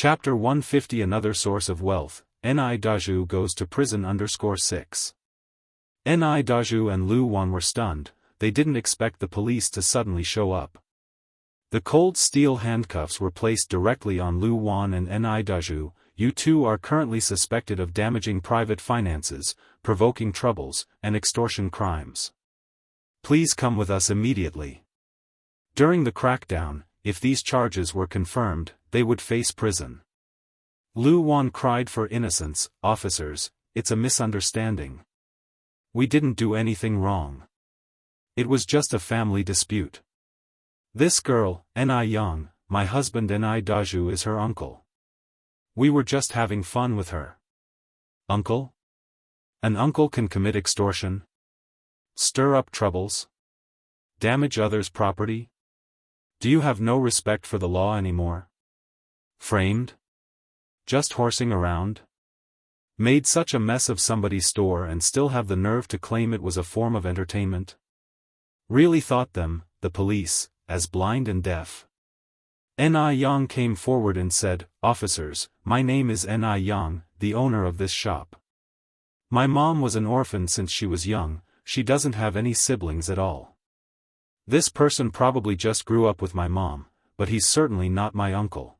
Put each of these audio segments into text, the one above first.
Chapter 150 Another Source of Wealth, Ni Dazhu goes to prison _6. Ni Dazhu and Lu Wan were stunned, they didn't expect the police to suddenly show up. The cold steel handcuffs were placed directly on Lu Wan and Ni Dazhu. You two are currently suspected of damaging private finances, provoking troubles, and extortion crimes. Please come with us immediately. During the crackdown, if these charges were confirmed, they would face prison. Lu Wan cried for innocence. Officers, it's a misunderstanding. We didn't do anything wrong. It was just a family dispute. This girl, Ni Yang, my husband Ni Dazhu is her uncle. We were just having fun with her. Uncle? An uncle can commit extortion? Stir up troubles? Damage others' property? Do you have no respect for the law anymore? Framed? Just horsing around? Made such a mess of somebody's store and still have the nerve to claim it was a form of entertainment? Really thought them, the police, as blind and deaf? Ni Yang came forward and said, Officers, my name is Ni Yang, the owner of this shop. My mom was an orphan since she was young, she doesn't have any siblings at all. This person probably just grew up with my mom, but he's certainly not my uncle.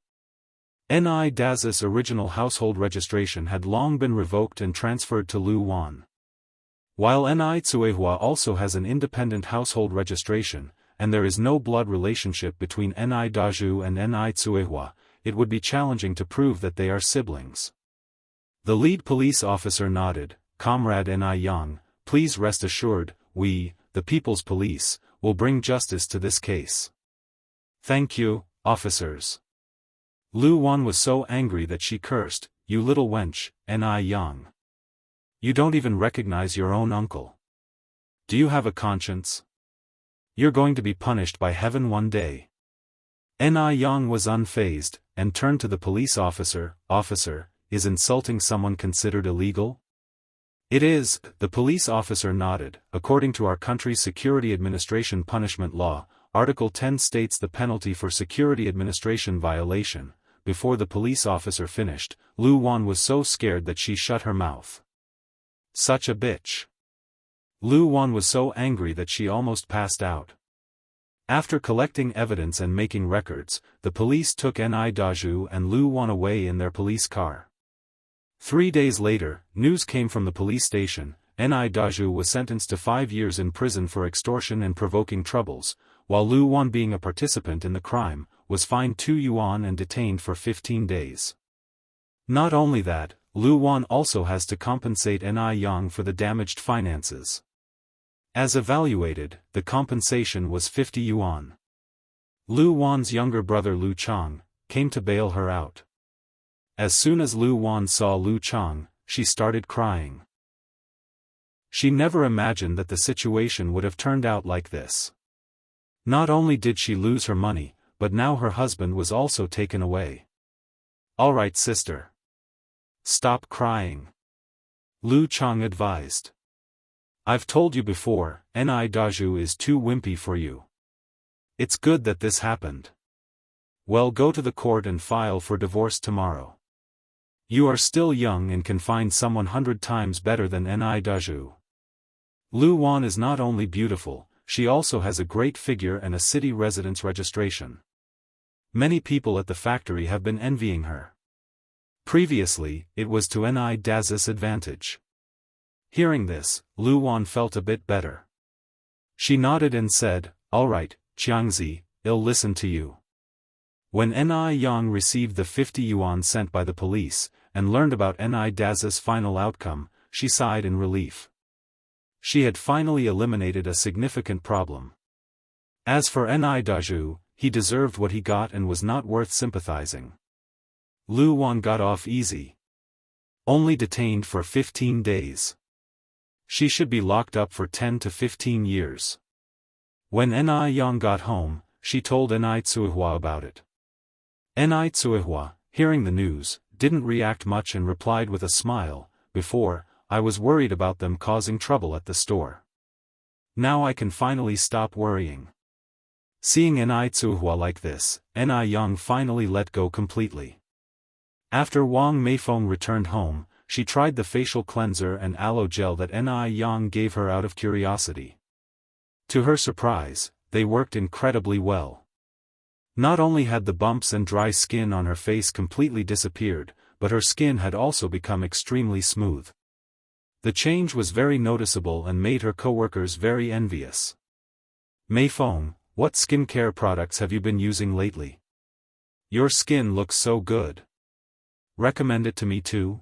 Ni Dazhu's original household registration had long been revoked and transferred to Lu Wan. While Ni Tsuehua also has an independent household registration, and there is no blood relationship between Ni Dazhu and Ni Tsuehua, it would be challenging to prove that they are siblings. The lead police officer nodded. Comrade Ni Yang, please rest assured, we, the People's Police, will bring justice to this case. Thank you, officers. Lu Wan was so angry that she cursed, You little wench, Ni Yang. You don't even recognize your own uncle. Do you have a conscience? You're going to be punished by heaven one day. Ni Yang was unfazed, and turned to the police officer. Officer, is insulting someone considered illegal? It is, the police officer nodded. According to our country's Security Administration Punishment Law, Article 10 states the penalty for security administration violation. Before the police officer finished, Lu Wan was so scared that she shut her mouth. Such a bitch. Lu Wan was so angry that she almost passed out. After collecting evidence and making records, the police took Ni Dazhu and Lu Wan away in their police car. 3 days later, news came from the police station. Ni Dazhu was sentenced to 5 years in prison for extortion and provoking troubles, while Lu Wan, being a participant in the crime, was fined 2 yuan and detained for 15 days. Not only that, Lu Wan also has to compensate Ni Yang for the damaged finances. As evaluated, the compensation was 50 yuan. Lu Wan's younger brother Lu Chang came to bail her out. As soon as Lu Wan saw Lu Chang, she started crying. She never imagined that the situation would have turned out like this. Not only did she lose her money, but now her husband was also taken away. All right, sister. Stop crying. Lu Chang advised. I've told you before, Ni Dazhu is too wimpy for you. It's good that this happened. Well, go to the court and file for divorce tomorrow. You are still young and can find someone 100 times better than Ni Dazhu. Lu Wan is not only beautiful, she also has a great figure and a city residence registration. Many people at the factory have been envying her. Previously, it was to Ni Dazhu's advantage. Hearing this, Lu Wan felt a bit better. She nodded and said, All right, Xianxia, I'll listen to you. When Ni Yang received the 50 yuan sent by the police, and learned about Ni Dazhu's final outcome, she sighed in relief. She had finally eliminated a significant problem. As for Ni Dazhu, he deserved what he got and was not worth sympathizing. Lu Wan got off easy. Only detained for 15 days. She should be locked up for 10 to 15 years. When Ni Yang got home, she told Ni Tsuehua about it. Ni Tsuehua, hearing the news, didn't react much and replied with a smile, Before, I was worried about them causing trouble at the store. Now I can finally stop worrying. Seeing Ni Tsuehua like this, Ni Yang finally let go completely. After Wang Meifeng returned home, she tried the facial cleanser and aloe gel that Ni Yang gave her out of curiosity. To her surprise, they worked incredibly well. Not only had the bumps and dry skin on her face completely disappeared, but her skin had also become extremely smooth. The change was very noticeable and made her coworkers very envious. Meifeng, what skincare products have you been using lately? Your skin looks so good. Recommend it to me too?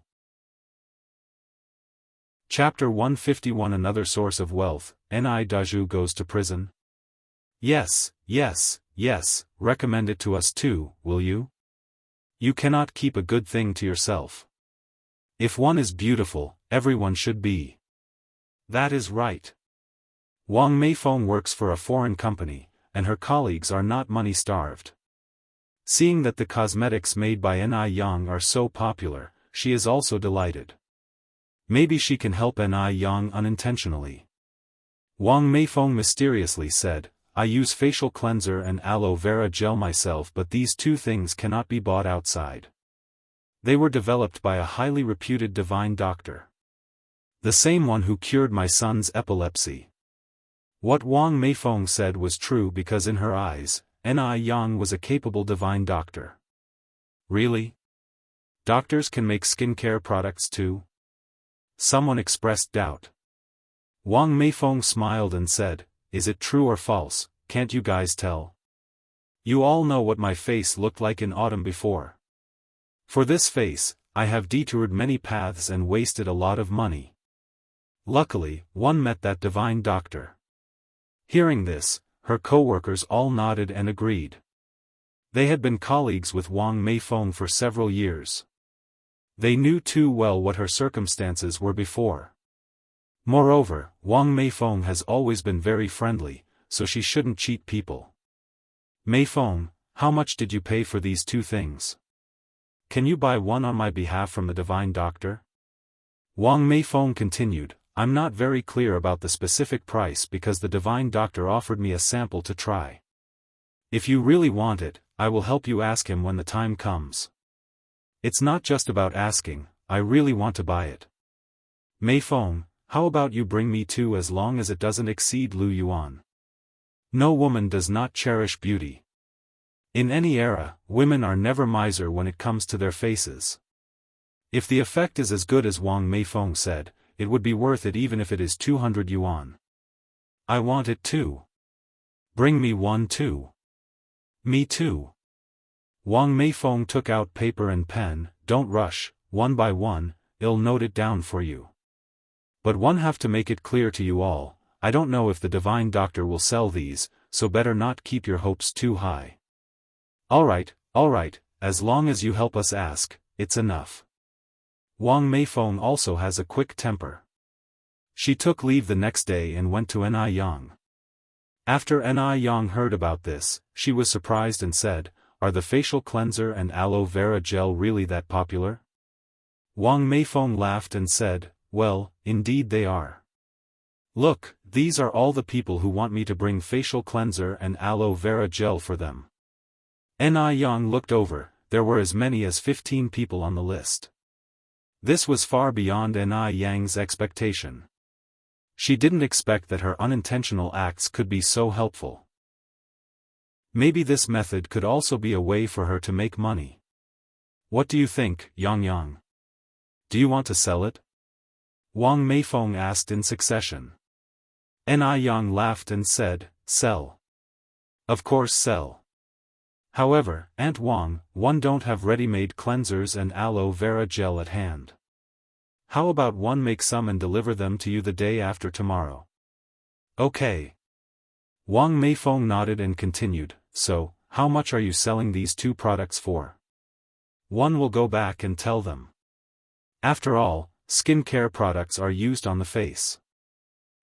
Chapter 151 Another Source of Wealth, Ni Dazhu Goes to Prison. Yes, recommend it to us too, will you? You cannot keep a good thing to yourself. If one is beautiful, everyone should be. That is right. Wang Meifeng works for a foreign company, and her colleagues are not money-starved. Seeing that the cosmetics made by Ni Yang are so popular, she is also delighted. Maybe she can help Ni Yang unintentionally. Wang Meifeng mysteriously said, I use facial cleanser and aloe vera gel myself, but these two things cannot be bought outside. They were developed by a highly reputed divine doctor. The same one who cured my son's epilepsy. What Wang Meifeng said was true because in her eyes, Ni Yang was a capable divine doctor. Really? Doctors can make skincare products too? Someone expressed doubt. Wang Meifeng smiled and said, Is it true or false, can't you guys tell? You all know what my face looked like in autumn before. For this face, I have detoured many paths and wasted a lot of money. Luckily, one met that divine doctor. Hearing this, her co-workers all nodded and agreed. They had been colleagues with Wang Meifeng for several years. They knew too well what her circumstances were before. Moreover, Wang Meifeng has always been very friendly, so she shouldn't cheat people. Meifeng, how much did you pay for these two things? Can you buy one on my behalf from the divine doctor? Wang Meifeng continued, I'm not very clear about the specific price because the divine doctor offered me a sample to try. If you really want it, I will help you ask him when the time comes. It's not just about asking, I really want to buy it. Meifeng, how about you bring me two as long as it doesn't exceed Lu Yuan? No woman does not cherish beauty. In any era, women are never miser when it comes to their faces. If the effect is as good as Wang Meifeng said, it would be worth it even if it is 200 yuan. I want it too. Bring me one too. Me too. Wang Meifeng took out paper and pen, don't rush, one by one, I'll note it down for you. But one have to make it clear to you all, I don't know if the divine doctor will sell these, so better not keep your hopes too high. Alright, as long as you help us ask, it's enough. Wang Meifeng also has a quick temper. She took leave the next day and went to Ni Yang. After Ni Yang heard about this, she was surprised and said, Are the facial cleanser and aloe vera gel really that popular? Wang Meifeng laughed and said, Well, indeed they are. Look, these are all the people who want me to bring facial cleanser and aloe vera gel for them. Ni Yang looked over, there were as many as 15 people on the list. This was far beyond Ni Yang's expectation. She didn't expect that her unintentional acts could be so helpful. Maybe this method could also be a way for her to make money. What do you think, Yang? Do you want to sell it? Wang Meifeng asked in succession. Ni Yang laughed and said, Sell. Of course sell. However, Aunt Wang, one don't have ready-made cleansers and aloe vera gel at hand. How about one make some and deliver them to you the day after tomorrow? Okay. Wang Meifeng nodded and continued, So, how much are you selling these two products for? One will go back and tell them. After all, skincare products are used on the face.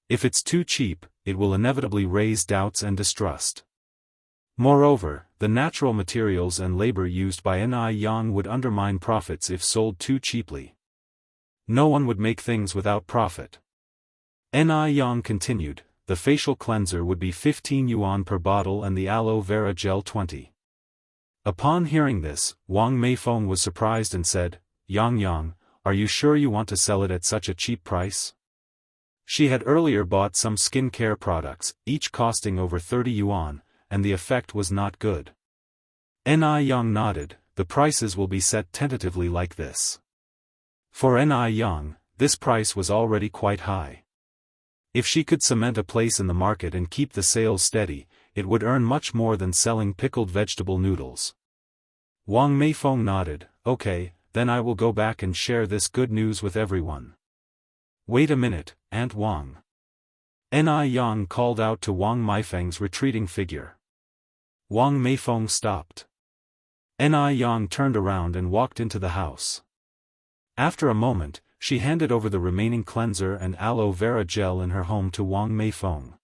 If it's too cheap, it will inevitably raise doubts and distrust. Moreover, the natural materials and labor used by Ni Yang would undermine profits if sold too cheaply. No one would make things without profit. Ni Yang continued, the facial cleanser would be 15 yuan per bottle and the aloe vera gel 20. Upon hearing this, Wang Meifeng was surprised and said, Yang Yang, are you sure you want to sell it at such a cheap price? She had earlier bought some skin care products, each costing over 30 yuan, and the effect was not good. Ni Yang nodded, the prices will be set tentatively like this. For Ni Yang, this price was already quite high. If she could cement a place in the market and keep the sales steady, it would earn much more than selling pickled vegetable noodles. Wang Meifeng nodded, okay, then I will go back and share this good news with everyone. Wait a minute, Aunt Wang. Ni Yang called out to Wang Meifeng's retreating figure. Wang Meifeng stopped. Ni Yang turned around and walked into the house. After a moment, she handed over the remaining cleanser and aloe vera gel in her home to Wang Meifeng.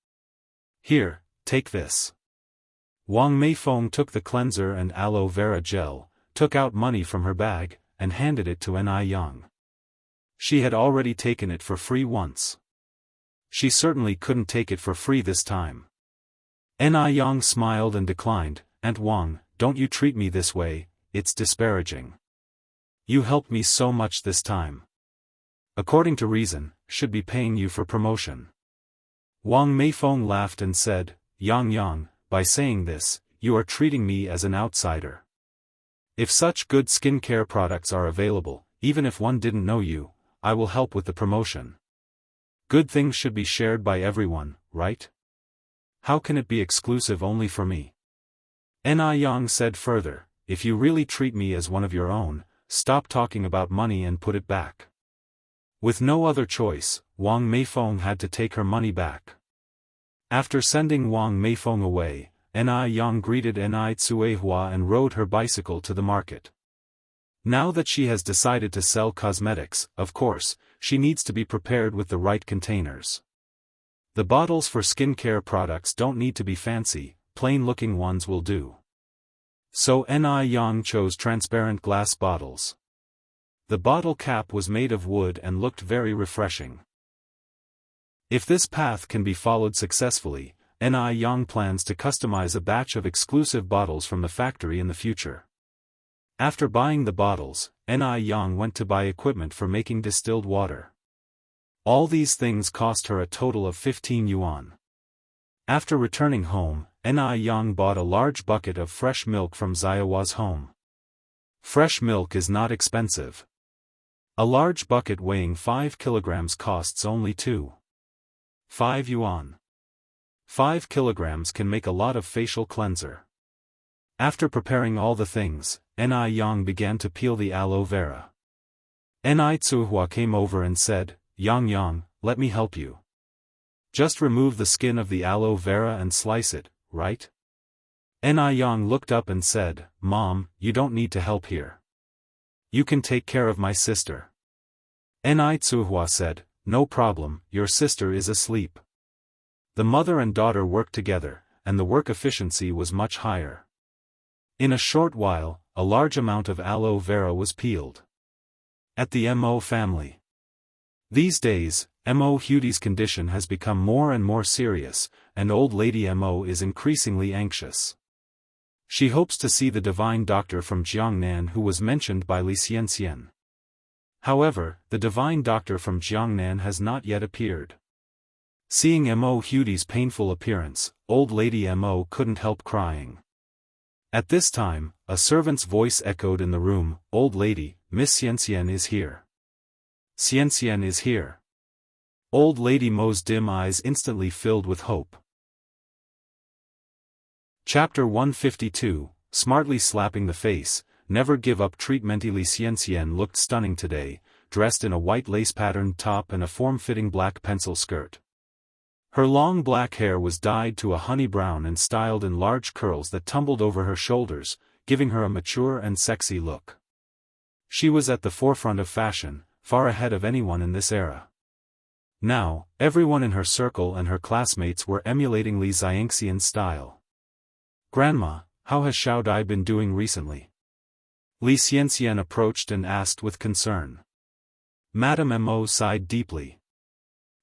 Here, take this. Wang Meifeng took the cleanser and aloe vera gel, took out money from her bag, and handed it to Ni Yang. She had already taken it for free once. She certainly couldn't take it for free this time. Ni Yang smiled and declined, Aunt Wang, don't you treat me this way, it's disparaging. You helped me so much this time. According to reason, should be paying you for promotion. Wang Meifeng laughed and said, Yang Yang, by saying this, you are treating me as an outsider. If such good skincare products are available, even if one didn't know you, I will help with the promotion. Good things should be shared by everyone, right? How can it be exclusive only for me? Ni Yang said further, if you really treat me as one of your own, stop talking about money and put it back. With no other choice, Wang Meifeng had to take her money back. After sending Wang Meifeng away, Ni Yang greeted Ni Tsuehua and rode her bicycle to the market. Now that she has decided to sell cosmetics, of course, she needs to be prepared with the right containers. The bottles for skincare products don't need to be fancy, plain-looking ones will do. So Ni Yang chose transparent glass bottles. The bottle cap was made of wood and looked very refreshing. If this path can be followed successfully, Ni Yang plans to customize a batch of exclusive bottles from the factory in the future. After buying the bottles, Ni Yang went to buy equipment for making distilled water. All these things cost her a total of 15 yuan. After returning home, Ni Yang bought a large bucket of fresh milk from Xiaohua's home. Fresh milk is not expensive. A large bucket weighing 5 kilograms costs only 2.5 yuan. 5 kilograms can make a lot of facial cleanser. After preparing all the things, Ni Yang began to peel the aloe vera. Ni Tsuehua came over and said, Yang Yang, let me help you. Just remove the skin of the aloe vera and slice it, right? Ni Yang looked up and said, Mom, you don't need to help here. You can take care of my sister. Ni Tsuehua said, no problem, your sister is asleep. The mother and daughter worked together, and the work efficiency was much higher. In a short while, a large amount of aloe vera was peeled. At the Mo family. These days, Mo Huti's condition has become more and more serious, and old lady Mo is increasingly anxious. She hopes to see the divine doctor from Jiangnan who was mentioned by Li Xianxian. However, the divine doctor from Jiangnan has not yet appeared. Seeing Mo Huti's painful appearance, old lady Mo couldn't help crying. At this time, a servant's voice echoed in the room, Old lady, Miss Xianxian is here. Xianxian is here. Old lady Mo's dim eyes instantly filled with hope. Chapter 152, Smartly slapping the face, never give up treatment. Li Xianxian looked stunning today, dressed in a white lace-patterned top and a form-fitting black pencil skirt. Her long black hair was dyed to a honey brown and styled in large curls that tumbled over her shoulders, giving her a mature and sexy look. She was at the forefront of fashion, far ahead of anyone in this era. Now, everyone in her circle and her classmates were emulating Li Xianxian's style. Grandma, how has Xiao Dai been doing recently? Li Xianxian approached and asked with concern. Madame Mo sighed deeply.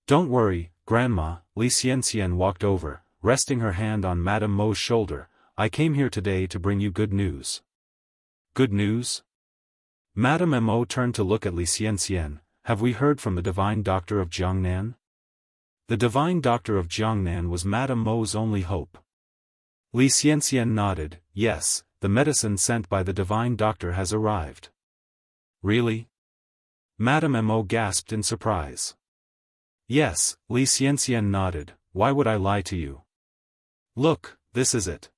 Don't worry, Grandma, Li Xianxian walked over, resting her hand on Madame Mo's shoulder. I came here today to bring you good news. Good news? Madame Mo turned to look at Li Xianxian. Have we heard from the divine doctor of Jiangnan? The divine doctor of Jiangnan was Madame Mo's only hope. Li Xianxian nodded. Yes, the medicine sent by the divine doctor has arrived. Really? Madame Mo gasped in surprise. Yes, Li Xianxian nodded. Why would I lie to you? Look, this is it.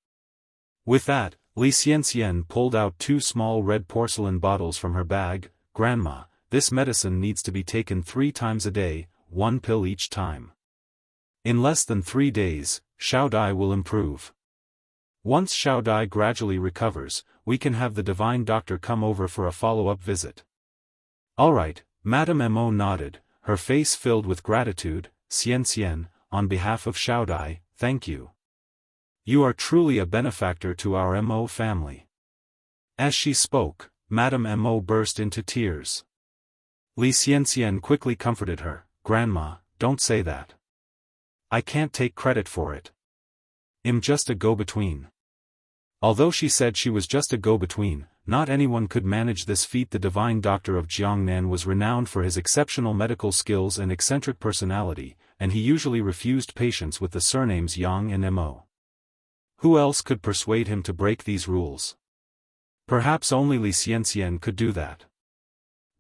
With that, Li Xianxian pulled out 2 small red porcelain bottles from her bag. Grandma, this medicine needs to be taken 3 times a day, 1 pill each time. In less than 3 days, Xiao Dai will improve. Once Xiao Dai gradually recovers, we can have the divine doctor come over for a follow-up visit. All right, Madame Mo nodded, her face filled with gratitude. Xianxian, on behalf of Xiao Dai, thank you. You are truly a benefactor to our Mo family. As she spoke, Madame Mo burst into tears. Li Xianxian quickly comforted her. Grandma, don't say that. I can't take credit for it. I'm just a go-between. Although she said she was just a go-between, not anyone could manage this feat. The divine doctor of Jiangnan was renowned for his exceptional medical skills and eccentric personality, and he usually refused patients with the surnames Yang and Mo. Who else could persuade him to break these rules? Perhaps only Li Xianxian could do that.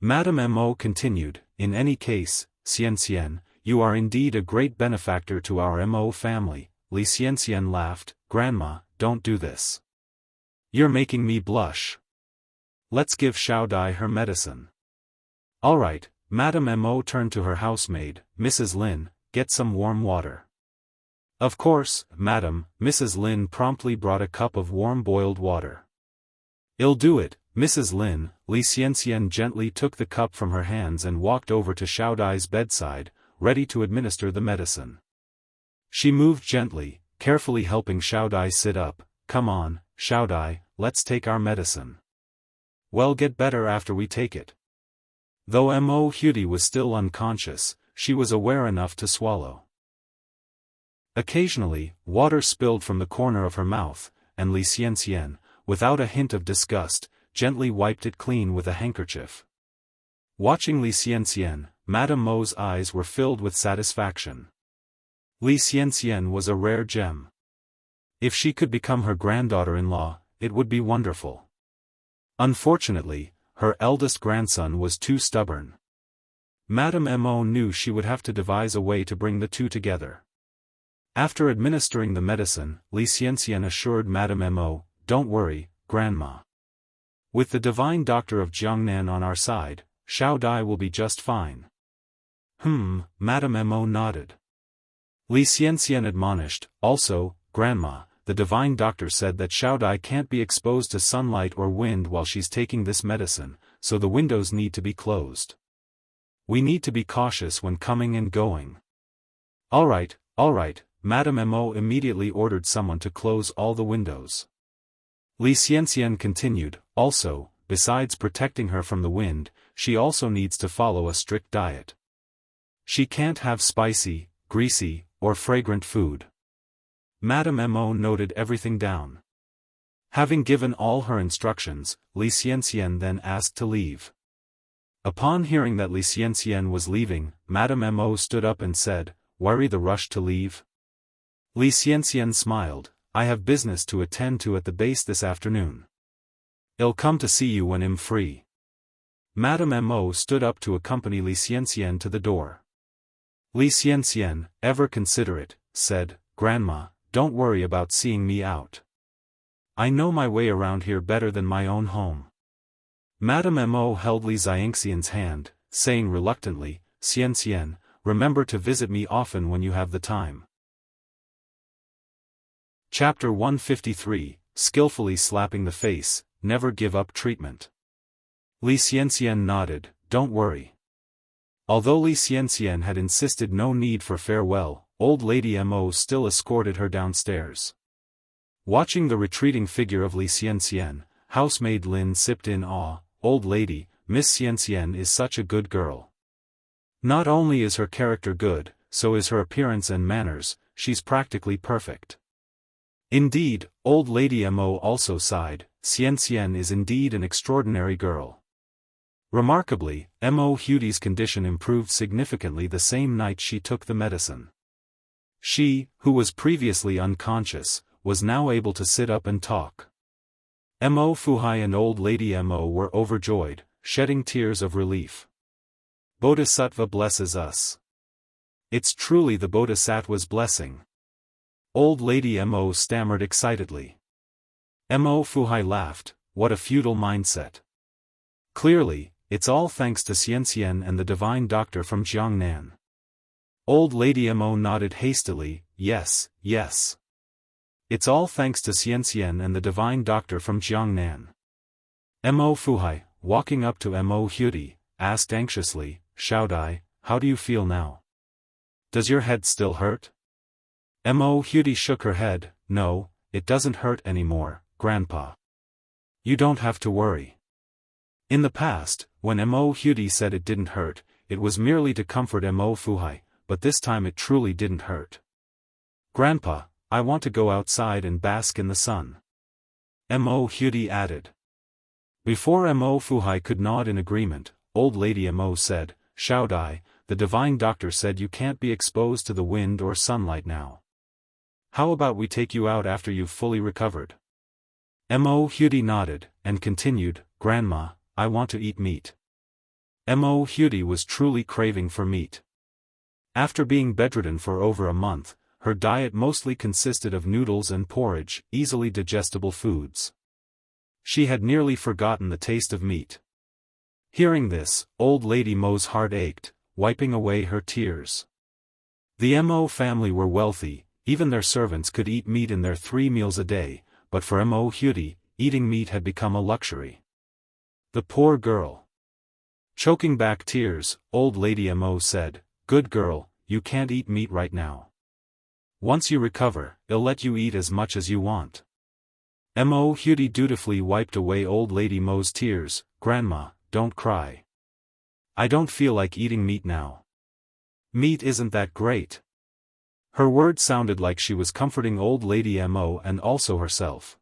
Madame Mo continued, in any case, Xianxian, you are indeed a great benefactor to our Mo family. Li Xianxian laughed. Grandma, don't do this. You're making me blush. Let's give Xiao Dai her medicine. All right, Madame Mo turned to her housemaid. Mrs. Lin, get some warm water. Of course, madam. Mrs. Lin promptly brought a cup of warm boiled water. I'll do it, Mrs. Lin. Li Xianxian gently took the cup from her hands and walked over to Xiao Dai's bedside, ready to administer the medicine. She moved gently, carefully helping Xiao Dai sit up. Come on, Xiao Dai, let's take our medicine. We'll get better after we take it. Though Mo Hudy was still unconscious, she was aware enough to swallow. Occasionally, water spilled from the corner of her mouth, and Li Xianxian, without a hint of disgust, gently wiped it clean with a handkerchief. Watching Li Xianxian, Madame Mo's eyes were filled with satisfaction. Li Xianxian was a rare gem. If she could become her granddaughter-in-law, it would be wonderful. Unfortunately, her eldest grandson was too stubborn. Madame Mo knew she would have to devise a way to bring the two together. After administering the medicine, Li Xianxian assured Madame Mo, don't worry, Grandma. With the divine doctor of Jiangnan on our side, Xiao Dai will be just fine. Madame Mo nodded. Li Xianxian admonished, also, Grandma, the divine doctor said that Xiao Dai can't be exposed to sunlight or wind while she's taking this medicine, so the windows need to be closed. We need to be cautious when coming and going. All right, Madame Mo immediately ordered someone to close all the windows. Li Xianxian continued, also, besides protecting her from the wind, she also needs to follow a strict diet. She can't have spicy, greasy, or fragrant food. Madame Mo noted everything down. Having given all her instructions, Li Xianxian then asked to leave. Upon hearing that Li Xianxian was leaving, Madame Mo stood up and said, "Worry the rush to leave?" Li Xianxian smiled, "I have business to attend to at the base this afternoon. I'll come to see you when I'm free." Madame Mo stood up to accompany Li Xianxian to the door. Li Xianxian, ever considerate, said, "Grandma, don't worry about seeing me out. I know my way around here better than my own home." Madame Mo held Li Xianxian's hand, saying reluctantly, "Xianxian, remember to visit me often when you have the time." Chapter 153, Skillfully Slapping the Face, Never Give Up Treatment. Li Xianxian nodded, "Don't worry." Although Li Xianxian had insisted no need for farewell, old lady Mo still escorted her downstairs. Watching the retreating figure of Li Xianxian, housemaid Lin sipped in awe, "Old lady, Miss Xianxian is such a good girl. Not only is her character good, so is her appearance and manners, she's practically perfect." Indeed, old lady Mo also sighed, Xianxia is indeed an extraordinary girl. Remarkably, Mo Huti's condition improved significantly the same night she took the medicine. She, who was previously unconscious, was now able to sit up and talk. Mo Fuhai and old lady Mo were overjoyed, shedding tears of relief. Bodhisattva blesses us. It's truly the Bodhisattva's blessing. Old lady Mo stammered excitedly. Mo Fuhai laughed, what a futile mindset. Clearly, it's all thanks to Xianxia and the divine doctor from Jiangnan. Old lady Mo nodded hastily, yes, yes. It's all thanks to Xianxia and the divine doctor from Jiangnan. Mo Fuhai, walking up to Mo Huti, asked anxiously, Shaodai, how do you feel now? Does your head still hurt? Mo Huti shook her head, no, it doesn't hurt anymore, Grandpa. You don't have to worry. In the past, when Mo Huti said it didn't hurt, it was merely to comfort Mo Fuhai, but this time it truly didn't hurt. Grandpa, I want to go outside and bask in the sun. Mo Huti added. Before Mo Fuhai could nod in agreement, old lady Mo said, Shaodai, the divine doctor said you can't be exposed to the wind or sunlight now. How about we take you out after you've fully recovered? Mo Huti nodded, and continued, Grandma, I want to eat meat. Mo Huti was truly craving for meat. After being bedridden for over a month, her diet mostly consisted of noodles and porridge, easily digestible foods. She had nearly forgotten the taste of meat. Hearing this, old lady Mo's heart ached, wiping away her tears. The Mo family were wealthy, even their servants could eat meat in their 3 meals a day, but for Mo Huti, eating meat had become a luxury. The poor girl. Choking back tears, old lady Mo said, Good girl, you can't eat meat right now. Once you recover, I'll let you eat as much as you want. Mo Huti dutifully wiped away old lady Mo's tears, Grandma, don't cry. I don't feel like eating meat now. Meat isn't that great. Her words sounded like she was comforting old lady Mo and also herself.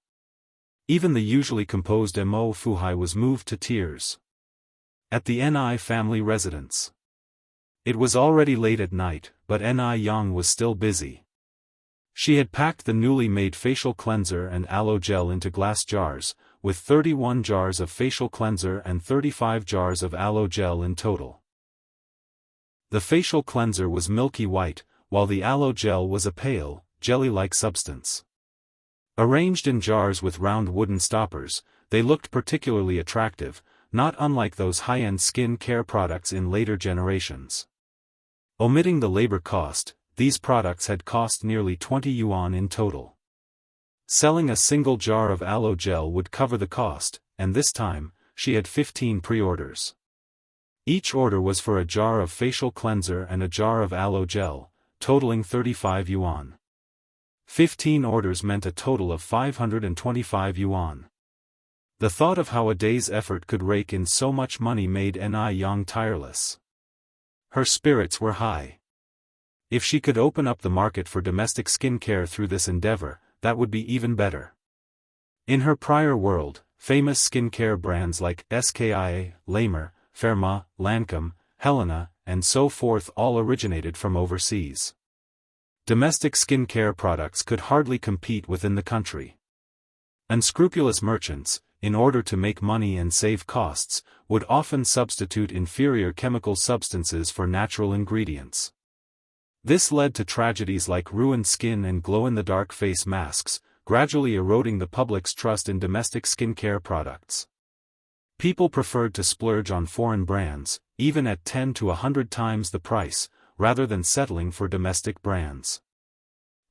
Even the usually composed Mo Fuhai was moved to tears. At the Ni family residence. It was already late at night, but Ni Yang was still busy. She had packed the newly made facial cleanser and aloe gel into glass jars, with 31 jars of facial cleanser and 35 jars of aloe gel in total. The facial cleanser was milky white, while the aloe gel was a pale, jelly-like substance. Arranged in jars with round wooden stoppers, they looked particularly attractive, not unlike those high-end skin care products in later generations. Omitting the labor cost, these products had cost nearly 20 yuan in total. Selling a single jar of aloe gel would cover the cost, and this time, she had 15 pre-orders. Each order was for a jar of facial cleanser and a jar of aloe gel, totaling 35 yuan. 15 orders meant a total of 525 yuan. The thought of how a day's effort could rake in so much money made Ni Yang tireless. Her spirits were high. If she could open up the market for domestic skincare through this endeavor, that would be even better. In her prior world, famous skincare brands like Skia, Lamer, Ferma, Lancome, Helena, and so forth all originated from overseas. Domestic skincare products could hardly compete within the country. Unscrupulous merchants, in order to make money and save costs, would often substitute inferior chemical substances for natural ingredients. This led to tragedies like ruined skin and glow-in-the-dark face masks, gradually eroding the public's trust in domestic skincare products. People preferred to splurge on foreign brands, even at 10 to 100 times the price, rather than settling for domestic brands.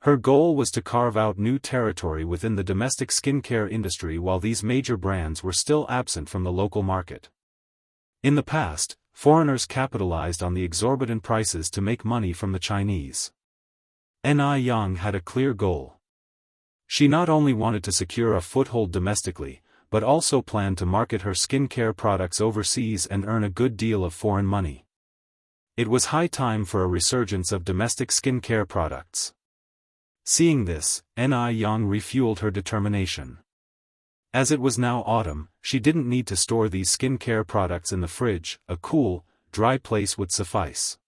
Her goal was to carve out new territory within the domestic skincare industry while these major brands were still absent from the local market. In the past, foreigners capitalized on the exorbitant prices to make money from the Chinese. Ni Yang had a clear goal. She not only wanted to secure a foothold domestically, but also planned to market her skincare products overseas and earn a good deal of foreign money. It was high time for a resurgence of domestic skincare products. Seeing this, Ni Yang refueled her determination. As it was now autumn, she didn't need to store these skincare products in the fridge, a cool, dry place would suffice.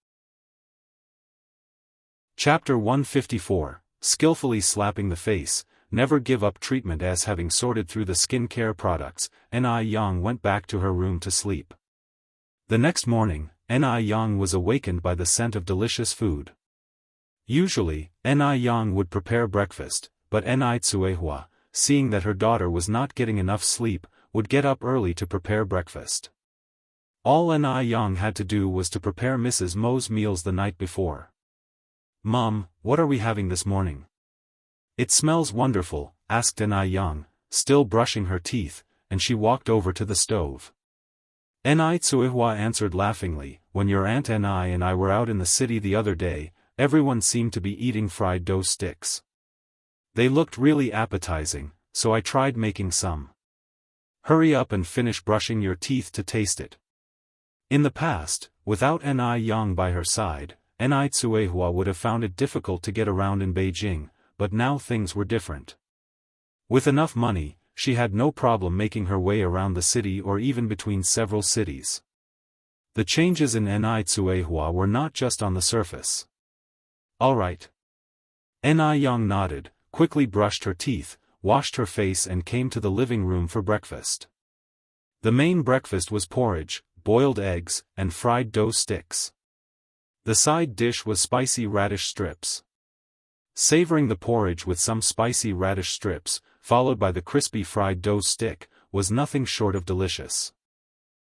Chapter 154, Skillfully Slapping the Face. Never give up treatment. As having sorted through the skincare products, Ni Yang went back to her room to sleep. The next morning, Ni Yang was awakened by the scent of delicious food. Usually, Ni Yang would prepare breakfast, but Ni Tsuehua, seeing that her daughter was not getting enough sleep, would get up early to prepare breakfast. All Ni Yang had to do was to prepare Mrs. Mo's meals the night before. "Mom, what are we having this morning?" "It smells wonderful," asked Ni Yang, still brushing her teeth, and she walked over to the stove. Ni Tsuehua answered laughingly, "When your Aunt Ni and I were out in the city the other day, everyone seemed to be eating fried dough sticks. They looked really appetizing, so I tried making some. Hurry up and finish brushing your teeth to taste it." In the past, without Ni Yang by her side, Ni Tsuehua would have found it difficult to get around in Beijing, but now things were different. With enough money, she had no problem making her way around the city or even between several cities. The changes in Ni Tsuehua were not just on the surface. "All right." Ni Yang nodded, quickly brushed her teeth, washed her face and came to the living room for breakfast. The main breakfast was porridge, boiled eggs, and fried dough sticks. The side dish was spicy radish strips. Savoring the porridge with some spicy radish strips, followed by the crispy fried dough stick, was nothing short of delicious.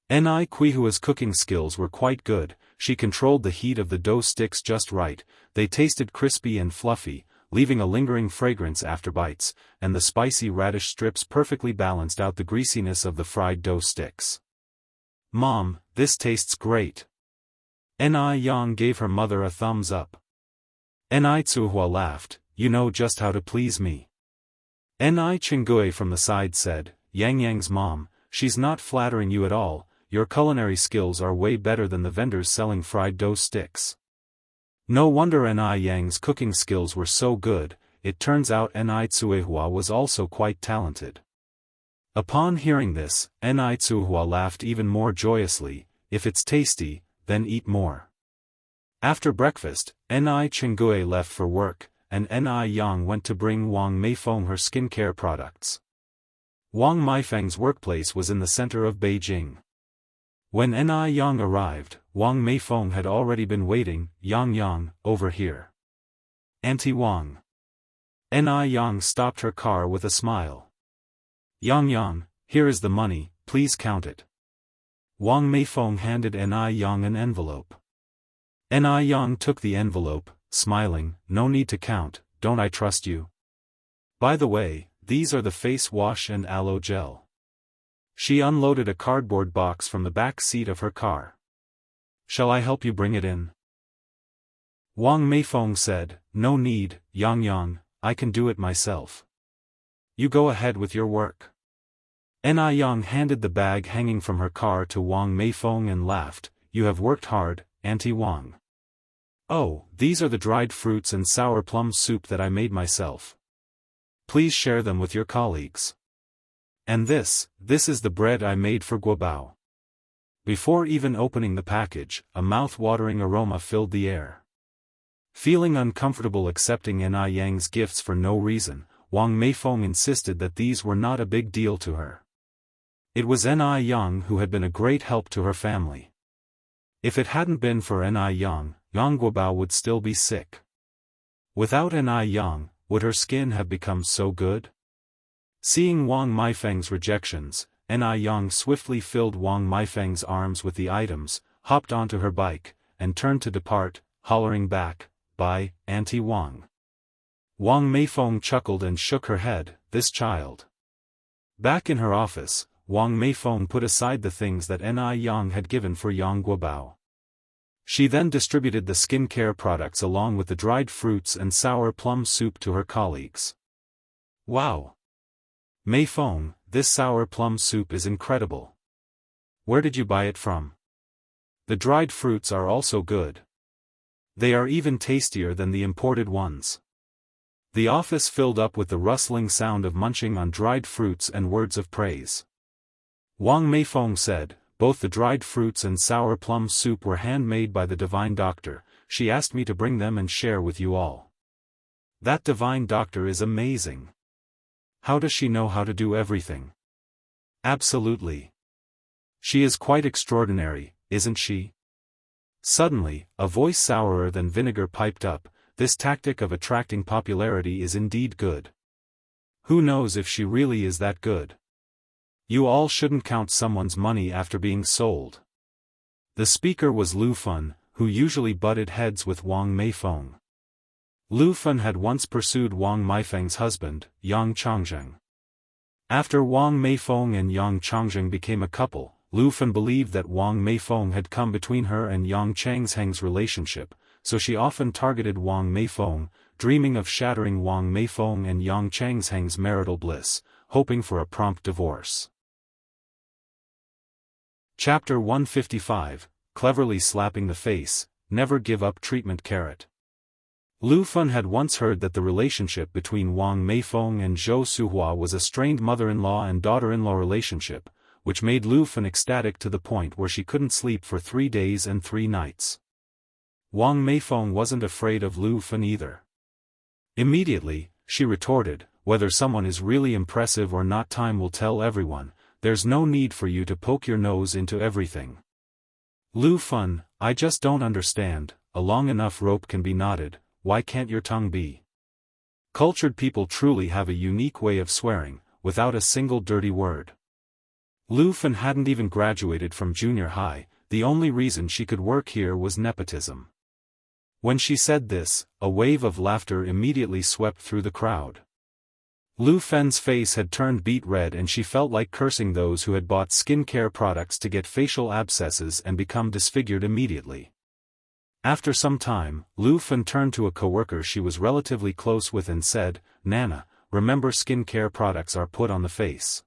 Ni Quihua's cooking skills were quite good. She controlled the heat of the dough sticks just right. They tasted crispy and fluffy, leaving a lingering fragrance after bites, and the spicy radish strips perfectly balanced out the greasiness of the fried dough sticks. "Mom, this tastes great." Ni Yang gave her mother a thumbs up. Ni Tsuehua laughed, "You know just how to please me." Ni Chinggui from the side said, "Yang Yang's mom, she's not flattering you at all. Your culinary skills are way better than the vendors selling fried dough sticks." No wonder Ni Yang's cooking skills were so good. It turns out Ni Tsuehua was also quite talented. Upon hearing this, Ni Tsuehua laughed even more joyously. "If it's tasty, then eat more." After breakfast, Ni Chinggui left for work, and Ni Yang went to bring Wang Meifeng her skincare products. Wang Meifeng's workplace was in the center of Beijing. When Ni Yang arrived, Wang Meifeng had already been waiting. "Yang, over here." "Auntie Wang." Ni Yang stopped her car with a smile. Yang, here is the money, please count it." Wang Meifeng handed Ni Yang an envelope. Ni Yang took the envelope, smiling, "No need to count, don't I trust you? By the way, these are the face wash and aloe gel." She unloaded a cardboard box from the back seat of her car. "Shall I help you bring it in?" Wang Meifeng said, "No need, Yang, I can do it myself. You go ahead with your work." Ni Yang handed the bag hanging from her car to Wang Meifeng and laughed, "You have worked hard, Auntie Wang. Oh, these are the dried fruits and sour plum soup that I made myself. Please share them with your colleagues. And this is the bread I made for Guobao." Before even opening the package, a mouth-watering aroma filled the air. Feeling uncomfortable accepting Ni Yang's gifts for no reason, Wang Meifeng insisted that these were not a big deal to her. It was Ni Yang who had been a great help to her family. If it hadn't been for Ni Yang, Yang Guobao would still be sick. Without Ni Yang, would her skin have become so good? Seeing Wang Meifeng's rejections, Ni Yang swiftly filled Wang Meifeng's arms with the items, hopped onto her bike, and turned to depart, hollering back, "Bye, Auntie Wang." Wang Meifeng chuckled and shook her head, "This child." Back in her office, Wang Meifeng put aside the things that Ni Yang had given for Yang Guobao. She then distributed the skincare products along with the dried fruits and sour plum soup to her colleagues. "Wow! Meifeng, this sour plum soup is incredible. Where did you buy it from? The dried fruits are also good. They are even tastier than the imported ones. The office filled up with the rustling sound of munching on dried fruits and words of praise. Wang Meifeng said, "Both the dried fruits and sour plum soup were handmade by the divine doctor. She asked me to bring them and share with you all." That divine doctor is amazing. How does she know how to do everything? Absolutely. She is quite extraordinary, isn't she? Suddenly, a voice sourer than vinegar piped up, "This tactic of attracting popularity is indeed good. Who knows if she really is that good? You all shouldn't count someone's money after being sold." The speaker was Lu Fun, who usually butted heads with Wang Meifeng. Lu Fun had once pursued Wang Meifeng's husband, Yang Changzheng. After Wang Meifeng and Yang Changzheng became a couple, Lu Fun believed that Wang Meifeng had come between her and Yang Changzheng's relationship, so she often targeted Wang Meifeng, dreaming of shattering Wang Meifeng and Yang Changzheng's marital bliss, hoping for a prompt divorce. Chapter 155, Cleverly Slapping the Face, Never Give Up Treatment Carrot. Lu Fun had once heard that the relationship between Wang Meifeng and Zhou Suhua was a strained mother-in-law and daughter-in-law relationship, which made Lu Fun ecstatic to the point where she couldn't sleep for 3 days and 3 nights. Wang Meifeng wasn't afraid of Lu Fun either. Immediately, she retorted, "Whether someone is really impressive or not, time will tell everyone. There's no need for you to poke your nose into everything. Lu Fun, I just don't understand, a long enough rope can be knotted, why can't your tongue be?" Cultured people truly have a unique way of swearing, without a single dirty word. Lu Fun hadn't even graduated from junior high, the only reason she could work here was nepotism. When she said this, a wave of laughter immediately swept through the crowd. Lu Fen's face had turned beet red and she felt like cursing those who had bought skincare products to get facial abscesses and become disfigured immediately. After some time, Lu Fen turned to a coworker she was relatively close with and said, "Nana, remember skincare products are put on the face.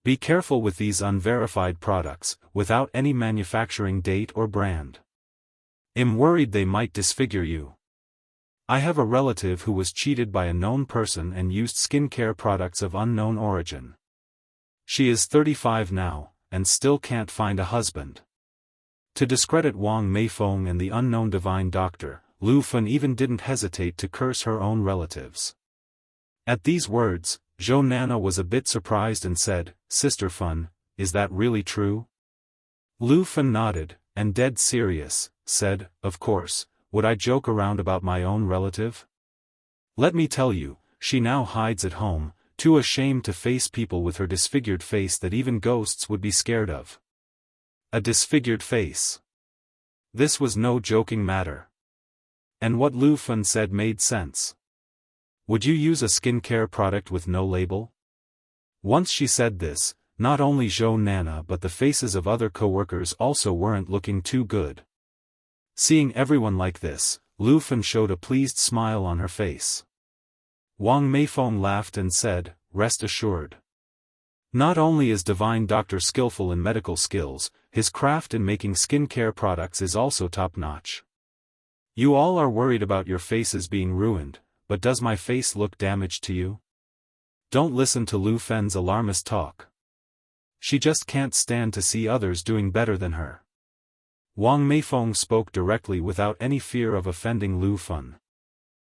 Be careful with these unverified products, without any manufacturing date or brand. I'm worried they might disfigure you. I have a relative who was cheated by a known person and used skincare products of unknown origin. She is 35 now, and still can't find a husband." To discredit Wang Meifeng and the unknown divine doctor, Lu Fen even didn't hesitate to curse her own relatives. At these words, Zhou Nana was a bit surprised and said, "Sister Fen, is that really true?" Lu Fen nodded, and dead serious, said, "Of course, would I joke around about my own relative? Let me tell you, she now hides at home, too ashamed to face people with her disfigured face that even ghosts would be scared of." A disfigured face. This was no joking matter. And what Lu Fen said made sense. Would you use a skincare product with no label? Once she said this, not only Zhou Nana but the faces of other co-workers also weren't looking too good. Seeing everyone like this, Lu Fen showed a pleased smile on her face. Wang Meifeng laughed and said, "Rest assured. Not only is Divine Doctor skillful in medical skills, his craft in making skincare products is also top-notch. You all are worried about your faces being ruined, but does my face look damaged to you? Don't listen to Lu Fen's alarmist talk. She just can't stand to see others doing better than her." Wang Meifeng spoke directly without any fear of offending Lu Fen.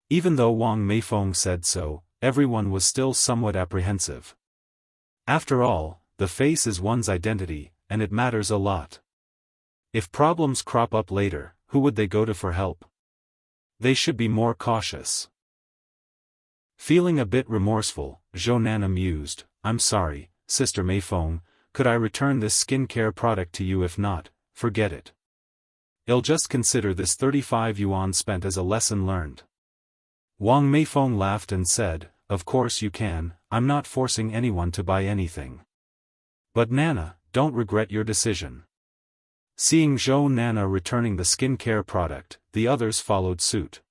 Even though Wang Meifeng said so, everyone was still somewhat apprehensive. After all, the face is one's identity, and it matters a lot. If problems crop up later, who would they go to for help? They should be more cautious. Feeling a bit remorseful, Zhou Nana mused, "I'm sorry, Sister Meifeng, could I return this skincare product to you? If not, forget it. I'll just consider this 35 yuan spent as a lesson learned." Wang Meifeng laughed and said, "Of course you can, I'm not forcing anyone to buy anything. But Nana, don't regret your decision." Seeing Zhou Nana returning the skincare product, the others followed suit.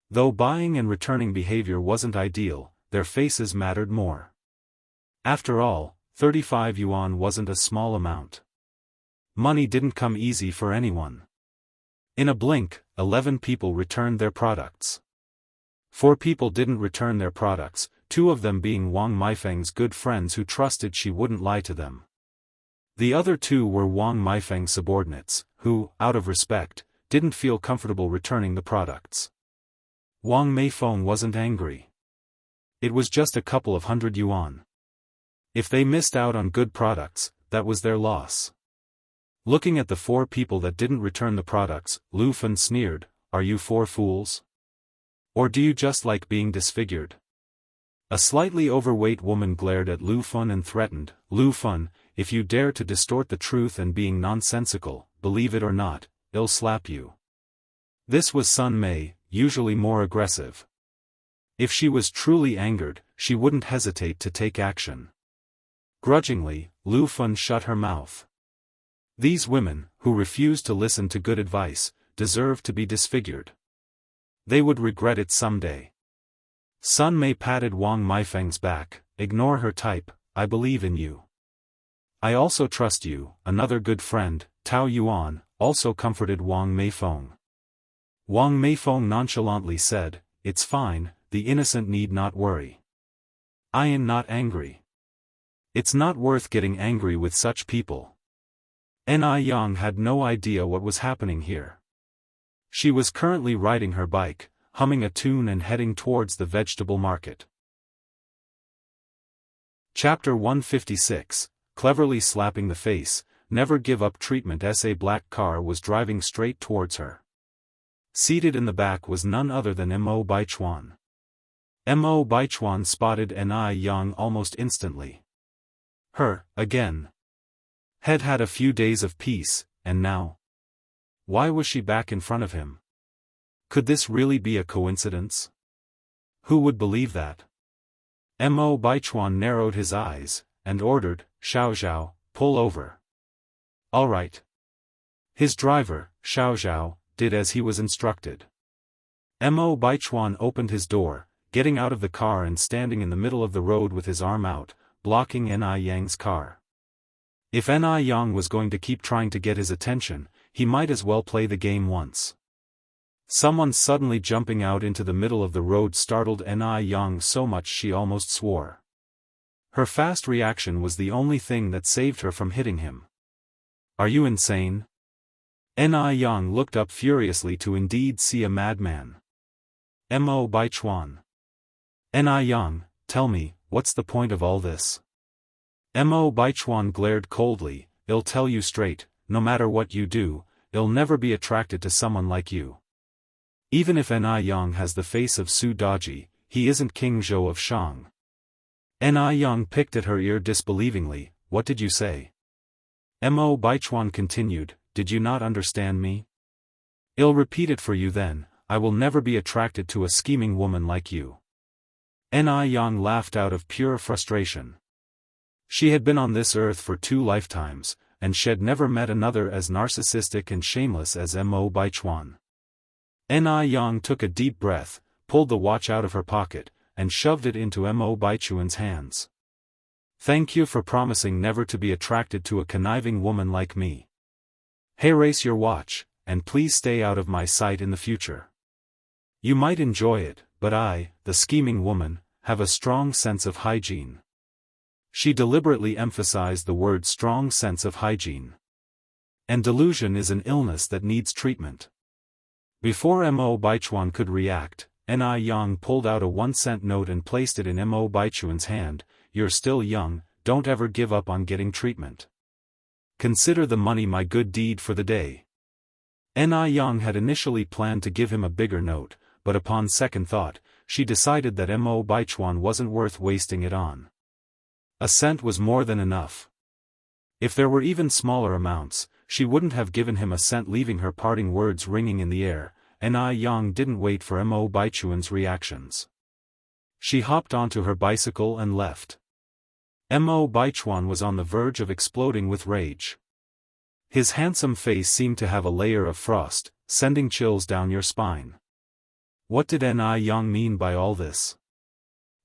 Though buying and returning behavior wasn't ideal, their faces mattered more. After all, 35 yuan wasn't a small amount. Money didn't come easy for anyone. In a blink, 11 people returned their products. 4 people didn't return their products, 2 of them being Wang Meifeng's good friends who trusted she wouldn't lie to them. The other 2 were Wang Meifeng's subordinates, who, out of respect, didn't feel comfortable returning the products. Wang Meifeng wasn't angry. It was just a couple of hundred yuan. If they missed out on good products, that was their loss. Looking at the 4 people that didn't return the products, Lu Fen sneered, "Are you 4 fools? Or do you just like being disfigured?" A slightly overweight woman glared at Lu Fen and threatened, "Lu Fen, if you dare to distort the truth and being nonsensical, believe it or not, I'll slap you." This was Sun Mei, usually more aggressive. If she was truly angered, she wouldn't hesitate to take action. Grudgingly, Lu Fen shut her mouth. These women, who refused to listen to good advice, deserved to be disfigured. They would regret it someday. Sun Mei patted Wang Meifeng's back, "Ignore her type, I believe in you. I also trust you." Another good friend, Tao Yuan, also comforted Wang Meifeng. Wang Meifeng nonchalantly said, "It's fine, the innocent need not worry. I am not angry. It's not worth getting angry with such people." Ni Yang had no idea what was happening here. She was currently riding her bike, humming a tune and heading towards the vegetable market. Chapter 156, Cleverly Slapping the Face, Never Give Up Treatment as a black car was driving straight towards her. Seated in the back was none other than Mo Baichuan. Mo Baichuan spotted Ni Yang almost instantly. Her, again. Had had a few days of peace, and now? Why was she back in front of him? Could this really be a coincidence? Who would believe that? Mo Baichuan narrowed his eyes, and ordered, "Xiao Xiao, pull over." "All right." His driver, Xiao Xiao, did as he was instructed. Mo Baichuan opened his door, getting out of the car and standing in the middle of the road with his arm out, blocking Ni Yang's car. If Ni Yang was going to keep trying to get his attention, he might as well play the game once. Someone suddenly jumping out into the middle of the road startled Ni Yang so much she almost swore. Her fast reaction was the only thing that saved her from hitting him. "Are you insane?" Ni Yang looked up furiously to indeed see a madman. Mo Baichuan. "Ni Yang, tell me, what's the point of all this?" Mo Baichuan glared coldly, "I'll tell you straight, no matter what you do, I'll never be attracted to someone like you. Even if Ni Yang has the face of Su Daji, he isn't King Zhou of Shang." Ni Yang picked at her ear disbelievingly, "What did you say?" Mo Baichuan continued, "Did you not understand me? I'll repeat it for you then, I will never be attracted to a scheming woman like you." Ni Yang laughed out of pure frustration. She had been on this earth for 2 lifetimes, and she had never met another as narcissistic and shameless as Mo Baichuan. Ni Yang took a deep breath, pulled the watch out of her pocket, and shoved it into Mo Baichuan's hands. "Thank you for promising never to be attracted to a conniving woman like me. Hey, race your watch, and please stay out of my sight in the future. You might enjoy it, but I, the scheming woman, have a strong sense of hygiene." She deliberately emphasized the word strong sense of hygiene. And delusion is an illness that needs treatment. Before Mo Baichuan could react, Ni Yang pulled out a 1-cent note and placed it in Mo Baichuan's hand. "You're still young, don't ever give up on getting treatment. Consider the money my good deed for the day." Ni Yang had initially planned to give him a bigger note, but upon second thought, she decided that Mo Baichuan wasn't worth wasting it on. A cent was more than enough. If there were even smaller amounts, she wouldn't have given him a cent, leaving her parting words ringing in the air. Ni Yang didn't wait for Mo Baichuan's reactions. She hopped onto her bicycle and left. Mo Baichuan was on the verge of exploding with rage. His handsome face seemed to have a layer of frost, sending chills down your spine. What did Ni Yang mean by all this?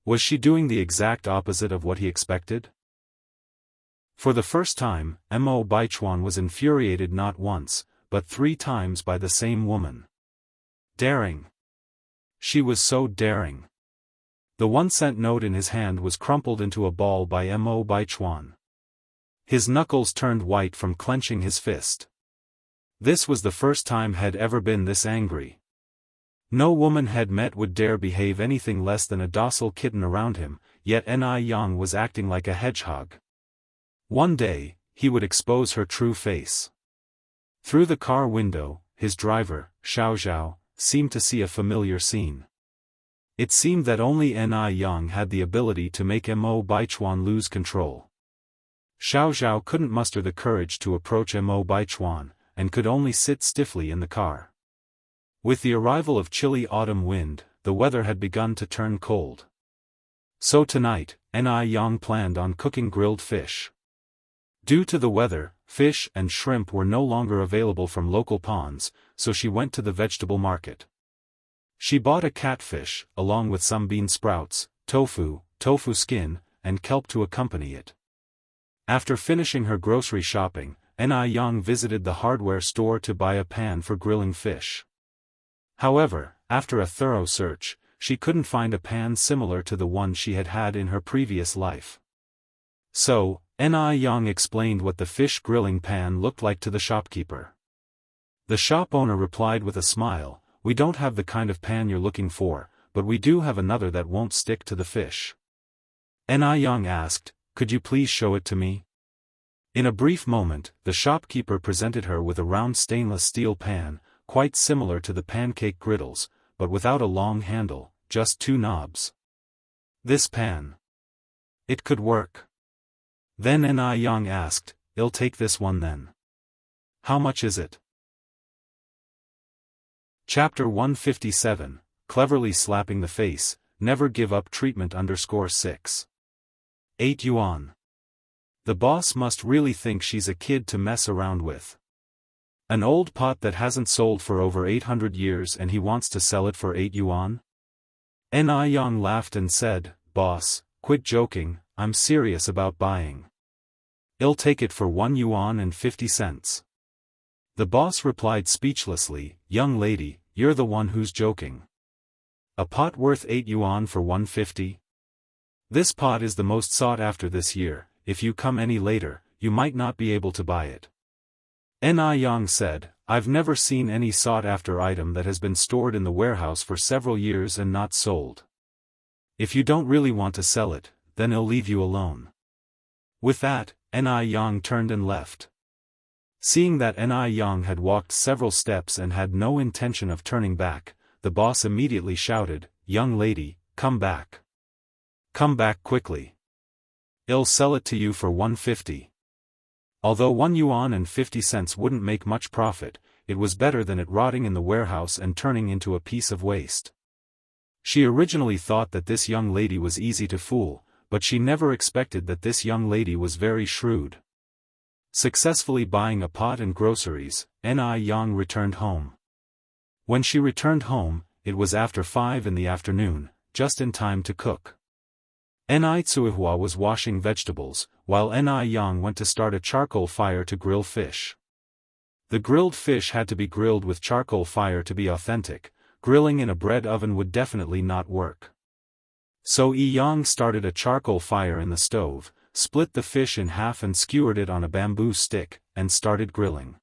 Was she doing the exact opposite of what he expected? For the first time, Mo Baichuan was infuriated not once, but 3 times by the same woman. Daring. She was so daring. The 1-cent note in his hand was crumpled into a ball by Mo Baichuan. His knuckles turned white from clenching his fist. This was the first time had ever been this angry. No woman had met would dare behave anything less than a docile kitten around him, yet Ni Yang was acting like a hedgehog. One day, he would expose her true face. Through the car window, his driver, Xiao Zhao, seemed to see a familiar scene. It seemed that only Ni Yang had the ability to make Mo Baichuan lose control. Xiao Zhao couldn't muster the courage to approach Mo Baichuan, and could only sit stiffly in the car. With the arrival of chilly autumn wind, the weather had begun to turn cold. So tonight, Ni Yang planned on cooking grilled fish. Due to the weather, fish and shrimp were no longer available from local ponds, so she went to the vegetable market. She bought a catfish, along with some bean sprouts, tofu skin, and kelp to accompany it. After finishing her grocery shopping, Ni Yang visited the hardware store to buy a pan for grilling fish. However, after a thorough search, she couldn't find a pan similar to the one she had had in her previous life. So, Ni Yang explained what the fish grilling pan looked like to the shopkeeper. The shop owner replied with a smile, "We don't have the kind of pan you're looking for, but we do have another that won't stick to the fish." Ni Yang asked, "Could you please show it to me?" In a brief moment, the shopkeeper presented her with a round stainless steel pan, quite similar to the pancake griddles, but without a long handle, just 2 knobs. This pan. It could work. Then Ni Yang asked, "I'll take this one then. How much is it?" Chapter 157, Cleverly Slapping the Face, Never Give Up Treatment _6. 8 yuan. The boss must really think she's a kid to mess around with. An old pot that hasn't sold for over 800 years and he wants to sell it for 8 yuan? Ni Yang laughed and said, "Boss, quit joking, I'm serious about buying. I'll take it for 1 yuan and 50 cents. The boss replied speechlessly, "Young lady, you're the one who's joking. A pot worth 8 yuan for 150? This pot is the most sought after this year. If you come any later, you might not be able to buy it." Ni Yang said, "I've never seen any sought-after item that has been stored in the warehouse for several years and not sold. If you don't really want to sell it, then I'll leave you alone." With that, Ni Yang turned and left. Seeing that Ni Yang had walked several steps and had no intention of turning back, the boss immediately shouted, "Young lady, come back. Come back quickly. I'll sell it to you for 150. Although 1 yuan and 50 cents wouldn't make much profit, it was better than it rotting in the warehouse and turning into a piece of waste. She originally thought that this young lady was easy to fool, but she never expected that this young lady was very shrewd. Successfully buying a pot and groceries, Ni Yang returned home. When she returned home, it was after 5 in the afternoon, just in time to cook. Ni Tsuihua was washing vegetables, while Ni Yang went to start a charcoal fire to grill fish. The grilled fish had to be grilled with charcoal fire to be authentic. Grilling in a bread oven would definitely not work. So Yang started a charcoal fire in the stove, split the fish in half and skewered it on a bamboo stick, and started grilling.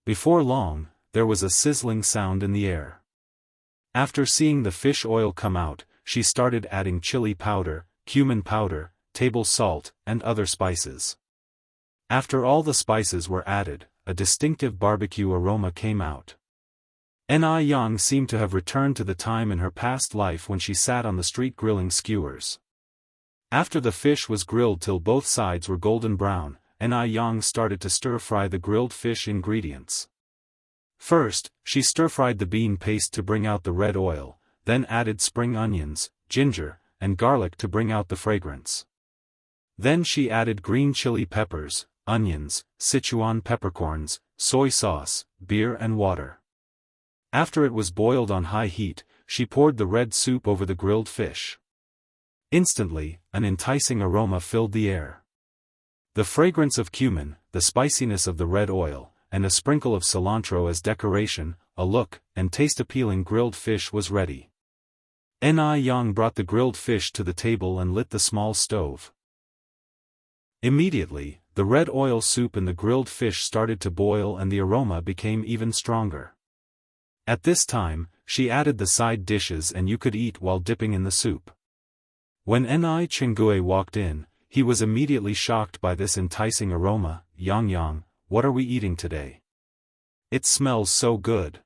Before long, there was a sizzling sound in the air. After seeing the fish oil come out, she started adding chili powder, cumin powder, table salt, and other spices. After all the spices were added, a distinctive barbecue aroma came out. Ni Yang seemed to have returned to the time in her past life when she sat on the street grilling skewers. After the fish was grilled till both sides were golden brown, Ni Yang started to stir-fry the grilled fish ingredients. First, she stir-fried the bean paste to bring out the red oil, then added spring onions, ginger, and garlic to bring out the fragrance. Then she added green chili peppers, onions, Sichuan peppercorns, soy sauce, beer and water. After it was boiled on high heat, she poured the red soup over the grilled fish. Instantly, an enticing aroma filled the air. The fragrance of cumin, the spiciness of the red oil, and a sprinkle of cilantro as decoration, a look and taste-appealing grilled fish was ready. Ni Yang brought the grilled fish to the table and lit the small stove. Immediately, the red oil soup in the grilled fish started to boil and the aroma became even stronger. At this time, she added the side dishes and you could eat while dipping in the soup. When Ni Chengue walked in, he was immediately shocked by this enticing aroma. Yang, what are we eating today? It smells so good.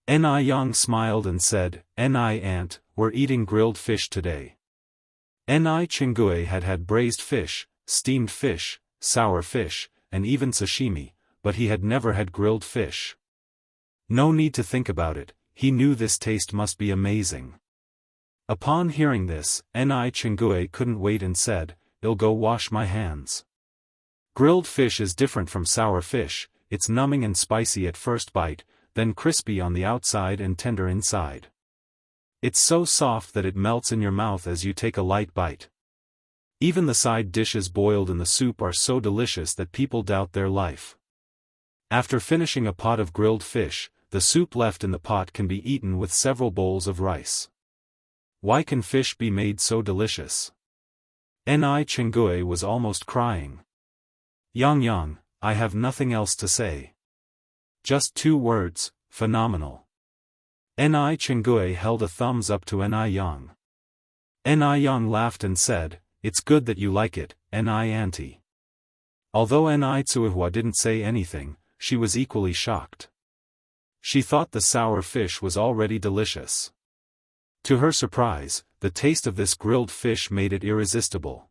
Ni Yang smiled and said, Ni aunt, we're eating grilled fish today. Ni Chengue had had braised fish, steamed fish, sour fish, and even sashimi, but he had never had grilled fish. No need to think about it, he knew this taste must be amazing. Upon hearing this, Ni Chengue couldn't wait and said, I'll go wash my hands. Grilled fish is different from sour fish, it's numbing and spicy at first bite, then crispy on the outside and tender inside. It's so soft that it melts in your mouth as you take a light bite. Even the side dishes boiled in the soup are so delicious that people doubt their life. After finishing a pot of grilled fish, the soup left in the pot can be eaten with several bowls of rice. Why can fish be made so delicious? Ni Chengue was almost crying. Yang, I have nothing else to say. Just 2 words, phenomenal. Ni Chengue held a thumbs up to Ni Yang. Ni Yang laughed and said, it's good that you like it, Ni auntie. Although Ni Tsuihua didn't say anything, she was equally shocked. She thought the sour fish was already delicious. To her surprise, the taste of this grilled fish made it irresistible.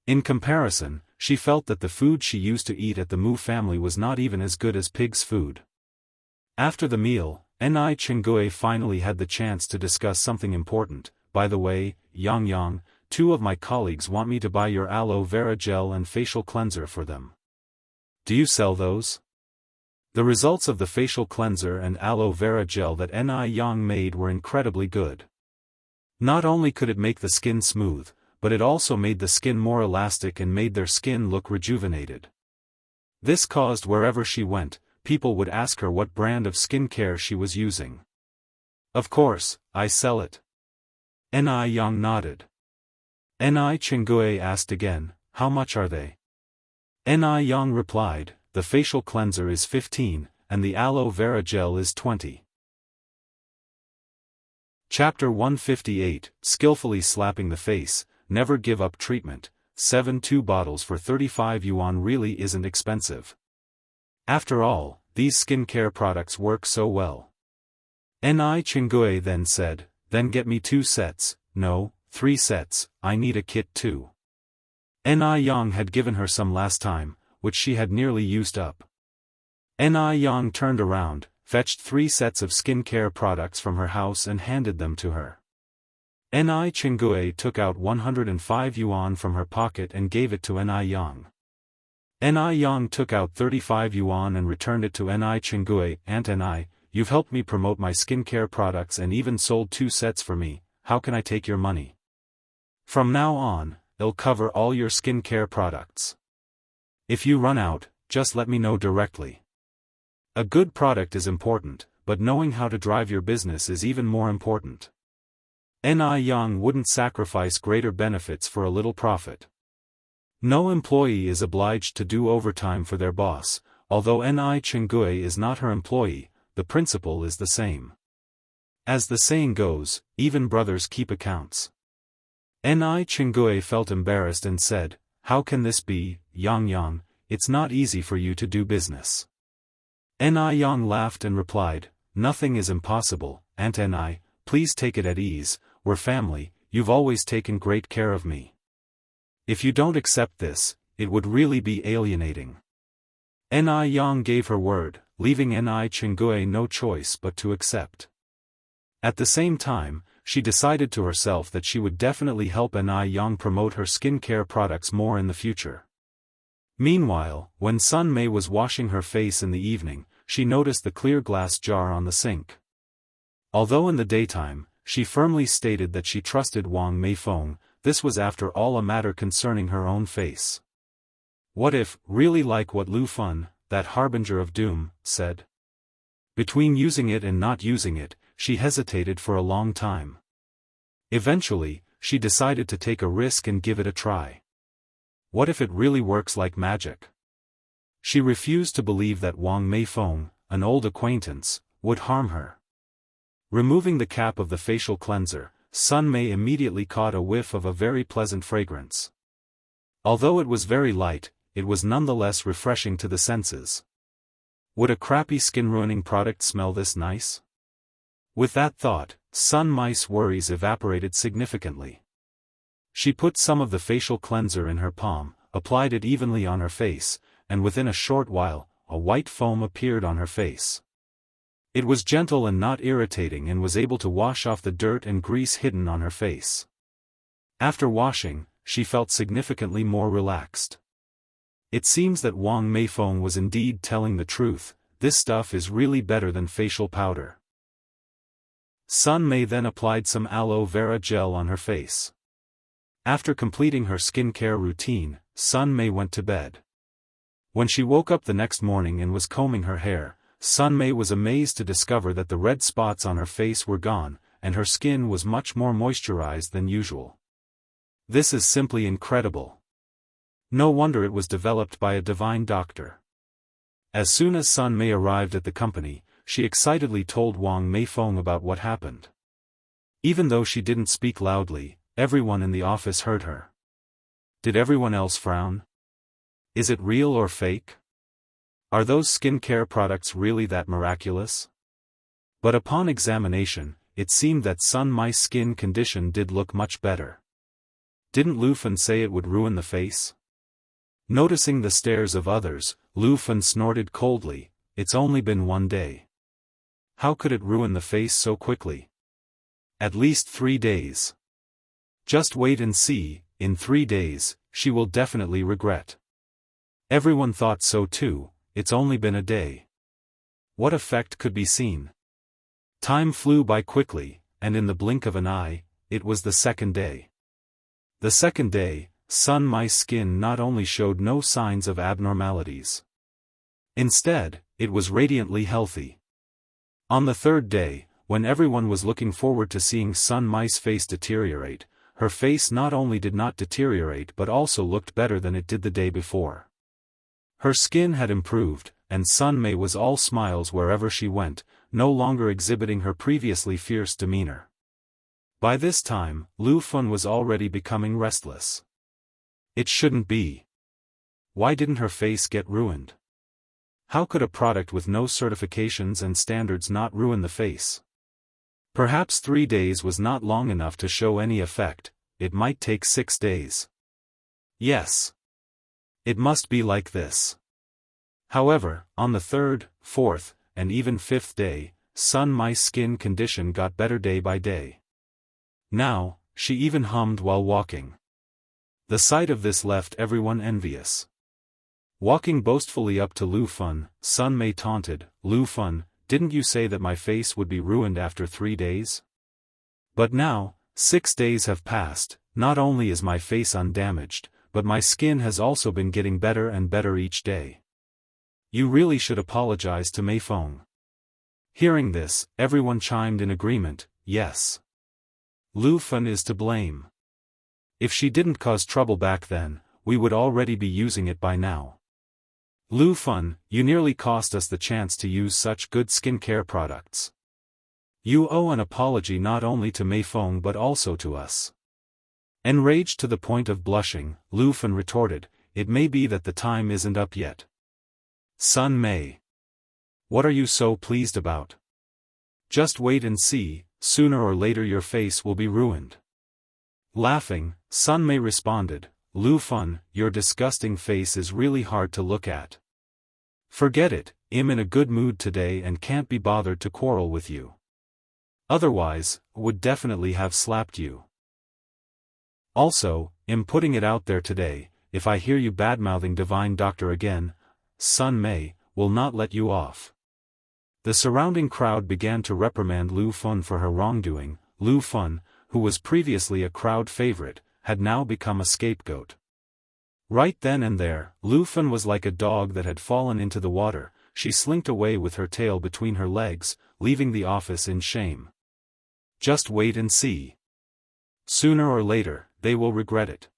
In comparison, she felt that the food she used to eat at the Mu family was not even as good as pig's food. After the meal, Ni Chengue finally had the chance to discuss something important. By the way, Yang, 2 of my colleagues want me to buy your aloe vera gel and facial cleanser for them. Do you sell those? The results of the facial cleanser and aloe vera gel that Ni Yang made were incredibly good. Not only could it make the skin smooth, but it also made the skin more elastic and made their skin look rejuvenated. This caused wherever she went, people would ask her what brand of skincare she was using. Of course, I sell it. Ni Yang nodded. Ni Chengue asked again, how much are they? Ni Yang replied, the facial cleanser is 15, and the aloe vera gel is 20. Chapter 158, Skillfully Slapping the Face, Never Give Up Treatment. 2 bottles for 35 yuan really isn't expensive. After all, these skincare products work so well. Ni Chengue then said, then get me 2 sets, no, 3 sets, I need a kit too. Ni Yang had given her some last time, which she had nearly used up. Ni Yang turned around, fetched 3 sets of skincare products from her house and handed them to her. Ni Chengue took out 105 yuan from her pocket and gave it to Ni Yang. Ni Yang took out 35 yuan and returned it to Ni Chengue. Aunt Ni, you've helped me promote my skincare products and even sold 2 sets for me, how can I take your money? From now on, it'll cover all your skincare products. If you run out, just let me know directly. A good product is important, but knowing how to drive your business is even more important. Ni Yang wouldn't sacrifice greater benefits for a little profit. No employee is obliged to do overtime for their boss, although Ni Chengue is not her employee, the principle is the same. As the saying goes, even brothers keep accounts. Ni Chengue felt embarrassed and said, how can this be, Yang, it's not easy for you to do business. Ni Yang laughed and replied, nothing is impossible, Aunt Ni, please take it at ease, we're family, you've always taken great care of me. If you don't accept this, it would really be alienating. Ni Yang gave her word, leaving Ni Chengue no choice but to accept. At the same time, she decided to herself that she would definitely help Ni Yang promote her skincare products more in the future. Meanwhile, when Sun Mei was washing her face in the evening, she noticed the clear glass jar on the sink. Although in the daytime, she firmly stated that she trusted Wang Meifeng, this was after all a matter concerning her own face. What if, really like what Lu Fun, that harbinger of doom, said? Between using it and not using it, she hesitated for a long time. Eventually, she decided to take a risk and give it a try. What if it really works like magic? She refused to believe that Wang Meifeng, an old acquaintance, would harm her. Removing the cap of the facial cleanser, Sun Mei immediately caught a whiff of a very pleasant fragrance. Although it was very light, it was nonetheless refreshing to the senses. Would a crappy skin-ruining product smell this nice? With that thought, Sun Mei's worries evaporated significantly. She put some of the facial cleanser in her palm, applied it evenly on her face, and within a short while, a white foam appeared on her face. It was gentle and not irritating and was able to wash off the dirt and grease hidden on her face. After washing, she felt significantly more relaxed. It seems that Wang Meifeng was indeed telling the truth. This stuff is really better than facial powder. Sun Mei then applied some aloe vera gel on her face. After completing her skincare routine, Sun Mei went to bed. When she woke up the next morning and was combing her hair, Sun Mei was amazed to discover that the red spots on her face were gone, and her skin was much more moisturized than usual. This is simply incredible. No wonder it was developed by a divine doctor. As soon as Sun Mei arrived at the company, she excitedly told Wang Meifeng about what happened. Even though she didn't speak loudly, everyone in the office heard her. Did everyone else frown? Is it real or fake? Are those skincare products really that miraculous? But upon examination, it seemed that Sun Mei's skin condition did look much better. Didn't Lu Fan say it would ruin the face? Noticing the stares of others, Lu Fan snorted coldly. It's only been 1 day. How could it ruin the face so quickly? At least 3 days. Just wait and see, in 3 days, she will definitely regret. Everyone thought so too. It's only been a day. What effect could be seen? Time flew by quickly, and in the blink of an eye, it was the 2nd day. The 2nd day, Sun Mei's skin not only showed no signs of abnormalities. Instead, it was radiantly healthy. On the 3rd day, when everyone was looking forward to seeing Sun Mei's face deteriorate, her face not only did not deteriorate but also looked better than it did the day before. Her skin had improved, and Sun Mei was all smiles wherever she went, no longer exhibiting her previously fierce demeanor. By this time, Lu Fan was already becoming restless. It shouldn't be. Why didn't her face get ruined? How could a product with no certifications and standards not ruin the face? Perhaps 3 days was not long enough to show any effect. It might take 6 days. Yes. It must be like this. However, on the 3rd, 4th, and even 5th day, Sun Mei's skin condition got better day by day. Now, she even hummed while walking. The sight of this left everyone envious. Walking boastfully up to Lu Fan, Sun Mei taunted, "Lu Fan, didn't you say that my face would be ruined after 3 days? But now, 6 days have passed. Not only is my face undamaged, but my skin has also been getting better and better each day. You really should apologize to Meifeng." Hearing this, everyone chimed in agreement, yes. Lu Fan is to blame. If she didn't cause trouble back then, we would already be using it by now. Lu Fan, you nearly cost us the chance to use such good skincare products. You owe an apology not only to Meifeng but also to us. Enraged to the point of blushing, Lu Fan retorted, "It may be that the time isn't up yet." Sun Mei. What are you so pleased about? Just wait and see, sooner or later your face will be ruined. Laughing, Sun Mei responded, "Lu Fan, your disgusting face is really hard to look at. Forget it, I'm in a good mood today and can't be bothered to quarrel with you. Otherwise, would definitely have slapped you. Also, I'm putting it out there today, if I hear you badmouthing Divine Doctor again, Sun Mei will not let you off." The surrounding crowd began to reprimand Lu Fan for her wrongdoing. Lu Fan, who was previously a crowd favorite, had now become a scapegoat. Right then and there, Lu Fan was like a dog that had fallen into the water. She slinked away with her tail between her legs, leaving the office in shame. Just wait and see. Sooner or later, they will regret it.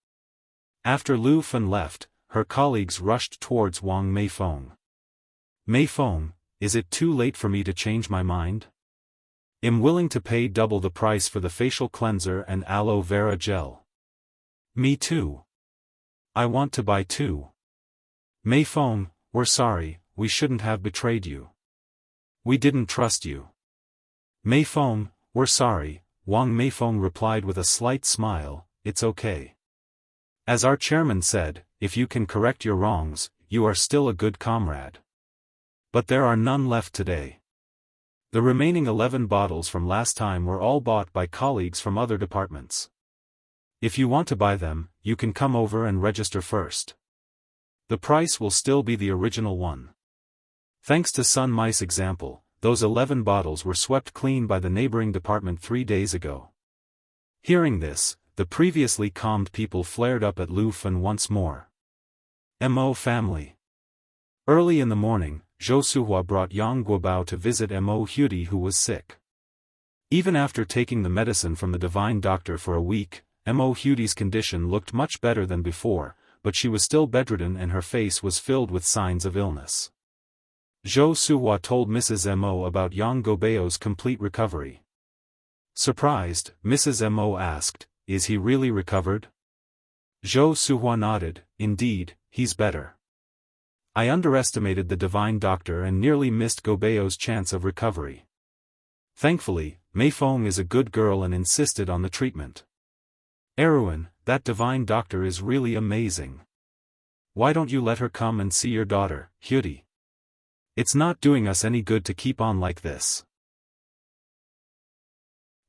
After Lu Fen left, her colleagues rushed towards Wang Meifeng. Meifeng, is it too late for me to change my mind? I'm willing to pay double the price for the facial cleanser and aloe vera gel. Me too. I want to buy two. Meifeng, we're sorry, we shouldn't have betrayed you. We didn't trust you. Meifeng, we're sorry, Wang Meifeng replied with a slight smile, it's okay. As our chairman said, if you can correct your wrongs, you are still a good comrade. But there are none left today. The remaining 11 bottles from last time were all bought by colleagues from other departments. If you want to buy them, you can come over and register first. The price will still be the original one. Thanks to Sun Mice example, those 11 bottles were swept clean by the neighboring department 3 days ago. Hearing this, the previously calmed people flared up at Lu Fen once more. Mo family. Early in the morning, Zhou Suhua brought Yang Guobao to visit Mo Huidi, who was sick. Even after taking the medicine from the divine doctor for a week, Mo Huidi's condition looked much better than before, but she was still bedridden and her face was filled with signs of illness. Zhou Suhua told Mrs. Mo about Yang Guobao's complete recovery. Surprised, Mrs. Mo asked, "Is he really recovered?" Zhou Suhua nodded, "Indeed, he's better. I underestimated the divine doctor and nearly missed Guobao's chance of recovery. Thankfully, Meifeng is a good girl and insisted on the treatment. Erwin, that divine doctor is really amazing. Why don't you let her come and see your daughter, Huidi? It's not doing us any good to keep on like this."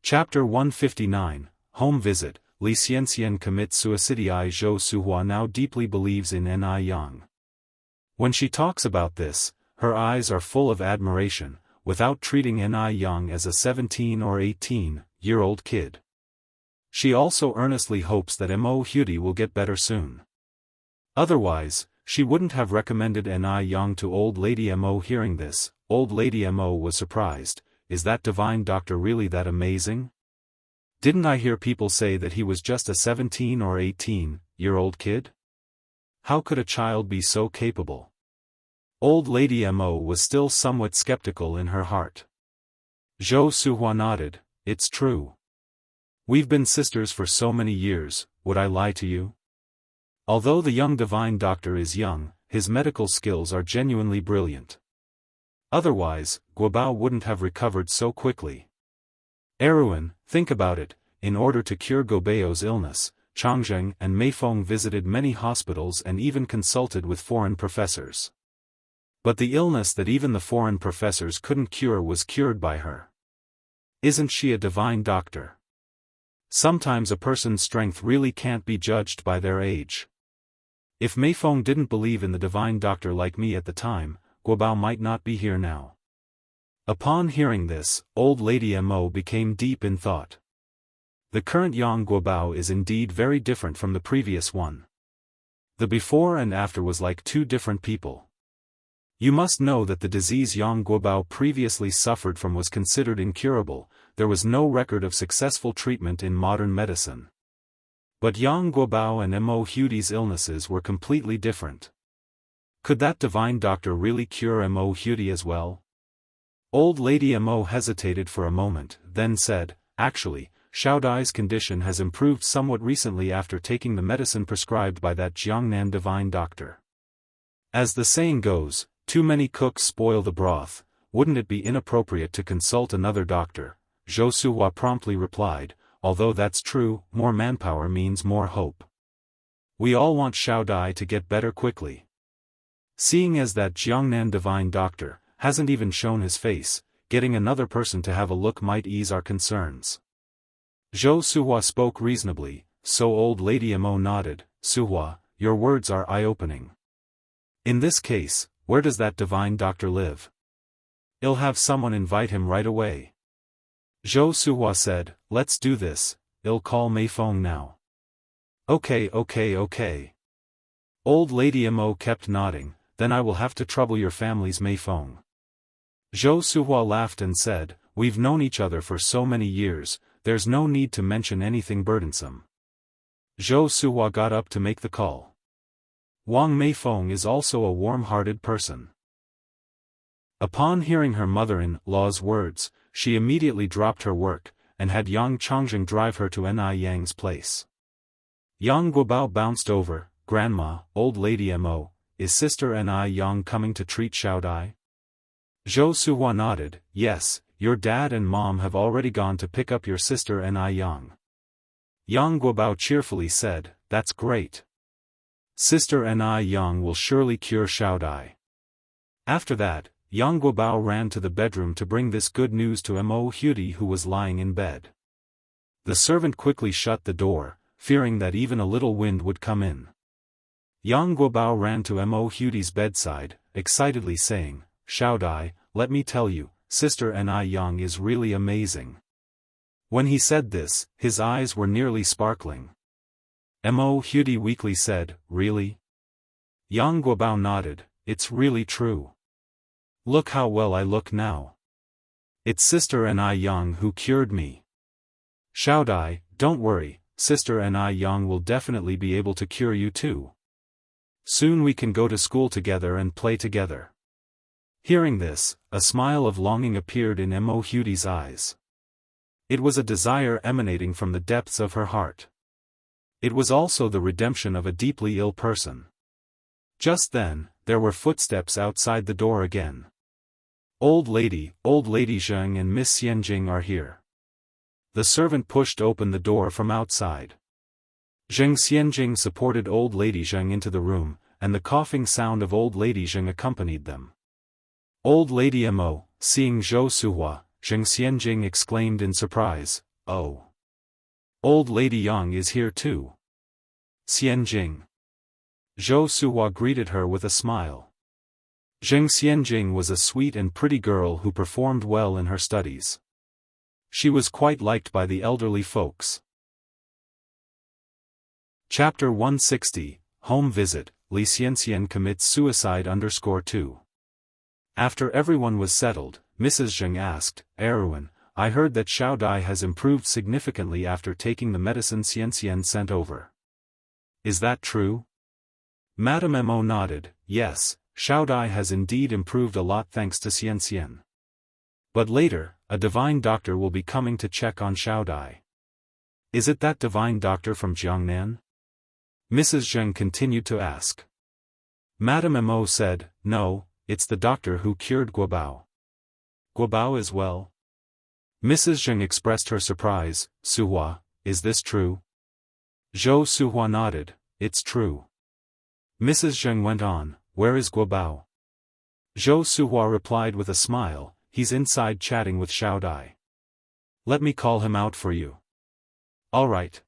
Chapter 159, Home Visit. Li Xianxian commits suicide. Zhou Suhua now deeply believes in Ni Yang. When she talks about this, her eyes are full of admiration, without treating Ni Yang as a 17 or 18-year-old kid. She also earnestly hopes that Mo Huidi will get better soon. Otherwise, she wouldn't have recommended Ni Yang to Old Lady Mo. Hearing this, Old Lady Mo was surprised. Is that divine doctor really that amazing? Didn't I hear people say that he was just a 17 or 18-year-old kid? How could a child be so capable? Old Lady Mo was still somewhat skeptical in her heart. Zhou Suhua nodded, "It's true. We've been sisters for so many years, would I lie to you? Although the young divine doctor is young, his medical skills are genuinely brilliant. Otherwise, Guobao wouldn't have recovered so quickly. Erwin, think about it, in order to cure Guobao's illness, Changzheng and Meifeng visited many hospitals and even consulted with foreign professors. But the illness that even the foreign professors couldn't cure was cured by her. Isn't she a divine doctor? Sometimes a person's strength really can't be judged by their age. If Meifeng didn't believe in the divine doctor like me at the time, Guobao might not be here now." Upon hearing this, Old Lady Mo became deep in thought. The current Yang Guobao is indeed very different from the previous one. The before and after was like two different people. You must know that the disease Yang Guobao previously suffered from was considered incurable. There was no record of successful treatment in modern medicine. But Yang Guobao and Mo Huidi's illnesses were completely different. Could that divine doctor really cure Mo Huidi as well? Old Lady Mo hesitated for a moment, then said, "Actually, Xiao Dai's condition has improved somewhat recently after taking the medicine prescribed by that Jiangnan divine doctor. As the saying goes, too many cooks spoil the broth. Wouldn't it be inappropriate to consult another doctor?" Zhou Suhua promptly replied, "Although that's true, more manpower means more hope. We all want Xiao Dai to get better quickly. Seeing as that Jiangnan divine doctor hasn't even shown his face, getting another person to have a look might ease our concerns." Zhou Suhua spoke reasonably, so Old Lady Mo nodded. "Suhua, your words are eye-opening. In this case, where does that divine doctor live? I'll have someone invite him right away." Zhou Suhua said, "Let's do this, I'll call Meifeng now." Okay. Old Lady Mo kept nodding, "Then I will have to trouble your families, Meifeng." Zhou Suhua laughed and said, "We've known each other for so many years, there's no need to mention anything burdensome. Zhou Suhua got up to make the call. Wang Meifeng is also a warm-hearted person. Upon hearing her mother-in-law's words, she immediately dropped her work, and had Yang Chongzheng drive her to Ni Yang's place. Yang Guobao bounced over. Grandma, old lady Mo, is Sister Ni Yang coming to treat Xiao Dai? Zhou Suhua nodded. Yes, your dad and mom have already gone to pick up your sister Ni Yang. Yang Guobao cheerfully said, that's great. Sister Ni Yang will surely cure Xiao Dai. After that, Yang Guobao ran to the bedroom to bring this good news to Mo Huti, who was lying in bed. The servant quickly shut the door, fearing that even a little wind would come in. Yang Guobao ran to Mo Huti's bedside, excitedly saying, Xiao Dai, let me tell you, Sister Ni Yang is really amazing. When he said this, his eyes were nearly sparkling. Mo Huti weakly said, really? Yang Guobao nodded, it's really true. Look how well I look now. It's Sister Ni Yang who cured me. Xiao Dai, don't worry, Sister Ni Yang will definitely be able to cure you too. Soon we can go to school together and play together. Hearing this, a smile of longing appeared in Mo Huti's eyes. It was a desire emanating from the depths of her heart. It was also the redemption of a deeply ill person. Just then, there were footsteps outside the door again. Old Lady Zheng and Miss Xianjing are here. The servant pushed open the door from outside. Zheng Xianjing supported Old Lady Zheng into the room, and the coughing sound of Old Lady Zheng accompanied them. Old Lady Mo, seeing Zhou Suhua, Zheng Xianjing exclaimed in surprise, oh. Old Lady Yang is here too. Xianjing. Zhou Suhua greeted her with a smile. Zheng Xianjing was a sweet and pretty girl who performed well in her studies. She was quite liked by the elderly folks. Chapter 160, Home Visit, Li Xianxian commits suicide _2. After everyone was settled, Mrs. Zheng asked, Erwin, I heard that Xiao Dai has improved significantly after taking the medicine Xianxian sent over. Is that true? Madame Mo nodded, yes, Xiao Dai has indeed improved a lot thanks to Xianxian. But later, a divine doctor will be coming to check on Xiao Dai. Is it that divine doctor from Jiangnan? Mrs. Zheng continued to ask. Madame Mo said, no, it's the doctor who cured Guobao. Guobao is well? Mrs. Zheng expressed her surprise. Suhua, is this true? Zhou Suhua nodded, it's true. Mrs. Zheng went on, where is Guobao? Zhou Suhua replied with a smile, he's inside chatting with Xiao Dai. Let me call him out for you. All right.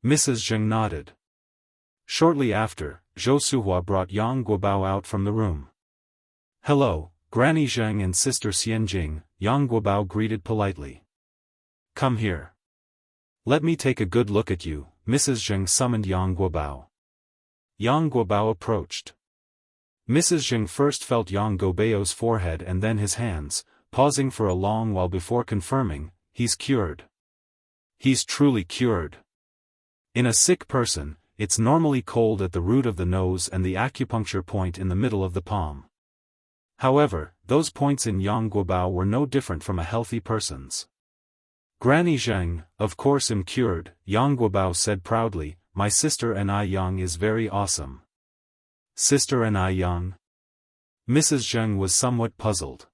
Mrs. Zheng nodded. Shortly after, Zhou Suhua brought Yang Guobao out from the room. Hello, Granny Zheng and Sister Xianjing, Yang Guobao greeted politely. Come here. Let me take a good look at you, Mrs. Zheng summoned Yang Guobao. Yang Guobao approached. Mrs. Zheng first felt Yang Guobao's forehead and then his hands, pausing for a long while before confirming, he's cured. He's truly cured. In a sick person, it's normally cold at the root of the nose and the acupuncture point in the middle of the palm. However, those points in Yang Guobao were no different from a healthy person's. Granny Zheng, of course am cured, Yang Guobao said proudly, my sister Ni Yang is very awesome. Sister Ni Yang? Mrs. Zheng was somewhat puzzled.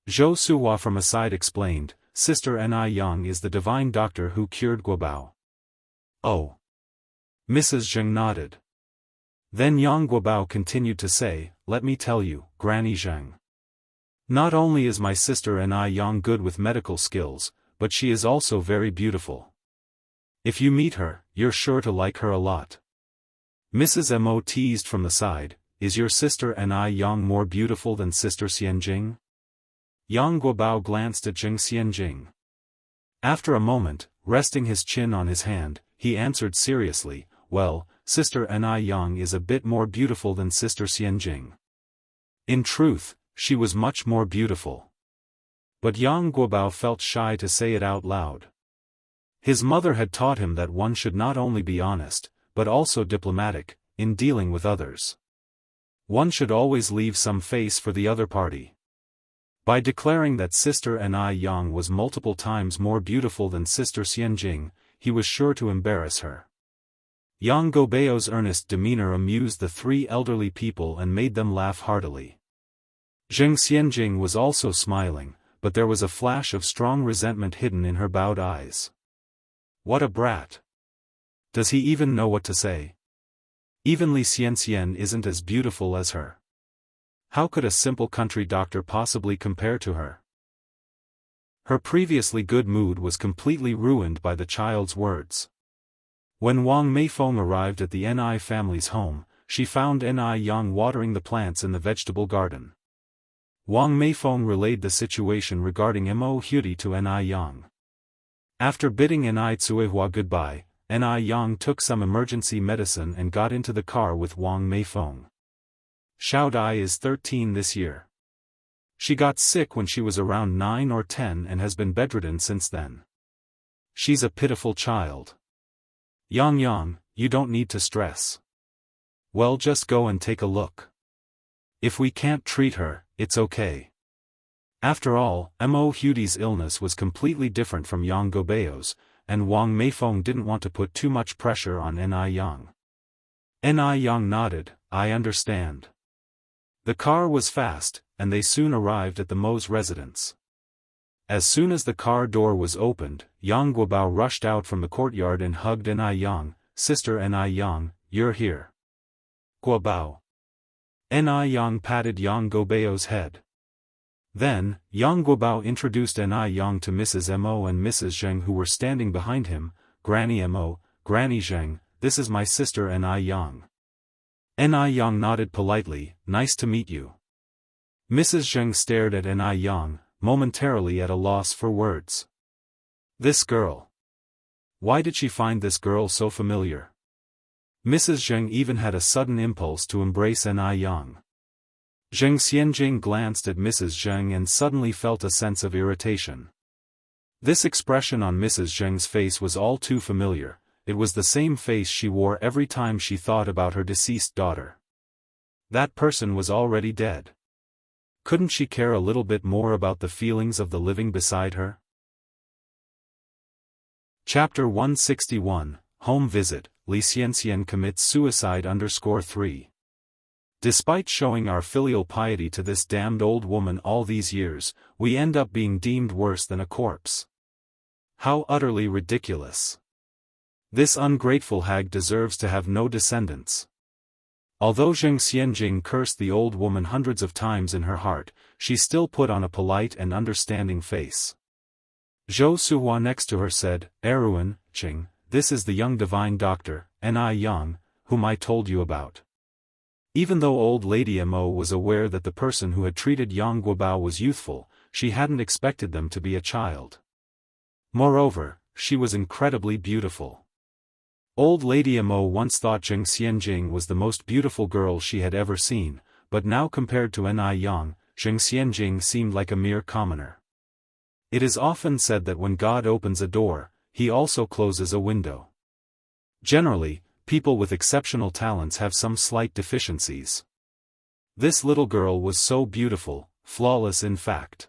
Zhou Suhua from aside explained, Sister Ni Yang is the divine doctor who cured Guobao. Oh. Mrs. Zheng nodded. Then Yang Guobao continued to say, let me tell you, Granny Zheng. Not only is my sister Ni Yang good with medical skills, but she is also very beautiful. If you meet her, you're sure to like her a lot. Mrs. Mo teased from the side, is your sister Ni Yang more beautiful than Sister Xianjing? Yang Guobao glanced at Zheng Xianjing. After a moment, resting his chin on his hand, he answered seriously, well, Sister Ni Yang is a bit more beautiful than Sister Xianjing. In truth, she was much more beautiful. But Yang Guobao felt shy to say it out loud. His mother had taught him that one should not only be honest, but also diplomatic, in dealing with others. One should always leave some face for the other party. By declaring that Sister Ni Yang was multiple times more beautiful than Sister Xianjing, he was sure to embarrass her. Yang Gobeo's earnest demeanor amused the three elderly people and made them laugh heartily. Zheng Xianjing was also smiling, but there was a flash of strong resentment hidden in her bowed eyes. What a brat! Does he even know what to say? Even Li Xianxian isn't as beautiful as her. How could a simple country doctor possibly compare to her? Her previously good mood was completely ruined by the child's words. When Wang Meifeng arrived at the Ni family's home, she found Ni Yang watering the plants in the vegetable garden. Wang Meifeng relayed the situation regarding Mo Huti to Ni Yang. After bidding Ni Tsuehua goodbye, Ni Yang took some emergency medicine and got into the car with Wang Meifeng. Xiao Dai is 13 this year. She got sick when she was around 9 or 10 and has been bedridden since then. She's a pitiful child. Yang, you don't need to stress. Well, just go and take a look. If we can't treat her, it's okay. After all, Mo Huti's illness was completely different from Yang Gobeo's, and Wang Meifeng didn't want to put too much pressure on Ni Yang. Ni Yang nodded, I understand. The car was fast, and they soon arrived at the Mo's residence. As soon as the car door was opened, Yang Guobao rushed out from the courtyard and hugged Ni Yang. Sister Ni Yang, you're here. Guobao. Ni Yang patted Yang Gobeo's head. Then, Yang Guobao introduced Ni Yang to Mrs. Mo and Mrs. Zheng, who were standing behind him. Granny Mo, Granny Zheng, this is my sister Ni Yang. Ni Yang nodded politely, nice to meet you. Mrs. Zheng stared at Ni Yang, momentarily at a loss for words. This girl. Why did she find this girl so familiar? Mrs. Zheng even had a sudden impulse to embrace Ni Yang. Zheng Xianjing glanced at Mrs. Zheng and suddenly felt a sense of irritation. This expression on Mrs. Zheng's face was all too familiar. It was the same face she wore every time she thought about her deceased daughter. That person was already dead. Couldn't she care a little bit more about the feelings of the living beside her? Chapter 161, Home Visit, Li Xianxian commits suicide _3. Despite showing our filial piety to this damned old woman all these years, we end up being deemed worse than a corpse. How utterly ridiculous. This ungrateful hag deserves to have no descendants. Although Zheng Xianjing cursed the old woman hundreds of times in her heart, she still put on a polite and understanding face. Zhou Suhua next to her said, Eruen, Qing, this is the young divine doctor, Ni Yang, whom I told you about. Even though old lady Mo was aware that the person who had treated Yang Guobao was youthful, she hadn't expected them to be a child. Moreover, she was incredibly beautiful. Old lady Mo once thought Zheng Xianjing was the most beautiful girl she had ever seen, but now compared to Ni Yang, Zheng Xianjing seemed like a mere commoner. It is often said that when God opens a door, he also closes a window. Generally, people with exceptional talents have some slight deficiencies. This little girl was so beautiful, flawless in fact.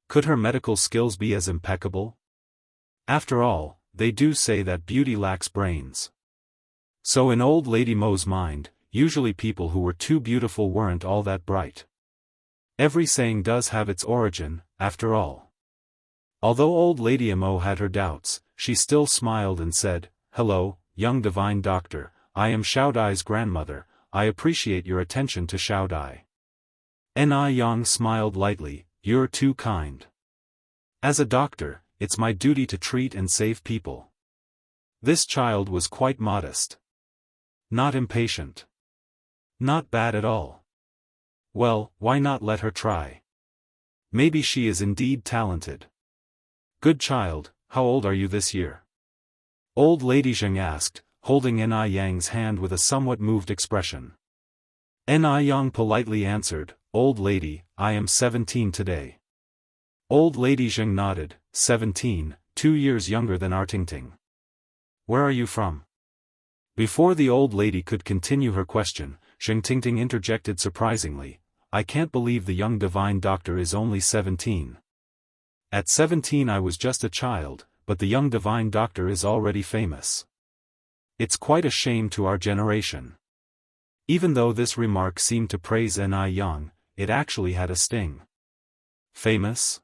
Could her medical skills be as impeccable? After all, they do say that beauty lacks brains. So in old lady Mo's mind, usually people who were too beautiful weren't all that bright. Every saying does have its origin, after all. Although old lady Mo had her doubts, she still smiled and said, Hello, young divine doctor, I am Xiao Dai's grandmother, I appreciate your attention to Xiao Dai. Ni Yang smiled lightly, you're too kind. As a doctor, it's my duty to treat and save people. This child was quite modest. Not impatient. Not bad at all. Well, why not let her try? Maybe she is indeed talented. Good child, how old are you this year? Old lady Zheng asked, holding Ni Yang's hand with a somewhat moved expression. Ni Yang politely answered, Old lady, I am 17 today. Old lady Zheng nodded, 17, 2 years younger than our Tingting. Where are you from? Before the old lady could continue her question, Zheng Tingting interjected surprisingly, I can't believe the young divine doctor is only 17. At 17 I was just a child, but the young divine doctor is already famous. It's quite a shame to our generation. Even though this remark seemed to praise Ni Yang, it actually had a sting. Famous?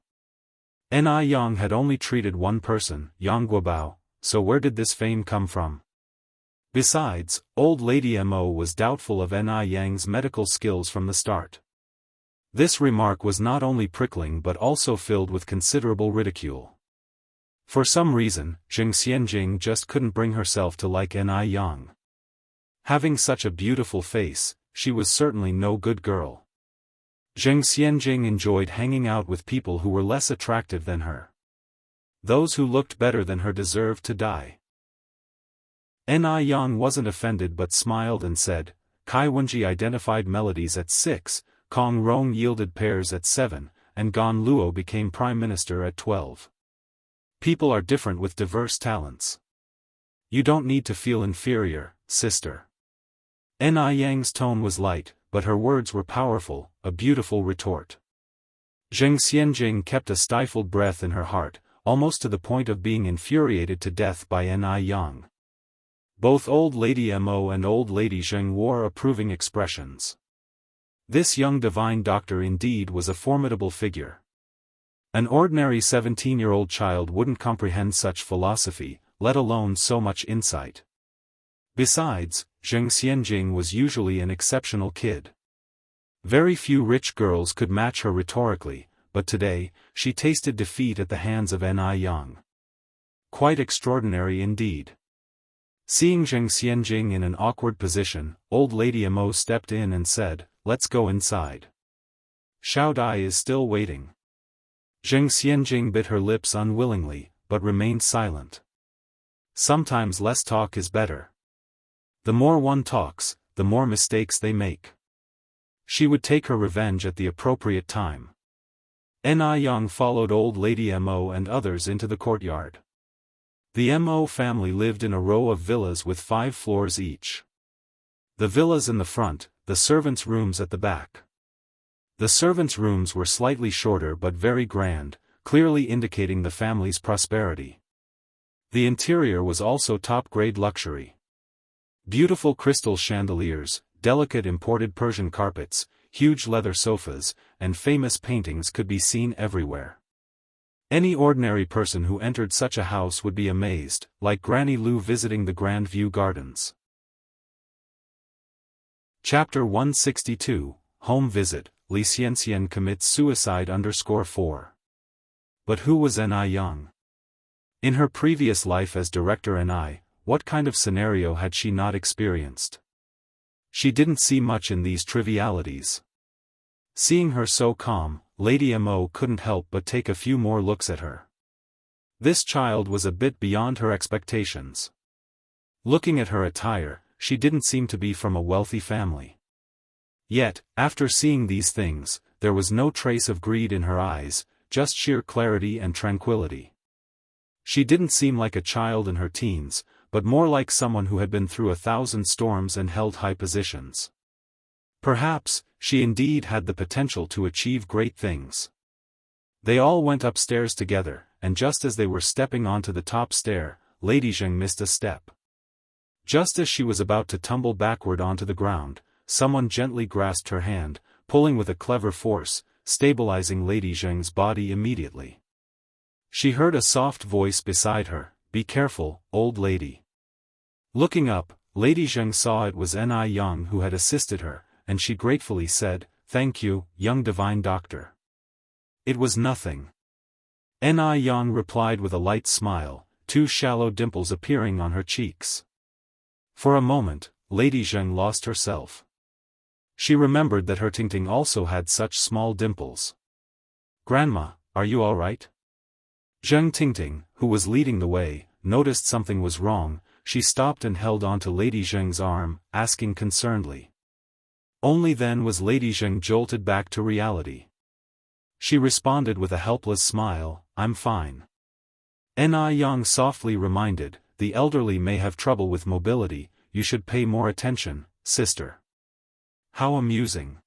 Ni Yang had only treated one person, Yang Guobao, so where did this fame come from? Besides, old lady Mo was doubtful of Ni Yang's medical skills from the start. This remark was not only prickling but also filled with considerable ridicule. For some reason, Zheng Xianjing just couldn't bring herself to like Ni Yang. Having such a beautiful face, she was certainly no good girl. Zheng Xianjing enjoyed hanging out with people who were less attractive than her. Those who looked better than her deserved to die. Ni Yang wasn't offended but smiled and said, Kai Wenji identified melodies at 6, Kong Rong yielded pairs at 7, and Gan Luo became prime minister at 12. People are different with diverse talents. You don't need to feel inferior, sister. Ni Yang's tone was light, but her words were powerful, a beautiful retort. Zheng Xianjing kept a stifled breath in her heart, almost to the point of being infuriated to death by Ni Yang. Both old lady Mo and old lady Zheng wore approving expressions. This young divine doctor indeed was a formidable figure. An ordinary 17-year-old child wouldn't comprehend such philosophy, let alone so much insight. Besides, Zheng Xianjing was usually an exceptional kid. Very few rich girls could match her rhetorically, but today, she tasted defeat at the hands of Ni Yang. Quite extraordinary indeed. Seeing Zheng Xianjing in an awkward position, old lady Mo stepped in and said, let's go inside. Xiao Dai is still waiting. Zheng Xianjing bit her lips unwillingly, but remained silent. Sometimes less talk is better. The more one talks, the more mistakes they make. She would take her revenge at the appropriate time. Ni Yang followed old lady Mo and others into the courtyard. The Mo family lived in a row of villas with 5 floors each. The villas in the front, the servants' rooms at the back. The servants' rooms were slightly shorter but very grand, clearly indicating the family's prosperity. The interior was also top-grade luxury. Beautiful crystal chandeliers, delicate imported Persian carpets, huge leather sofas, and famous paintings could be seen everywhere. Any ordinary person who entered such a house would be amazed, like Granny Lu visiting the Grand View Gardens. Chapter 162, Home Visit, Li Xianxian commits suicide _4. But who was Ni Yang? In her previous life as director Ni, what kind of scenario had she not experienced? She didn't see much in these trivialities. Seeing her so calm, Lady Mo couldn't help but take a few more looks at her. This child was a bit beyond her expectations. Looking at her attire, she didn't seem to be from a wealthy family. Yet, after seeing these things, there was no trace of greed in her eyes, just sheer clarity and tranquility. She didn't seem like a child in her teens, but more like someone who had been through 1,000 storms and held high positions. Perhaps, she indeed had the potential to achieve great things. They all went upstairs together, and just as they were stepping onto the top stair, Lady Zheng missed a step. Just as she was about to tumble backward onto the ground, someone gently grasped her hand, pulling with a clever force, stabilizing Lady Zheng's body immediately. She heard a soft voice beside her, "Be careful, old lady." Looking up, Lady Zheng saw it was Ni Yang who had assisted her, and she gratefully said, "Thank you, young divine doctor." "It was nothing." Ni Yang replied with a light smile, 2 shallow dimples appearing on her cheeks. For a moment, Lady Zheng lost herself. She remembered that her Tingting also had such small dimples. "Grandma, are you all right?" Zheng Tingting, who was leading the way, noticed something was wrong. She stopped and held onto Lady Zheng's arm, asking concernedly. Only then was Lady Zheng jolted back to reality. She responded with a helpless smile, "I'm fine." Ni Yang softly reminded, the elderly may have trouble with mobility, you should pay more attention, sister. How amusing.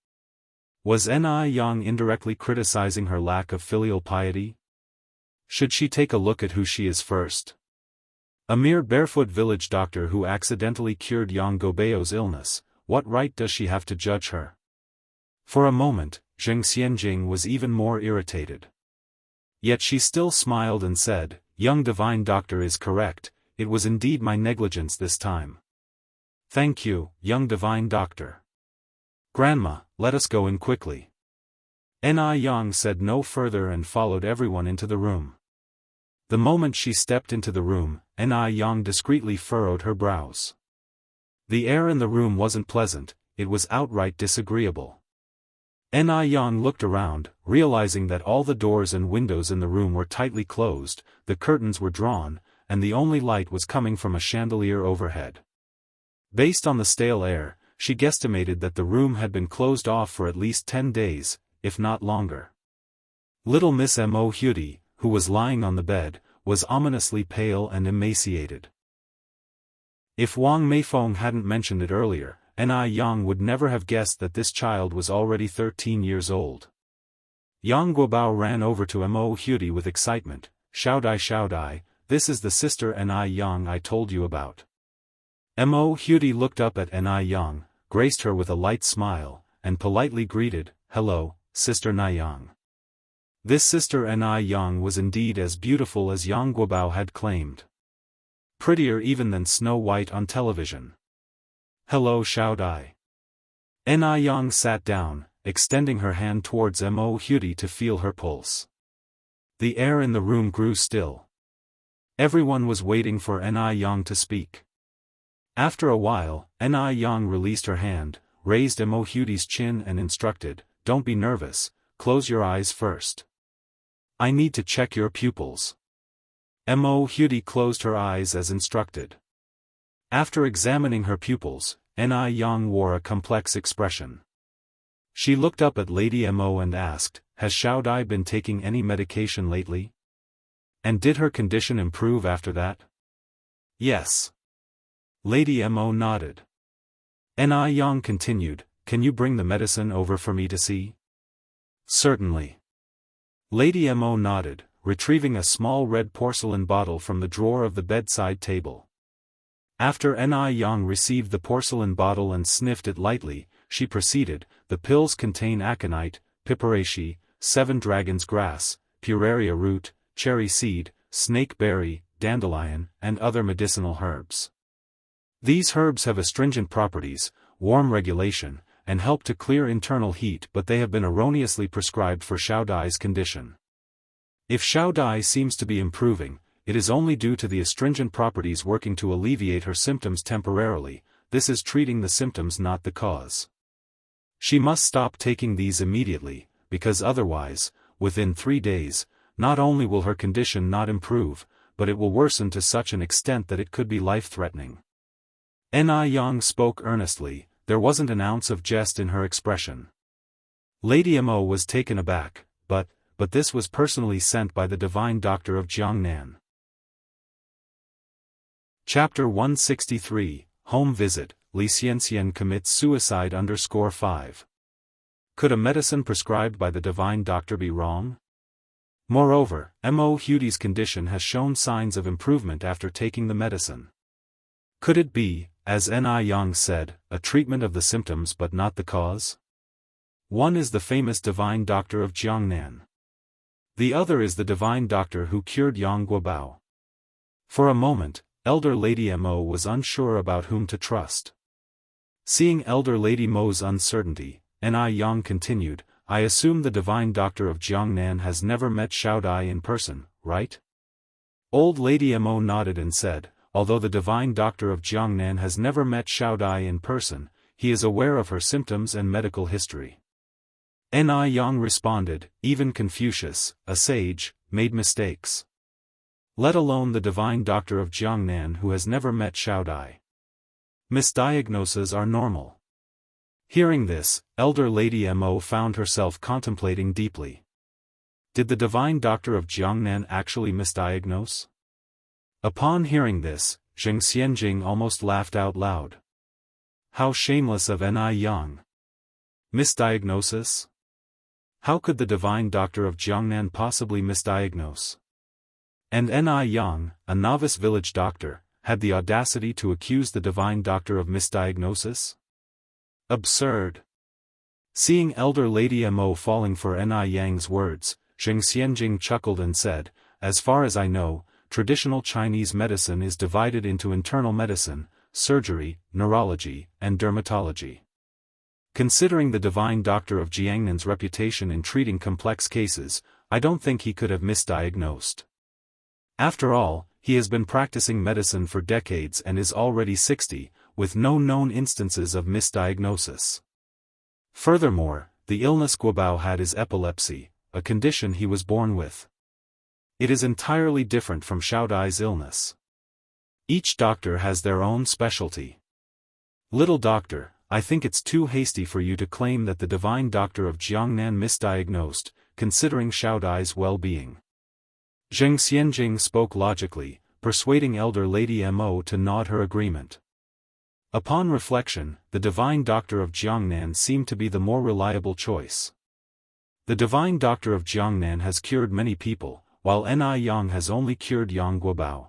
Was Ni Yang indirectly criticizing her lack of filial piety? Should she take a look at who she is first? A mere barefoot village doctor who accidentally cured Yang Gobeo's illness, what right does she have to judge her? For a moment, Zheng Xianjing was even more irritated. Yet she still smiled and said, young divine doctor is correct, it was indeed my negligence this time. Thank you, young divine doctor. Grandma, let us go in quickly. Ni Yang said no further and followed everyone into the room. The moment she stepped into the room, Ni Yang discreetly furrowed her brows. The air in the room wasn't pleasant, it was outright disagreeable. Ni Yang looked around, realizing that all the doors and windows in the room were tightly closed, the curtains were drawn, and the only light was coming from a chandelier overhead. Based on the stale air, she guesstimated that the room had been closed off for at least 10 days, if not longer. Little Miss Mo Hudi, who was lying on the bed, was ominously pale and emaciated. If Wang Meifeng hadn't mentioned it earlier, Ni Yang would never have guessed that this child was already 13 years old. Yang Guobao ran over to Mo Hudi with excitement. Xiaodai, this is the sister Ni Yang I told you about. Mo Hudi looked up at Ni Yang, graced her with a light smile, and politely greeted, hello, Sister Niyang. This sister Ni Yang was indeed as beautiful as Yang Guobao had claimed. Prettier even than Snow White on television. Hello Xiaodai. Ni Yang sat down, extending her hand towards Mo Hudi to feel her pulse. The air in the room grew still. Everyone was waiting for Ni Yang to speak. After a while, Ni Yang released her hand, raised Mo Hudi's chin and instructed, don't be nervous, close your eyes first. I need to check your pupils. Mo Hudi closed her eyes as instructed. After examining her pupils, Ni Yang wore a complex expression. She looked up at Lady Mo and asked, has Xiaodai been taking any medication lately? And did her condition improve after that? Yes. Lady Mo nodded. Ni Yang continued, can you bring the medicine over for me to see? Certainly. Lady Mo nodded, retrieving a small red porcelain bottle from the drawer of the bedside table. After Ni Yang received the porcelain bottle and sniffed it lightly, she proceeded, the pills contain aconite, piperaceae, 7 dragon's grass, puraria root, cherry seed, snake berry, dandelion, and other medicinal herbs. These herbs have astringent properties, warm regulation, and help to clear internal heat, but they have been erroneously prescribed for Xiaodai's condition. If Xiaodai seems to be improving, it is only due to the astringent properties working to alleviate her symptoms temporarily, this is treating the symptoms not the cause. She must stop taking these immediately, because otherwise, within 3 days, not only will her condition not improve, but it will worsen to such an extent that it could be life-threatening. Ni Yang spoke earnestly, there wasn't an ounce of jest in her expression. Lady Mo was taken aback, but this was personally sent by the divine doctor of Jiangnan. Chapter 163, Home Visit, Li Xianxian commits suicide _5. Could a medicine prescribed by the divine doctor be wrong? Moreover, Mo Hudi's condition has shown signs of improvement after taking the medicine. Could it be, as Ni Yang said, a treatment of the symptoms but not the cause? One is the famous divine doctor of Jiangnan. The other is the divine doctor who cured Yang Guobao. For a moment, Elder Lady Mo was unsure about whom to trust. Seeing Elder Lady Mo's uncertainty, Ni Yang continued, I assume the divine doctor of Jiangnan has never met Xiaodai in person, right? Old Lady Mo nodded and said, although the divine doctor of Jiangnan has never met Xiaodai in person, he is aware of her symptoms and medical history. Ni Yang responded, even Confucius, a sage, made mistakes. Let alone the divine doctor of Jiangnan who has never met Xiaodai. Misdiagnoses are normal. Hearing this, Elder Lady Mo found herself contemplating deeply. Did the divine doctor of Jiangnan actually misdiagnose? Upon hearing this, Zheng Xianjing almost laughed out loud. How shameless of Ni Yang! Misdiagnosis? How could the divine doctor of Jiangnan possibly misdiagnose? And Ni Yang, a novice village doctor, had the audacity to accuse the divine doctor of misdiagnosis? Absurd. Seeing elder Lady Mo falling for Ni Yang's words, Zheng Xianjing chuckled and said, as far as I know, traditional Chinese medicine is divided into internal medicine, surgery, neurology, and dermatology. Considering the divine doctor of Jiangnan's reputation in treating complex cases, I don't think he could have misdiagnosed. After all, he has been practicing medicine for decades and is already 60, with no known instances of misdiagnosis. Furthermore, the illness Guobao had is epilepsy, a condition he was born with. It is entirely different from Xiaodai's illness. Each doctor has their own specialty. Little doctor, I think it's too hasty for you to claim that the divine doctor of Jiangnan misdiagnosed, considering Xiaodai's well-being. Zheng Xianjing spoke logically, persuading elder Lady Mo to nod her agreement. Upon reflection, the divine doctor of Jiangnan seemed to be the more reliable choice. The divine doctor of Jiangnan has cured many people, while Ni Yang has only cured Yang Guobao.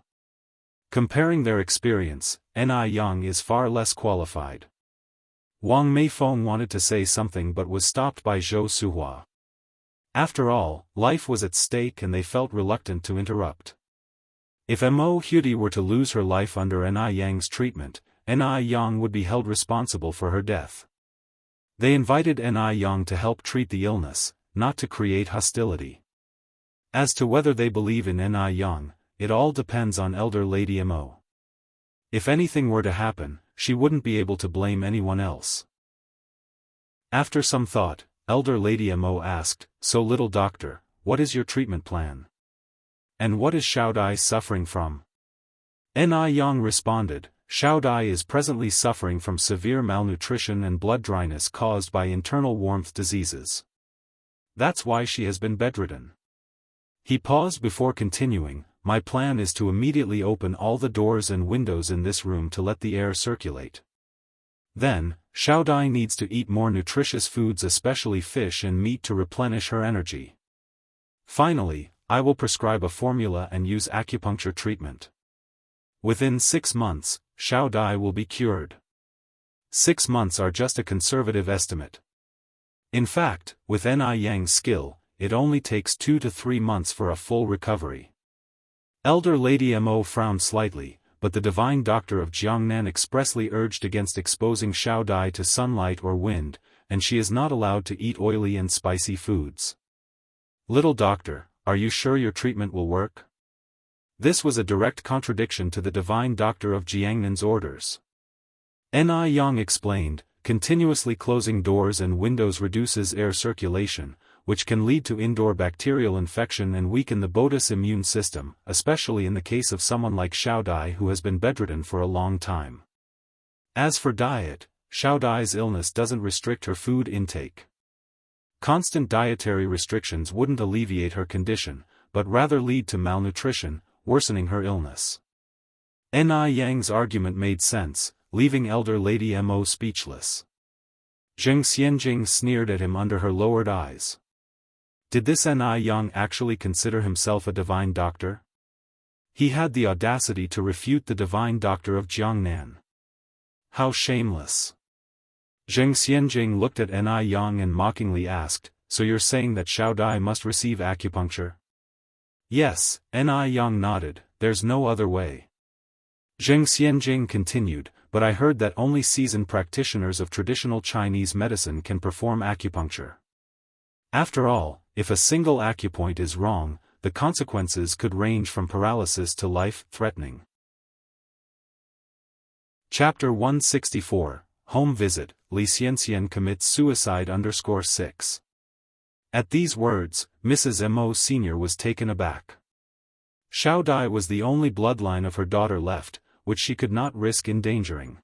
Comparing their experience, Ni Yang is far less qualified. Wang Meifeng wanted to say something but was stopped by Zhou Suhua. After all, life was at stake and they felt reluctant to interrupt. If Mo Hudi were to lose her life under Ni Yang's treatment, Ni Yang would be held responsible for her death. They invited Ni Yang to help treat the illness, not to create hostility. As to whether they believe in Ni Yang, it all depends on elder Lady Mo. If anything were to happen, she wouldn't be able to blame anyone else. After some thought, elder Lady Mo asked, so little doctor, what is your treatment plan? And what is Xiaodai suffering from? Ni Yang responded, Xiaodai is presently suffering from severe malnutrition and blood dryness caused by internal warmth diseases. That's why she has been bedridden. He paused before continuing, my plan is to immediately open all the doors and windows in this room to let the air circulate. Then, Xiaodai needs to eat more nutritious foods, especially fish and meat, to replenish her energy. Finally, I will prescribe a formula and use acupuncture treatment. Within 6 months, Xiaodai will be cured. 6 months are just a conservative estimate. In fact, with Ni Yang's skill, it only takes 2 to 3 months for a full recovery. Elder Lady Mo frowned slightly, but the divine doctor of Jiangnan expressly urged against exposing Xiaodai to sunlight or wind, and she is not allowed to eat oily and spicy foods. Little doctor, are you sure your treatment will work? This was a direct contradiction to the divine doctor of Jiangnan's orders. Ni Yang explained, continuously closing doors and windows reduces air circulation, which can lead to indoor bacterial infection and weaken the body's immune system, especially in the case of someone like Xiaodai who has been bedridden for a long time. As for diet, Xiaodai's illness doesn't restrict her food intake. Constant dietary restrictions wouldn't alleviate her condition, but rather lead to malnutrition, worsening her illness. Ni Yang's argument made sense, leaving elder Lady Mo speechless. Zheng Xianjing sneered at him under her lowered eyes. Did this Ni Yang actually consider himself a divine doctor? He had the audacity to refute the divine doctor of Jiangnan. How shameless! Zheng Xianjing looked at Ni Yang and mockingly asked, so you're saying that Xiaodai must receive acupuncture? Yes, Ni Yang nodded, there's no other way. Zheng Xianjing continued, but I heard that only seasoned practitioners of traditional Chinese medicine can perform acupuncture. After all, if a single acupoint is wrong, the consequences could range from paralysis to life-threatening. Chapter 164, Home Visit, Li Xianxian commits suicide _6. At these words, Mrs. Mo Sr. was taken aback. Xiaodai was the only bloodline of her daughter left, which she could not risk endangering.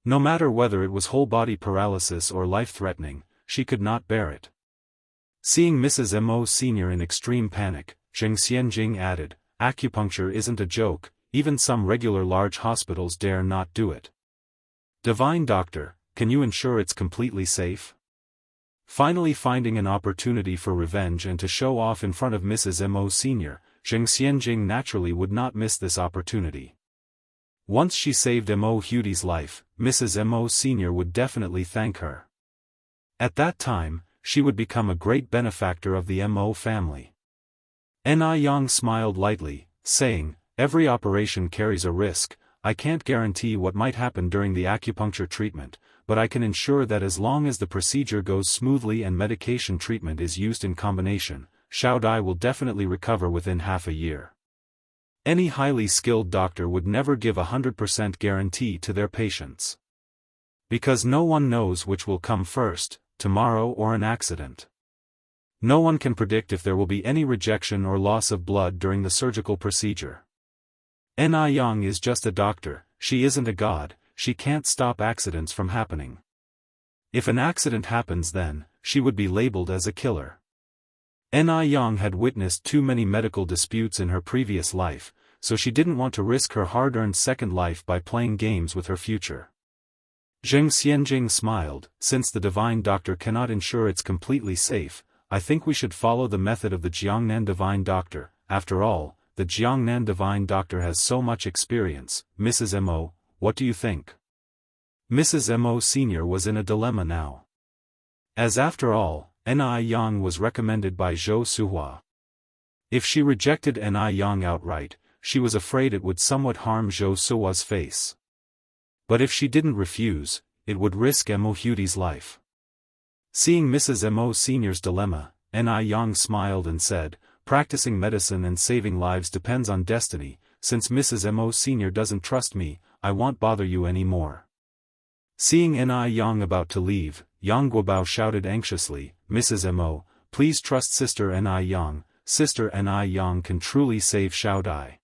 No matter whether it was whole-body paralysis or life-threatening, she could not bear it. Seeing Mrs. Mo Sr. in extreme panic, Zheng Xianjing added, acupuncture isn't a joke, even some regular large hospitals dare not do it. Divine Doctor, can you ensure it's completely safe? Finally finding an opportunity for revenge and to show off in front of Mrs. Mo Sr., Zheng Xianjing naturally would not miss this opportunity. Once she saved Mo Huti's life, Mrs. Mo Sr. would definitely thank her. At that time, she would become a great benefactor of the Mo family. Ni Yang smiled lightly, saying, "Every operation carries a risk. I can't guarantee what might happen during the acupuncture treatment, but I can ensure that as long as the procedure goes smoothly and medication treatment is used in combination, Xiao Dai will definitely recover within half a year." Any highly skilled doctor would never give a 100% guarantee to their patients. Because no one knows which will come first, tomorrow or an accident. No one can predict if there will be any rejection or loss of blood during the surgical procedure. Ni Yang is just a doctor, she isn't a god, she can't stop accidents from happening. If an accident happens then, she would be labeled as a killer. Ni Yang had witnessed too many medical disputes in her previous life, so she didn't want to risk her hard-earned second life by playing games with her future. Zheng Xianjing smiled, "Since the Divine Doctor cannot ensure it's completely safe, I think we should follow the method of the Jiangnan Divine Doctor. After all, the Jiangnan Divine Doctor has so much experience. Mrs. Mo, what do you think?" Mrs. Mo Sr. was in a dilemma now. As after all, Ni Yang was recommended by Zhou Suhua. If she rejected Ni Yang outright, she was afraid it would somewhat harm Zhou Suhua's face. But if she didn't refuse, it would risk Mo Huti's life. Seeing Mrs. Mo Sr.'s dilemma, Ni Yang smiled and said, "Practicing medicine and saving lives depends on destiny. Since Mrs. Mo Sr. doesn't trust me, I won't bother you anymore." Seeing Ni Yang about to leave, Yang Guobao shouted anxiously, "Mrs. Mo, please trust Sister Ni Yang. Sister Ni Yang can truly save Xiao Dai."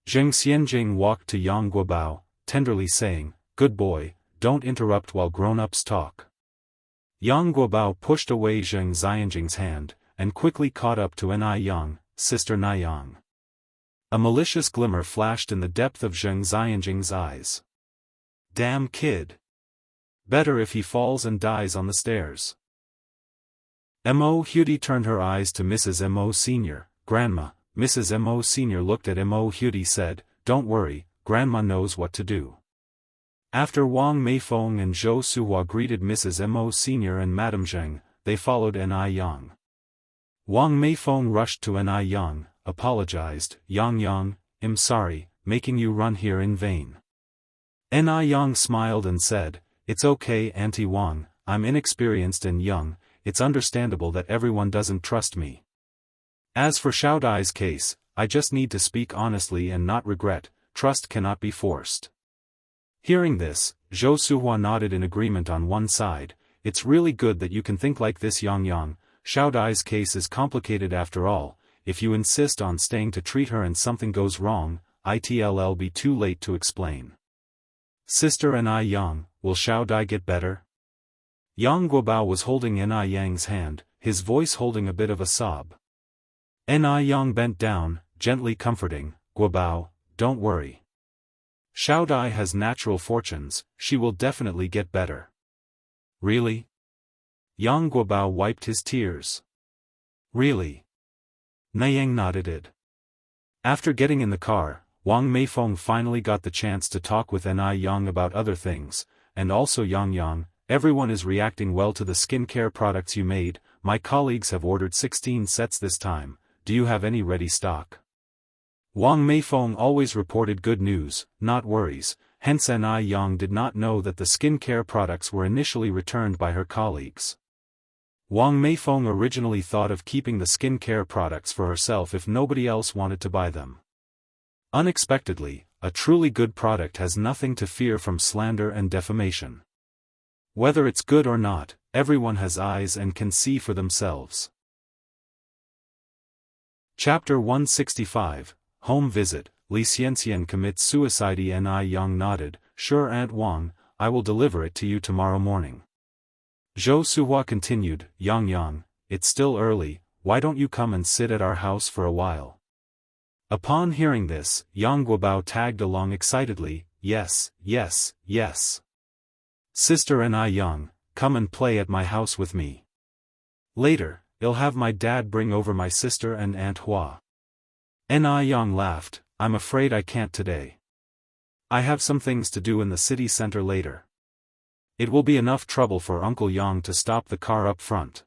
Zheng Xianjing walked to Yang Guobao, tenderly saying, "Good boy, don't interrupt while grown-ups talk." Yang Guobao pushed away Zheng Xianjing's hand, and quickly caught up to Ni Yang, "Sister Ni Yang." A malicious glimmer flashed in the depth of Zheng Xianjing's eyes. "Damn kid. Better if he falls and dies on the stairs." Mo Huti turned her eyes to Mrs. Mo Sr., "Grandma." Mrs. Mo Sr. looked at Mo Huti said, "Don't worry, Grandma knows what to do." After Wang Meifeng and Zhou Suhua greeted Mrs. Mo Sr. and Madame Zheng, they followed Ni Yang. Wang Meifeng rushed to Ni Yang, apologized, "Yang, I'm sorry, making you run here in vain." Ni Yang smiled and said, "It's okay Auntie Wang, I'm inexperienced and young, it's understandable that everyone doesn't trust me. As for Xiao Dai's case, I just need to speak honestly and not regret, trust cannot be forced." Hearing this, Zhou Suhua nodded in agreement on one side, "It's really good that you can think like this Yang. Xiao Dai's case is complicated after all, if you insist on staying to treat her and something goes wrong, it'll be too late to explain." "Sister Ni Yang, will Xiao Dai get better?" Yang Guobao was holding Ni Yang's hand, his voice holding a bit of a sob. Ni Yang bent down, gently comforting, "Guobao, don't worry. Xiao Dai has natural fortunes, she will definitely get better." "Really?" Yang Guobao wiped his tears. "Really?" Nayang nodded it. After getting in the car, Wang Meifeng finally got the chance to talk with Ni Yang about other things, and also Yang, "Everyone is reacting well to the skincare products you made, my colleagues have ordered 16 sets this time, do you have any ready stock?" Wang Meifeng always reported good news, not worries, hence Ni Yang did not know that the skincare products were initially returned by her colleagues. Wang Meifeng originally thought of keeping the skincare products for herself if nobody else wanted to buy them. Unexpectedly, a truly good product has nothing to fear from slander and defamation. Whether it's good or not, everyone has eyes and can see for themselves. Chapter 165, Home Visit. Li Xianxian commits suicide. Ni Yang nodded, "Sure Aunt Wang, I will deliver it to you tomorrow morning." Zhou Suhua continued, Yang, it's still early, why don't you come and sit at our house for a while?" Upon hearing this, Yang Guobao tagged along excitedly, yes, yes, yes. Sister and I Yang, come and play at my house with me. Later, I'll have my dad bring over my sister and Aunt Hua. Ni Yang laughed, I'm afraid I can't today. I have some things to do in the city center later. It will be enough trouble for Uncle Yang to stop the car up front.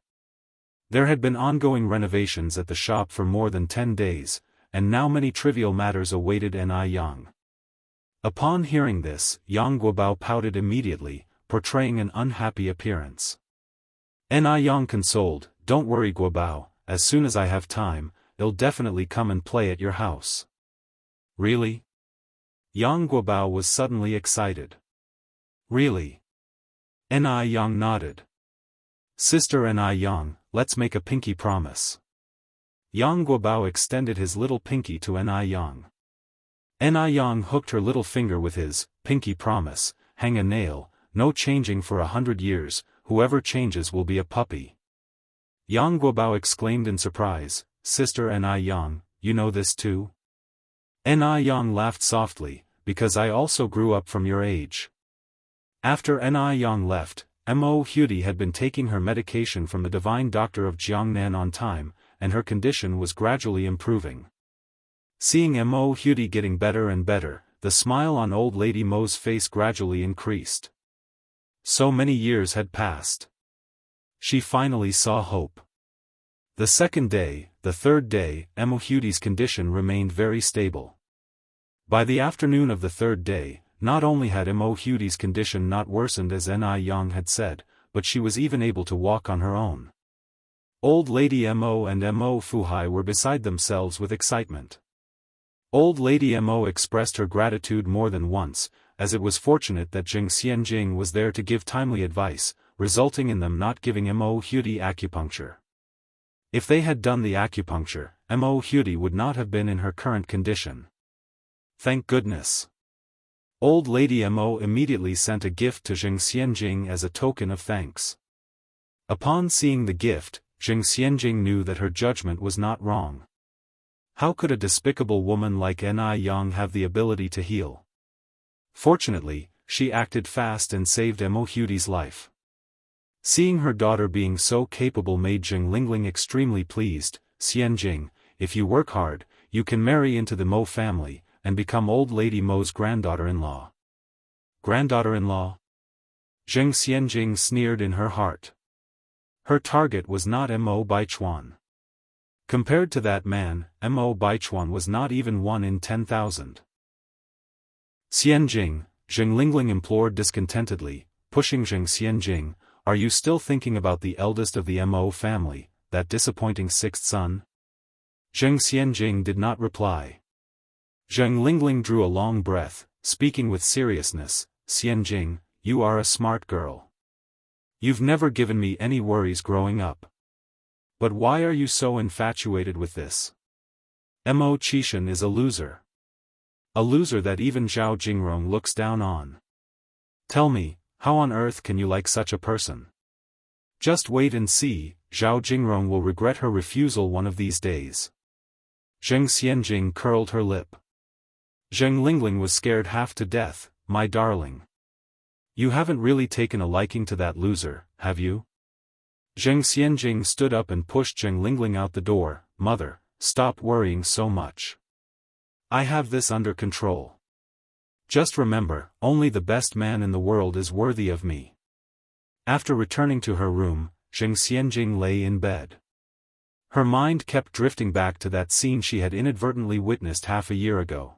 There had been ongoing renovations at the shop for more than 10 days, and now many trivial matters awaited Ni Yang. Upon hearing this, Yang Guobao pouted immediately, portraying an unhappy appearance. Ni Yang consoled, don't worry Guobao, as soon as I have time, I'll definitely come and play at your house. Really? Yang Guobao was suddenly excited. Really? Ni Yang nodded. Sister Ni Yang, let's make a pinky promise. Yang Guobao extended his little pinky to Ni Yang. Ni Yang hooked her little finger with his pinky promise, hang a nail, no changing for 100 years, whoever changes will be a puppy. Yang Guobao exclaimed in surprise, Sister Ni Yang, you know this too? Ni Yang laughed softly, because I also grew up from your age. After Ni Yang left, Mo Hudi had been taking her medication from the divine doctor of Jiangnan on time, and her condition was gradually improving. Seeing Mo Hudi getting better and better, the smile on old lady Mo's face gradually increased. So many years had passed. She finally saw hope. The second day, the third day, Mo Hudi's condition remained very stable. By the afternoon of the third day, not only had Mo Hudi's condition not worsened as Ni Yang had said, but she was even able to walk on her own. Old Lady Mo and Mo Fuhai were beside themselves with excitement. Old Lady Mo expressed her gratitude more than once, as it was fortunate that Jing Xianjing was there to give timely advice, resulting in them not giving Mo Hudi acupuncture. If they had done the acupuncture, Mo Hudi would not have been in her current condition. Thank goodness. Old Lady Mo immediately sent a gift to Jing Xianjing as a token of thanks. Upon seeing the gift, Jing Xianjing knew that her judgment was not wrong. How could a despicable woman like Ni Yang have the ability to heal? Fortunately, she acted fast and saved Mo Hudi's life. Seeing her daughter being so capable made Jing Lingling extremely pleased. Xianjing, if you work hard, you can marry into the Mo family, and become old lady Mo's granddaughter-in-law. Granddaughter-in-law? Jing Xianjing sneered in her heart. Her target was not Mo Baichuan. Compared to that man, Mo Baichuan was not even 1 in 10,000. Xianjing, Jing Lingling implored discontentedly, pushing Jing Xianjing, are you still thinking about the eldest of the Mo family, that disappointing sixth son? Jing Xianjing did not reply. Jing Lingling drew a long breath, speaking with seriousness, Xianjing, you are a smart girl. You've never given me any worries growing up. But why are you so infatuated with this? Mo Qishan is a loser. A loser that even Zhao Jingrong looks down on. Tell me, how on earth can you like such a person? Just wait and see, Zhao Jingrong will regret her refusal one of these days. Jing Xianjing curled her lip. Jing Lingling was scared half to death, my darling. You haven't really taken a liking to that loser, have you? Jing Xianjing stood up and pushed Jing Lingling out the door. Mother, stop worrying so much. I have this under control. Just remember, only the best man in the world is worthy of me. After returning to her room, Jing Xianjing lay in bed. Her mind kept drifting back to that scene she had inadvertently witnessed half a year ago.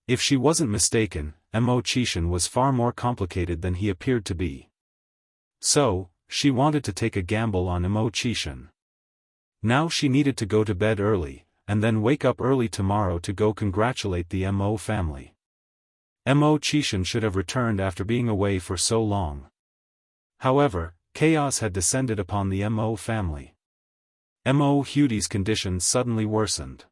If she wasn't mistaken, Mo Qishan was far more complicated than he appeared to be. So, she wanted to take a gamble on Mo Qishan. Now she needed to go to bed early, and then wake up early tomorrow to go congratulate the Mo family. Mo Qishan should have returned after being away for so long. However, chaos had descended upon the Mo family. Mo Hudi's condition suddenly worsened.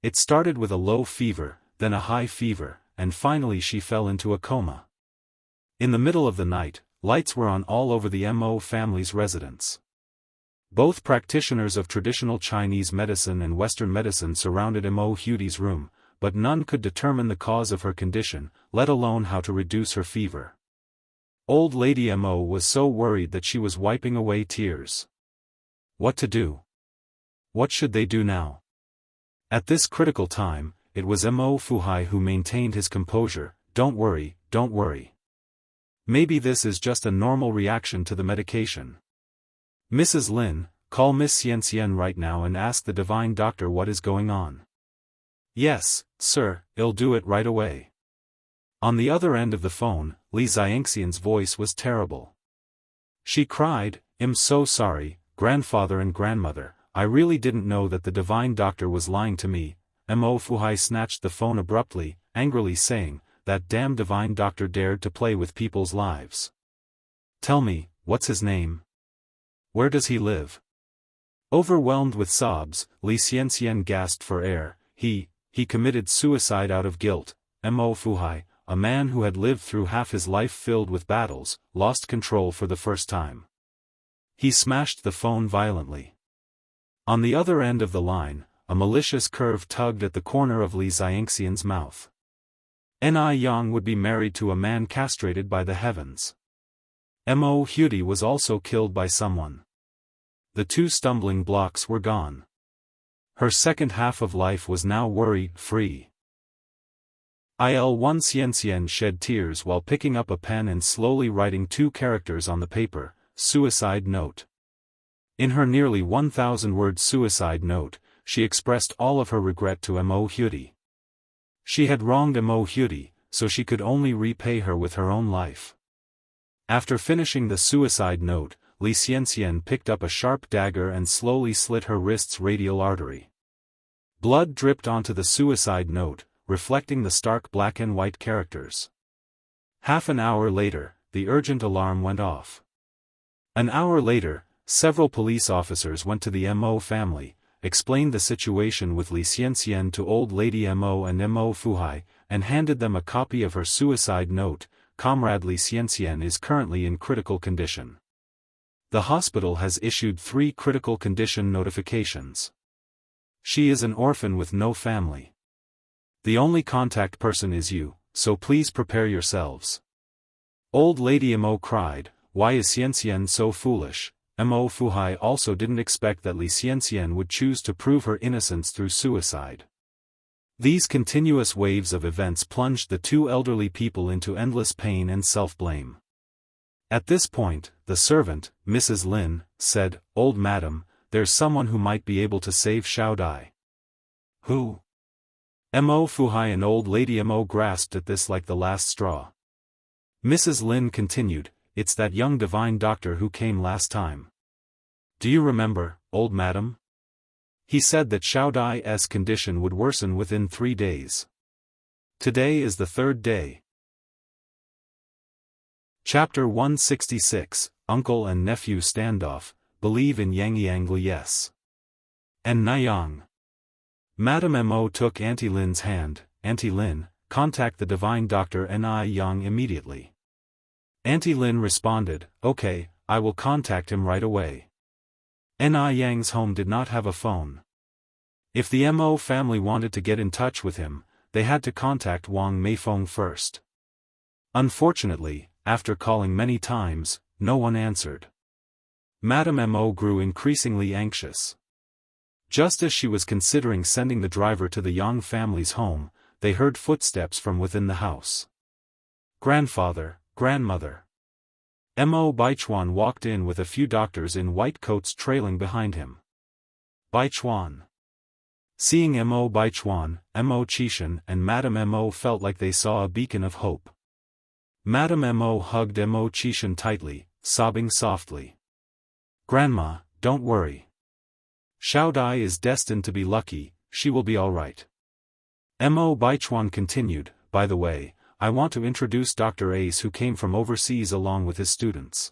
It started with a low fever, then a high fever, and finally she fell into a coma. In the middle of the night, lights were on all over the Mo family's residence. Both practitioners of traditional Chinese medicine and Western medicine surrounded Mo Hudi's room, but none could determine the cause of her condition, let alone how to reduce her fever. Old Lady Mo was so worried that she was wiping away tears. What to do? What should they do now? At this critical time, it was Mo Fuhai who maintained his composure. Don't worry, don't worry. Maybe this is just a normal reaction to the medication. Mrs. Lin, call Miss Xianxia right now and ask the divine doctor what is going on. Yes, sir, I'll do it right away. On the other end of the phone, Li Xianxian's voice was terrible. She cried, I'm so sorry, grandfather and grandmother, I really didn't know that the divine doctor was lying to me. Mo Fuhai snatched the phone abruptly, angrily saying, that damn divine doctor dared to play with people's lives. Tell me, what's his name? Where does he live? Overwhelmed with sobs, Li Xianxian gasped for air. He committed suicide out of guilt. Mo Fuhai, a man who had lived through half his life filled with battles, lost control for the first time. He smashed the phone violently. On the other end of the line, a malicious curve tugged at the corner of Li Xianxian's mouth. Ni Yang would be married to a man castrated by the heavens. Mo Hudi was also killed by someone. The two stumbling blocks were gone. Her second half of life was now worry-free. Il-1 Xianxian shed tears while picking up a pen and slowly writing two characters on the paper, suicide note. In her nearly 1,000-word suicide note, she expressed all of her regret to Mo Hudi. She had wronged Mo Hudi, so she could only repay her with her own life. After finishing the suicide note, Li Xianxian picked up a sharp dagger and slowly slit her wrist's radial artery. Blood dripped onto the suicide note, reflecting the stark black and white characters. Half an hour later, the urgent alarm went off. An hour later, several police officers went to the Mo family, explained the situation with Li Xianxian to old lady Mo and Mo Fuhai, and handed them a copy of her suicide note. Comrade Li Xianxian is currently in critical condition. The hospital has issued 3 critical condition notifications. She is an orphan with no family. The only contact person is you, so please prepare yourselves. Old lady Mo cried, why is Xianxian so foolish? Mo Fuhai also didn't expect that Li Xianxian would choose to prove her innocence through suicide. These continuous waves of events plunged the two elderly people into endless pain and self-blame. At this point, the servant, Mrs. Lin, said, Old madam, there's someone who might be able to save Xiao Dai. Who? Mo Fuhai and old lady Mo grasped at this like the last straw. Mrs. Lin continued, it's that young divine doctor who came last time. Do you remember, old madam? He said that Xiao Dai's condition would worsen within 3 days. Today is the 3rd day. Chapter 166, Uncle and Nephew Standoff, Believe in Yang yes. And Niyang. Madame Mo took Auntie Lin's hand. Auntie Lin, contact the divine doctor Ni Yang immediately. Auntie Lin responded, okay, I will contact him right away. Ni Yang's home did not have a phone. If the Mo family wanted to get in touch with him, they had to contact Wang Meifeng first. Unfortunately, after calling many times, no one answered. Madame Mo grew increasingly anxious. Just as she was considering sending the driver to the Yang family's home, they heard footsteps from within the house. Grandfather, grandmother. Mo Baichuan walked in with a few doctors in white coats trailing behind him. Baichuan. Seeing Mo Baichuan, Mo Qishan and Madame Mo felt like they saw a beacon of hope. Madame Mo hugged Mo Qishan tightly, sobbing softly. Grandma, don't worry. Xiao Dai is destined to be lucky, she will be alright. Mo Baichuan continued, by the way, I want to introduce Dr. Ace who came from overseas along with his students.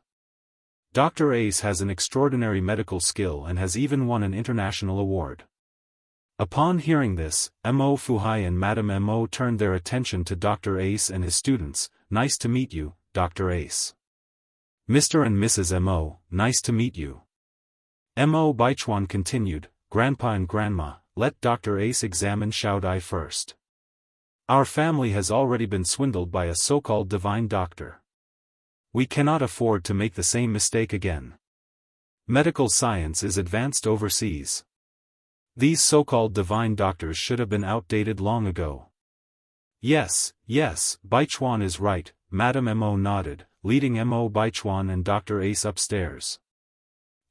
Dr. Ace has an extraordinary medical skill and has even won an international award. Upon hearing this, Mo Fuhai and Madame Mo turned their attention to Dr. Ace and his students. Nice to meet you, Dr. Ace. Mr. and Mrs. Mo, nice to meet you. Mo Baichuan continued, Grandpa and Grandma, let Dr. Ace examine Xiao Dai first. Our family has already been swindled by a so-called divine doctor. We cannot afford to make the same mistake again. Medical science is advanced overseas. These so-called divine doctors should have been outdated long ago. Yes, Baichuan is right, Madame Mo nodded, leading Mo Baichuan and Dr. Ace upstairs.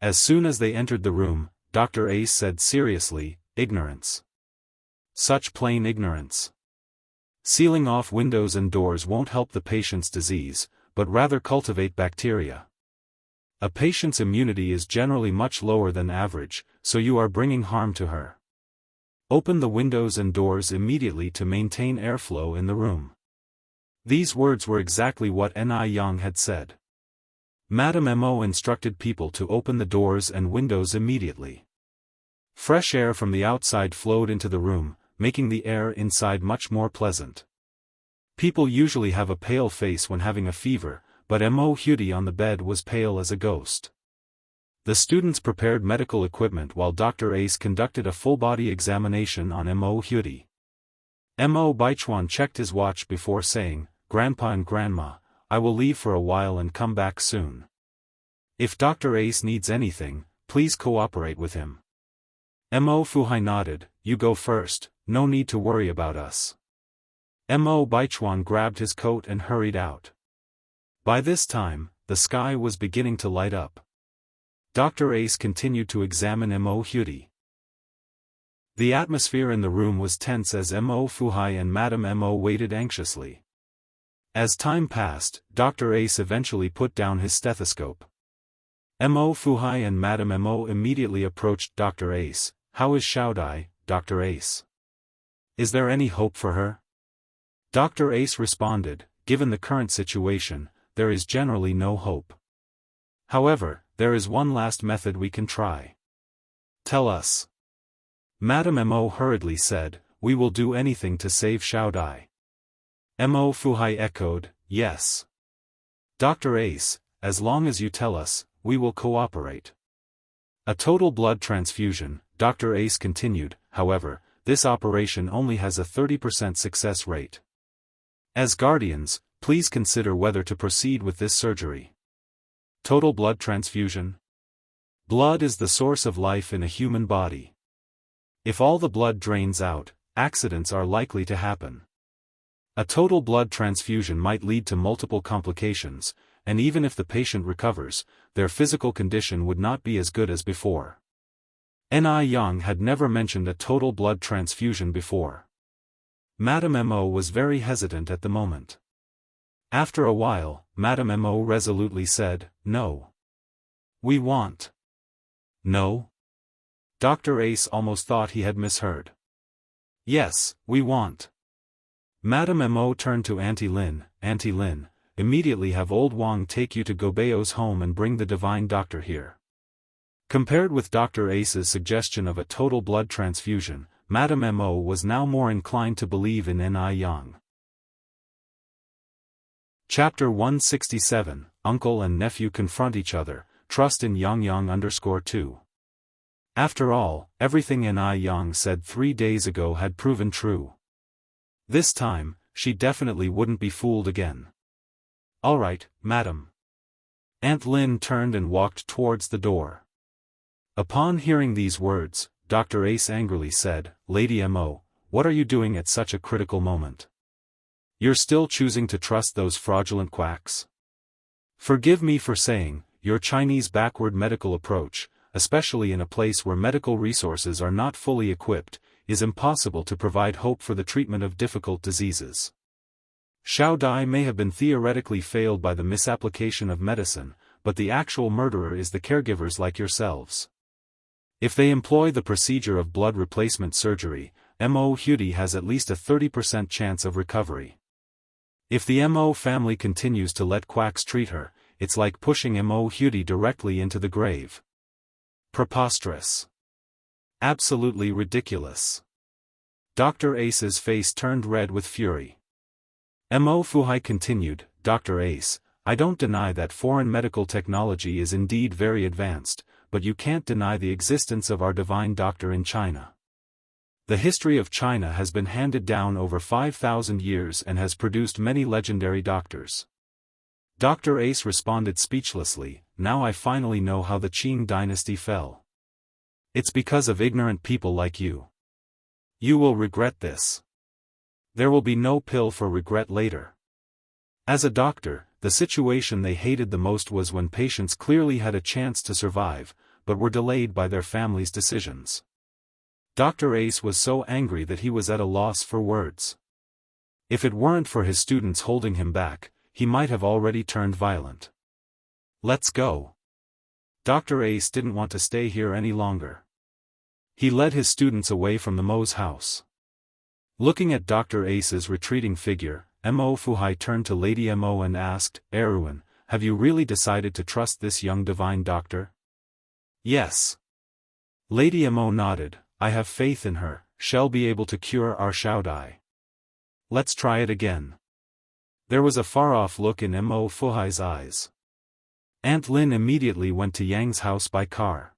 As soon as they entered the room, Dr. Ace said seriously, ignorance. Such plain ignorance. Sealing off windows and doors won't help the patient's disease, but rather cultivate bacteria. A patient's immunity is generally much lower than average, so you are bringing harm to her. Open the windows and doors immediately to maintain airflow in the room. These words were exactly what Ni Yang had said. Madame Mo instructed people to open the doors and windows immediately. Fresh air from the outside flowed into the room, making the air inside much more pleasant. People usually have a pale face when having a fever, but Mo Hudy on the bed was pale as a ghost. The students prepared medical equipment while Dr. Ace conducted a full-body examination on Mo Hudy. Mo Baichuan checked his watch before saying, Grandpa and Grandma, I will leave for a while and come back soon. If Dr. Ace needs anything, please cooperate with him. Mo Fuhai nodded, you go first, no need to worry about us. Mo Baichuan grabbed his coat and hurried out. By this time, the sky was beginning to light up. Dr. Ace continued to examine Mo Hudy. The atmosphere in the room was tense as Mo Fuhai and Madame Mo waited anxiously. As time passed, Dr. Ace eventually put down his stethoscope. Mo Fuhai and Madame Mo immediately approached Dr. Ace. How is Xiao Dai, Dr. Ace? Is there any hope for her? Dr. Ace responded, given the current situation, there is generally no hope. However, there is one last method we can try. Tell us. Madame Mo hurriedly said, we will do anything to save Xiao Dai. Mo Fuhai echoed, yes. Dr. Ace, as long as you tell us, we will cooperate. A total blood transfusion, Dr. Ace continued, however, this operation only has a 30% success rate. As guardians, please consider whether to proceed with this surgery. Total blood transfusion. Blood is the source of life in a human body. If all the blood drains out, accidents are likely to happen. A total blood transfusion might lead to multiple complications, and even if the patient recovers, their physical condition would not be as good as before. Ni Yang had never mentioned a total blood transfusion before. Madame Mo was very hesitant at the moment. After a while, Madame Mo resolutely said, no. We want. No? Dr. Ace almost thought he had misheard. Yes, we want. Madame Mo turned to Auntie Lin, Auntie Lin, immediately have old Wang take you to Gobeo's home and bring the divine doctor here. Compared with Dr. Ace's suggestion of a total blood transfusion, Madame Mo was now more inclined to believe in Ni Yang. Chapter 167, Uncle and Nephew Confront Each Other, Trust in Yang_2. After all, everything Ni Yang said 3 days ago had proven true. This time, she definitely wouldn't be fooled again. All right, madam. Aunt Lin turned and walked towards the door. Upon hearing these words, Dr. Ace angrily said, Lady Mo, what are you doing at such a critical moment? You're still choosing to trust those fraudulent quacks? Forgive me for saying, your Chinese backward medical approach, especially in a place where medical resources are not fully equipped, is impossible to provide hope for the treatment of difficult diseases. Xiao Dai may have been theoretically failed by the misapplication of medicine, but the actual murderer is the caregivers like yourselves. If they employ the procedure of blood replacement surgery, Mo Hudy has at least a 30% chance of recovery. If the Mo family continues to let quacks treat her, it's like pushing Mo Hudy directly into the grave. Preposterous. Absolutely ridiculous. Dr. Ace's face turned red with fury. Mo Fuhai continued, Dr. Ace, I don't deny that foreign medical technology is indeed very advanced, but you can't deny the existence of our divine doctor in China. The history of China has been handed down over 5,000 years and has produced many legendary doctors. Dr. Ace responded speechlessly, now I finally know how the Qing dynasty fell. It's because of ignorant people like you. You will regret this. There will be no pill for regret later. As a doctor, the situation they hated the most was when patients clearly had a chance to survive, but were delayed by their family's decisions. Dr. Ace was so angry that he was at a loss for words. If it weren't for his students holding him back, he might have already turned violent. Let's go. Dr. Ace didn't want to stay here any longer. He led his students away from the Mo's house. Looking at Dr. Ace's retreating figure, Mo Fuhai turned to Lady Mo and asked, Erwin, have you really decided to trust this young divine doctor? Yes. Lady Mo nodded, I have faith in her, she'll be able to cure our Shaodai. Let's try it again. There was a far-off look in Mo Fuhai's eyes. Aunt Lin immediately went to Yang's house by car.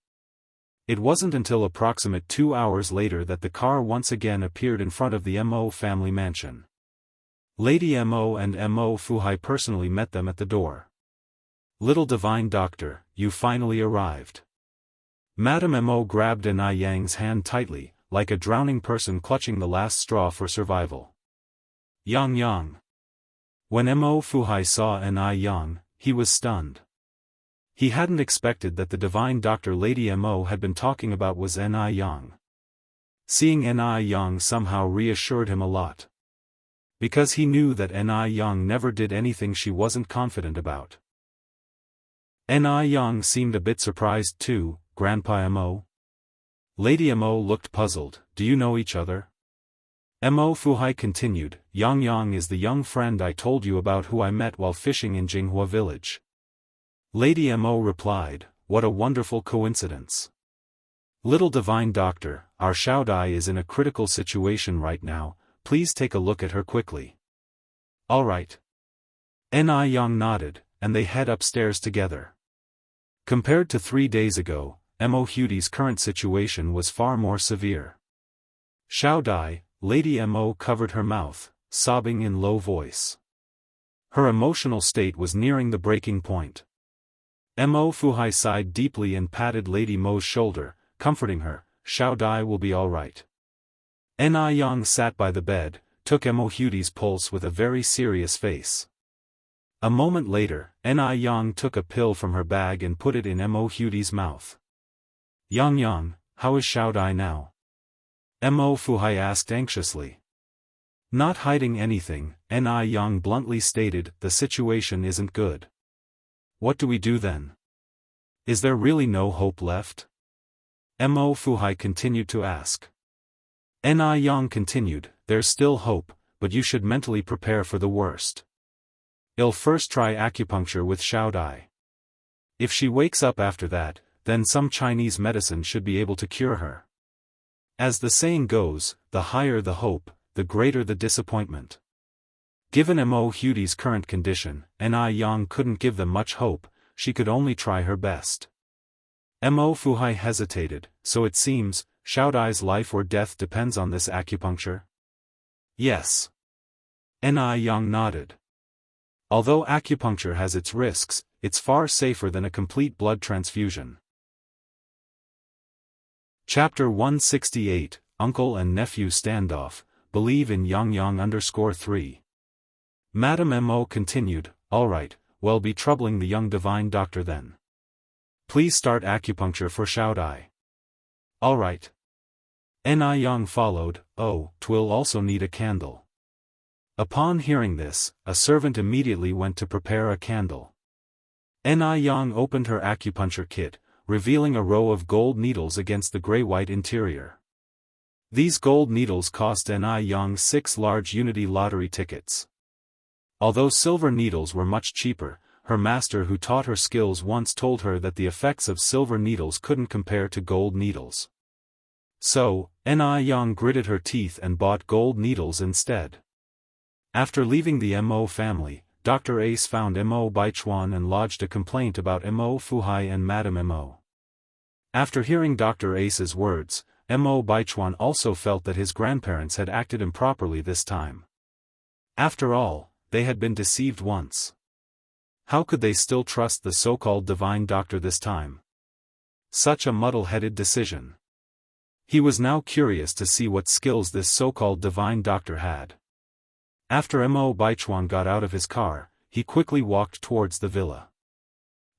It wasn't until approximate 2 hours later that the car once again appeared in front of the Mo family mansion. Lady Mo and Mo Fuhai personally met them at the door. Little divine doctor, you finally arrived. Madame Mo grabbed Yang's hand tightly, like a drowning person clutching the last straw for survival. Yang. When Mo Fuhai saw Yang, he was stunned. He hadn't expected that the divine doctor Lady Mo had been talking about was Yang. Seeing Yang somehow reassured him a lot. Because he knew that Yang never did anything she wasn't confident about. Yang seemed a bit surprised too, Grandpa Mo. Lady Mo looked puzzled, do you know each other? Mo Fuhai continued, Yang is the young friend I told you about who I met while fishing in Jinghua village. Lady Mo replied, what a wonderful coincidence. Little divine doctor, our Shaodai is in a critical situation right now, please take a look at her quickly. Alright. Yang nodded, and they head upstairs together. Compared to 3 days ago, Mo Hudi's current situation was far more severe. Shaodai, Lady Mo covered her mouth, sobbing in low voice. Her emotional state was nearing the breaking point. Mo Fuhai sighed deeply and patted Lady Mo's shoulder, comforting her, Shaodai will be alright. Yang sat by the bed, took Mo Hudi's pulse with a very serious face. A moment later, Yang took a pill from her bag and put it in Mo Hudi's mouth. Yang, how is Shaodai now? Mo Fuhai asked anxiously. Not hiding anything, Yang bluntly stated, the situation isn't good. What do we do then? Is there really no hope left? Mo Fuhai continued to ask. Yang continued, there's still hope, but you should mentally prepare for the worst. I'll first try acupuncture with Shaodai. If she wakes up after that, then some Chinese medicine should be able to cure her. As the saying goes, the higher the hope, the greater the disappointment. Given Mo Hudi's current condition, Yang couldn't give them much hope, she could only try her best. Mo Fuhai hesitated, so it seems, Shaodai's life or death depends on this acupuncture? Yes. Yang nodded. Although acupuncture has its risks, it's far safer than a complete blood transfusion. Chapter 168, Uncle and Nephew Standoff, Believe in Yang_3. Madame Mo continued, alright, well be troubling the young divine doctor then. Please start acupuncture for Shaodai. Alright. Yang followed, oh, 'twill also need a candle. Upon hearing this, a servant immediately went to prepare a candle. Yang opened her acupuncture kit, revealing a row of gold needles against the gray-white interior. These gold needles cost Yang 6 large Unity lottery tickets. Although silver needles were much cheaper, her master who taught her skills once told her that the effects of silver needles couldn't compare to gold needles. So, Yang gritted her teeth and bought gold needles instead. After leaving the Mo family, Dr. Ace found Mo Baichuan and lodged a complaint about Mo Fuhai and Madame Mo. After hearing Dr. Ace's words, Mo Baichuan also felt that his grandparents had acted improperly this time. After all, they had been deceived once. How could they still trust the so-called divine doctor this time? Such a muddle-headed decision. He was now curious to see what skills this so-called divine doctor had. After Mo Baichuan got out of his car, he quickly walked towards the villa.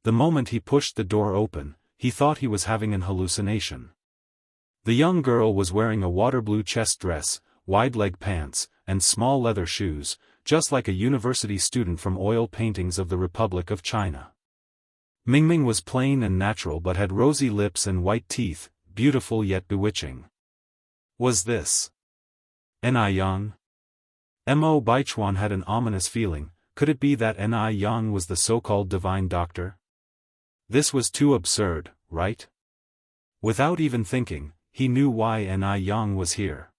The moment he pushed the door open, he thought he was having an hallucination. The young girl was wearing a water blue chest dress, wide leg pants, and small leather shoes, just like a university student from oil paintings of the Republic of China. Mingming was plain and natural but had rosy lips and white teeth, beautiful yet bewitching. Was this Ni Yang? Mo Baichuan had an ominous feeling. Could it be that Ni Yang was the so-called divine doctor? This was too absurd, right? Without even thinking, he knew why Ni Yang was here.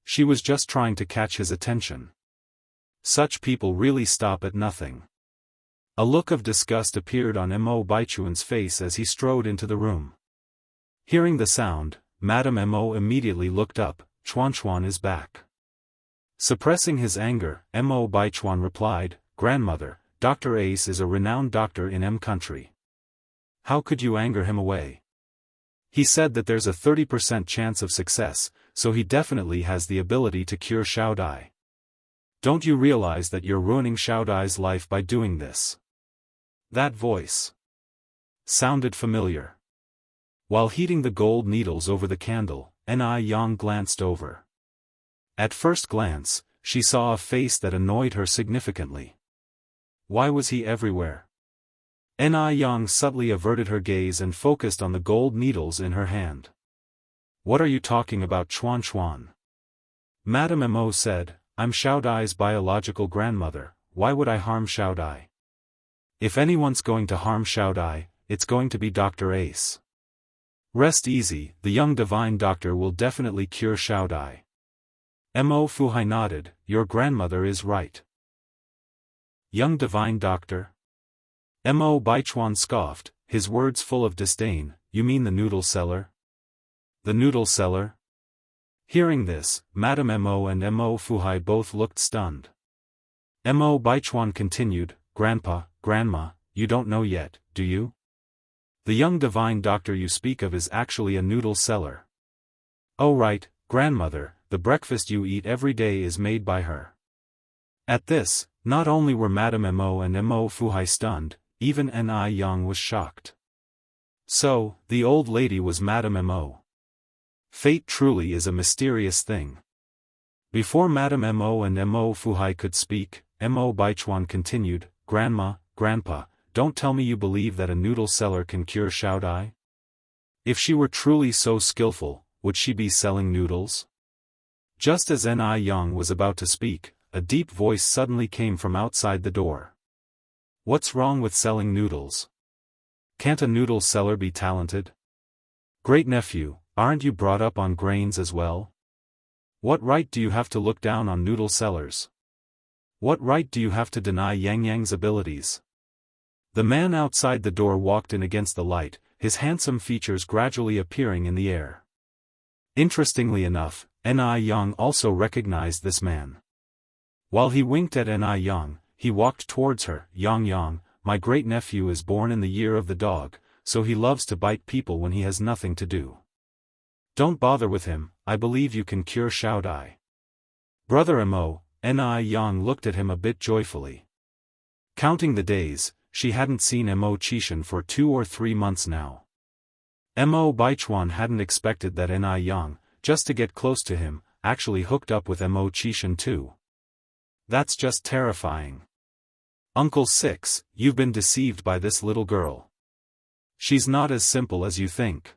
She was just trying to catch his attention. Such people really stop at nothing. A look of disgust appeared on Mo Baichuan's face as he strode into the room. Hearing the sound, Madame Mo immediately looked up. Chuan is back. Suppressing his anger, Mo Baichuan replied, "Grandmother, Dr. Ace is a renowned doctor in M country. How could you anger him away? He said that there's a 30% chance of success, so he definitely has the ability to cure Xiaodai. Don't you realize that you're ruining Xiaodai's life by doing this?" That voice sounded familiar. While heating the gold needles over the candle, Ni Yang glanced over. At first glance, she saw a face that annoyed her significantly. Why was he everywhere? Ni Yang subtly averted her gaze and focused on the gold needles in her hand. "What are you talking about, Chuan?" Madame Mo said, "I'm Xiaodai's biological grandmother. Why would I harm Xiaodai? If anyone's going to harm Xiaodai, it's going to be Dr. Ace. Rest easy, the young divine doctor will definitely cure Xiaodai." Mo Fuhai nodded, "Your grandmother is right." Young divine doctor? Mo Baichuan scoffed, his words full of disdain. "You mean the noodle seller?" "The noodle seller?" Hearing this, Madame Mo and Mo Fuhai both looked stunned. Mo Baichuan continued, "Grandpa, Grandma, you don't know yet, do you? The young divine doctor you speak of is actually a noodle seller." "Oh right, grandmother, the breakfast you eat every day is made by her." At this, not only were Madame Mo and Mo Fuhai stunned, even Ni Yang was shocked. So, the old lady was Madame Mo. Fate truly is a mysterious thing. Before Madame Mo and Mo Fuhai could speak, Mo Baichuan continued, "Grandma, Grandpa, don't tell me you believe that a noodle seller can cure Xiaodai? If she were truly so skillful, would she be selling noodles?" Just as Ni Yang was about to speak, a deep voice suddenly came from outside the door. "What's wrong with selling noodles? Can't a noodle seller be talented? Great-nephew, aren't you brought up on grains as well? What right do you have to look down on noodle sellers? What right do you have to deny Yang Yang's abilities?" The man outside the door walked in against the light, his handsome features gradually appearing in the air. Interestingly enough, Ni Yang also recognized this man. While he winked at Ni Yang, he walked towards her. "Yang Yang, my great-nephew is born in the year of the dog, so he loves to bite people when he has nothing to do. Don't bother with him, I believe you can cure Xiaodai." "Brother Mo," Ni Yang looked at him a bit joyfully. Counting the days, she hadn't seen Mo Qishan for 2 or 3 months now. Mo Baichuan hadn't expected that Ni Yang, just to get close to him, actually hooked up with Mo Qishan too. That's just terrifying. "Uncle Six, you've been deceived by this little girl. She's not as simple as you think."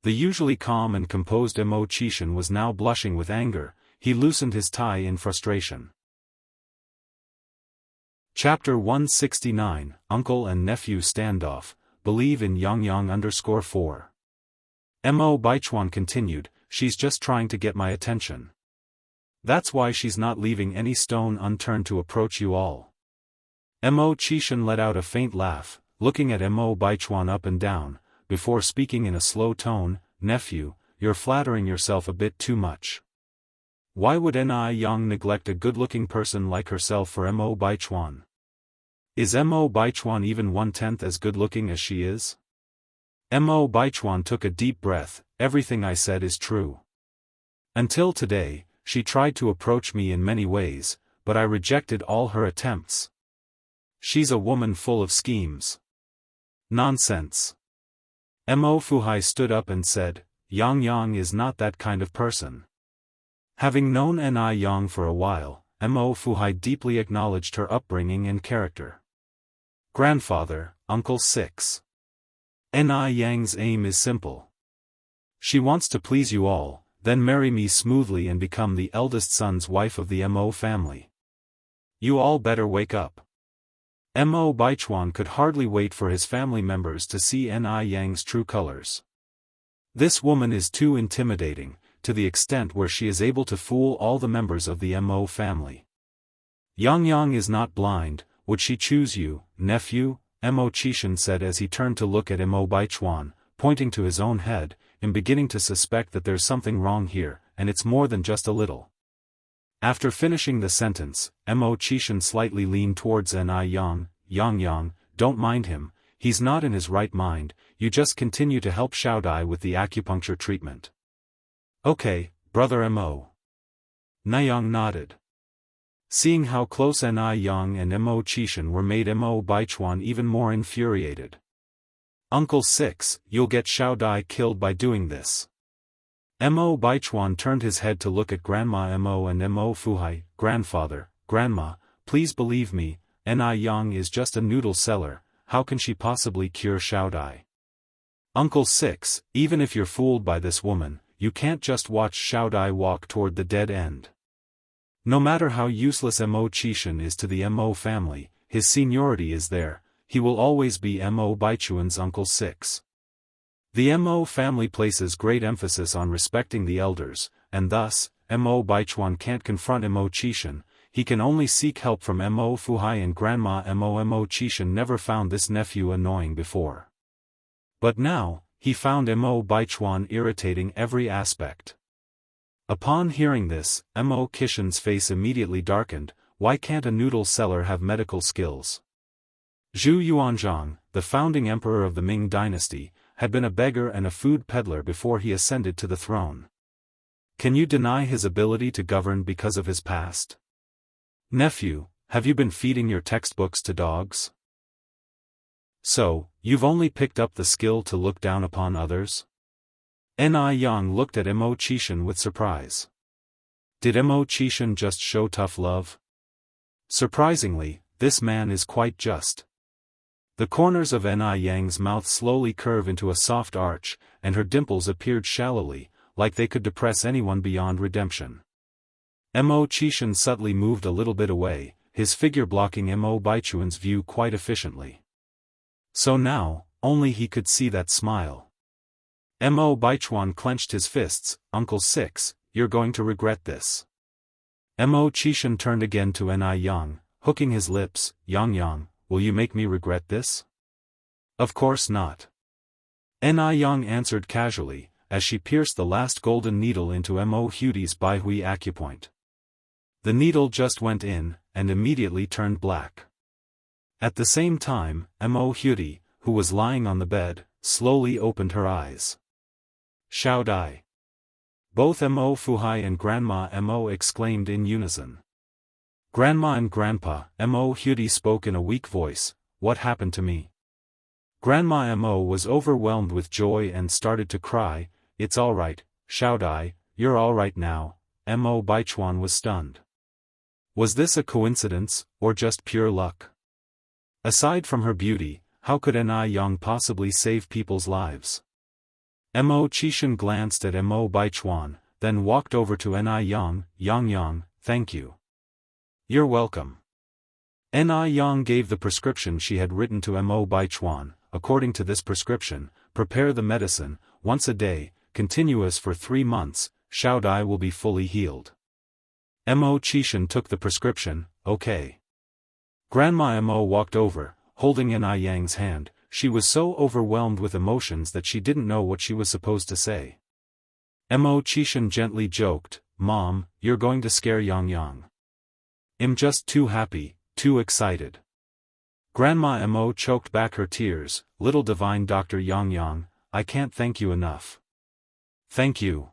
The usually calm and composed Mo Qishan was now blushing with anger. He loosened his tie in frustration. Chapter 169, Uncle and Nephew Standoff, Believe in Yang Yang _4. Mo Baichuan continued, "She's just trying to get my attention. That's why she's not leaving any stone unturned to approach you all." Mo Qishan let out a faint laugh, looking at Mo Baichuan up and down, before speaking in a slow tone, "Nephew, you're flattering yourself a bit too much. Why would Ni Yang neglect a good-looking person like herself for Mo Baichuan? Is Mo Baichuan even 1/10 as good-looking as she is?" Mo Baichuan took a deep breath. "Everything I said is true. Until today, she tried to approach me in many ways, but I rejected all her attempts. She's a woman full of schemes." "Nonsense." Mo Fuhai stood up and said, "Yang Yang is not that kind of person." Having known Ni Yang for a while, Mo Fuhai deeply acknowledged her upbringing and character. "Grandfather, Uncle 6. Ni Yang's aim is simple. She wants to please you all, then marry me smoothly and become the eldest son's wife of the Mo family. You all better wake up." Mo Baichuan could hardly wait for his family members to see Ni Yang's true colors. This woman is too intimidating, to the extent where she is able to fool all the members of the Mo family. Yang Yang is not blind. Would she choose you, nephew? Mo Qishan said as he turned to look at Mo Baichuan, pointing to his own head, and beginning to suspect that there's something wrong here, and it's more than just a little. After finishing the sentence, Mo Qishan slightly leaned towards Ni Yang. "Yang Yang, don't mind him, he's not in his right mind, you just continue to help Xiao Dai with the acupuncture treatment." "Okay, brother Mo." Niyang nodded. Seeing how close Ni Yang and Mo Qishan were made Mo Baichuan even more infuriated. "Uncle 6, you'll get Xiao Dai killed by doing this." Mo Baichuan turned his head to look at Grandma Mo and Mo Fuhai. "Grandfather, Grandma, please believe me, Ni Yang is just a noodle seller, how can she possibly cure Xiao Dai? Uncle 6, even if you're fooled by this woman, you can't just watch Xiao Dai walk toward the dead end. No matter how useless Mo Qishan is to the Mo family, his seniority is there, he will always be Mo Baichuan's Uncle 6. The Mo family places great emphasis on respecting the elders, and thus, Mo Baichuan can't confront Mo Qishan, he can only seek help from Mo Fuhai and Grandma Mo. Mo Qishan never found this nephew annoying before. But now, he found Mo Baichuan irritating every aspect. Upon hearing this, Mo Qishan's face immediately darkened. Why can't a noodle seller have medical skills? Zhu Yuanzhang, the founding emperor of the Ming dynasty, had been a beggar and a food peddler before he ascended to the throne. Can you deny his ability to govern because of his past? Nephew, have you been feeding your textbooks to dogs? So, you've only picked up the skill to look down upon others? Ni Yang looked at Mo Qishan with surprise. Did Mo Qishan just show tough love? Surprisingly, this man is quite just. The corners of Ni Yang's mouth slowly curve into a soft arch, and her dimples appeared shallowly, like they could depress anyone beyond redemption. Mo Qishan subtly moved a little bit away, his figure blocking Mo Baichuan's view quite efficiently. So now, only he could see that smile. Mo Baichuan clenched his fists. "Uncle 6, you're going to regret this." Mo Qishan turned again to Ni Yang, hooking his lips. "Yang Yang, will you make me regret this?" "Of course not." Ni Yang answered casually, as she pierced the last golden needle into Mo Hudi's Baihui acupoint. The needle just went in, and immediately turned black. At the same time, Mo Hudi, who was lying on the bed, slowly opened her eyes. "Xiao Dai." Both Mo Fuhai and Grandma Mo exclaimed in unison. Grandma and Grandpa Mo Hudi spoke in a weak voice. "What happened to me?" Grandma Mo was overwhelmed with joy and started to cry. "It's all right, Xiao Dai, you're all right now." Mo Baichuan was stunned. Was this a coincidence, or just pure luck? Aside from her beauty, how could Ni Yang possibly save people's lives? Mo Qishan glanced at Mo Baichuan, then walked over to Ni Yang. "Yang Yang, thank you." "You're welcome." Ni Yang gave the prescription she had written to Mo Baichuan. According to this prescription, prepare the medicine, once a day, continuous for 3 months, Xiao Dai will be fully healed. Mo Qishan took the prescription. "Okay." Grandma Mo walked over, holding Ni Yang's hand. she was so overwhelmed with emotions that she didn't know what she was supposed to say. Mo Chishan gently joked, "Mom, you're going to scare Yang. I'm just too happy, too excited." Grandma Mo choked back her tears, "Little divine Dr. Yang, I can't thank you enough." "Thank you."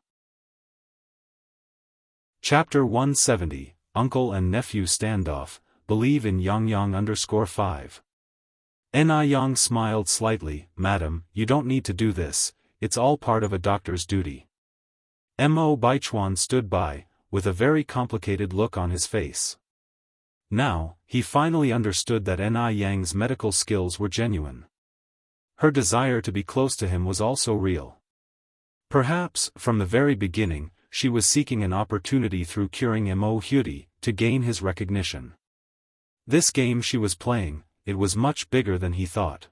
Chapter 170, Uncle and Nephew Standoff, Believe in Yang_5. Yang smiled slightly, "Madam, you don't need to do this, it's all part of a doctor's duty." Mo Baichuan stood by, with a very complicated look on his face. Now, he finally understood that Yang's medical skills were genuine. Her desire to be close to him was also real. Perhaps, from the very beginning, she was seeking an opportunity through curing Mo Hudi, to gain his recognition. This game she was playing, it was much bigger than he thought.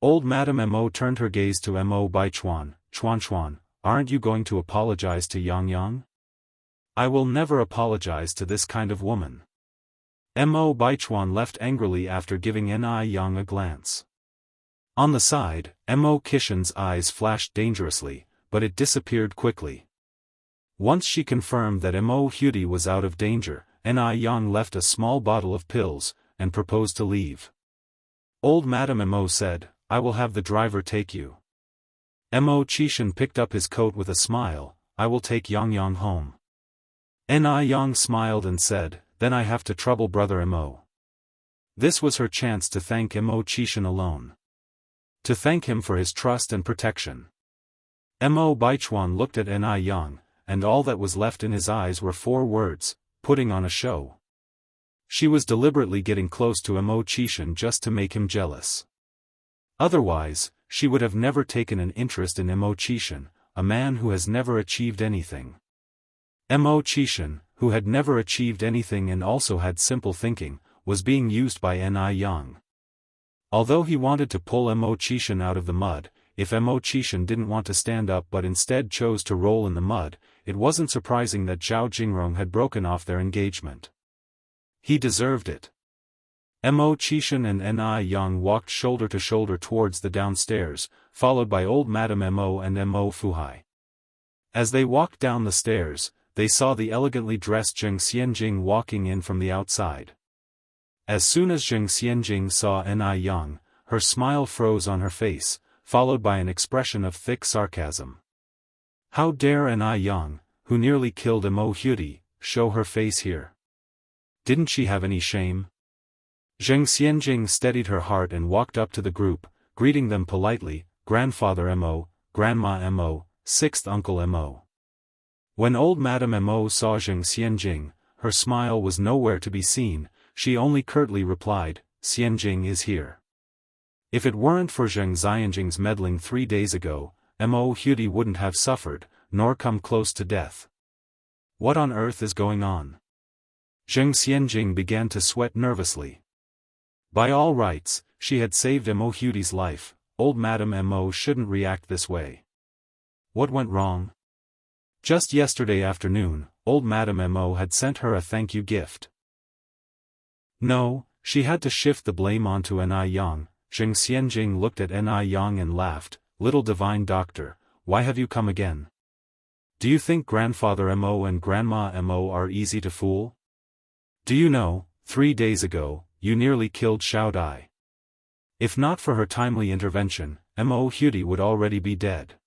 Old Madame Mo turned her gaze to Mo Baichuan, "Chuan, aren't you going to apologize to Yang? I will never apologize to this kind of woman." Mo Baichuan left angrily after giving Yang a glance. On the side, Mo Kishan's eyes flashed dangerously, but it disappeared quickly. Once she confirmed that Mo Hudi was out of danger, Yang left a small bottle of pills, and proposed to leave. Old Madame Mo said, "I will have the driver take you." Mo Chishan picked up his coat with a smile, "I will take Yang home." Yang smiled and said, "Then I have to trouble brother Mo." This was her chance to thank Mo Chishan alone. To thank him for his trust and protection. Mo Baichuan looked at Yang, and all that was left in his eyes were 4 words, "Putting on a show." She was deliberately getting close to Mo Chishan just to make him jealous. Otherwise, she would have never taken an interest in Mo Chishan, a man who has never achieved anything. Mo Chishan, who had never achieved anything and also had simple thinking, was being used by Yang. Although he wanted to pull Mo Chishan out of the mud, if Mo Chishan didn't want to stand up but instead chose to roll in the mud, it wasn't surprising that Zhao Jingrong had broken off their engagement. He deserved it. Mo Chishan and Yang walked shoulder to shoulder towards the downstairs, followed by old Madame Mo and Mo Fuhai. As they walked down the stairs, they saw the elegantly dressed Zheng Xianjing walking in from the outside. As soon as Zheng Xianjing saw Yang, her smile froze on her face, followed by an expression of thick sarcasm. How dare Yang, who nearly killed Mo Hudi, show her face here? Didn't she have any shame? Zheng Xianjing steadied her heart and walked up to the group, greeting them politely, "Grandfather Mo, Grandma Mo, 6th Uncle Mo." When old Madame Mo saw Zheng Xianjing, her smile was nowhere to be seen, she only curtly replied, "Xianjing is here." If it weren't for Zheng Xianjing's meddling 3 days ago, Mo Hudi wouldn't have suffered, nor come close to death. What on earth is going on? Zheng Xianjing began to sweat nervously. By all rights, she had saved Mo Hudi's life, old Madame Mo shouldn't react this way. What went wrong? Just yesterday afternoon, old Madame Mo had sent her a thank you gift. No, she had to shift the blame onto Yang. Zheng Xianjing looked at Yang and laughed, "Little divine doctor, why have you come again? Do you think Grandfather Mo and Grandma Mo are easy to fool? Do you know, 3 days ago, you nearly killed Xiao Dai. If not for her timely intervention, Mo Hudi would already be dead."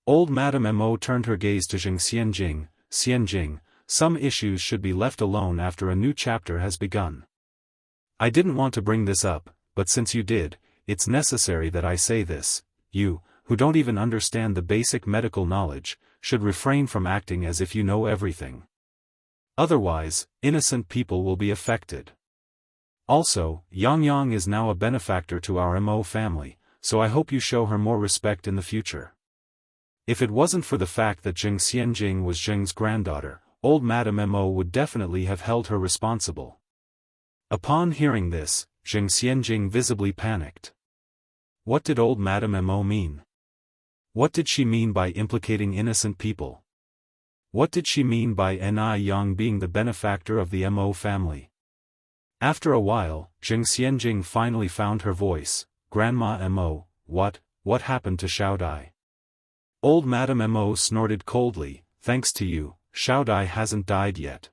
Old Madame Mo turned her gaze to Zheng Xianjing, "Xianjing, some issues should be left alone after a new chapter has begun. I didn't want to bring this up, but since you did, it's necessary that I say this. You, who don't even understand the basic medical knowledge, should refrain from acting as if you know everything. Otherwise, innocent people will be affected. Also, Yang is now a benefactor to our Mo family, so I hope you show her more respect in the future." If it wasn't for the fact that Zheng Xianjing was Zheng's granddaughter, old Madame Mo would definitely have held her responsible. Upon hearing this, Zheng Xianjing visibly panicked. What did old Madame Mo mean? What did she mean by implicating innocent people? What did she mean by Yang being the benefactor of the Mo family? After a while, Zheng Xianjing finally found her voice, Grandma Mo, what happened to Xiaodai? Old Madame Mo snorted coldly, thanks to you, Xiaodai hasn't died yet.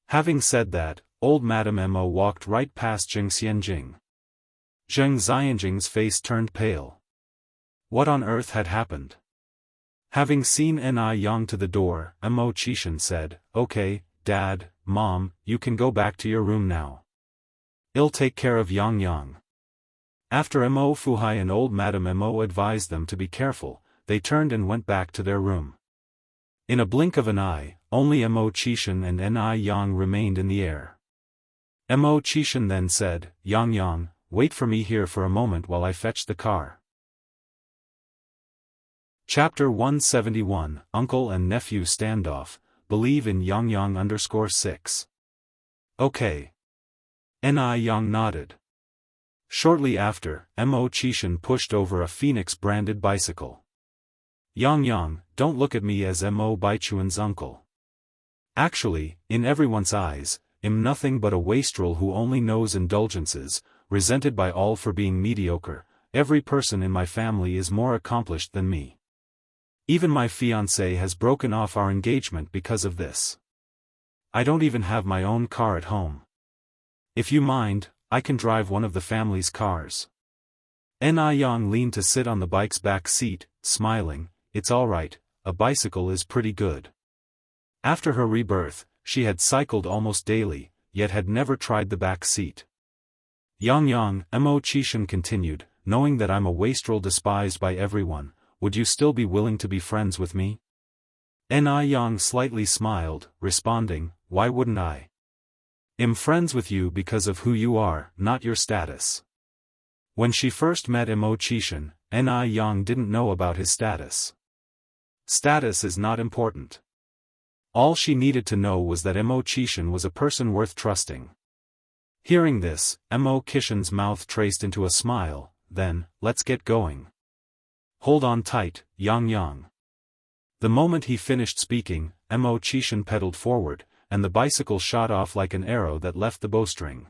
Having said that, old Madame Mo walked right past Zheng Xianjing. Zheng Xianjing's face turned pale. What on earth had happened? Having seen Ni Yang to the door, Mo Qishan said, okay, Dad, Mom, you can go back to your room now. I'll take care of Yang Yang. After Mo Fuhai and old Madame Mo advised them to be careful, they turned and went back to their room. In a blink of an eye, only Mo Qishan and Ni Yang remained in the air. Mo Qishan then said, Yang Yang, wait for me here for a moment while I fetch the car. Chapter 171, Uncle and Nephew Standoff, Believe in Yang Yang _6. Okay. Ni Yang nodded. Shortly after, Mo Qishan pushed over a Phoenix-branded bicycle. Yang Yang, don't look at me as Mo Baichuan's uncle. Actually, in everyone's eyes, I'm nothing but a wastrel who only knows indulgences, resented by all for being mediocre. Every person in my family is more accomplished than me. Even my fiancé has broken off our engagement because of this. I don't even have my own car at home. If you mind, I can drive one of the family's cars. Ni Yang leaned to sit on the bike's back seat, smiling, it's alright, a bicycle is pretty good. After her rebirth, she had cycled almost daily, yet had never tried the back seat. Yang Yang, Mo Qishan continued, knowing that I'm a wastrel despised by everyone, would you still be willing to be friends with me? Ni Yang slightly smiled, responding, why wouldn't I? I'm friends with you because of who you are, not your status. When she first met Mo Qishan, Ni Yang didn't know about his status. Status is not important. All she needed to know was that Mo Qishan was a person worth trusting. Hearing this, Mo Qishan's mouth traced into a smile, then, let's get going. Hold on tight, Yang Yang. The moment he finished speaking, Mo Qishan pedaled forward, and the bicycle shot off like an arrow that left the bowstring.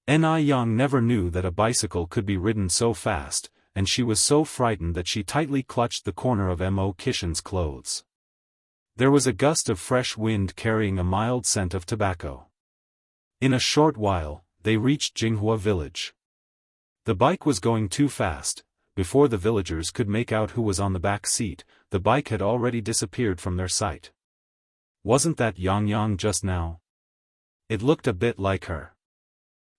Ni Yang never knew that a bicycle could be ridden so fast, and she was so frightened that she tightly clutched the corner of Mo Qishan's clothes. There was a gust of fresh wind carrying a mild scent of tobacco. In a short while, they reached Jinghua village. The bike was going too fast. Before the villagers could make out who was on the back seat, the bike had already disappeared from their sight. Wasn't that Yang Yang just now? It looked a bit like her.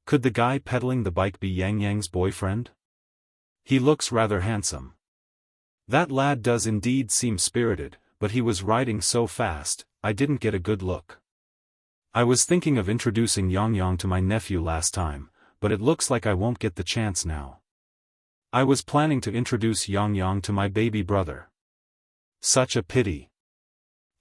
Could the guy pedaling the bike be Yang Yang's boyfriend? He looks rather handsome. That lad does indeed seem spirited, but he was riding so fast, I didn't get a good look. I was thinking of introducing Yang Yang to my nephew last time, but it looks like I won't get the chance now. I was planning to introduce Yang Yang to my baby brother. Such a pity.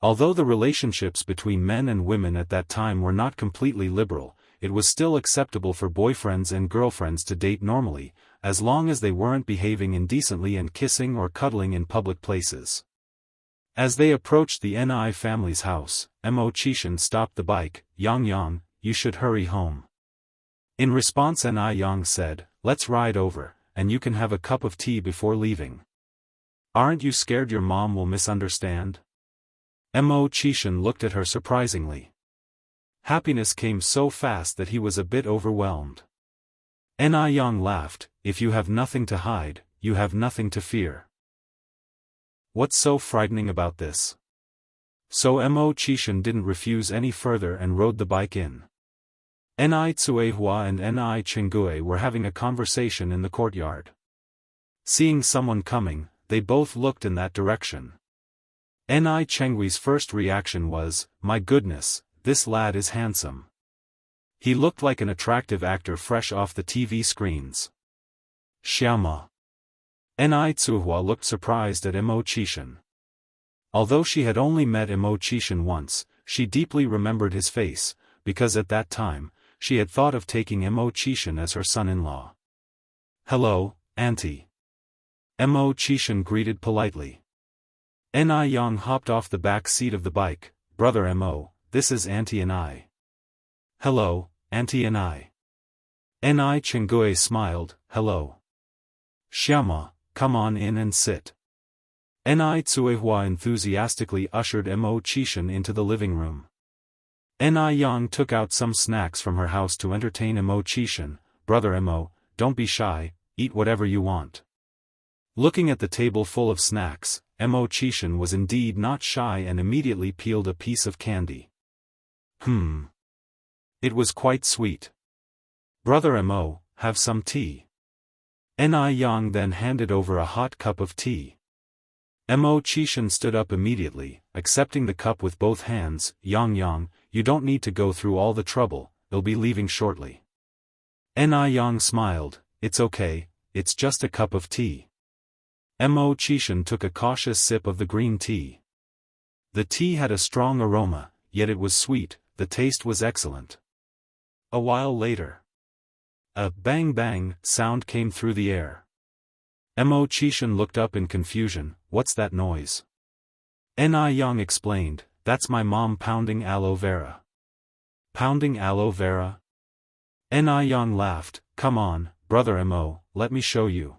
Although the relationships between men and women at that time were not completely liberal, it was still acceptable for boyfriends and girlfriends to date normally, as long as they weren't behaving indecently and kissing or cuddling in public places. As they approached the Ni family's house, Mo Qishan stopped the bike. Yang Yang, you should hurry home. In response, Ni Yang said, let's ride over, and you can have a cup of tea before leaving. Aren't you scared your mom will misunderstand? Mo Qishan looked at her surprisingly. Happiness came so fast that he was a bit overwhelmed. Ni Yang laughed, if you have nothing to hide, you have nothing to fear. What's so frightening about this? So Mo Qishan didn't refuse any further and rode the bike in. Ni Tsuehua and Ni Chengue were having a conversation in the courtyard. Seeing someone coming, they both looked in that direction. Ni Chengui's first reaction was, my goodness, this lad is handsome. He looked like an attractive actor fresh off the TV screens. Xiaoma. Ni Tsuehua looked surprised at Mo Qishan. Although she had only met Mo Qishan once, she deeply remembered his face, because at that time, she had thought of taking Mo Qishan as her son-in-law. Hello, Auntie. Mo Qishan greeted politely. Ni Yang hopped off the back seat of the bike. Brother Mo, this is Auntie and I. Hello, Auntie and I. Ni Chengue smiled, hello. Xiama, come on in and sit. Ni Tsuehua enthusiastically ushered Mo Qishan into the living room. Ni Yang took out some snacks from her house to entertain Mo Qishan. Brother Mo, don't be shy, eat whatever you want. Looking at the table full of snacks, Mo Qishan was indeed not shy and immediately peeled a piece of candy. It was quite sweet. Brother Mo, have some tea. Ni Yang then handed over a hot cup of tea. Mo Qishan stood up immediately, accepting the cup with both hands. Yang, you don't need to go through all the trouble, they'll be leaving shortly. Ni Yang smiled, it's okay, it's just a cup of tea. Mo Qishan took a cautious sip of the green tea. The tea had a strong aroma, yet it was sweet, the taste was excellent. A while later, a bang-bang sound came through the air. Mo Qishan looked up in confusion, what's that noise? Ni Yang explained, that's my mom pounding aloe vera. Pounding aloe vera? Ni Yang laughed, come on, brother Mo, let me show you.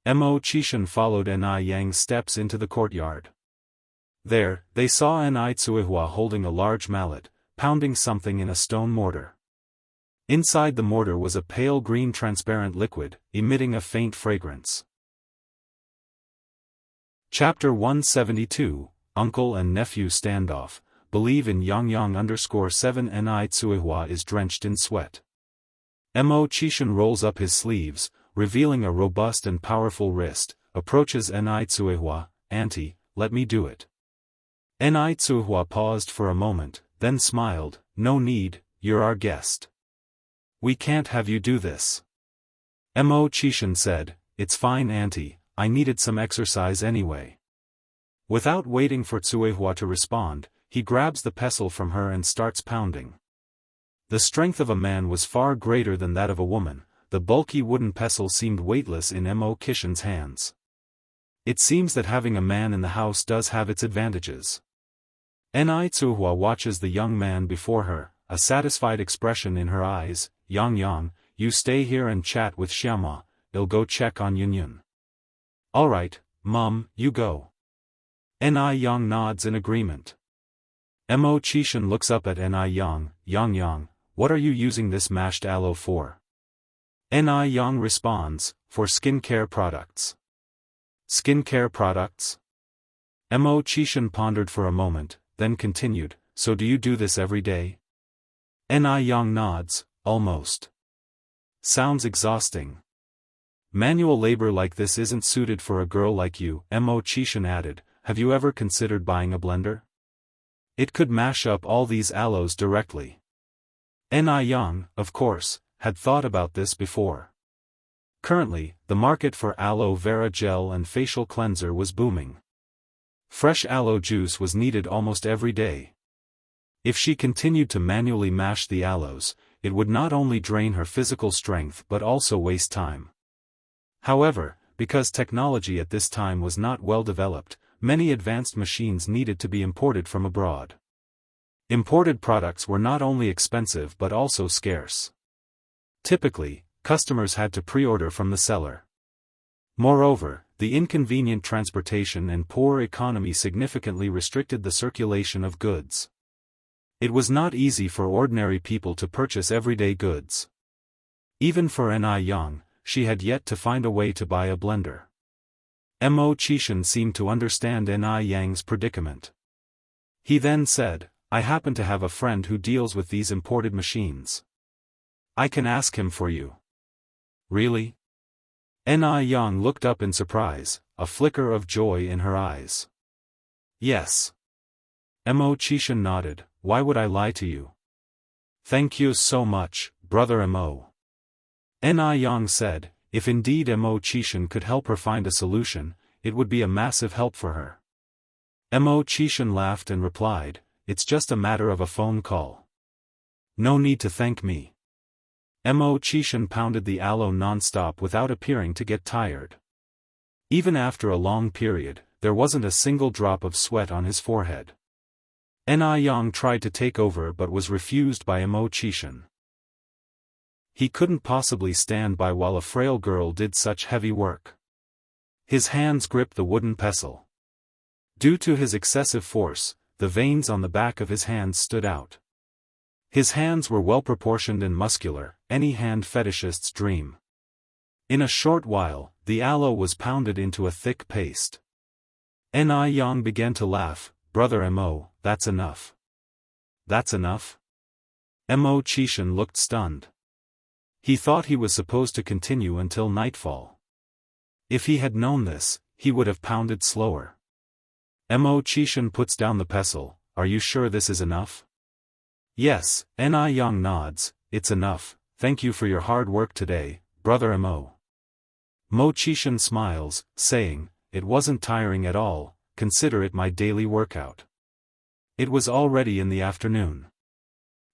Mo Qishan followed Ni Yang's steps into the courtyard. There, they saw Ni Tsuehua holding a large mallet, pounding something in a stone mortar. Inside the mortar was a pale green transparent liquid, emitting a faint fragrance. Chapter 172, Uncle and Nephew Standoff. Believe in Yang_7 Ni Tsuehua is drenched in sweat. Mo Qishan rolls up his sleeves, revealing a robust and powerful wrist, approaches Ni Tsuehua, Auntie, let me do it. Ni Tsuehua paused for a moment, then smiled, no need, you're our guest. We can't have you do this. Mo Qishan said, it's fine Auntie, I needed some exercise anyway. Without waiting for Tsuehua to respond, he grabs the pestle from her and starts pounding. The strength of a man was far greater than that of a woman, the bulky wooden pestle seemed weightless in Mo Qishan's hands. It seems that having a man in the house does have its advantages. Ni Tsuehua watches the young man before her, a satisfied expression in her eyes. Yang, you stay here and chat with Xiama, I'll go check on Yunyun. Alright, Mum, you go. Ni Yang nods in agreement. Mo Qishan looks up at Ni Yang, Yang, what are you using this mashed aloe for? Ni Yang responds, for skincare products. Skincare products? Mo Qishan pondered for a moment, then continued, so do you do this every day? Ni Yang nods, almost. Sounds exhausting. Manual labor like this isn't suited for a girl like you, Mo Qishan added, have you ever considered buying a blender? It could mash up all these aloes directly. Ni Yang, of course, had thought about this before. Currently, the market for aloe vera gel and facial cleanser was booming. Fresh aloe juice was needed almost every day. If she continued to manually mash the aloes, it would not only drain her physical strength but also waste time. However, because technology at this time was not well developed, many advanced machines needed to be imported from abroad. Imported products were not only expensive but also scarce. Typically, customers had to pre-order from the seller. Moreover, the inconvenient transportation and poor economy significantly restricted the circulation of goods. It was not easy for ordinary people to purchase everyday goods. Even for Ni Yang, she had yet to find a way to buy a blender. Mo Qishan seemed to understand Ni Yang's predicament. He then said, I happen to have a friend who deals with these imported machines. I can ask him for you. Really? Ni Yang looked up in surprise, a flicker of joy in her eyes. Yes. Mo Qishan nodded, why would I lie to you? Thank you so much, brother Mo. Ni Yang said, if indeed Mo Qishan could help her find a solution, it would be a massive help for her. Mo Qishan laughed and replied, it's just a matter of a phone call. No need to thank me. Mo Qishan pounded the aloe non-stop without appearing to get tired. Even after a long period, there wasn't a single drop of sweat on his forehead. Ni Yang tried to take over but was refused by Mo Qishan. He couldn't possibly stand by while a frail girl did such heavy work. His hands gripped the wooden pestle. Due to his excessive force, the veins on the back of his hands stood out. His hands were well-proportioned and muscular, any hand fetishist's dream. In a short while, the aloe was pounded into a thick paste. Ni Yang began to laugh. Brother Mo, that's enough. That's enough? Mo Qishan looked stunned. He thought he was supposed to continue until nightfall. If he had known this, he would have pounded slower. Mo Qishan puts down the pestle. Are you sure this is enough? Yes, Ni Yang nods. It's enough. Thank you for your hard work today, Brother Mo. Mo Qishan smiles, saying, it wasn't tiring at all, consider it my daily workout. It was already in the afternoon.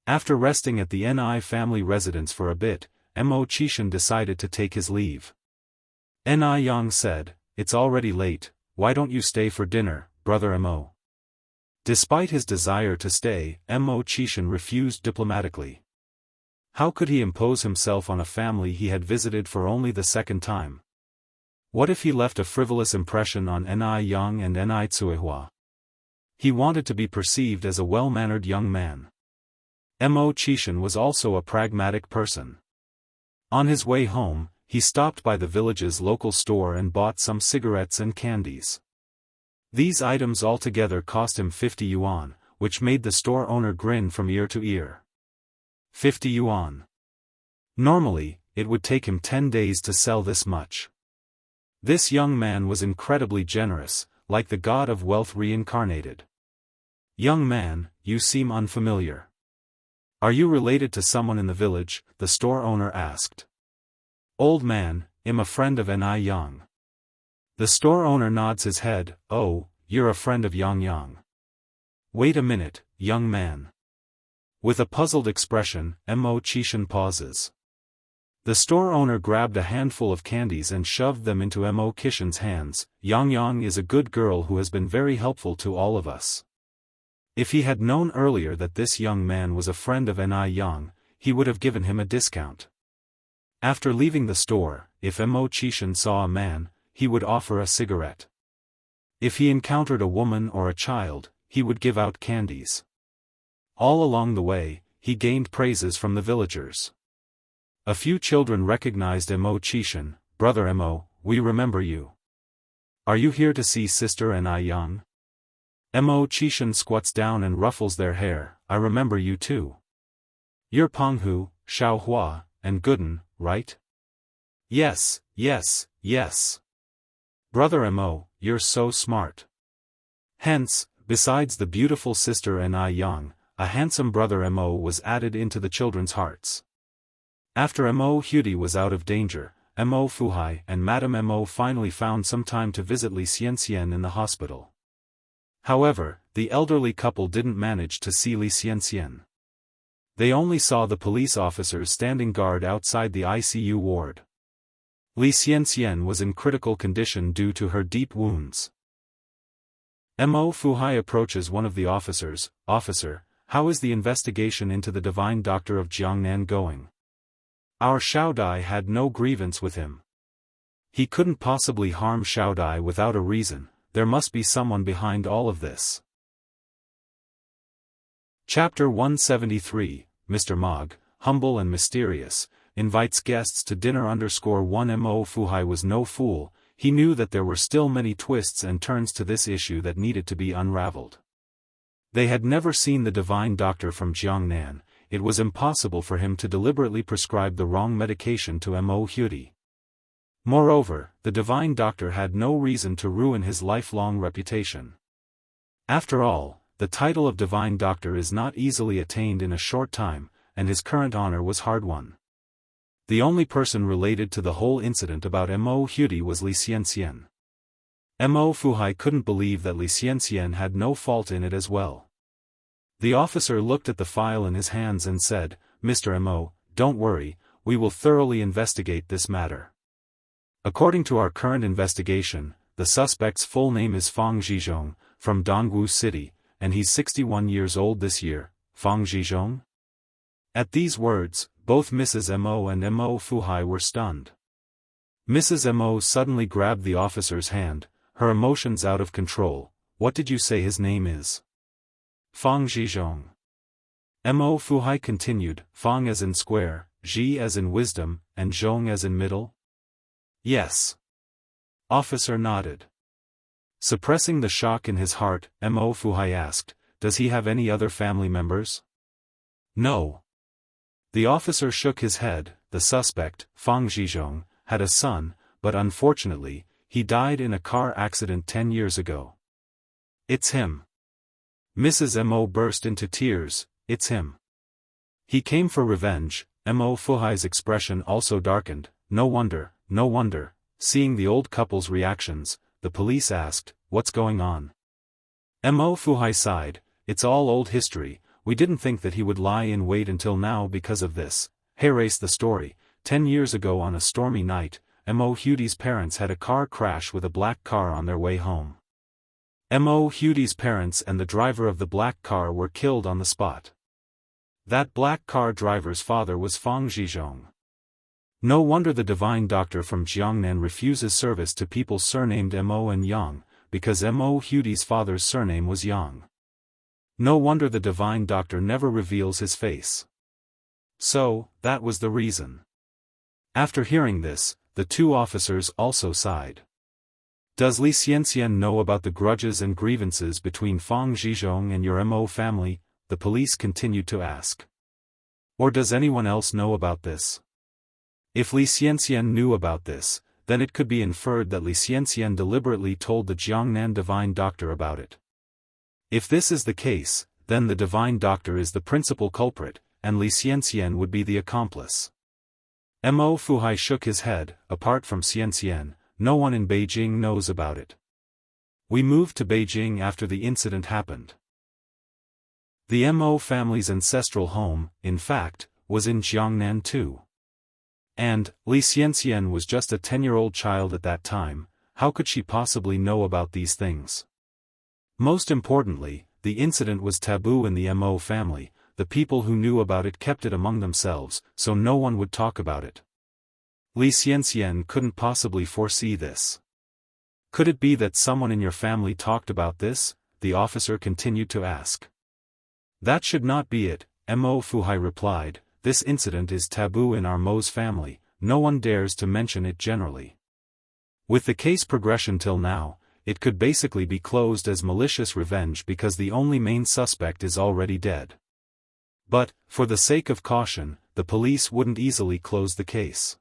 After resting at the Ni family residence for a bit, Mo Qishan decided to take his leave. Ni Yang said, it's already late, why don't you stay for dinner, Brother Mo? Despite his desire to stay, Mo Qishan refused diplomatically. How could he impose himself on a family he had visited for only the second time? What if he left a frivolous impression on Ni Yang and Ni Tsuehua? He wanted to be perceived as a well-mannered young man. Mo Qishan was also a pragmatic person. On his way home, he stopped by the village's local store and bought some cigarettes and candies. These items altogether cost him 50 yuan, which made the store owner grin from ear to ear. 50 yuan. Normally, it would take him 10 days to sell this much. This young man was incredibly generous, like the god of wealth reincarnated. Young man, you seem unfamiliar. Are you related to someone in the village? The store owner asked. Old man, I'm a friend of Ni Yang. The store owner nods his head. Oh, you're a friend of Yang Yang. Wait a minute, young man. With a puzzled expression, Mo Qishan pauses. The store owner grabbed a handful of candies and shoved them into Mo Qishan's hands. Yang Yang is a good girl who has been very helpful to all of us. If he had known earlier that this young man was a friend of Ni Yang, he would have given him a discount. After leaving the store, if Mo Qishan saw a man, he would offer a cigarette. If he encountered a woman or a child, he would give out candies. All along the way, he gained praises from the villagers. A few children recognized Mo Qishan. Brother Mo, we remember you. Are you here to see Sister Ni Yang? Mo Qishan squats down and ruffles their hair. I remember you too. You're Penghu, Xiaohua, and Gooden, right? Yes, yes, yes. Brother Mo, you're so smart. Hence, besides the beautiful Sister Ni Yang, a handsome Brother Mo was added into the children's hearts. After Mo Hudi was out of danger, Mo Fuhai and Madame Mo finally found some time to visit Li Xianxian in the hospital. However, the elderly couple didn't manage to see Li Xianxian. They only saw the police officers standing guard outside the ICU ward. Li Xianxian was in critical condition due to her deep wounds. Mo Fuhai approaches one of the officers. Officer, how is the investigation into the divine doctor of Jiangnan going? Our Xiaodai had no grievance with him. He couldn't possibly harm Xiaodai without a reason. There must be someone behind all of this. Chapter 173, Mr. Mog, humble and mysterious, invites guests to dinner. _1 Mo Fuhai was no fool, he knew that there were still many twists and turns to this issue that needed to be unraveled. They had never seen the divine doctor from Jiangnan. It was impossible for him to deliberately prescribe the wrong medication to Mo Hudi. Moreover, the divine doctor had no reason to ruin his lifelong reputation. After all, the title of divine doctor is not easily attained in a short time, and his current honor was hard-won. The only person related to the whole incident about Mo Hudi was Li Xianxian. Mo Fuhai couldn't believe that Li Xianxian had no fault in it as well. The officer looked at the file in his hands and said, Mr. Mo, don't worry, we will thoroughly investigate this matter. According to our current investigation, the suspect's full name is Fang Zhizhong, from Dongwu City, and he's 61 years old this year. Fang Zhizhong? At these words, both Mrs. Mo and Mo Fuhai were stunned. Mrs. Mo suddenly grabbed the officer's hand, her emotions out of control. What did you say his name is? Fang Zhizhong. Mo Fuhai continued, Fang as in square, Zhi as in wisdom, and Zhong as in middle? Yes. Officer nodded. Suppressing the shock in his heart, Mo Fuhai asked, does he have any other family members? No. The officer shook his head. The suspect, Fang Zhizhong, had a son, but unfortunately, he died in a car accident 10 years ago. It's him. Mrs. Mo burst into tears. It's him. He came for revenge. Mo Fuhai's expression also darkened. No wonder. Seeing the old couple's reactions, the police asked, what's going on? Mo Fuhai sighed, it's all old history. We didn't think that he would lie in wait until now because of this. Erase the story. 10 years ago on a stormy night, Mo Hudi's parents had a car crash with a black car on their way home. Mo Hudi's parents and the driver of the black car were killed on the spot. That black car driver's father was Fang Zhizhong. No wonder the divine doctor from Jiangnan refuses service to people surnamed Mo and Yang, because Mo Hudi's father's surname was Yang. No wonder the divine doctor never reveals his face. So, that was the reason. After hearing this, the two officers also sighed. Does Li Xianxian know about the grudges and grievances between Fang Zhizhong and your Mo family? The police continued to ask. Or does anyone else know about this? If Li Xianxian knew about this, then it could be inferred that Li Xianxian deliberately told the Jiangnan divine doctor about it. If this is the case, then the divine doctor is the principal culprit, and Li Xianxian would be the accomplice. Mo Fuhai shook his head. Apart from Xianxian, no one in Beijing knows about it. We moved to Beijing after the incident happened. The Mo family's ancestral home, in fact, was in Jiangnan too. And, Li Xianxian was just a 10-year-old child at that time. How could she possibly know about these things? Most importantly, the incident was taboo in the Mo family. The people who knew about it kept it among themselves, so no one would talk about it. Li Xianxian couldn't possibly foresee this. Could it be that someone in your family talked about this? The officer continued to ask. That should not be it, Mo Fuhai replied. This incident is taboo in our Mo's family, no one dares to mention it generally. With the case progression till now, it could basically be closed as malicious revenge because the only main suspect is already dead. But, for the sake of caution, the police wouldn't easily close the case.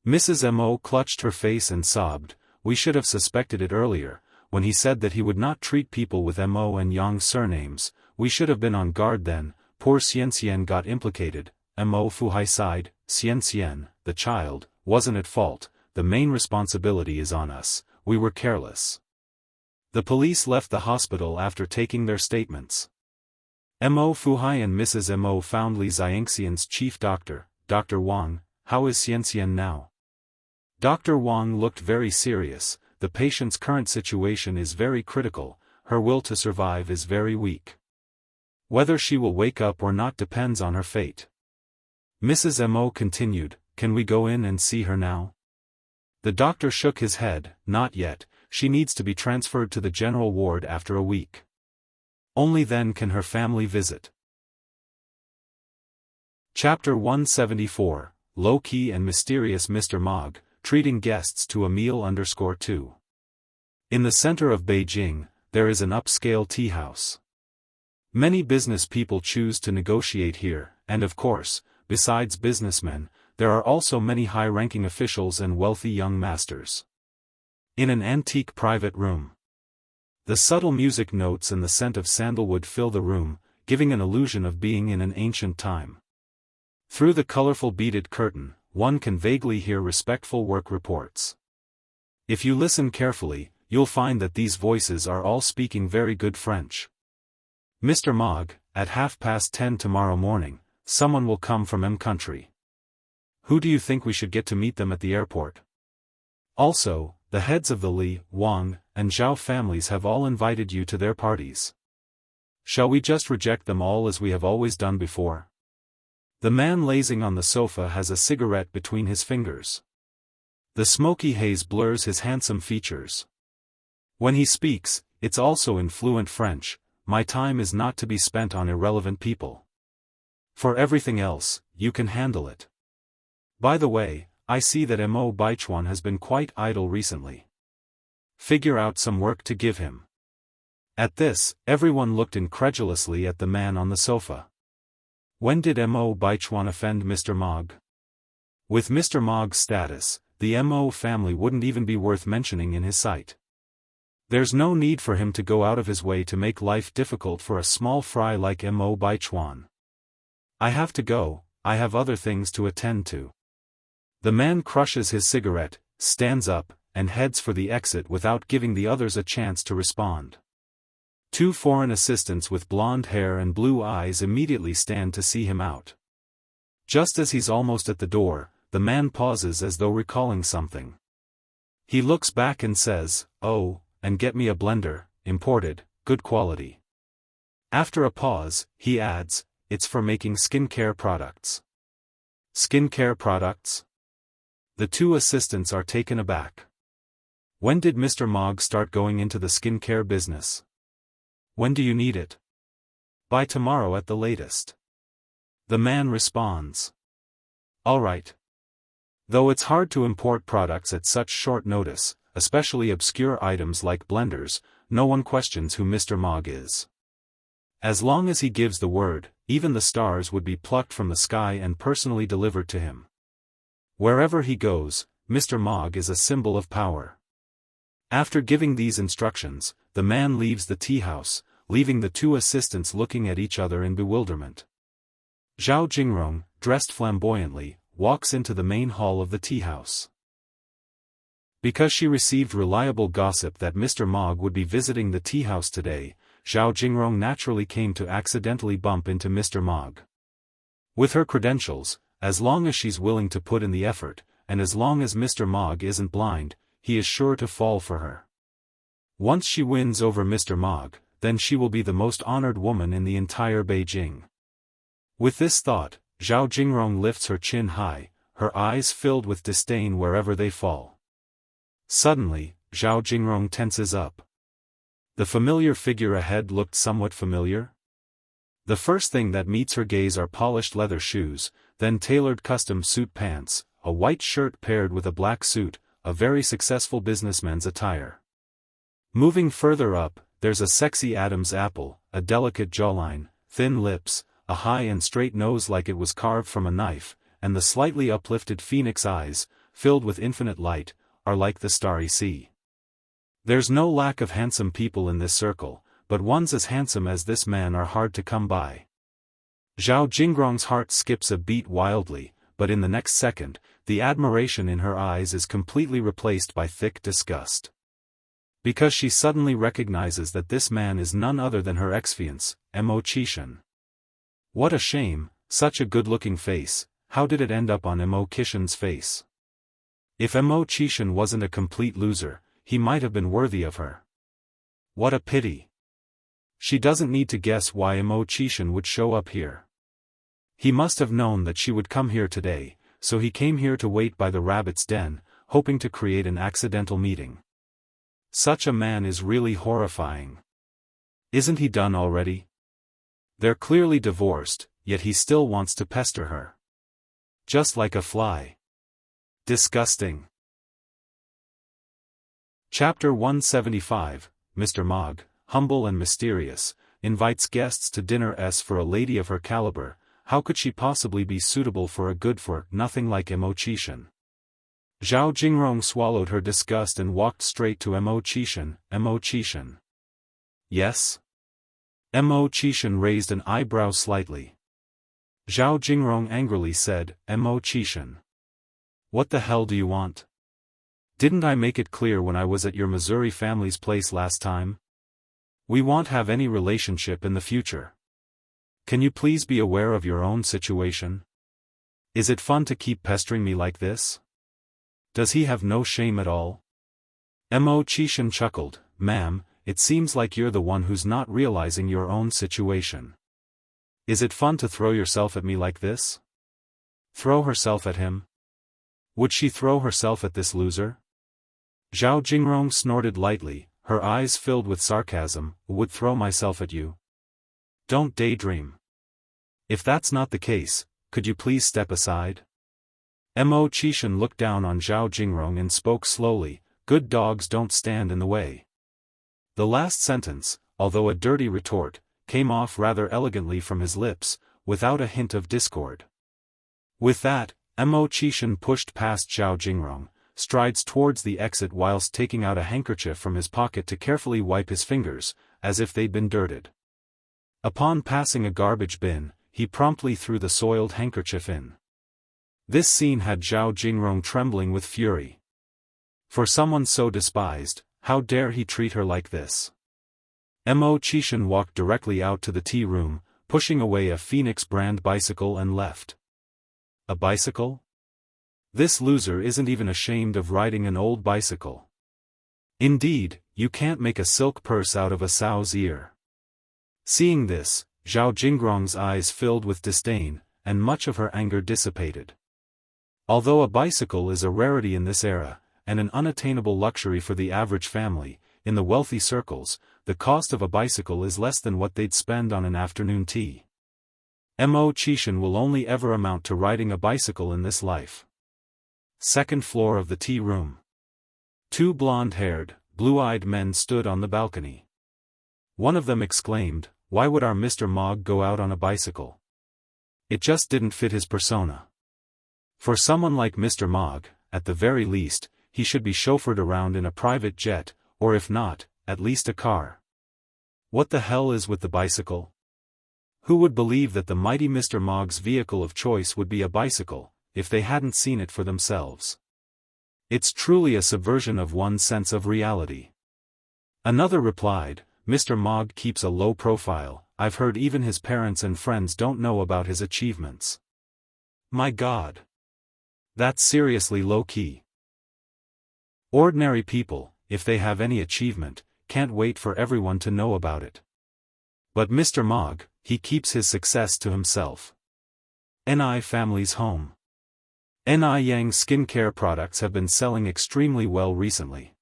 Mrs. Mo clutched her face and sobbed. We should have suspected it earlier. When he said that he would not treat people with Mo and Yang surnames, we should have been on guard then. Poor Xianxian got implicated. Mo Fuhai sighed. Xianxian, the child, wasn't at fault. The main responsibility is on us. We were careless. The police left the hospital after taking their statements. Mo Fuhai and Mrs. Mo found Li Xianxian's chief doctor, Dr. Wang. How is Xianxian now? Dr. Wang looked very serious. The patient's current situation is very critical. Her will to survive is very weak. Whether she will wake up or not depends on her fate. Mrs. Mo continued, can we go in and see her now? The doctor shook his head. Not yet, she needs to be transferred to the general ward after a week. Only then can her family visit. Chapter 174, Low-Key and Mysterious Mr. Mog, treating guests to a meal _2. In the center of Beijing, there is an upscale tea house. Many business people choose to negotiate here, and of course, besides businessmen, there are also many high-ranking officials and wealthy young masters. In an antique private room. The subtle music notes and the scent of sandalwood fill the room, giving an illusion of being in an ancient time. Through the colorful beaded curtain, one can vaguely hear respectful work reports. If you listen carefully, you'll find that these voices are all speaking very good French. Mr. Mog, at 10:30 tomorrow morning, someone will come from M country. Who do you think we should get to meet them at the airport? Also, the heads of the Li, Wang, and Zhao families have all invited you to their parties. Shall we just reject them all as we have always done before? The man lazing on the sofa has a cigarette between his fingers. The smoky haze blurs his handsome features. When he speaks, it's also in fluent French. My time is not to be spent on irrelevant people. For everything else, you can handle it. By the way, I see that Mo Baichuan has been quite idle recently. Figure out some work to give him. At this, everyone looked incredulously at the man on the sofa. When did Mo Baichuan offend Mr. Mog? With Mr. Mog's status, the Mo family wouldn't even be worth mentioning in his sight. There's no need for him to go out of his way to make life difficult for a small fry like Mo Baichuan. I have to go, I have other things to attend to. The man crushes his cigarette, stands up, and heads for the exit without giving the others a chance to respond. Two foreign assistants with blonde hair and blue eyes immediately stand to see him out. Just as he's almost at the door, the man pauses as though recalling something. He looks back and says, "Oh, and get me a blender, imported, good quality." After a pause, he adds, "It's for making skincare products." Skincare products? The two assistants are taken aback. When did Mr. Mog start going into the skincare business? When do you need it? By tomorrow at the latest. The man responds. All right. Though it's hard to import products at such short notice, especially obscure items like blenders, no one questions who Mr. Mog is. As long as he gives the word, even the stars would be plucked from the sky and personally delivered to him. Wherever he goes, Mr. Mog is a symbol of power. After giving these instructions, the man leaves the tea house, leaving the two assistants looking at each other in bewilderment. Zhao Jingrong, dressed flamboyantly, walks into the main hall of the tea house. Because she received reliable gossip that Mr. Mog would be visiting the tea house today, Zhao Jingrong naturally came to accidentally bump into Mr. Mog. With her credentials, as long as she's willing to put in the effort, and as long as Mr. Mog isn't blind, he is sure to fall for her. Once she wins over Mr. Mog, then she will be the most honored woman in the entire Beijing. With this thought, Zhao Jingrong lifts her chin high, her eyes filled with disdain wherever they fall. Suddenly, Zhao Jingrong tenses up. The familiar figure ahead looked somewhat familiar. The first thing that meets her gaze are polished leather shoes, then tailored custom suit pants, a white shirt paired with a black suit, a very successful businessman's attire. Moving further up, there's a sexy Adam's apple, a delicate jawline, thin lips, a high and straight nose like it was carved from a knife, and the slightly uplifted phoenix eyes, filled with infinite light, are like the starry sea. There's no lack of handsome people in this circle, but ones as handsome as this man are hard to come by. Zhao Jingrong's heart skips a beat wildly, but in the next second, the admiration in her eyes is completely replaced by thick disgust. Because she suddenly recognizes that this man is none other than her ex-fiancé, Mo Qishan. What a shame, such a good-looking face, how did it end up on Mo Qishan's face? If Mo Qishan wasn't a complete loser, he might have been worthy of her. What a pity. She doesn't need to guess why Mo Qishan would show up here. He must have known that she would come here today, so he came here to wait by the rabbit's den, hoping to create an accidental meeting. Such a man is really horrifying. Isn't he done already? They're clearly divorced, yet he still wants to pester her. Just like a fly. Disgusting. Chapter 175, Mr. Mog, humble and mysterious, invites guests to dinner. For a lady of her caliber, how could she possibly be suitable for a good-for-nothing like Mo Qishan? Zhao Jingrong swallowed her disgust and walked straight to Mo Qishan. Mo Qishan. Yes? Mo Qishan raised an eyebrow slightly. Zhao Jingrong angrily said, Mo Qishan. What the hell do you want? Didn't I make it clear when I was at your Missouri family's place last time? We won't have any relationship in the future. Can you please be aware of your own situation? Is it fun to keep pestering me like this? Does he have no shame at all? Mo Qishan chuckled, Ma'am, it seems like you're the one who's not realizing your own situation. Is it fun to throw yourself at me like this? Throw herself at him? Would she throw herself at this loser? Zhao Jingrong snorted lightly, her eyes filled with sarcasm. Would throw myself at you? Don't daydream. If that's not the case, could you please step aside? Mo Qishan looked down on Zhao Jingrong and spoke slowly, good dogs don't stand in the way. The last sentence, although a dirty retort, came off rather elegantly from his lips, without a hint of discord. With that, Mo Qishan pushed past Zhao Jingrong, strides towards the exit whilst taking out a handkerchief from his pocket to carefully wipe his fingers, as if they'd been dirted. Upon passing a garbage bin, he promptly threw the soiled handkerchief in. This scene had Zhao Jingrong trembling with fury. For someone so despised, how dare he treat her like this? Mo Qishan walked directly out to the tea room, pushing away a Phoenix brand bicycle and left. A bicycle? This loser isn't even ashamed of riding an old bicycle. Indeed, you can't make a silk purse out of a sow's ear. Seeing this, Zhao Jingrong's eyes filled with disdain, and much of her anger dissipated. Although a bicycle is a rarity in this era, and an unattainable luxury for the average family, in the wealthy circles, the cost of a bicycle is less than what they'd spend on an afternoon tea. Mo Qishan will only ever amount to riding a bicycle in this life. Second floor of the tea room. Two blonde-haired, blue-eyed men stood on the balcony. One of them exclaimed, "Why would our Mr. Mogg go out on a bicycle? It just didn't fit his persona. For someone like Mr. Mogg, at the very least, he should be chauffeured around in a private jet, or if not, at least a car. What the hell is with the bicycle? Who would believe that the mighty Mr. Mogg's vehicle of choice would be a bicycle, if they hadn't seen it for themselves? It's truly a subversion of one's sense of reality." Another replied, "Mr. Mogg keeps a low profile, I've heard even his parents and friends don't know about his achievements. My God! That's seriously low-key. Ordinary people, if they have any achievement, can't wait for everyone to know about it. But Mr. Mogg, he keeps his success to himself. Ni family's home. Ni Yang skincare products have been selling extremely well recently.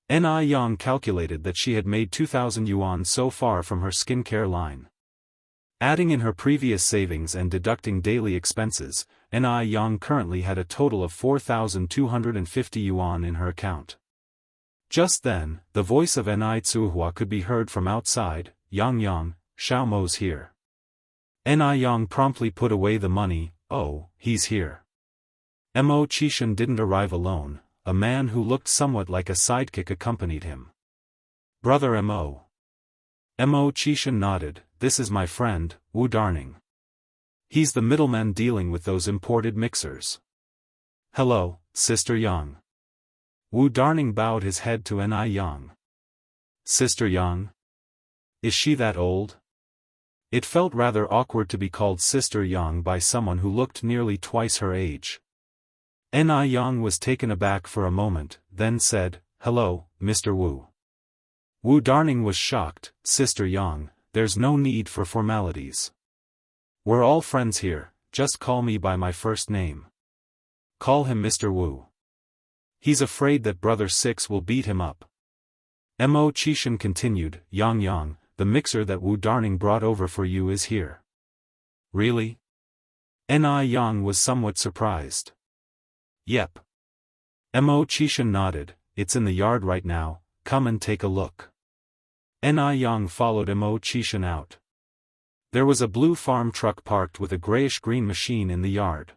Ni Yang calculated that she had made 2,000 yuan so far from her skincare line. Adding in her previous savings and deducting daily expenses, Ni Yang currently had a total of 4,250 yuan in her account. Just then, the voice of Ni Tsuhua could be heard from outside, "Yang Yang, Xiao Mo's here." Ni Yang promptly put away the money. "Oh, he's here." Mo Qishan didn't arrive alone, a man who looked somewhat like a sidekick accompanied him. "Brother Mo." Mo Qishan nodded, "This is my friend, Wu Darning. He's the middleman dealing with those imported mixers." "Hello, Sister Yang." Wu Darning bowed his head to Ni Yang. "Sister Yang? Is she that old?" It felt rather awkward to be called Sister Yang by someone who looked nearly twice her age. Ni Yang was taken aback for a moment, then said, "Hello, Mr. Wu." Wu Darning was shocked. "Sister Yang, there's no need for formalities. We're all friends here, just call me by my first name. Call him Mr. Wu. He's afraid that Brother Six will beat him up." Mo Qishan continued, "Yang Yang, the mixer that Wu Darning brought over for you is here." "Really?" Ni Yang was somewhat surprised. "Yep." Mo Qishan nodded, "It's in the yard right now, come and take a look." Ni Yang followed Mo Qishan out. There was a blue farm truck parked with a grayish-green machine in the yard.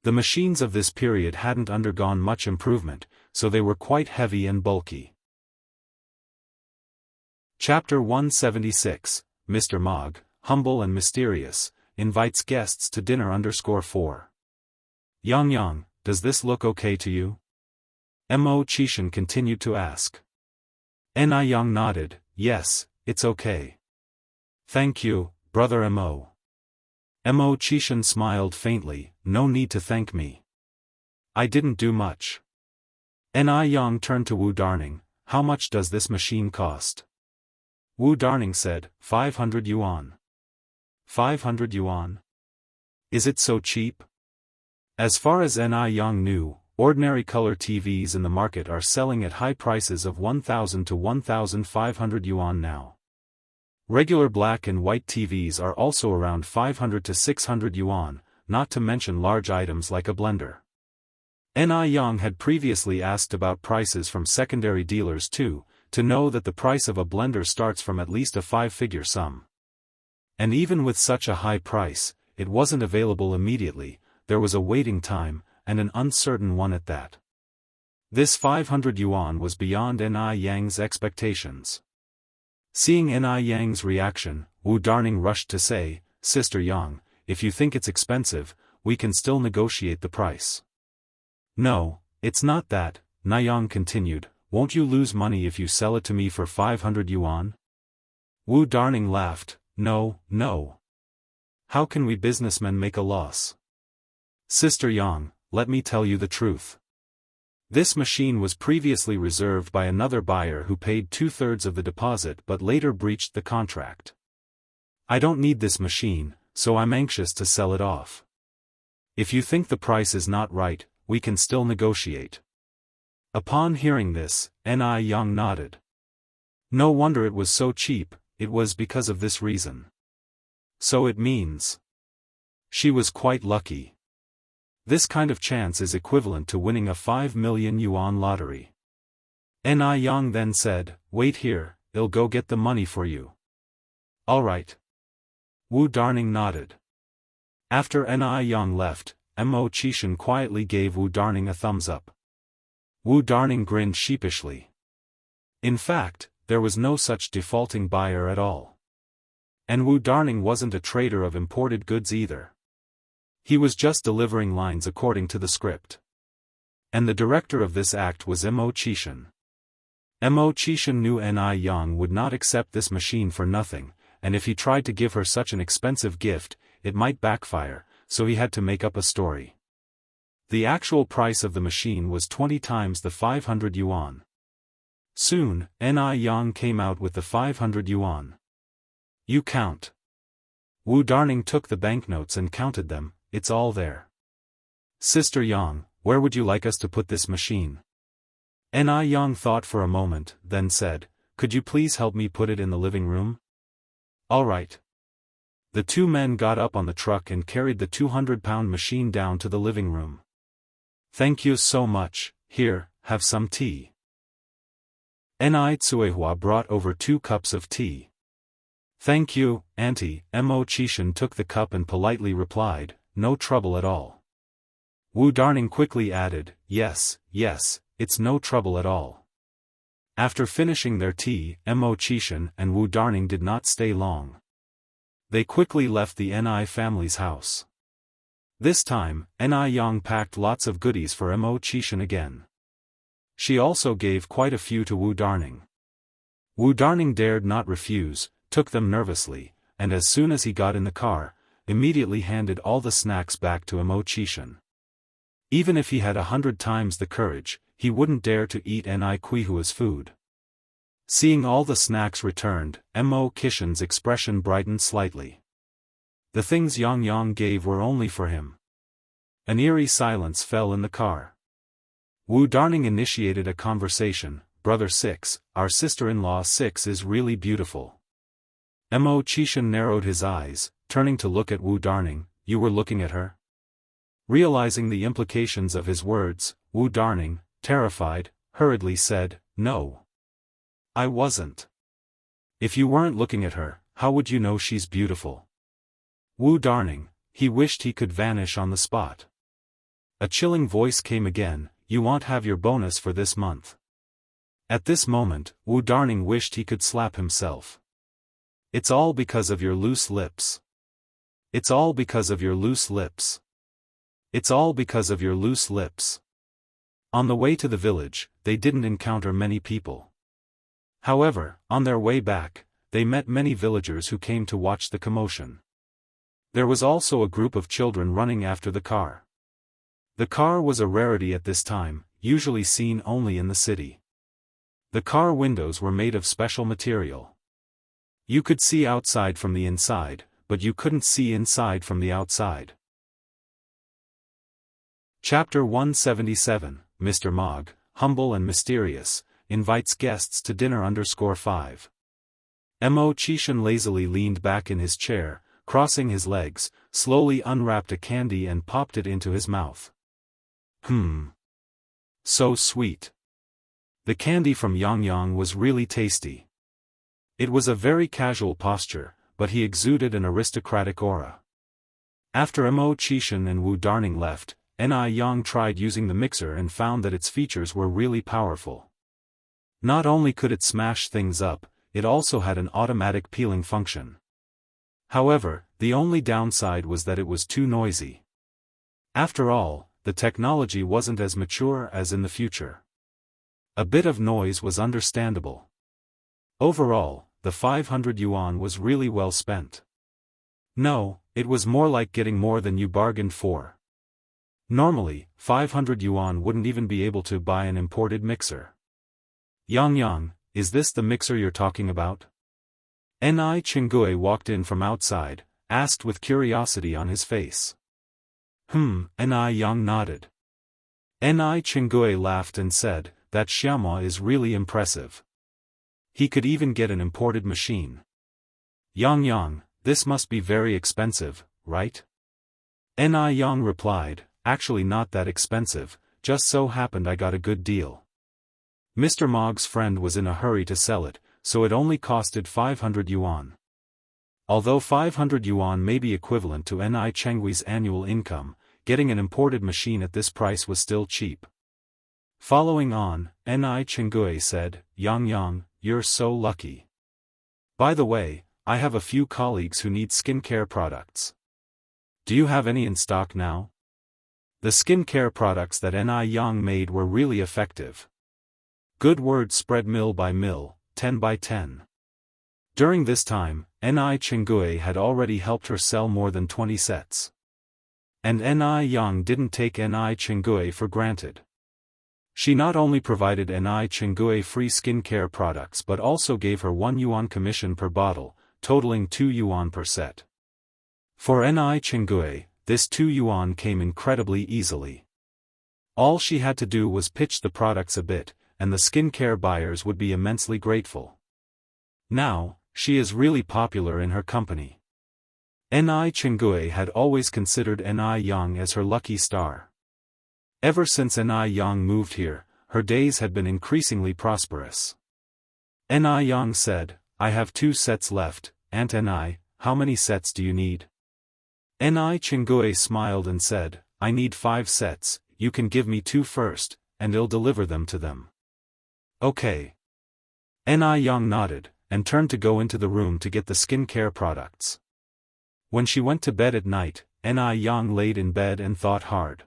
The machines of this period hadn't undergone much improvement, so they were quite heavy and bulky. Chapter 176, Mr. Mogg, humble and mysterious, invites guests to dinner _4. "Yang Yang, does this look okay to you?" Mo Qishan continued to ask. Ni Yang nodded, "Yes, it's okay. Thank you, Brother Mo." Mo Qishan smiled faintly, "No need to thank me. I didn't do much." Ni Yang turned to Wu Darning, "How much does this machine cost?" Wu Darning said, 500 yuan. 500 yuan? Is it so cheap? As far as Ni Yang knew, ordinary color TVs in the market are selling at high prices of 1,000 to 1,500 yuan now. Regular black and white TVs are also around 500 to 600 yuan, not to mention large items like a blender. Ni Yang had previously asked about prices from secondary dealers too, to know that the price of a blender starts from at least a 5-figure sum. And even with such a high price, it wasn't available immediately, there was a waiting time, and an uncertain one at that. This 500 yuan was beyond Ni Yang's expectations. Seeing Ni Yang's reaction, Wu Darning rushed to say, "Sister Yang, if you think it's expensive, we can still negotiate the price." "No, it's not that," Ni Yang continued, "won't you lose money if you sell it to me for 500 yuan? Wu Darning laughed, "No, no. How can we businessmen make a loss? Sister Yang, let me tell you the truth. This machine was previously reserved by another buyer who paid 2/3 of the deposit but later breached the contract. I don't need this machine, so I'm anxious to sell it off. If you think the price is not right, we can still negotiate." Upon hearing this, Ni Yang nodded. No wonder it was so cheap, it was because of this reason. So it means she was quite lucky. This kind of chance is equivalent to winning a 5 million yuan lottery. Ni Yang then said, "Wait here, I'll go get the money for you." "All right." Wu Darning nodded. After Ni Yang left, Mo Qishan quietly gave Wu Darning a thumbs up. Wu Darning grinned sheepishly. In fact, there was no such defaulting buyer at all. And Wu Darning wasn't a trader of imported goods either. He was just delivering lines according to the script. And the director of this act was Mo Qishan. Mo Qishan knew Ni Yang would not accept this machine for nothing, and if he tried to give her such an expensive gift, it might backfire, so he had to make up a story. The actual price of the machine was 20 times the 500 yuan. Soon, Ni Yang came out with the 500 yuan. "You count." Wu Darning took the banknotes and counted them. "It's all there." "Sister Yang, where would you like us to put this machine?" Ni Yang thought for a moment, then said, "Could you please help me put it in the living room?" "All right." The two men got up on the truck and carried the 200-pound machine down to the living room. "Thank you so much, here, have some tea." Ni Tsuehua brought over 2 cups of tea. "Thank you, Auntie." Mo Qishan took the cup and politely replied, "No trouble at all." Wu Darning quickly added, "Yes, yes, it's no trouble at all." After finishing their tea, Mo Qishan and Wu Darning did not stay long. They quickly left the Ni family's house. This time, Ni Yang packed lots of goodies for Mo Qishan again. She also gave quite a few to Wu Darning. Wu Darning dared not refuse, took them nervously, and as soon as he got in the car, immediately handed all the snacks back to Mo Qishan. Even if he had 100 times the courage, he wouldn't dare to eat Ni Kuihua's food. Seeing all the snacks returned, Mo Qishan's expression brightened slightly. The things Yang Yang gave were only for him. An eerie silence fell in the car. Wu Darning initiated a conversation. "Brother Six, our sister-in-law Six is really beautiful." Mo Qishan narrowed his eyes, turning to look at Wu Darning. "You were looking at her?" Realizing the implications of his words, Wu Darning, terrified, hurriedly said, "No. I wasn't." "If you weren't looking at her, how would you know she's beautiful?" Wu Darning, he wished he could vanish on the spot. A chilling voice came again, "You won't have your bonus for this month." At this moment, Wu Darning wished he could slap himself. "It's all because of your loose lips. It's all because of your loose lips. It's all because of your loose lips." On the way to the village, they didn't encounter many people. However, on their way back, they met many villagers who came to watch the commotion. There was also a group of children running after the car. The car was a rarity at this time, usually seen only in the city. The car windows were made of special material. You could see outside from the inside, but you couldn't see inside from the outside. Chapter 177, Mr. Mogg, humble and mysterious, invites guests to dinner _5. Mo Chishan lazily leaned back in his chair, crossing his legs, slowly unwrapped a candy and popped it into his mouth. So sweet. The candy from Yang was really tasty. It was a very casual posture, but he exuded an aristocratic aura. After Mo Chishan and Wu Darning left, Yang tried using the mixer and found that its features were really powerful. Not only could it smash things up, it also had an automatic peeling function. However, the only downside was that it was too noisy. After all, the technology wasn't as mature as in the future. A bit of noise was understandable. Overall, the 500 yuan was really well spent. No, it was more like getting more than you bargained for. Normally, 500 yuan wouldn't even be able to buy an imported mixer. Yang, is this the mixer you're talking about? Ni Chinggui walked in from outside, asked with curiosity on his face. Ni Yang nodded. Ni Chinggui laughed and said, that Xianxia is really impressive. He could even get an imported machine. Yang, this must be very expensive, right? Ni Yang replied, actually not that expensive, just so happened I got a good deal. Mr. Mogg's friend was in a hurry to sell it, so it only costed 500 yuan. Although 500 yuan may be equivalent to Ni Chenggui's annual income, getting an imported machine at this price was still cheap. Following on, Ni Chinggui said, Yang, you're so lucky. By the way, I have a few colleagues who need skincare products. Do you have any in stock now? The skincare products that Ni Yang made were really effective. Good word spread mill by mill, 10 by 10. During this time, Ni Chinggui had already helped her sell more than 20 sets. And Ni Yang didn't take Ni Chinggui for granted. She not only provided Ni Chinggui free skincare products but also gave her 1 yuan commission per bottle, totaling 2 yuan per set. For Ni Chinggui, this 2 yuan came incredibly easily. All she had to do was pitch the products a bit, and the skincare buyers would be immensely grateful. Now, she is really popular in her company. Ni Chinggui had always considered Ni Yang as her lucky star. Ever since Ni Yang moved here, her days had been increasingly prosperous. Ni Yang said, I have 2 sets left, Aunt Ni, how many sets do you need? Ni Chinggui smiled and said, I need 5 sets, you can give me 2 first, and I'll deliver them to them. Okay. Ni Yang nodded, and turned to go into the room to get the skincare products. When she went to bed at night, Ni Yang laid in bed and thought hard.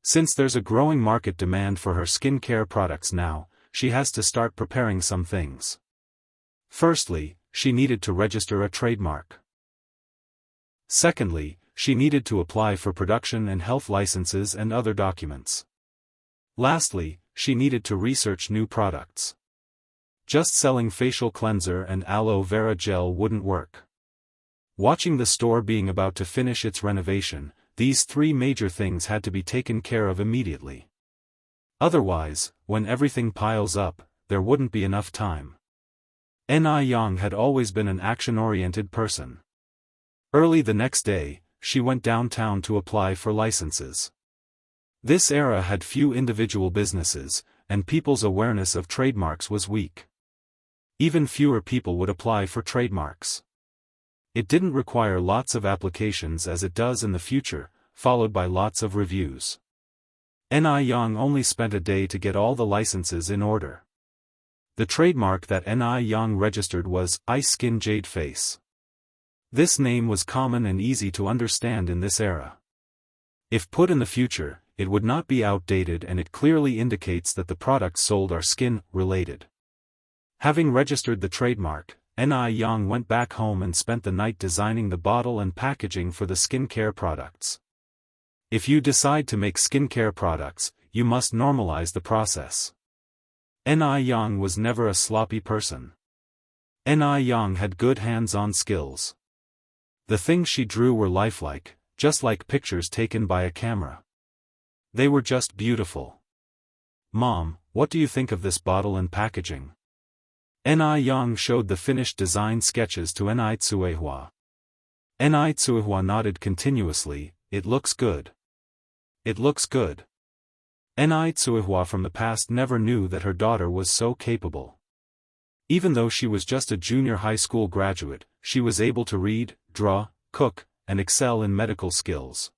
Since there's a growing market demand for her skincare products now, she has to start preparing some things. Firstly, she needed to register a trademark. Secondly, she needed to apply for production and health licenses and other documents. Lastly, she needed to research new products. Just selling facial cleanser and aloe vera gel wouldn't work. Watching the store being about to finish its renovation, these 3 major things had to be taken care of immediately. Otherwise, when everything piles up, there wouldn't be enough time. Ni Yang had always been an action-oriented person. Early the next day, she went downtown to apply for licenses. This era had few individual businesses, and people's awareness of trademarks was weak. Even fewer people would apply for trademarks. It didn't require lots of applications as it does in the future, followed by lots of reviews. Ni Yang only spent a day to get all the licenses in order. The trademark that Ni Yang registered was Ice Skin Jade Face. This name was common and easy to understand in this era. If put in the future, it would not be outdated and it clearly indicates that the products sold are skin-related. Having registered the trademark, Ni Yang went back home and spent the night designing the bottle and packaging for the skincare products. If you decide to make skincare products, you must normalize the process. Ni Yang was never a sloppy person. Ni Yang had good hands-on skills. The things she drew were lifelike, just like pictures taken by a camera. They were just beautiful. Mom, what do you think of this bottle and packaging? Ni Yang showed the finished design sketches to Ni Tsuehua. Ni Tsuehua nodded continuously. It looks good. It looks good. Ni Tsuehua from the past never knew that her daughter was so capable. Even though she was just a junior high school graduate, she was able to read, draw, cook, and excel in medical skills.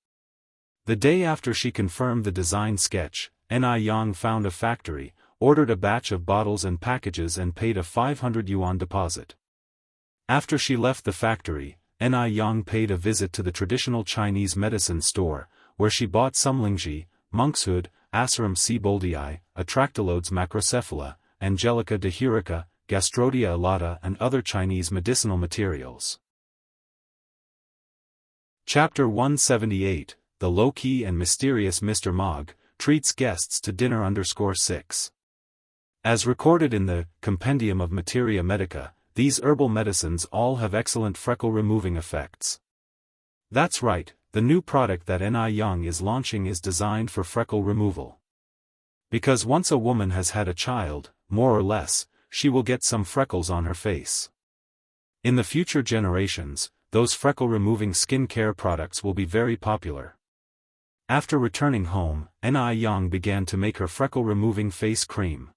The day after she confirmed the design sketch, Ni Yang found a factory, ordered a batch of bottles and packages and paid a 500 yuan deposit. After she left the factory, Ni Yang paid a visit to the traditional Chinese medicine store, where she bought some lingzhi, monkshood, Asarum seboldii, Atractylodes macrocephala, Angelica dihurica, Gastrodia alata and other Chinese medicinal materials. Chapter 178, The Low-Key and Mysterious Mr. Mogg, Treats Guests to Dinner 6. As recorded in the Compendium of Materia Medica, these herbal medicines all have excellent freckle-removing effects. That's right, the new product that Ni Yang is launching is designed for freckle removal. Because once a woman has had a child, more or less, she will get some freckles on her face. In the future generations, those freckle-removing skincare products will be very popular. After returning home, Ni Yang began to make her freckle-removing face cream.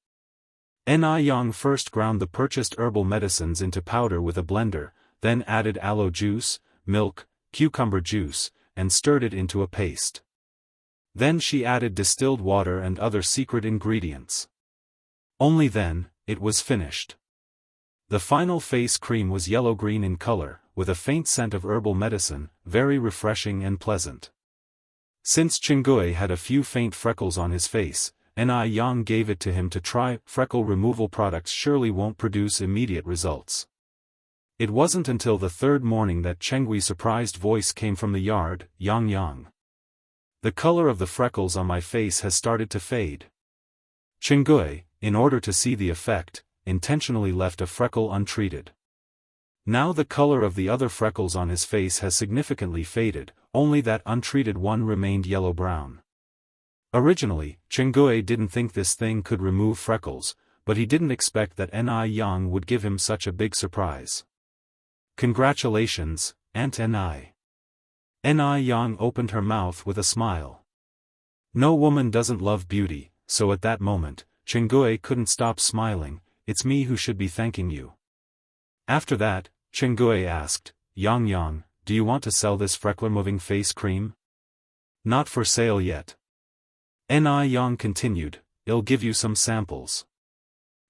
Ni Yang first ground the purchased herbal medicines into powder with a blender, then added aloe juice, milk, cucumber juice, and stirred it into a paste. Then she added distilled water and other secret ingredients. Only then, it was finished. The final face cream was yellow-green in color, with a faint scent of herbal medicine, very refreshing and pleasant. Since Chinggui had a few faint freckles on his face, Ni Yang gave it to him to try. Freckle removal products surely won't produce immediate results. It wasn't until the third morning that Chenggui's surprised voice came from the yard, Yang. The color of the freckles on my face has started to fade. Chinggui, in order to see the effect, intentionally left a freckle untreated. Now the color of the other freckles on his face has significantly faded, only that untreated one remained yellow-brown. Originally, Chinggui didn't think this thing could remove freckles, but he didn't expect that Ni Yang would give him such a big surprise. Congratulations, Aunt Ni. Ni Yang opened her mouth with a smile. No woman doesn't love beauty, so at that moment, Chinggui couldn't stop smiling. It's me who should be thanking you. After that, Chinggui asked, Yang, do you want to sell this freckle-removing face cream? Not for sale yet. Ni Yang continued, I'll give you some samples.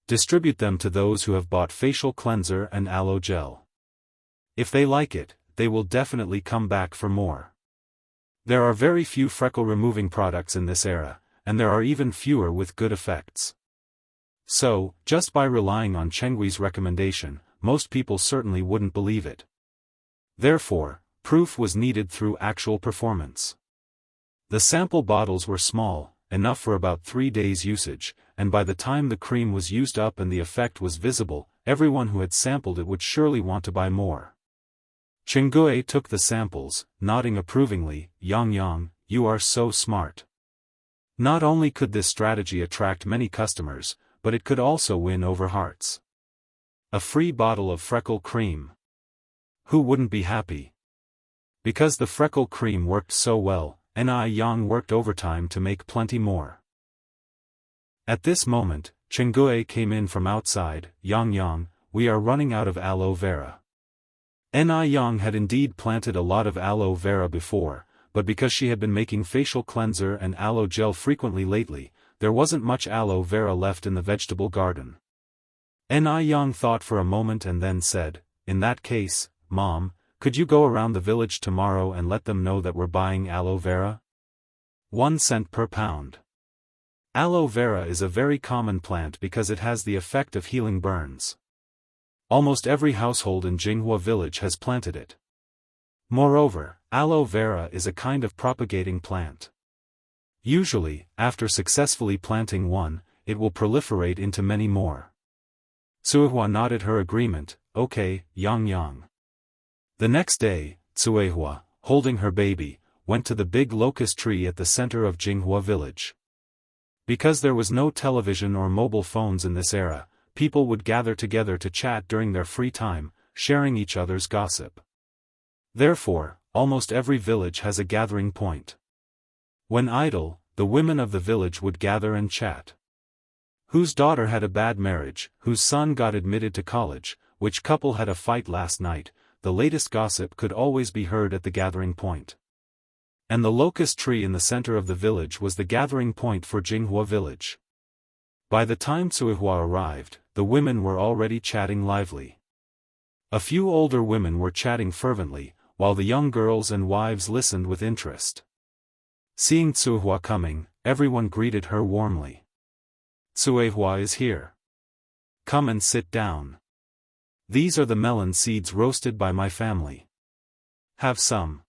Distribute them to those who have bought facial cleanser and aloe gel. If they like it, they will definitely come back for more. There are very few freckle-removing products in this era, and there are even fewer with good effects. So, just by relying on Chenggui's recommendation, most people certainly wouldn't believe it. Therefore, proof was needed through actual performance. The sample bottles were small, enough for about 3 days' usage, and by the time the cream was used up and the effect was visible, everyone who had sampled it would surely want to buy more. Chinggui took the samples, nodding approvingly, Yang, you are so smart. Not only could this strategy attract many customers, but it could also win over hearts. A free bottle of freckle cream. Who wouldn't be happy? Because the freckle cream worked so well, Ni Yang worked overtime to make plenty more. At this moment, Chinggui came in from outside, Yang, we are running out of aloe vera. Ni Yang had indeed planted a lot of aloe vera before, but because she had been making facial cleanser and aloe gel frequently lately, there wasn't much aloe vera left in the vegetable garden. Ni Yang thought for a moment and then said, in that case, Mom, could you go around the village tomorrow and let them know that we're buying aloe vera? 1 cent per pound. Aloe vera is a very common plant because it has the effect of healing burns. Almost every household in Jianghu village has planted it. Moreover, aloe vera is a kind of propagating plant. Usually, after successfully planting one, it will proliferate into many more. Tsuehua nodded her agreement, okay, Yang. The next day, Tsuehua, holding her baby, went to the big locust tree at the center of Jianghu village. Because there was no television or mobile phones in this era, people would gather together to chat during their free time, sharing each other's gossip. Therefore, almost every village has a gathering point. When idle, the women of the village would gather and chat. Whose daughter had a bad marriage, whose son got admitted to college, which couple had a fight last night, the latest gossip could always be heard at the gathering point. And the locust tree in the center of the village was the gathering point for Jianghu village. By the time Cuihua arrived, the women were already chatting lively. A few older women were chatting fervently, while the young girls and wives listened with interest. Seeing Cuihua coming, everyone greeted her warmly. "Cuihua is here. Come and sit down. These are the melon seeds roasted by my family. Have some.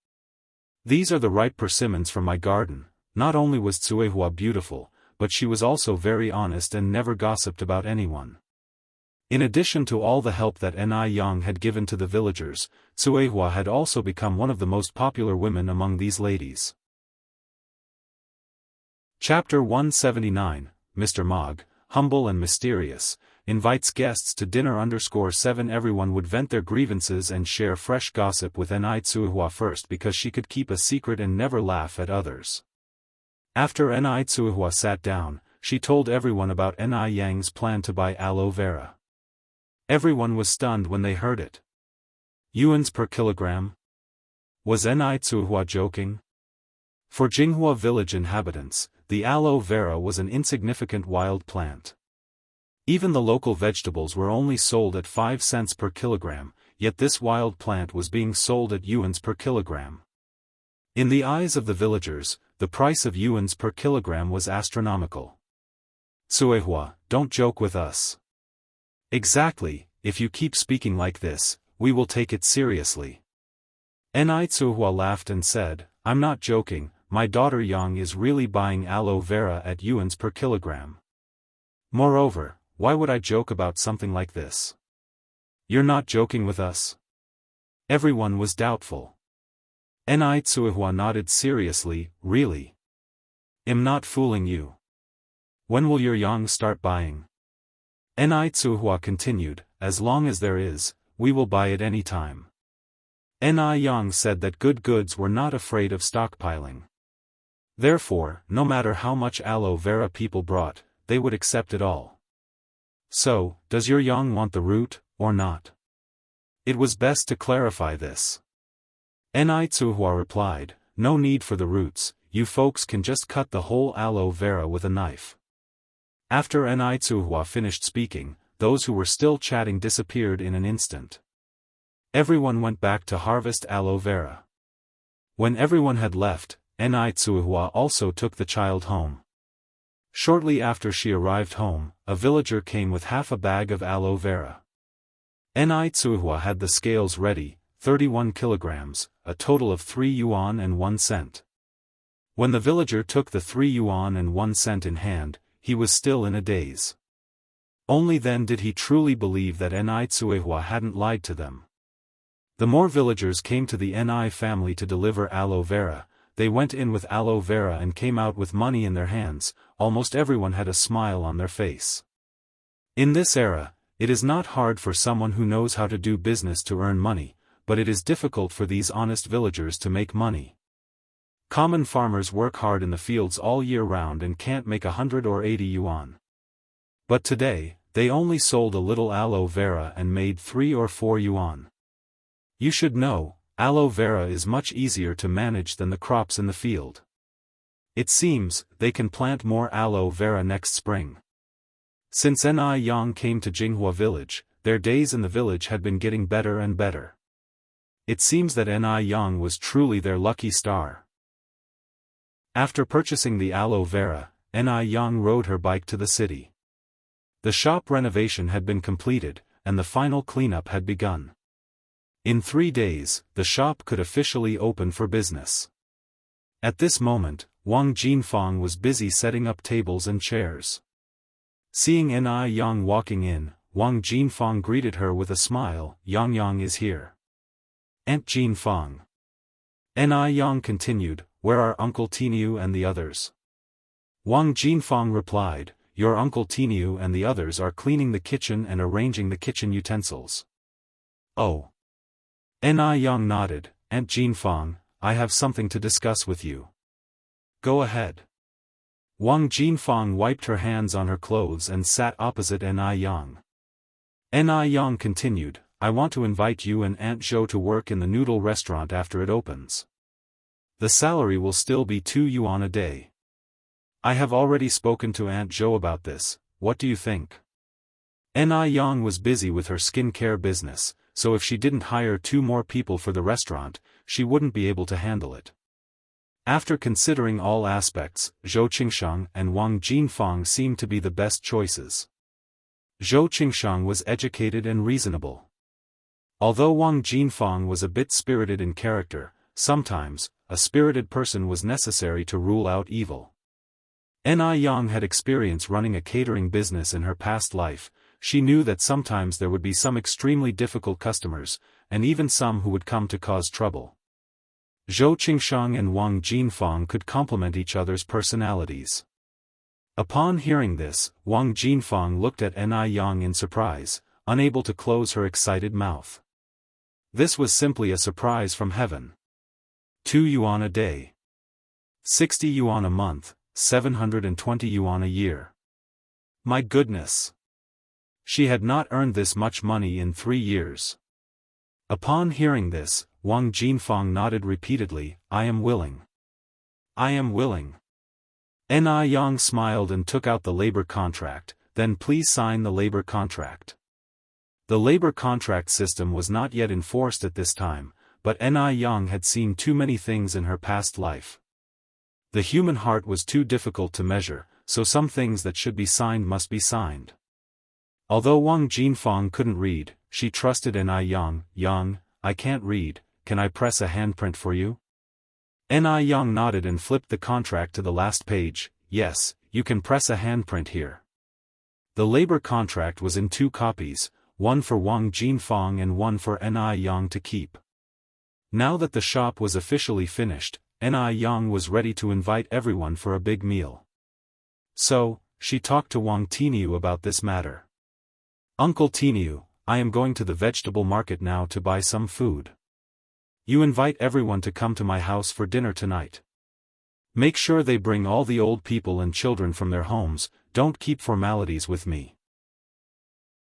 These are the ripe persimmons from my garden." Not only was Cuihua beautiful, but she was also very honest and never gossiped about anyone. In addition to all the help that Yang had given to the villagers, Cuihua had also become one of the most popular women among these ladies. Chapter 179, Mr. Mog, humble and mysterious, invites guests to dinner_7. Everyone would vent their grievances and share fresh gossip with Cuihua first because she could keep a secret and never laugh at others. After Cuihua sat down, she told everyone about Yang's plan to buy aloe vera. Everyone was stunned when they heard it. Yuans per kilogram? Was Cuihua joking? For Jinghua village inhabitants, the aloe vera was an insignificant wild plant. Even the local vegetables were only sold at 5 cents per kilogram, yet this wild plant was being sold at yuans per kilogram. In the eyes of the villagers, the price of yuans per kilogram was astronomical. "Cuihua, don't joke with us." "Exactly, if you keep speaking like this, we will take it seriously." Cuihua laughed and said, "I'm not joking, my daughter Yang is really buying aloe vera at yuans per kilogram. Moreover, why would I joke about something like this?" "You're not joking with us?" Everyone was doubtful. Cuihua nodded seriously, "Really? I'm not fooling you. When will your Yang start buying?" Cuihua continued, "As long as there is, we will buy it any time." Yang said that good goods were not afraid of stockpiling. Therefore, no matter how much aloe vera people brought, they would accept it all. "So, does your Yang want the root, or not?" It was best to clarify this. Cuihua replied, "No need for the roots, you folks can just cut the whole aloe vera with a knife." After Cuihua finished speaking, those who were still chatting disappeared in an instant. Everyone went back to harvest aloe vera. When everyone had left, Cuihua also took the child home. Shortly after she arrived home, a villager came with half a bag of aloe vera. Cuihua had the scales ready, 31 kilograms, a total of 3 yuan and 1 cent. When the villager took the 3 yuan and 1 cent in hand, he was still in a daze. Only then did he truly believe that Cuihua hadn't lied to them. The more villagers came to the family to deliver aloe vera, they went in with aloe vera and came out with money in their hands. Almost everyone had a smile on their face. In this era, it is not hard for someone who knows how to do business to earn money, but it is difficult for these honest villagers to make money. Common farmers work hard in the fields all year round and can't make 100 or 80 yuan. But today, they only sold a little aloe vera and made 3 or 4 yuan. You should know, aloe vera is much easier to manage than the crops in the field. It seems, they can plant more aloe vera next spring. Since Yang came to Jinghua village, their days in the village had been getting better and better. It seems that Yang was truly their lucky star. After purchasing the aloe vera, Yang rode her bike to the city. The shop renovation had been completed, and the final cleanup had begun. In 3 days, the shop could officially open for business. At this moment, Wang Jinfang was busy setting up tables and chairs. Seeing Yang walking in, Wang Jinfang greeted her with a smile. "Yang is here." "Aunt Jinfang." Ni Yang continued, "Where are Uncle Tinu and the others?" Wang Jinfang replied, "Your Uncle Tinu and the others are cleaning the kitchen and arranging the kitchen utensils." "Oh." Ni Yang nodded, "Aunt Jinfang, I have something to discuss with you." "Go ahead." Wang Jinfang wiped her hands on her clothes and sat opposite Ni Yang. Ni Yang continued, "I want to invite you and Aunt Zhou to work in the noodle restaurant after it opens. The salary will still be 2 yuan a day. I have already spoken to Aunt Zhou about this, what do you think?" Ni Yang was busy with her skin care business, so if she didn't hire 2 more people for the restaurant, she wouldn't be able to handle it. After considering all aspects, Zhou Qingsheng and Wang Jinfang seemed to be the best choices. Zhou Qingsheng was educated and reasonable. Although Wang Jinfang was a bit spirited in character, sometimes, a spirited person was necessary to rule out evil. Ni Yang had experience running a catering business in her past life. She knew that sometimes there would be some extremely difficult customers, and even some who would come to cause trouble. Zhou Qingsheng and Wang Jinfang could complement each other's personalities. Upon hearing this, Wang Jinfang looked at Ni Yang in surprise, unable to close her excited mouth. This was simply a surprise from heaven. 2 yuan a day. 60 yuan a month, 720 yuan a year. My goodness! She had not earned this much money in 3 years. Upon hearing this, Wang Jinfang nodded repeatedly, "I am willing. I am willing." Ni Yang smiled and took out the labor contract, "Then please sign the labor contract." The labor contract system was not yet enforced at this time, but Ni Yang had seen too many things in her past life. The human heart was too difficult to measure, so some things that should be signed must be signed. Although Wang Jinfang couldn't read, she trusted Ni Yang. "Yang, I can't read, can I press a handprint for you?" Ni Yang nodded and flipped the contract to the last page. "Yes, you can press a handprint here." The labor contract was in 2 copies, one for Wang Jinfang and one for Ni Yang to keep. Now that the shop was officially finished, Ni Yang was ready to invite everyone for a big meal. So, she talked to Wang Tinu about this matter. "Uncle Tinu, I am going to the vegetable market now to buy some food. You invite everyone to come to my house for dinner tonight. Make sure they bring all the old people and children from their homes, don't keep formalities with me."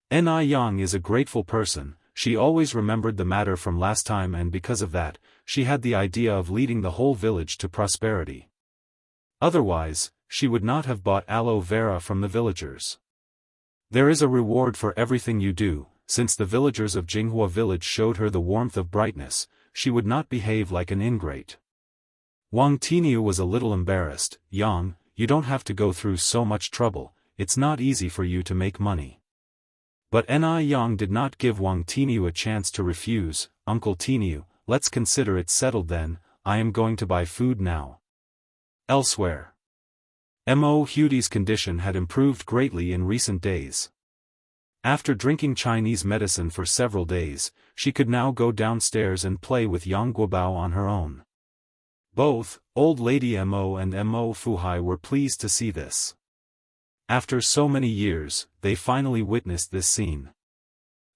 Ni Yang is a grateful person. She always remembered the matter from last time, and because of that, she had the idea of leading the whole village to prosperity. Otherwise, she would not have bought aloe vera from the villagers. There is a reward for everything you do. Since the villagers of Jinghua village showed her the warmth of brightness, she would not behave like an ingrate. Wang Tinu was a little embarrassed. "Yang, you don't have to go through so much trouble, it's not easy for you to make money." But Ni Yang did not give Wang Tinu a chance to refuse. "Uncle Tinu, let's consider it settled then, I am going to buy food now." Elsewhere. Mo Hudi's condition had improved greatly in recent days. After drinking Chinese medicine for several days, she could now go downstairs and play with Yang Guobao on her own. Both, Old Lady Mo and Mo Fuhai were pleased to see this. After so many years, they finally witnessed this scene.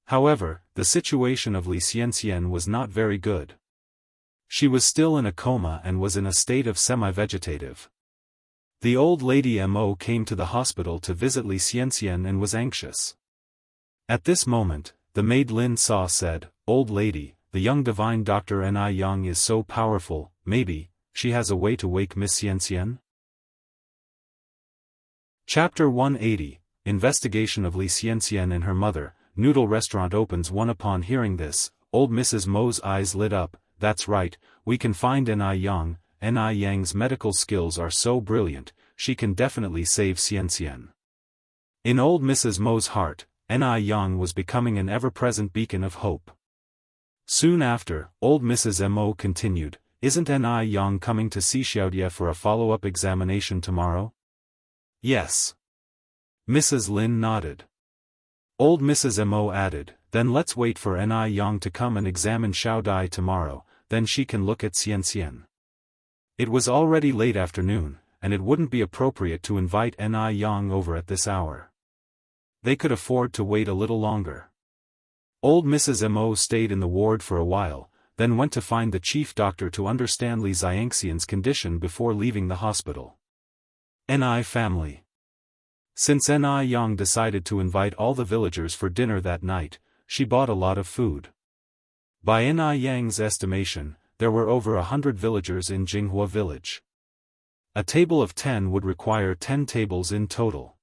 However, the situation of Li Xianxian was not very good. She was still in a coma and was in a state of semi-vegetative. The old lady Mo came to the hospital to visit Li Xianxian and was anxious. At this moment, the maid Lin Sa said, "Old lady, the young divine Dr. Ni Yang is so powerful, maybe, she has a way to wake Miss Xianxian?" Chapter 180, Investigation of Li Xianxian and her mother. Noodle restaurant opens. One. Upon hearing this, old Mrs. Mo's eyes lit up. "That's right, we can find Ni Yang. Ni Yang's medical skills are so brilliant, she can definitely save Xianxian." In old Mrs. Mo's heart, Ni Yang was becoming an ever-present beacon of hope. Soon after, old Mrs. Mo continued, "Isn't Ni Yang coming to see Xiaodia for a follow-up examination tomorrow?" "Yes." Mrs. Lin nodded. Old Mrs. Mo added, "Then let's wait for Ni Yang to come and examine Xiao Dai tomorrow, then she can look at Xianxian. It was already late afternoon, and it wouldn't be appropriate to invite Ni Yang over at this hour. They could afford to wait a little longer. Old Mrs. Mo stayed in the ward for a while, then went to find the chief doctor to understand Li Xianxian's condition before leaving the hospital. Ni family. Since Ni Yang decided to invite all the villagers for dinner that night, she bought a lot of food. By Ni Yang's estimation, there were over 100 villagers in Jinghua village. A table of 10 would require 10 tables in total.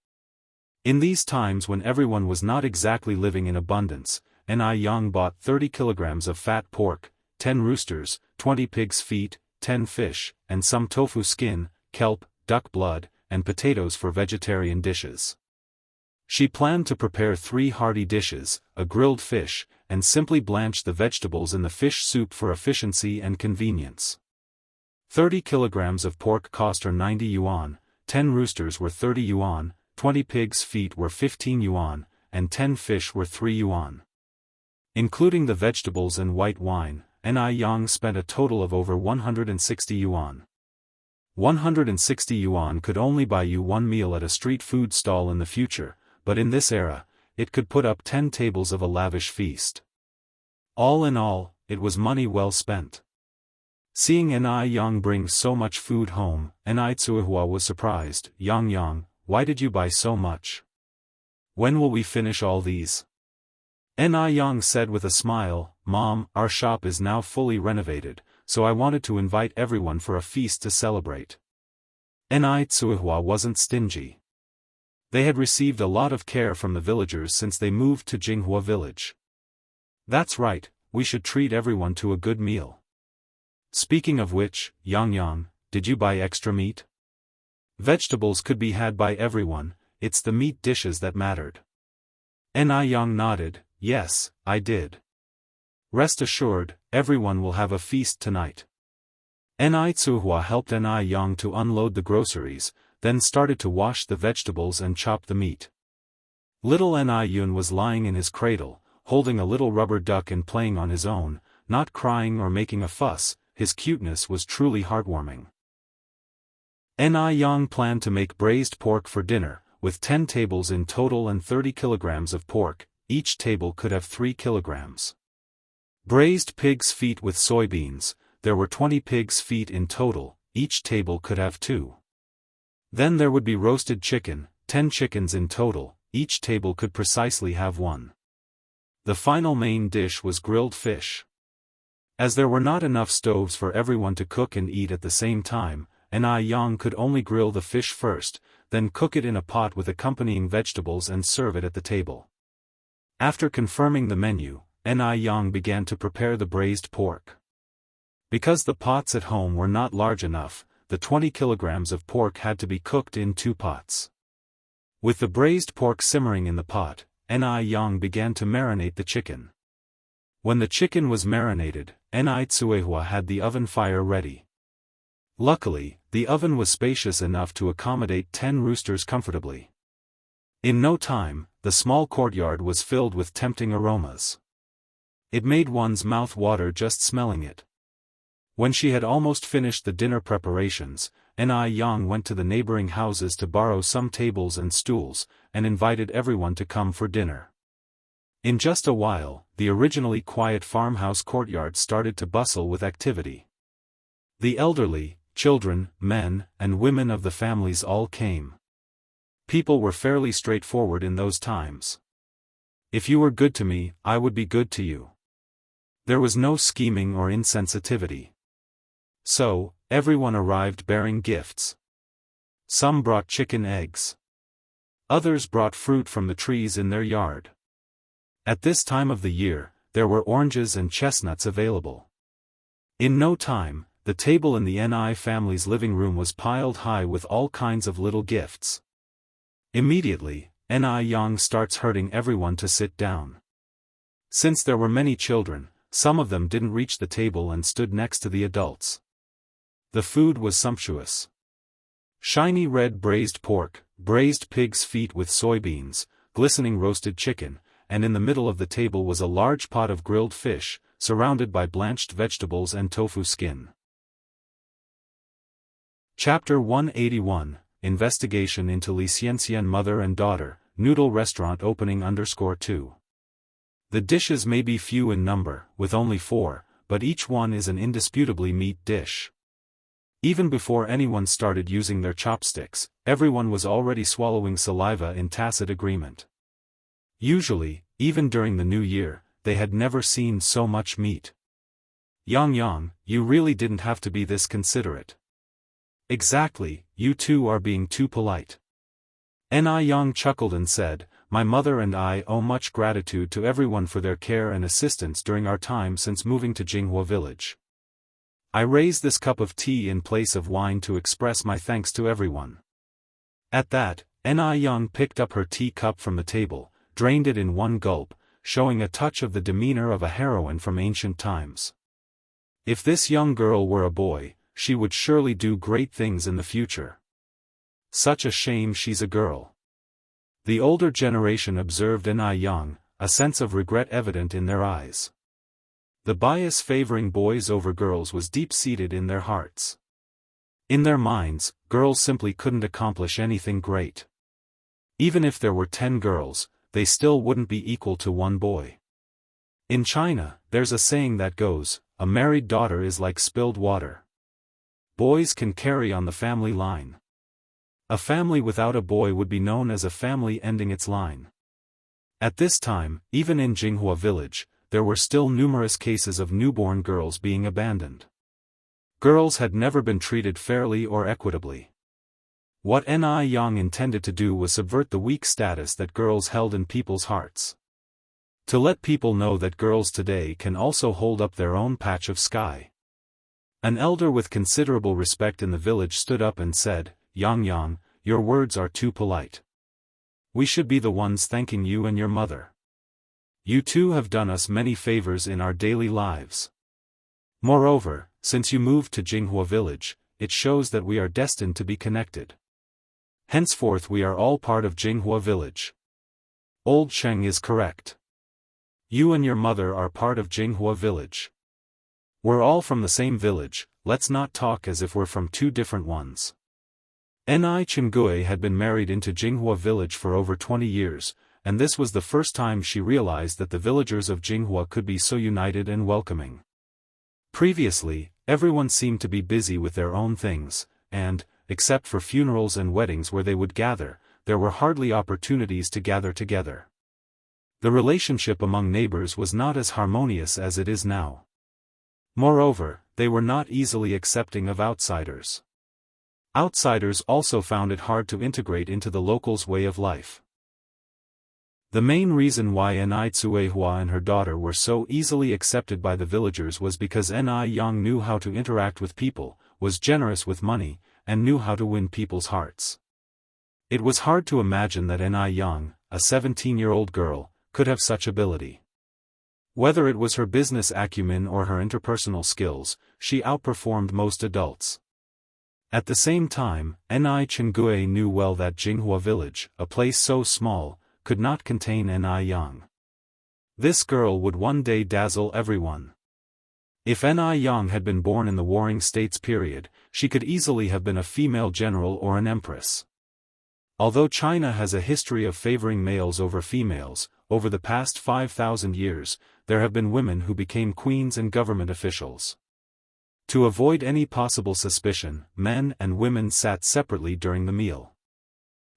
In these times when everyone was not exactly living in abundance, Ni Yang bought 30 kilograms of fat pork, 10 roosters, 20 pig's feet, 10 fish, and some tofu skin, kelp, duck blood, and potatoes for vegetarian dishes. She planned to prepare 3 hearty dishes, a grilled fish, and simply blanch the vegetables in the fish soup for efficiency and convenience. 30 kilograms of pork cost her 90 yuan, 10 roosters were 30 yuan, 20 pig's feet were 15 yuan, and 10 fish were 3 yuan. Including the vegetables and white wine, Ni Yang spent a total of over 160 yuan. 160 yuan could only buy you one meal at a street food stall in the future, but in this era, it could put up 10 tables of a lavish feast. All in all, it was money well spent. Seeing Ni Yang bring so much food home, Ni Tsuihua was surprised. Yang, why did you buy so much? When will we finish all these? Ni Yang said with a smile, Mom, our shop is now fully renovated, so I wanted to invite everyone for a feast to celebrate. Ni Tsuihua wasn't stingy. They had received a lot of care from the villagers since they moved to Jinghua village. That's right, we should treat everyone to a good meal. Speaking of which, Yang, did you buy extra meat? Vegetables could be had by everyone, it's the meat dishes that mattered. Ni Yang nodded, yes, I did. Rest assured, everyone will have a feast tonight. Ni Tsuihua helped Ni Yang to unload the groceries, then started to wash the vegetables and chop the meat. Little Ni Yun was lying in his cradle, holding a little rubber duck and playing on his own, not crying or making a fuss. His cuteness was truly heartwarming. Ni Yang planned to make braised pork for dinner, with 10 tables in total and 30 kilograms of pork, each table could have 3 kilograms. Braised pig's feet with soybeans, there were 20 pig's feet in total, each table could have 2. Then there would be roasted chicken, 10 chickens in total, each table could precisely have 1. The final main dish was grilled fish. As there were not enough stoves for everyone to cook and eat at the same time, Ni Yang could only grill the fish first, then cook it in a pot with accompanying vegetables and serve it at the table. After confirming the menu, Ni Yang began to prepare the braised pork. Because the pots at home were not large enough, the 20 kilograms of pork had to be cooked in 2 pots. With the braised pork simmering in the pot, Ni Yang began to marinate the chicken. When the chicken was marinated, Ni Tsuihua had the oven fire ready. Luckily, the oven was spacious enough to accommodate 10 roosters comfortably. In no time, the small courtyard was filled with tempting aromas. It made one's mouth water just smelling it. When she had almost finished the dinner preparations, Ni Yang went to the neighboring houses to borrow some tables and stools, and invited everyone to come for dinner. In just a while, the originally quiet farmhouse courtyard started to bustle with activity. The elderly, children, men, and women of the families all came. People were fairly straightforward in those times. If you were good to me, I would be good to you. There was no scheming or insensitivity. So, everyone arrived bearing gifts. Some brought chicken eggs. Others brought fruit from the trees in their yard. At this time of the year, there were oranges and chestnuts available. In no time, the table in the Ni family's living room was piled high with all kinds of little gifts. Immediately, Ni Yang starts herding everyone to sit down. Since there were many children, some of them didn't reach the table and stood next to the adults. The food was sumptuous. Shiny red braised pork, braised pig's feet with soybeans, glistening roasted chicken, and in the middle of the table was a large pot of grilled fish, surrounded by blanched vegetables and tofu skin. Chapter 181, Investigation into Li Xianxian Mother and Daughter, Noodle Restaurant Opening _2. The dishes may be few in number, with only 4, but each one is an indisputably meat dish. Even before anyone started using their chopsticks, everyone was already swallowing saliva in tacit agreement. Usually, even during the New Year, they had never seen so much meat. Yang, you really didn't have to be this considerate. Exactly, you two are being too polite. Yang chuckled and said, my mother and I owe much gratitude to everyone for their care and assistance during our time since moving to Jianghu village. I raise this cup of tea in place of wine to express my thanks to everyone. At that, Yang picked up her tea cup from the table, drained it in one gulp, showing a touch of the demeanor of a heroine from ancient times. If this young girl were a boy, she would surely do great things in the future. Such a shame she's a girl. The older generation observed Yang, a sense of regret evident in their eyes. The bias favoring boys over girls was deep-seated in their hearts. In their minds, girls simply couldn't accomplish anything great. Even if there were 10 girls, they still wouldn't be equal to one boy. In China, there's a saying that goes, a married daughter is like spilled water. Boys can carry on the family line. A family without a boy would be known as a family ending its line. At this time, even in Jianghu village, there were still numerous cases of newborn girls being abandoned. Girls had never been treated fairly or equitably. What Yang intended to do was subvert the weak status that girls held in people's hearts. To let people know that girls today can also hold up their own patch of sky. An elder with considerable respect in the village stood up and said, Yang, your words are too polite. We should be the ones thanking you and your mother. You two have done us many favors in our daily lives. Moreover, since you moved to Jianghu village, it shows that we are destined to be connected. Henceforth we are all part of Jianghu village. Old Sheng is correct. You and your mother are part of Jianghu village. We're all from the same village, let's not talk as if we're from two different ones. Chengui had been married into Jianghu village for over 20 years, and this was the first time she realized that the villagers of Jianghu could be so united and welcoming. Previously, everyone seemed to be busy with their own things, and, except for funerals and weddings where they would gather, there were hardly opportunities to gather together. The relationship among neighbors was not as harmonious as it is now. Moreover, they were not easily accepting of outsiders. Outsiders also found it hard to integrate into the locals' way of life. The main reason why Cuihua and her daughter were so easily accepted by the villagers was because Yang knew how to interact with people, was generous with money, and knew how to win people's hearts. It was hard to imagine that Yang, a 17-year-old girl, could have such ability. Whether it was her business acumen or her interpersonal skills, she outperformed most adults. At the same time, Chengui knew well that Jianghu village, a place so small, could not contain Yang. This girl would one day dazzle everyone. If Yang had been born in the Warring States period, she could easily have been a female general or an empress. Although China has a history of favoring males over females, over the past 5,000 years, there have been women who became queens and government officials. To avoid any possible suspicion, men and women sat separately during the meal.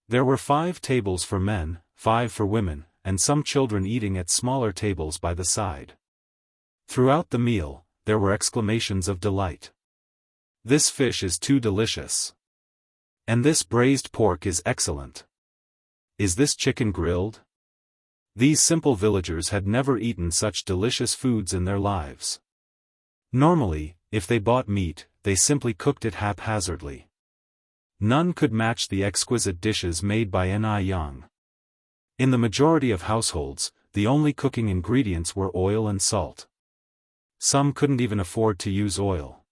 There were 5 tables for men, 5 for women, and some children eating at smaller tables by the side. Throughout the meal, there were exclamations of delight. This fish is too delicious. And this braised pork is excellent. Is this chicken grilled? These simple villagers had never eaten such delicious foods in their lives. Normally, if they bought meat, they simply cooked it haphazardly. None could match the exquisite dishes made by Yang. In the majority of households, the only cooking ingredients were oil and salt. Some couldn't even afford to use oil.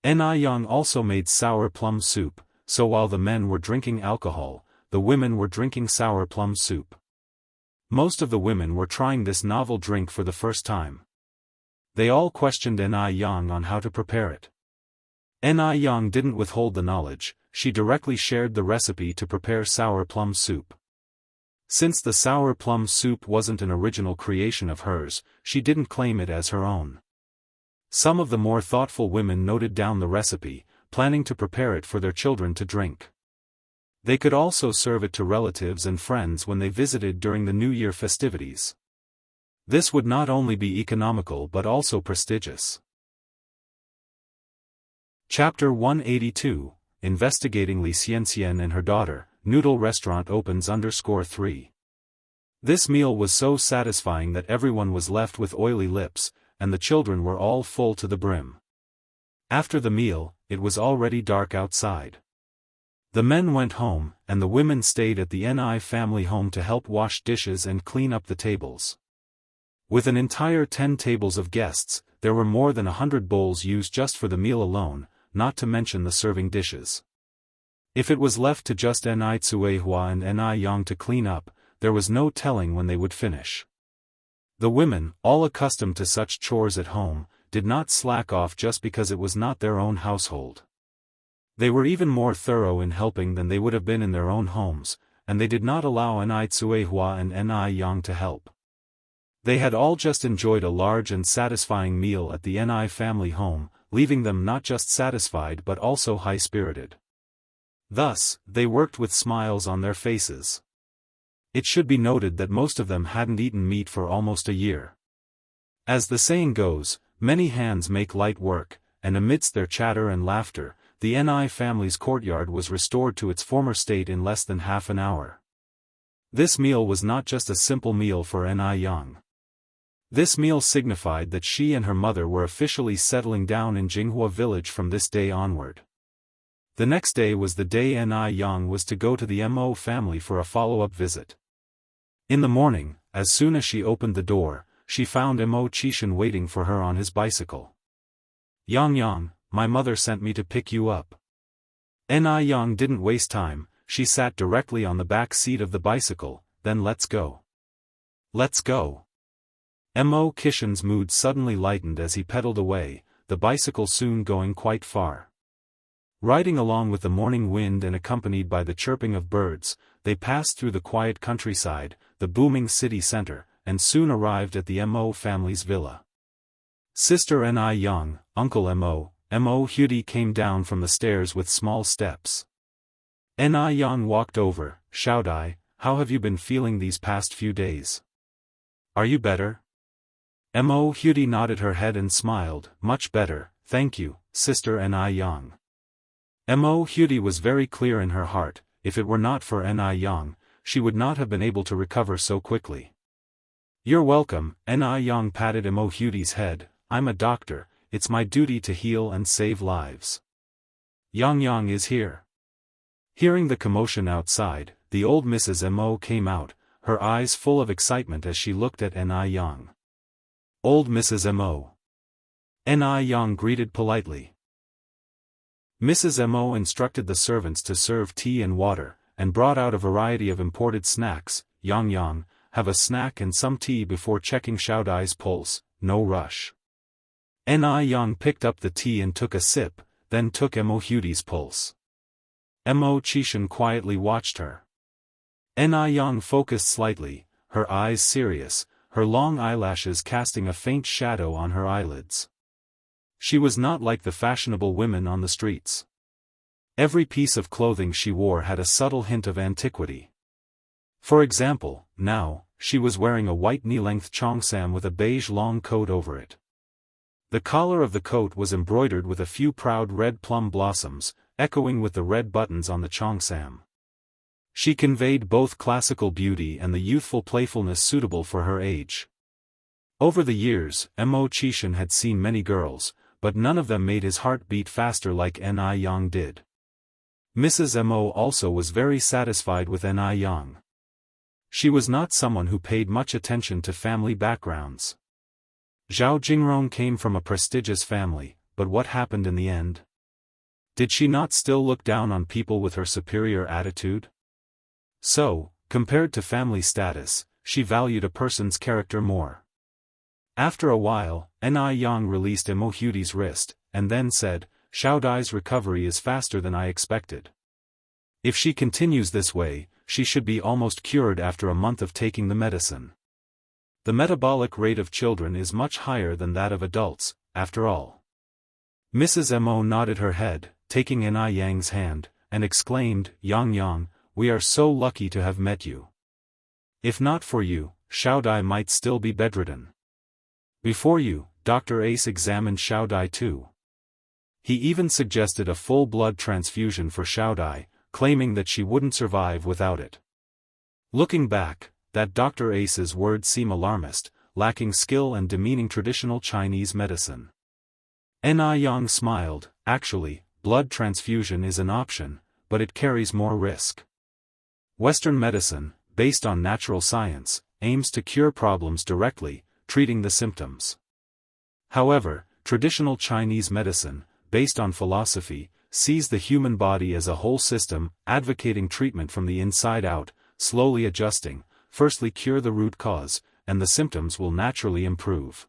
Yang also made sour plum soup, so while the men were drinking alcohol, the women were drinking sour plum soup. Most of the women were trying this novel drink for the first time. They all questioned Ni Yang on how to prepare it. Ni Yang didn't withhold the knowledge, she directly shared the recipe to prepare sour plum soup. Since the sour plum soup wasn't an original creation of hers, she didn't claim it as her own. Some of the more thoughtful women noted down the recipe, planning to prepare it for their children to drink. They could also serve it to relatives and friends when they visited during the New Year festivities. This would not only be economical but also prestigious. Chapter 182, Investigating Li Xianxian and her daughter, Noodle Restaurant opens _3. This meal was so satisfying that everyone was left with oily lips, and the children were all full to the brim. After the meal, it was already dark outside. The men went home, and the women stayed at the Ni family home to help wash dishes and clean up the tables. With an entire 10 tables of guests, there were more than 100 bowls used just for the meal alone, not to mention the serving dishes. If it was left to just Ni Tsuehua and Ni Yang to clean up, there was no telling when they would finish. The women, all accustomed to such chores at home, did not slack off just because it was not their own household. They were even more thorough in helping than they would have been in their own homes, and they did not allow Ni Tsuehua and Ni Yang to help. They had all just enjoyed a large and satisfying meal at the Ni family home, leaving them not just satisfied but also high-spirited. Thus, they worked with smiles on their faces. It should be noted that most of them hadn't eaten meat for almost a year. As the saying goes, many hands make light work, and amidst their chatter and laughter, the Ni family's courtyard was restored to its former state in less than half an hour. This meal was not just a simple meal for Ni Yang. This meal signified that she and her mother were officially settling down in Jianghu village from this day onward. The next day was the day Ni Yang was to go to the Mo family for a follow-up visit. In the morning, as soon as she opened the door, she found Mo Qishan waiting for her on his bicycle. Yang, my mother sent me to pick you up. Ni Yang didn't waste time, she sat directly on the back seat of the bicycle, then let's go. Let's go. Mo Qishan's mood suddenly lightened as he pedaled away, the bicycle soon going quite far. Riding along with the morning wind and accompanied by the chirping of birds, they passed through the quiet countryside, the booming city center, and soon arrived at the Mo family's villa. Sister Ni Yang, Uncle Mo Hudi came down from the stairs with small steps. Ni Yang walked over, Xiaodai, how have you been feeling these past few days? Are you better? Mo Hudi nodded her head and smiled, much better, thank you, Sister Ni Yang. Mo Hudi was very clear in her heart, if it were not for Ni Yang, she would not have been able to recover so quickly. You're welcome, Ni Yang patted Mo Hudi's head, I'm a doctor, it's my duty to heal and save lives. Yang is here. Hearing the commotion outside, the old Mrs. Mo came out, her eyes full of excitement as she looked at Ni Yang. Old Mrs. Mo. Ni Yang greeted politely. Mrs. Mo instructed the servants to serve tea and water, and brought out a variety of imported snacks. Yang, have a snack and some tea before checking Xiaodai's pulse, no rush. Ni Yang picked up the tea and took a sip, then took Mo Hudi's pulse. Mo Qishan quietly watched her. Ni Yang focused slightly, her eyes serious, her long eyelashes casting a faint shadow on her eyelids. She was not like the fashionable women on the streets. Every piece of clothing she wore had a subtle hint of antiquity. For example, now, she was wearing a white knee-length cheongsam with a beige long coat over it. The collar of the coat was embroidered with a few proud red plum blossoms, echoing with the red buttons on the cheongsam. She conveyed both classical beauty and the youthful playfulness suitable for her age. Over the years, Mo Qishan had seen many girls, but none of them made his heart beat faster like Ni Yang did. Mrs. Mo also was very satisfied with Ni Yang. She was not someone who paid much attention to family backgrounds. Zhao Jingrong came from a prestigious family, but what happened in the end? Did she not still look down on people with her superior attitude? So, compared to family status, she valued a person's character more. After a while, Ni Yang released Emo Huti's wrist, and then said, Xiao Dai's recovery is faster than I expected. If she continues this way, she should be almost cured after a month of taking the medicine. The metabolic rate of children is much higher than that of adults, after all. Mrs. Mo nodded her head, taking Ni Yang's hand, and exclaimed, Yang Yang, we are so lucky to have met you. If not for you, Xiao Dai might still be bedridden. Before you, Dr. Ace examined Xiao Dai too. He even suggested a full blood transfusion for Xiao Dai, claiming that she wouldn't survive without it. Looking back, that Dr. Ace's words seem alarmist, lacking skill and demeaning traditional Chinese medicine. Ni Yang smiled, actually, blood transfusion is an option, but it carries more risk. Western medicine, based on natural science, aims to cure problems directly, treating the symptoms. However, traditional Chinese medicine, based on philosophy, sees the human body as a whole system, advocating treatment from the inside out, slowly adjusting, firstly cure the root cause, and the symptoms will naturally improve.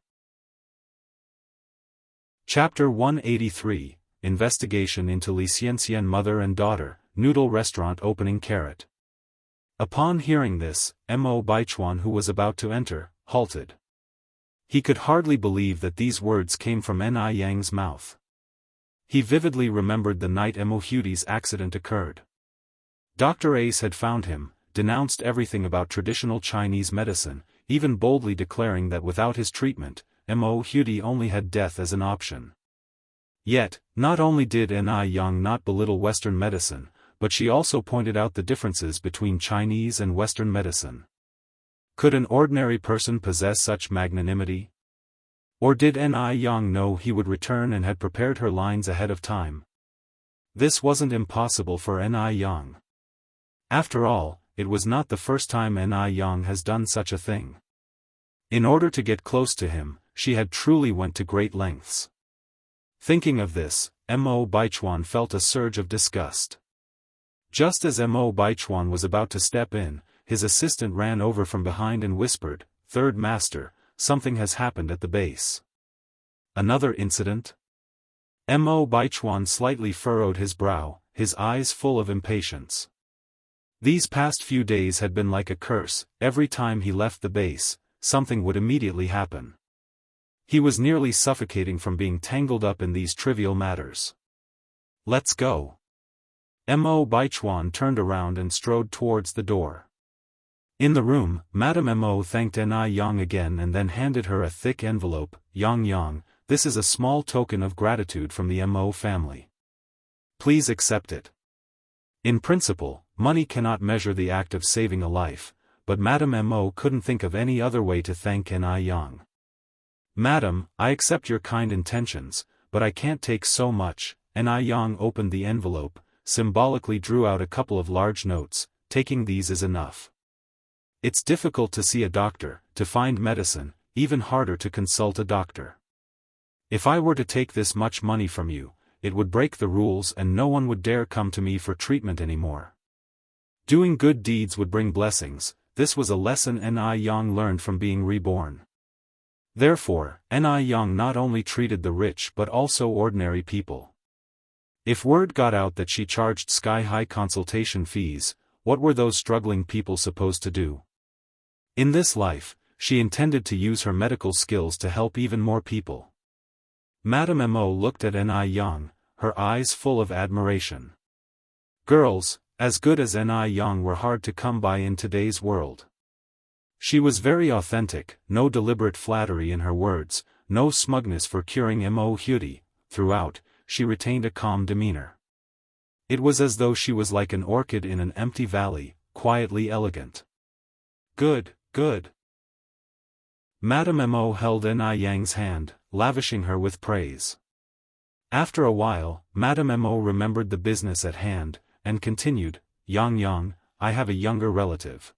Chapter 183, Investigation into Li Xianxian Mother and Daughter, Noodle Restaurant Opening Carrot. Upon hearing this, Mo Baichuan, who was about to enter, halted. He could hardly believe that these words came from Ni Yang's mouth. He vividly remembered the night Emo Huti's accident occurred. Dr. Ace had found him, denounced everything about traditional Chinese medicine, even boldly declaring that without his treatment, Emo Huti only had death as an option. Yet, not only did Ni Yang not belittle Western medicine, but she also pointed out the differences between Chinese and Western medicine. Could an ordinary person possess such magnanimity? Or did Ni Yang know he would return and had prepared her lines ahead of time? This wasn't impossible for Ni Yang. After all, it was not the first time Ni Yang has done such a thing. In order to get close to him, she had truly went to great lengths. Thinking of this, Mo Baichuan felt a surge of disgust. Just as Mo Baichuan was about to step in, his assistant ran over from behind and whispered, Third Master, something has happened at the base. Another incident? Mo Baichuan slightly furrowed his brow, his eyes full of impatience. These past few days had been like a curse. Every time he left the base, something would immediately happen. He was nearly suffocating from being tangled up in these trivial matters. Let's go. Mo Baichuan turned around and strode towards the door. In the room, Madame Mo thanked Ni Yang again and then handed her a thick envelope. Yang Yang, this is a small token of gratitude from the Mo family. Please accept it. In principle, money cannot measure the act of saving a life, but Madame Mo couldn't think of any other way to thank Ni Yang. Madam, I accept your kind intentions, but I can't take so much. Ni Yang opened the envelope, symbolically drew out a couple of large notes, taking these is enough. It's difficult to see a doctor, to find medicine, even harder to consult a doctor. If I were to take this much money from you, it would break the rules and no one would dare come to me for treatment anymore. Doing good deeds would bring blessings. This was a lesson Ni Yang learned from being reborn. Therefore, Ni Yang not only treated the rich but also ordinary people. If word got out that she charged sky-high consultation fees, what were those struggling people supposed to do? In this life, she intended to use her medical skills to help even more people. Madame Mo looked at Ni Yang, her eyes full of admiration. Girls, as good as Ni Yang were hard to come by in today's world. She was very authentic, no deliberate flattery in her words, no smugness for curing Mo Huti. Throughout, she retained a calm demeanor. It was as though she was like an orchid in an empty valley, quietly elegant. Good, good. Madame Mo held Ni Yang's hand, lavishing her with praise. After a while, Madame Mo remembered the business at hand, and continued, Yang Yang, I have a younger relative.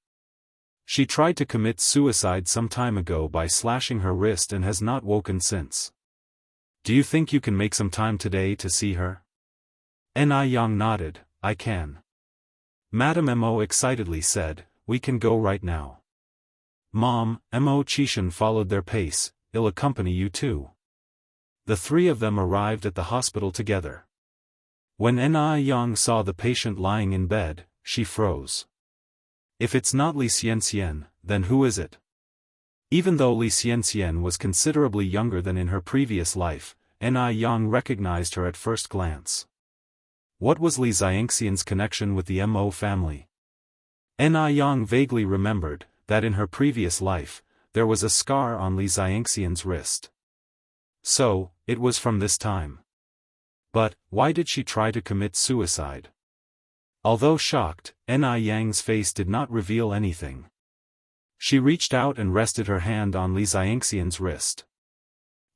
She tried to commit suicide some time ago by slashing her wrist and has not woken since. Do you think you can make some time today to see her? Ni Yang nodded, I can. Madame Mo excitedly said, we can go right now. Mom, Mo Chishan followed their pace, I'll accompany you too." The three of them arrived at the hospital together. When Yang saw the patient lying in bed, she froze. If it's not Li Xianxian, then who is it? Even though Li Xianxian was considerably younger than in her previous life, Yang recognized her at first glance. What was Li Xianxian's connection with the Mo family? Yang vaguely remembered that in her previous life, there was a scar on Li Xianxian's wrist. So, it was from this time. But, why did she try to commit suicide? Although shocked, Yang's face did not reveal anything. She reached out and rested her hand on Li Xianxian's wrist.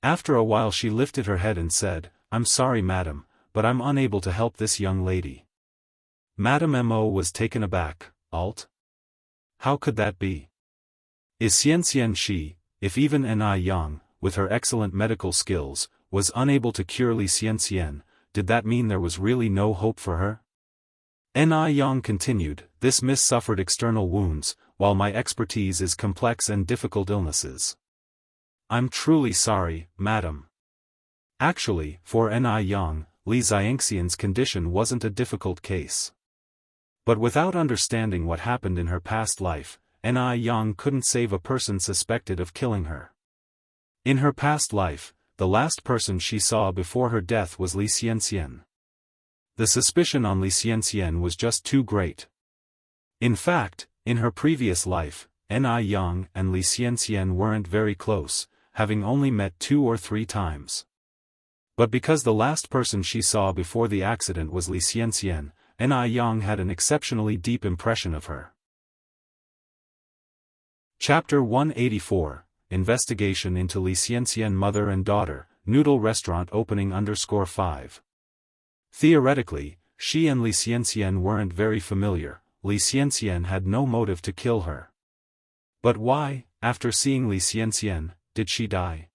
After a while she lifted her head and said, "I'm sorry madam, but I'm unable to help this young lady." Madame Mo was taken aback. "Alt? How could that be? Is Xianxian she, if even Yang, with her excellent medical skills, was unable to cure Li Xianxian, did that mean there was really no hope for her?" Yang continued, "This miss suffered external wounds, while my expertise is complex and difficult illnesses. I'm truly sorry, madam." Actually, for Yang, Li Xianxian's condition wasn't a difficult case. But without understanding what happened in her past life, Yang couldn't save a person suspected of killing her. In her past life, the last person she saw before her death was Li Xianxian. The suspicion on Li Xianxian was just too great. In fact, in her previous life, Yang and Li Xianxian weren't very close, having only met 2 or 3 times. But because the last person she saw before the accident was Li Xianxian, Yang had an exceptionally deep impression of her. Chapter 184, Investigation into Li Xianxian Mother and Daughter, Noodle Restaurant Opening _5. Theoretically, she and Li Xianxian weren't very familiar. Li Xianxian had no motive to kill her. But why, after seeing Li Xianxian, did she die?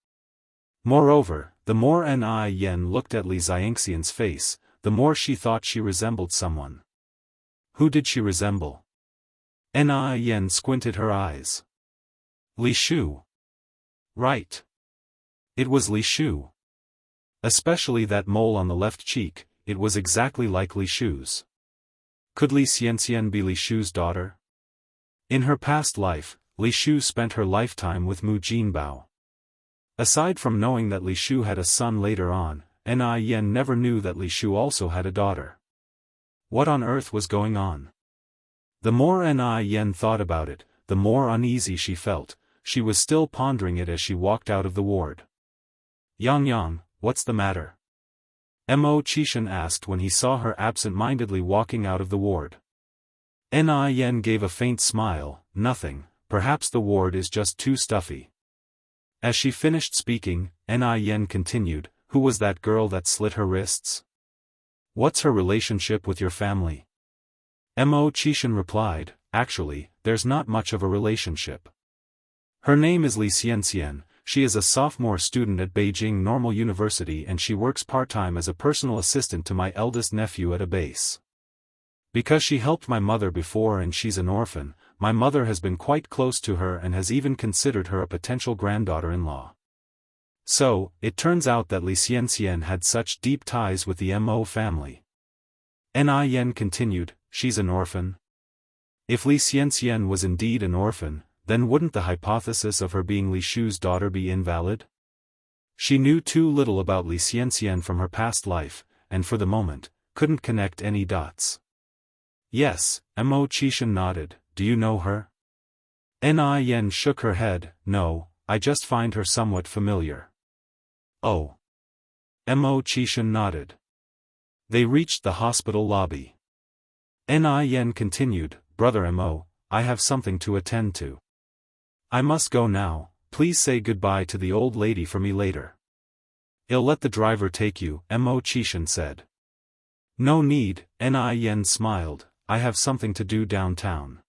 Moreover, the more Yen looked at Li Xianxian's face, the more she thought she resembled someone. Who did she resemble? Yen squinted her eyes. Li Shu. Right. It was Li Shu. Especially that mole on the left cheek, it was exactly like Li Shu's. Could Li Xianxian be Li Shu's daughter? In her past life, Li Shu spent her lifetime with Mu Jinbao. Aside from knowing that Li Shu had a son later on, Yen never knew that Li Shu also had a daughter. What on earth was going on? The more Yen thought about it, the more uneasy she felt. She was still pondering it as she walked out of the ward. "Yang, what's the matter?" Mo Qishan asked when he saw her absent-mindedly walking out of the ward. Yen gave a faint smile. "Nothing, perhaps the ward is just too stuffy." As she finished speaking, Yen continued, "Who was that girl that slit her wrists? What's her relationship with your family?" Mo Qishan replied, "Actually, there's not much of a relationship. Her name is Li Xianxian. She is a sophomore student at Beijing Normal University and she works part-time as a personal assistant to my eldest nephew at a base. Because she helped my mother before and she's an orphan, my mother has been quite close to her and has even considered her a potential granddaughter-in-law. So, it turns out that Li Xianxian had such deep ties with the Mo family." Yen continued, "She's an orphan? If Li Xianxian was indeed an orphan, then wouldn't the hypothesis of her being Li Shu's daughter be invalid?" She knew too little about Li Xianxian from her past life, and for the moment, couldn't connect any dots. "Yes," Mo Qishan nodded. "Do you know her?" Yen shook her head. "No, I just find her somewhat familiar." "Oh." Mo Qishan nodded. They reached the hospital lobby. Yen continued, "Brother Mo, I have something to attend to. I must go now, please say goodbye to the old lady for me later." "I'll let the driver take you," Mo Qishan said. "No need," Yen smiled, "I have something to do downtown."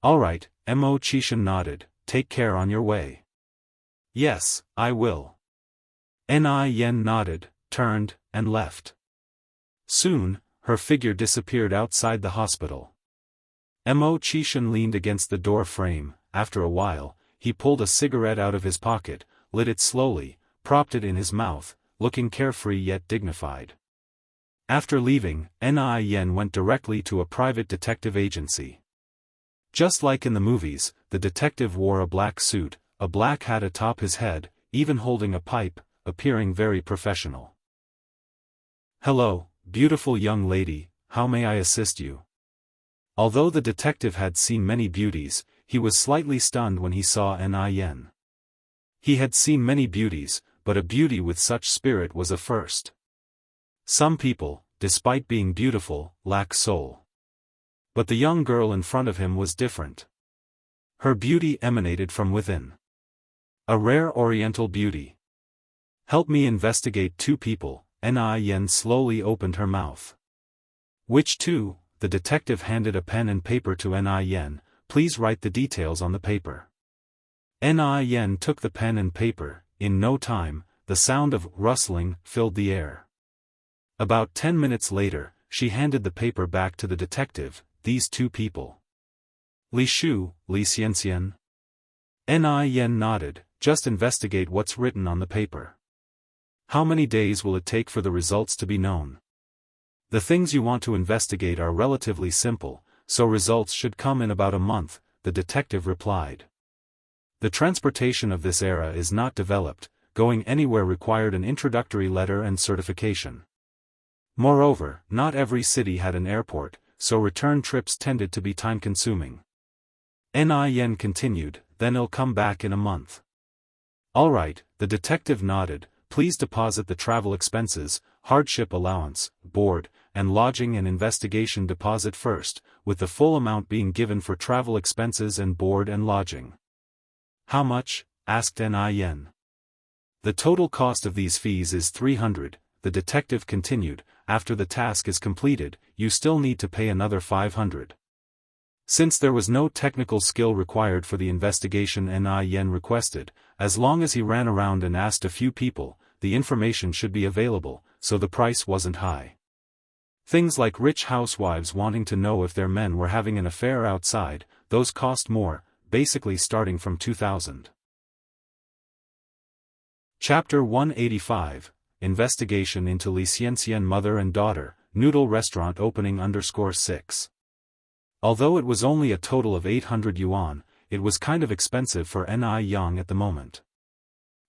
"Alright," Mo Qishan nodded, "take care on your way." "Yes, I will." Yen nodded, turned, and left. Soon, her figure disappeared outside the hospital. Mo Qishan leaned against the door frame. After a while, he pulled a cigarette out of his pocket, lit it slowly, propped it in his mouth, looking carefree yet dignified. After leaving, Yen went directly to a private detective agency. Just like in the movies, the detective wore a black suit, a black hat atop his head, even holding a pipe, appearing very professional. "Hello, beautiful young lady, how may I assist you?" Although the detective had seen many beauties, he was slightly stunned when he saw Yen. He had seen many beauties, but a beauty with such spirit was a first. Some people, despite being beautiful, lack soul. But the young girl in front of him was different. Her beauty emanated from within. A rare oriental beauty. "Help me investigate two people," Yen slowly opened her mouth. "Which two?" The detective handed a pen and paper to Yen. "Please write the details on the paper." Yen took the pen and paper. In no time, the sound of rustling filled the air. About 10 minutes later, she handed the paper back to the detective. "These two people. Li Xianxia." Yen nodded. "Just investigate what's written on the paper." "How many days will it take for the results to be known?" "The things you want to investigate are relatively simple, so results should come in about a month," the detective replied. "The transportation of this era is not developed, going anywhere required an introductory letter and certification. Moreover, not every city had an airport, so return trips tended to be time-consuming." Yen continued, "Then I'll come back in a month." "All right," the detective nodded. "Please deposit the travel expenses, hardship allowance, board, and lodging and investigation deposit first, with the full amount being given for travel expenses and board and lodging." "How much?" asked Yen. "The total cost of these fees is 300, the detective continued. "After the task is completed, you still need to pay another 500. Since there was no technical skill required for the investigation Yen requested, as long as he ran around and asked a few people, the information should be available, so the price wasn't high. Things like rich housewives wanting to know if their men were having an affair outside, those cost more, basically starting from 2000. Chapter 185, Investigation into Li Xianxian Mother and Daughter, Noodle Restaurant Opening _6. Although it was only a total of 800 yuan, it was kind of expensive for Yang at the moment.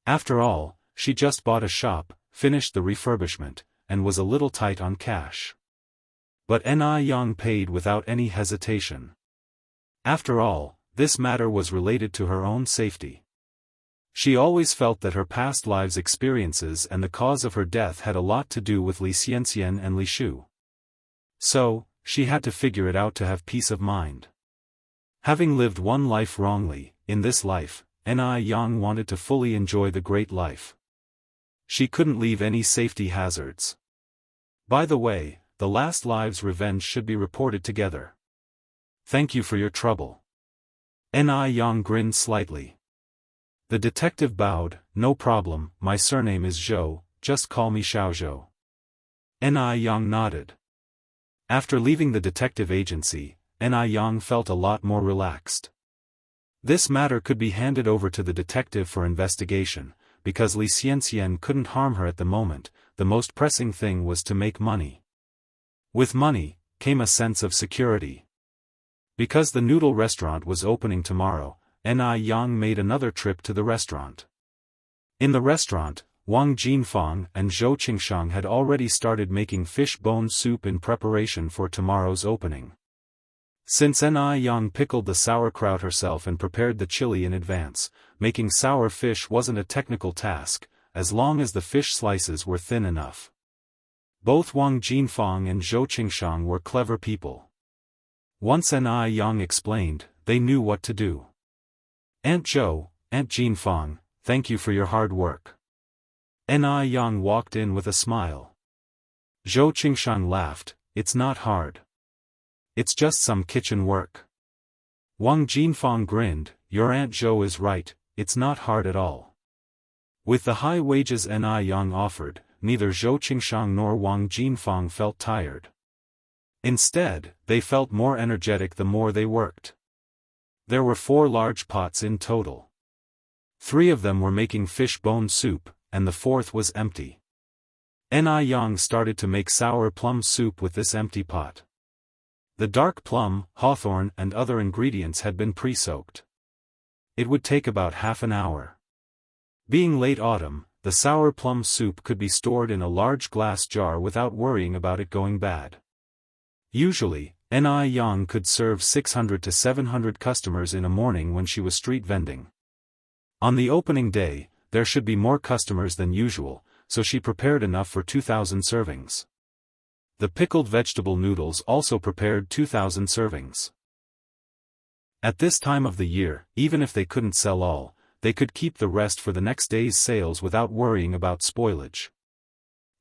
After all, she just bought a shop, finished the refurbishment, and was a little tight on cash. But Yang paid without any hesitation. After all, this matter was related to her own safety. She always felt that her past lives' experiences and the cause of her death had a lot to do with Li Xianxian and Li Shu. So, she had to figure it out to have peace of mind. Having lived one life wrongly, in this life, Yang wanted to fully enjoy the great life. She couldn't leave any safety hazards. By the way, the last live's revenge should be reported together. "Thank you for your trouble." Yang grinned slightly. The detective bowed. "No problem, my surname is Zhou, just call me Xiaozhou." Yang nodded. After leaving the detective agency, Yang felt a lot more relaxed. This matter could be handed over to the detective for investigation, because Li Xianxian couldn't harm her at the moment. The most pressing thing was to make money. With money, came a sense of security. Because the noodle restaurant was opening tomorrow, Yang made another trip to the restaurant. In the restaurant, Wang Jinfang and Zhou Qingshang had already started making fish bone soup in preparation for tomorrow's opening. Since Yang pickled the sauerkraut herself and prepared the chili in advance, making sour fish wasn't a technical task, as long as the fish slices were thin enough. Both Wang Jinfang and Zhou Qingshang were clever people. Once Yang explained, they knew what to do. "Aunt Zhou, Aunt Jinfang, thank you for your hard work." Yang walked in with a smile. Zhou Qingshang laughed, "It's not hard. It's just some kitchen work." Wang Jinfang grinned, "Your Aunt Zhou is right, it's not hard at all." With the high wages Yang offered, neither Zhou Qingshang nor Wang Jinfang felt tired. Instead, they felt more energetic the more they worked. There were 4 large pots in total. 3 of them were making fish bone soup, and the 4th was empty. Yang started to make sour plum soup with this empty pot. The dark plum, hawthorn and other ingredients had been pre-soaked. It would take about half an hour. Being late autumn, the sour plum soup could be stored in a large glass jar without worrying about it going bad. Usually, Yang could serve 600 to 700 customers in a morning when she was street vending. On the opening day, there should be more customers than usual, so she prepared enough for 2,000 servings. The pickled vegetable noodles also prepared 2,000 servings. At this time of the year, even if they couldn't sell all, they could keep the rest for the next day's sales without worrying about spoilage.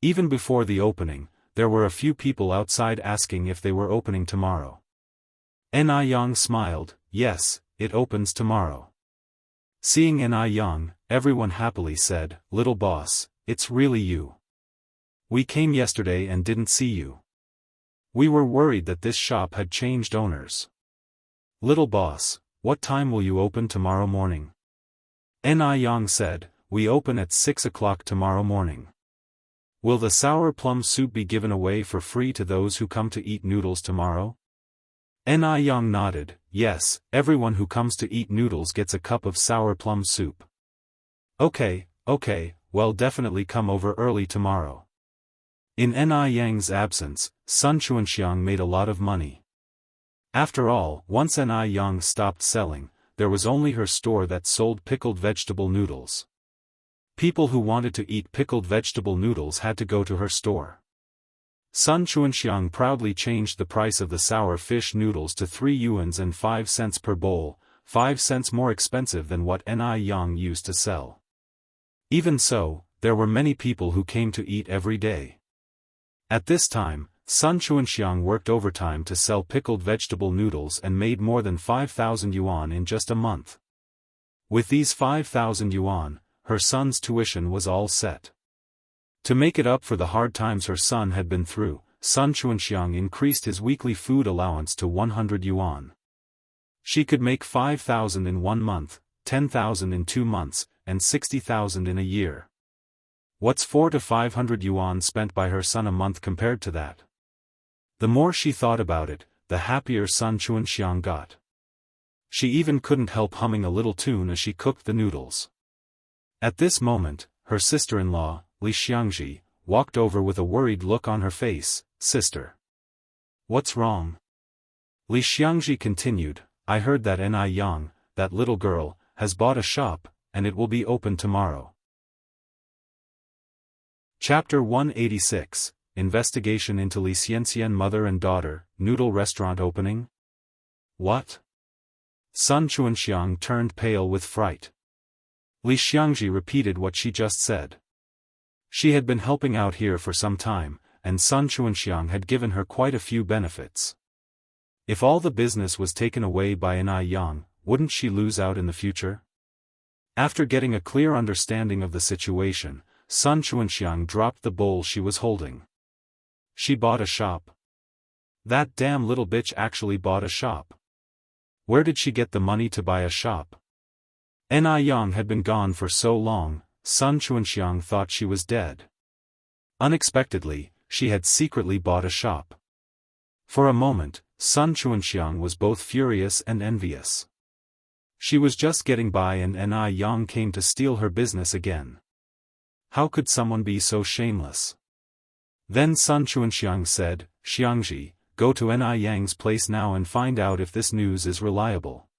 Even before the opening, there were a few people outside asking if they were opening tomorrow. Yang smiled, "Yes, it opens tomorrow." Seeing Yang, everyone happily said, "Little boss, it's really you. We came yesterday and didn't see you. We were worried that this shop had changed owners. Little boss, what time will you open tomorrow morning?" Yang said, "We open at 6 o'clock tomorrow morning. Will the sour plum soup be given away for free to those who come to eat noodles tomorrow?" Yang nodded, "Yes, everyone who comes to eat noodles gets a cup of sour plum soup." Okay, well definitely come over early tomorrow." In Yang's absence, Sun Xianxia made a lot of money. After all, once Yang stopped selling, there was only her store that sold pickled vegetable noodles. People who wanted to eat pickled vegetable noodles had to go to her store. Sun Xianxia proudly changed the price of the sour fish noodles to 3 yuans and 5 cents per bowl, 5 cents more expensive than what Yang used to sell. Even so, there were many people who came to eat every day. At this time, Sun Xianxia worked overtime to sell pickled vegetable noodles and made more than 5,000 yuan in just a month. With these 5,000 yuan, her son's tuition was all set. To make it up for the hard times her son had been through, Sun Xianxia increased his weekly food allowance to 100 yuan. She could make 5,000 in 1 month, 10,000 in 2 months, and 60,000 in a year. What's 400 to 500 yuan spent by her son a month compared to that? The more she thought about it, the happier Sun Xianxia got. She even couldn't help humming a little tune as she cooked the noodles. At this moment, her sister-in-law, Li Xiangji, walked over with a worried look on her face. "Sister. What's wrong?" Li Xiangji continued, "I heard that Yang, that little girl, has bought a shop, and it will be open tomorrow." Chapter 186, Investigation into Li Xianxian Mother and Daughter, Noodle Restaurant Opening? What? Sun Xianxia turned pale with fright. Li Xiangji repeated what she just said. She had been helping out here for some time, and Sun Xianxia had given her quite a few benefits. If all the business was taken away by Yang, wouldn't she lose out in the future? After getting a clear understanding of the situation, Sun Xianxia dropped the bowl she was holding. She bought a shop. That damn little bitch actually bought a shop. Where did she get the money to buy a shop? Yang had been gone for so long, Sun Xianxia thought she was dead. Unexpectedly, she had secretly bought a shop. For a moment, Sun Xianxia was both furious and envious. She was just getting by and Yang came to steal her business again. How could someone be so shameless? Then Sun Xianxia said, "Xiangji, go to Yang's place now and find out if this news is reliable."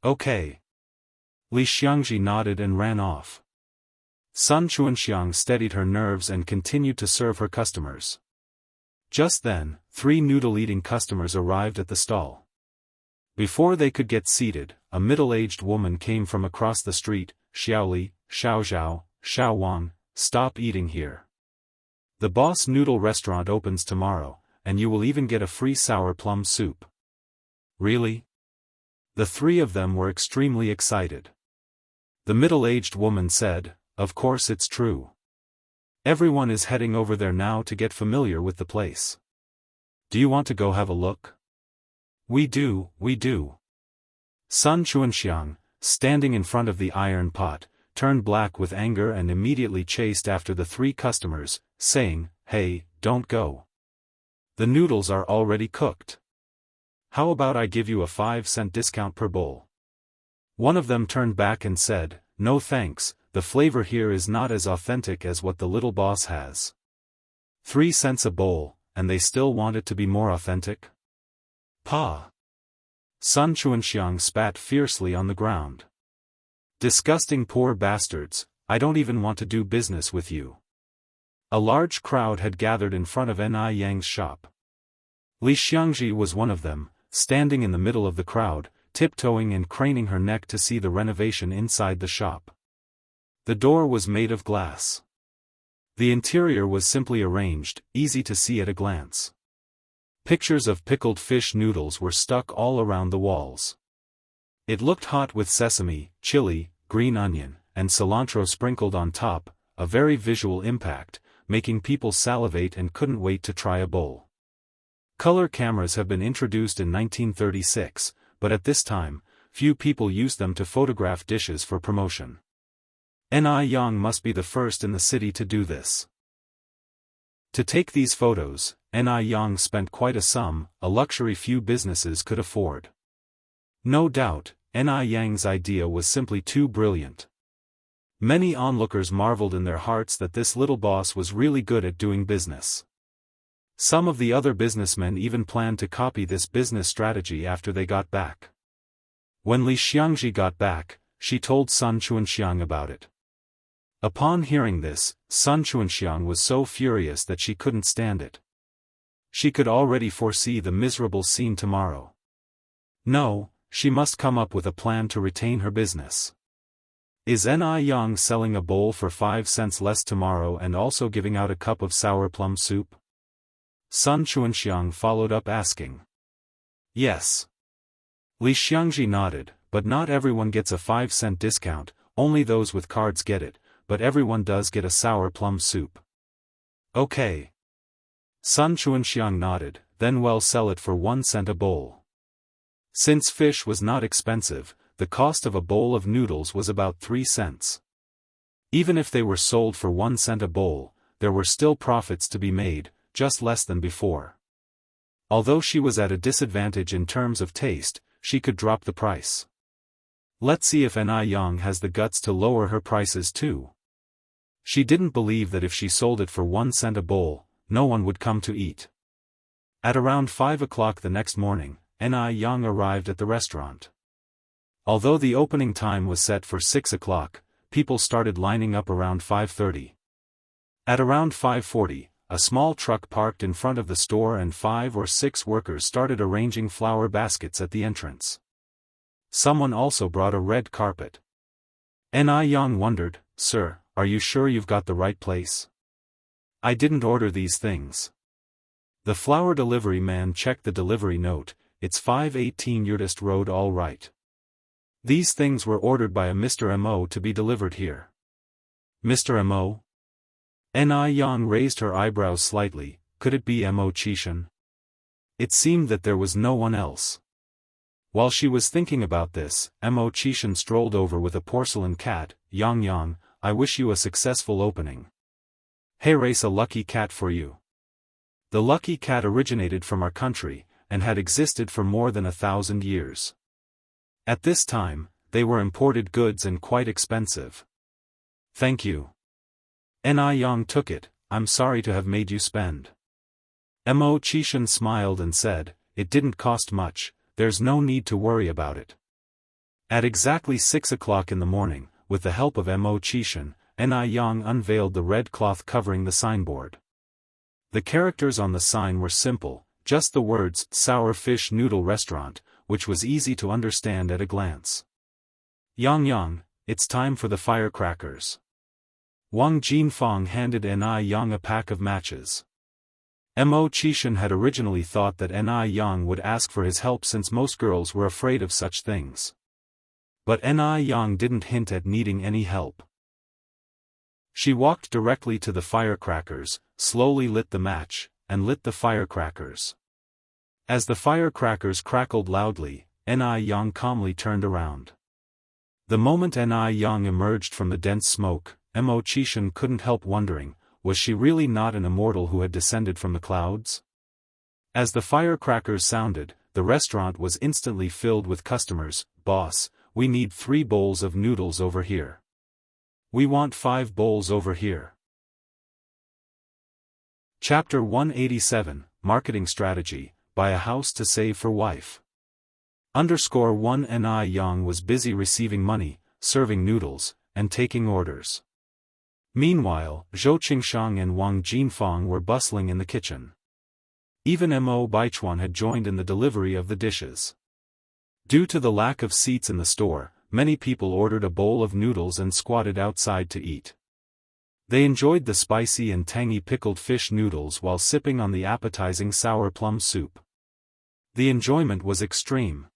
Okay. Li Xiangji nodded and ran off. Sun Xianxia steadied her nerves and continued to serve her customers. Just then, 3 noodle-eating customers arrived at the stall. Before they could get seated, a middle-aged woman came from across the street. "Xiaoli, Xiaozhao, Xiaowang, stop eating here. The Boss Noodle Restaurant opens tomorrow, and you will even get a free sour plum soup." Really? The 3 of them were extremely excited. The middle-aged woman said, "Of course it's true. Everyone is heading over there now to get familiar with the place. Do you want to go have a look?" We do. Sun Xianxia, standing in front of the iron pot, turned black with anger and immediately chased after the 3 customers, saying, "Hey, don't go. The noodles are already cooked. How about I give you a 5-cent discount per bowl?" One of them turned back and said, "No thanks, the flavor here is not as authentic as what the little boss has." 3 cents a bowl, and they still want it to be more authentic? Pa! Sun Chuanxiang spat fiercely on the ground. "Disgusting poor bastards, I don't even want to do business with you." A large crowd had gathered in front of Ni Yang's shop. Li Xiangji was one of them, standing in the middle of the crowd, tiptoeing and craning her neck to see the renovation inside the shop. The door was made of glass. The interior was simply arranged, easy to see at a glance. Pictures of pickled fish noodles were stuck all around the walls. It looked hot with sesame, chili, green onion, and cilantro sprinkled on top, a very visual impact, making people salivate and couldn't wait to try a bowl. Color cameras have been introduced in 1936, but at this time, few people used them to photograph dishes for promotion. Ni Yang must be the first in the city to do this. To take these photos, Ni Yang spent quite a sum, a luxury few businesses could afford. No doubt, Ni Yang's idea was simply too brilliant. Many onlookers marveled in their hearts that this little boss was really good at doing business. Some of the other businessmen even planned to copy this business strategy after they got back. When Li Xiangji got back, she told Sun Chuanxiang about it. Upon hearing this, Sun Chuanxiang was so furious that she couldn't stand it. She could already foresee the miserable scene tomorrow. No, she must come up with a plan to retain her business. Is Ni Yang selling a bowl for 5 cents less tomorrow and also giving out a cup of sour plum soup? Sun Chuanxiang followed up asking. Yes. Li Xiangji nodded, but not everyone gets a 5-cent discount, only those with cards get it, but everyone does get a sour plum soup. Okay. Sun Chuanxiang nodded, then we'll sell it for 1 cent a bowl. Since fish was not expensive, the cost of a bowl of noodles was about 3 cents. Even if they were sold for 1 cent a bowl, there were still profits to be made, just less than before. Although she was at a disadvantage in terms of taste, she could drop the price. Let's see if Ni Yang has the guts to lower her prices too. She didn't believe that if she sold it for 1 cent a bowl, no one would come to eat. At around 5 o'clock the next morning, Ni Yang arrived at the restaurant. Although the opening time was set for 6 o'clock, people started lining up around 5:30. At around 5:40, a small truck parked in front of the store and 5 or 6 workers started arranging flower baskets at the entrance. Someone also brought a red carpet. Ni Yang wondered, "Sir, are you sure you've got the right place? I didn't order these things." The flower delivery man checked the delivery note. "It's 518 Yurtist Road, all right. These things were ordered by a Mr. Mo to be delivered here." "Mr. Mo?" Ni Yang raised her eyebrows slightly. Could it be Mo Qishan? It seemed that there was no one else. While she was thinking about this, Mo Qishan strolled over with a porcelain cat. "Yang Yang, I wish you a successful opening. Hey, race a lucky cat for you." The lucky cat originated from our country, and had existed for more than 1,000 years. At this time, they were imported goods and quite expensive. "Thank you." Ni Yang took it. "I'm sorry to have made you spend." Mo Qishan smiled and said, "It didn't cost much, there's no need to worry about it." At exactly 6 o'clock in the morning, with the help of Mo Qishan, Ni Yang unveiled the red cloth covering the signboard. The characters on the sign were simple, just the words "Sour Fish Noodle Restaurant," which was easy to understand at a glance. "Yang Yang, it's time for the firecrackers." Wang Jinfeng handed Ni Yang a pack of matches. Mo Qishan had originally thought that Ni Yang would ask for his help since most girls were afraid of such things. But Ni Yang didn't hint at needing any help. She walked directly to the firecrackers, slowly lit the match, and lit the firecrackers. As the firecrackers crackled loudly, Ni Yang calmly turned around. The moment Ni Yang emerged from the dense smoke, Mo Qishan couldn't help wondering, was she really not an immortal who had descended from the clouds? As the firecrackers sounded, the restaurant was instantly filled with customers. "Boss, we need 3 bowls of noodles over here. We want 5 bowls over here." Chapter 187, Marketing Strategy, Buy a House to Save for Wife. _1 Ni Yang was busy receiving money, serving noodles, and taking orders. Meanwhile, Zhou Qingshang and Wang Jinfang were bustling in the kitchen. Even Mo Baichuan had joined in the delivery of the dishes. Due to the lack of seats in the store, many people ordered a bowl of noodles and squatted outside to eat. They enjoyed the spicy and tangy pickled fish noodles while sipping on the appetizing sour plum soup. The enjoyment was extreme.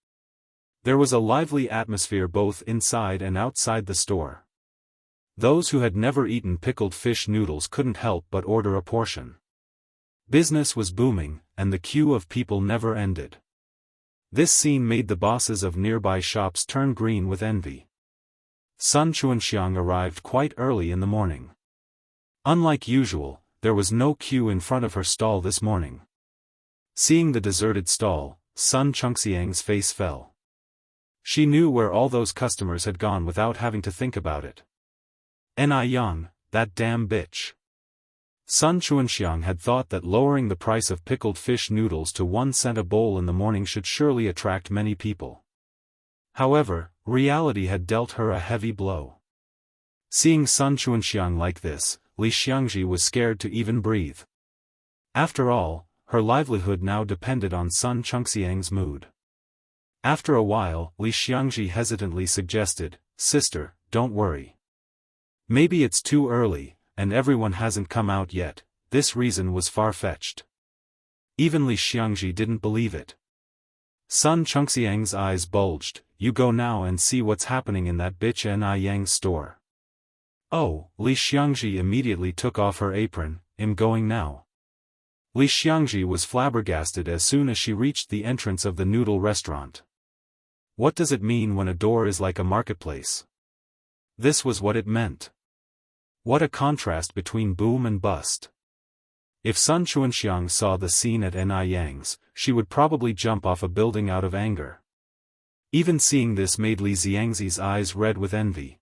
There was a lively atmosphere both inside and outside the store. Those who had never eaten pickled fish noodles couldn't help but order a portion. Business was booming, and the queue of people never ended. This scene made the bosses of nearby shops turn green with envy. Sun Chuanxiang arrived quite early in the morning. Unlike usual, there was no queue in front of her stall this morning. Seeing the deserted stall, Sun Chengxiang's face fell. She knew where all those customers had gone without having to think about it. Ni Yang, that damn bitch. Sun Chuanxiang had thought that lowering the price of pickled fish noodles to 1 cent a bowl in the morning should surely attract many people. However, reality had dealt her a heavy blow. Seeing Sun Chuanxiang like this, Li Xiangji was scared to even breathe. After all, her livelihood now depended on Sun Chengxiang's mood. After a while, Li Xiangji hesitantly suggested, "Sister, don't worry. Maybe it's too early, and everyone hasn't come out yet." This reason was far-fetched. Even Li Xiangji didn't believe it. Sun Chengxiang's eyes bulged. "You go now and see what's happening in that bitch Ni Yang's store." Oh, Li Xiangji immediately took off her apron. "I'm going now." Li Xiangji was flabbergasted as soon as she reached the entrance of the noodle restaurant. What does it mean when a door is like a marketplace? This was what it meant. What a contrast between boom and bust. If Sun Chuanxiang saw the scene at Ni Yang's, she would probably jump off a building out of anger. Even seeing this made Li Xiangzi's eyes red with envy.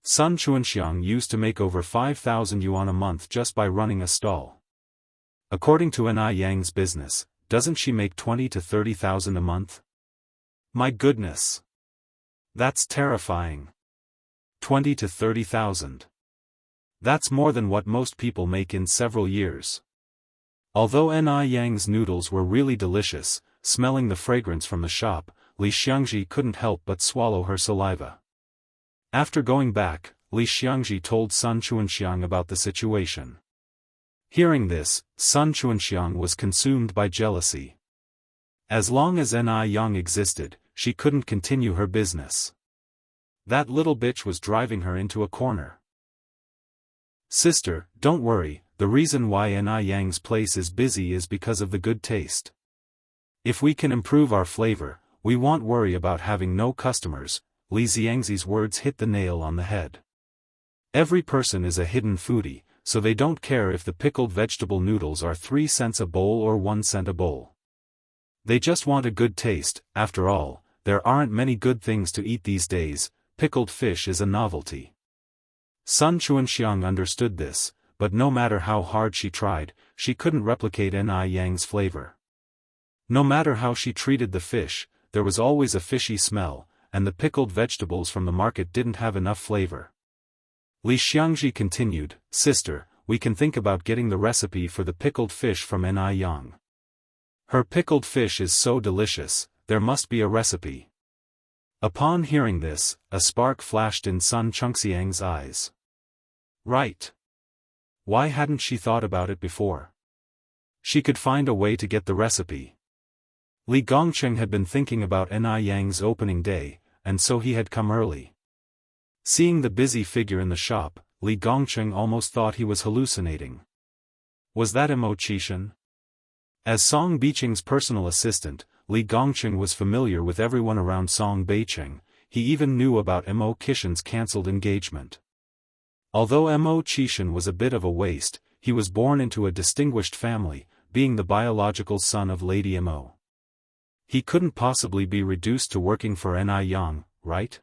Sun Chuanxiang used to make over 5,000 yuan a month just by running a stall. According to Ni Yang's business, doesn't she make 20 to 30,000 a month? My goodness. That's terrifying. 20 to 30,000. That's more than what most people make in several years. Although Ni Yang's noodles were really delicious, smelling the fragrance from the shop, Li Xiangji couldn't help but swallow her saliva. After going back, Li Xiangji told Sun Chuanxiang about the situation. Hearing this, Sun Chuanxiang was consumed by jealousy. As long as Ni Yang existed, she couldn't continue her business. That little bitch was driving her into a corner. "Sister, don't worry, the reason why Ni Yang's place is busy is because of the good taste. If we can improve our flavor, we won't worry about having no customers." Li Xiangzi's words hit the nail on the head. Every person is a hidden foodie, so they don't care if the pickled vegetable noodles are 3 cents a bowl or 1 cent a bowl. They just want a good taste. After all, there aren't many good things to eat these days. Pickled fish is a novelty. Sun Chuanxiang understood this, but no matter how hard she tried, she couldn't replicate Ni Yang's flavor. No matter how she treated the fish, there was always a fishy smell, and the pickled vegetables from the market didn't have enough flavor. Li Xiangji continued, "Sister, we can think about getting the recipe for the pickled fish from Ni Yang. Her pickled fish is so delicious, there must be a recipe." Upon hearing this, a spark flashed in Sun Chengxiang's eyes. Right. Why hadn't she thought about it before? She could find a way to get the recipe. Li Gongcheng had been thinking about Ni Yang's opening day, and so he had come early. Seeing the busy figure in the shop, Li Gongcheng almost thought he was hallucinating. Was that Mo Qishan? As Song Beicheng's personal assistant, Li Gongcheng was familiar with everyone around Song Beicheng. he even knew about Mo Qishan's cancelled engagement. Although Mo Qishan was a bit of a waste, he was born into a distinguished family, being the biological son of Lady Mo. He couldn't possibly be reduced to working for Ni Yang, right?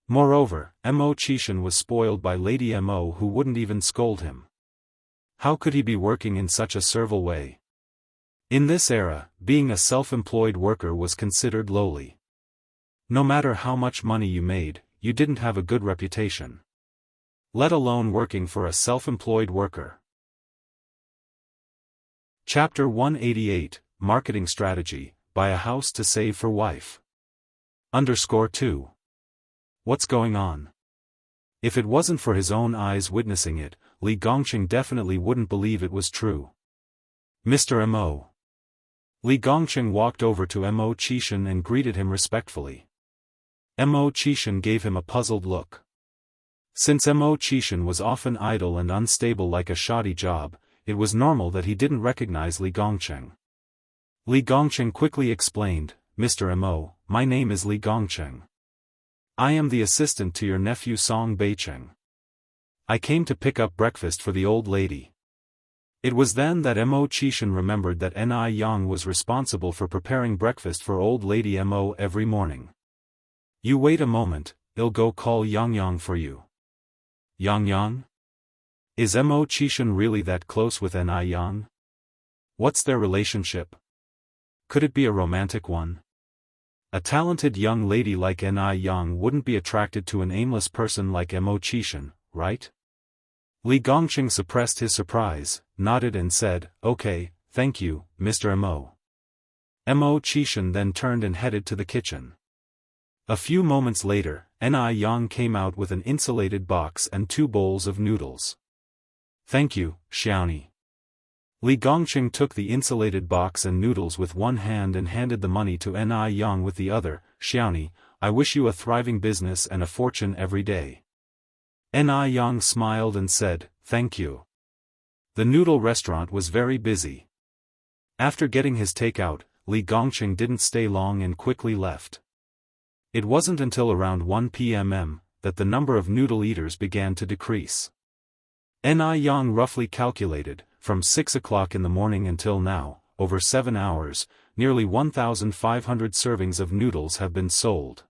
Moreover, Mo Qishan was spoiled by Lady Mo, who wouldn't even scold him. How could he be working in such a servile way? In this era, being a self-employed worker was considered lowly. No matter how much money you made, you didn't have a good reputation. Let alone working for a self-employed worker. Chapter 188, Marketing Strategy, Buy a House to Save for Wife. _2. What's going on? If it wasn't for his own eyes witnessing it, Li Gongqing definitely wouldn't believe it was true. Mr. Mo. Li Gongqing walked over to Mo Qishan and greeted him respectfully. Mo Qishan gave him a puzzled look. Since Mo Qishan was often idle and unstable like a shoddy job, it was normal that he didn't recognize Li Gongqing. Li Gongqing quickly explained, Mr. Mo, my name is Li Gongqing. I am the assistant to your nephew Song Beiqing. I came to pick up breakfast for the old lady. It was then that Mo Qishan remembered that Ni Yang was responsible for preparing breakfast for old lady Mo every morning. You wait a moment, I'll go call Yang Yang for you. Yang Yang? Is Mo Qishan really that close with Ni Yang? What's their relationship? Could it be a romantic one? A talented young lady like Ni Yang wouldn't be attracted to an aimless person like Mo Qishan, right? Li Gongqing suppressed his surprise, nodded and said, okay, thank you, Mr. Mo. Mo Qishan then turned and headed to the kitchen. A few moments later, Ni Yang came out with an insulated box and 2 bowls of noodles. Thank you, Xiaoni. Li Gongqing took the insulated box and noodles with one hand and handed the money to Ni Yang with the other. Xiaoni, I wish you a thriving business and a fortune every day. Ni Yang smiled and said, thank you. The noodle restaurant was very busy. After getting his takeout, Li Gongqing didn't stay long and quickly left. It wasn't until around 1 p.m. that the number of noodle eaters began to decrease. Ni Yang roughly calculated, from 6 o'clock in the morning until now, over 7 hours, nearly 1,500 servings of noodles have been sold.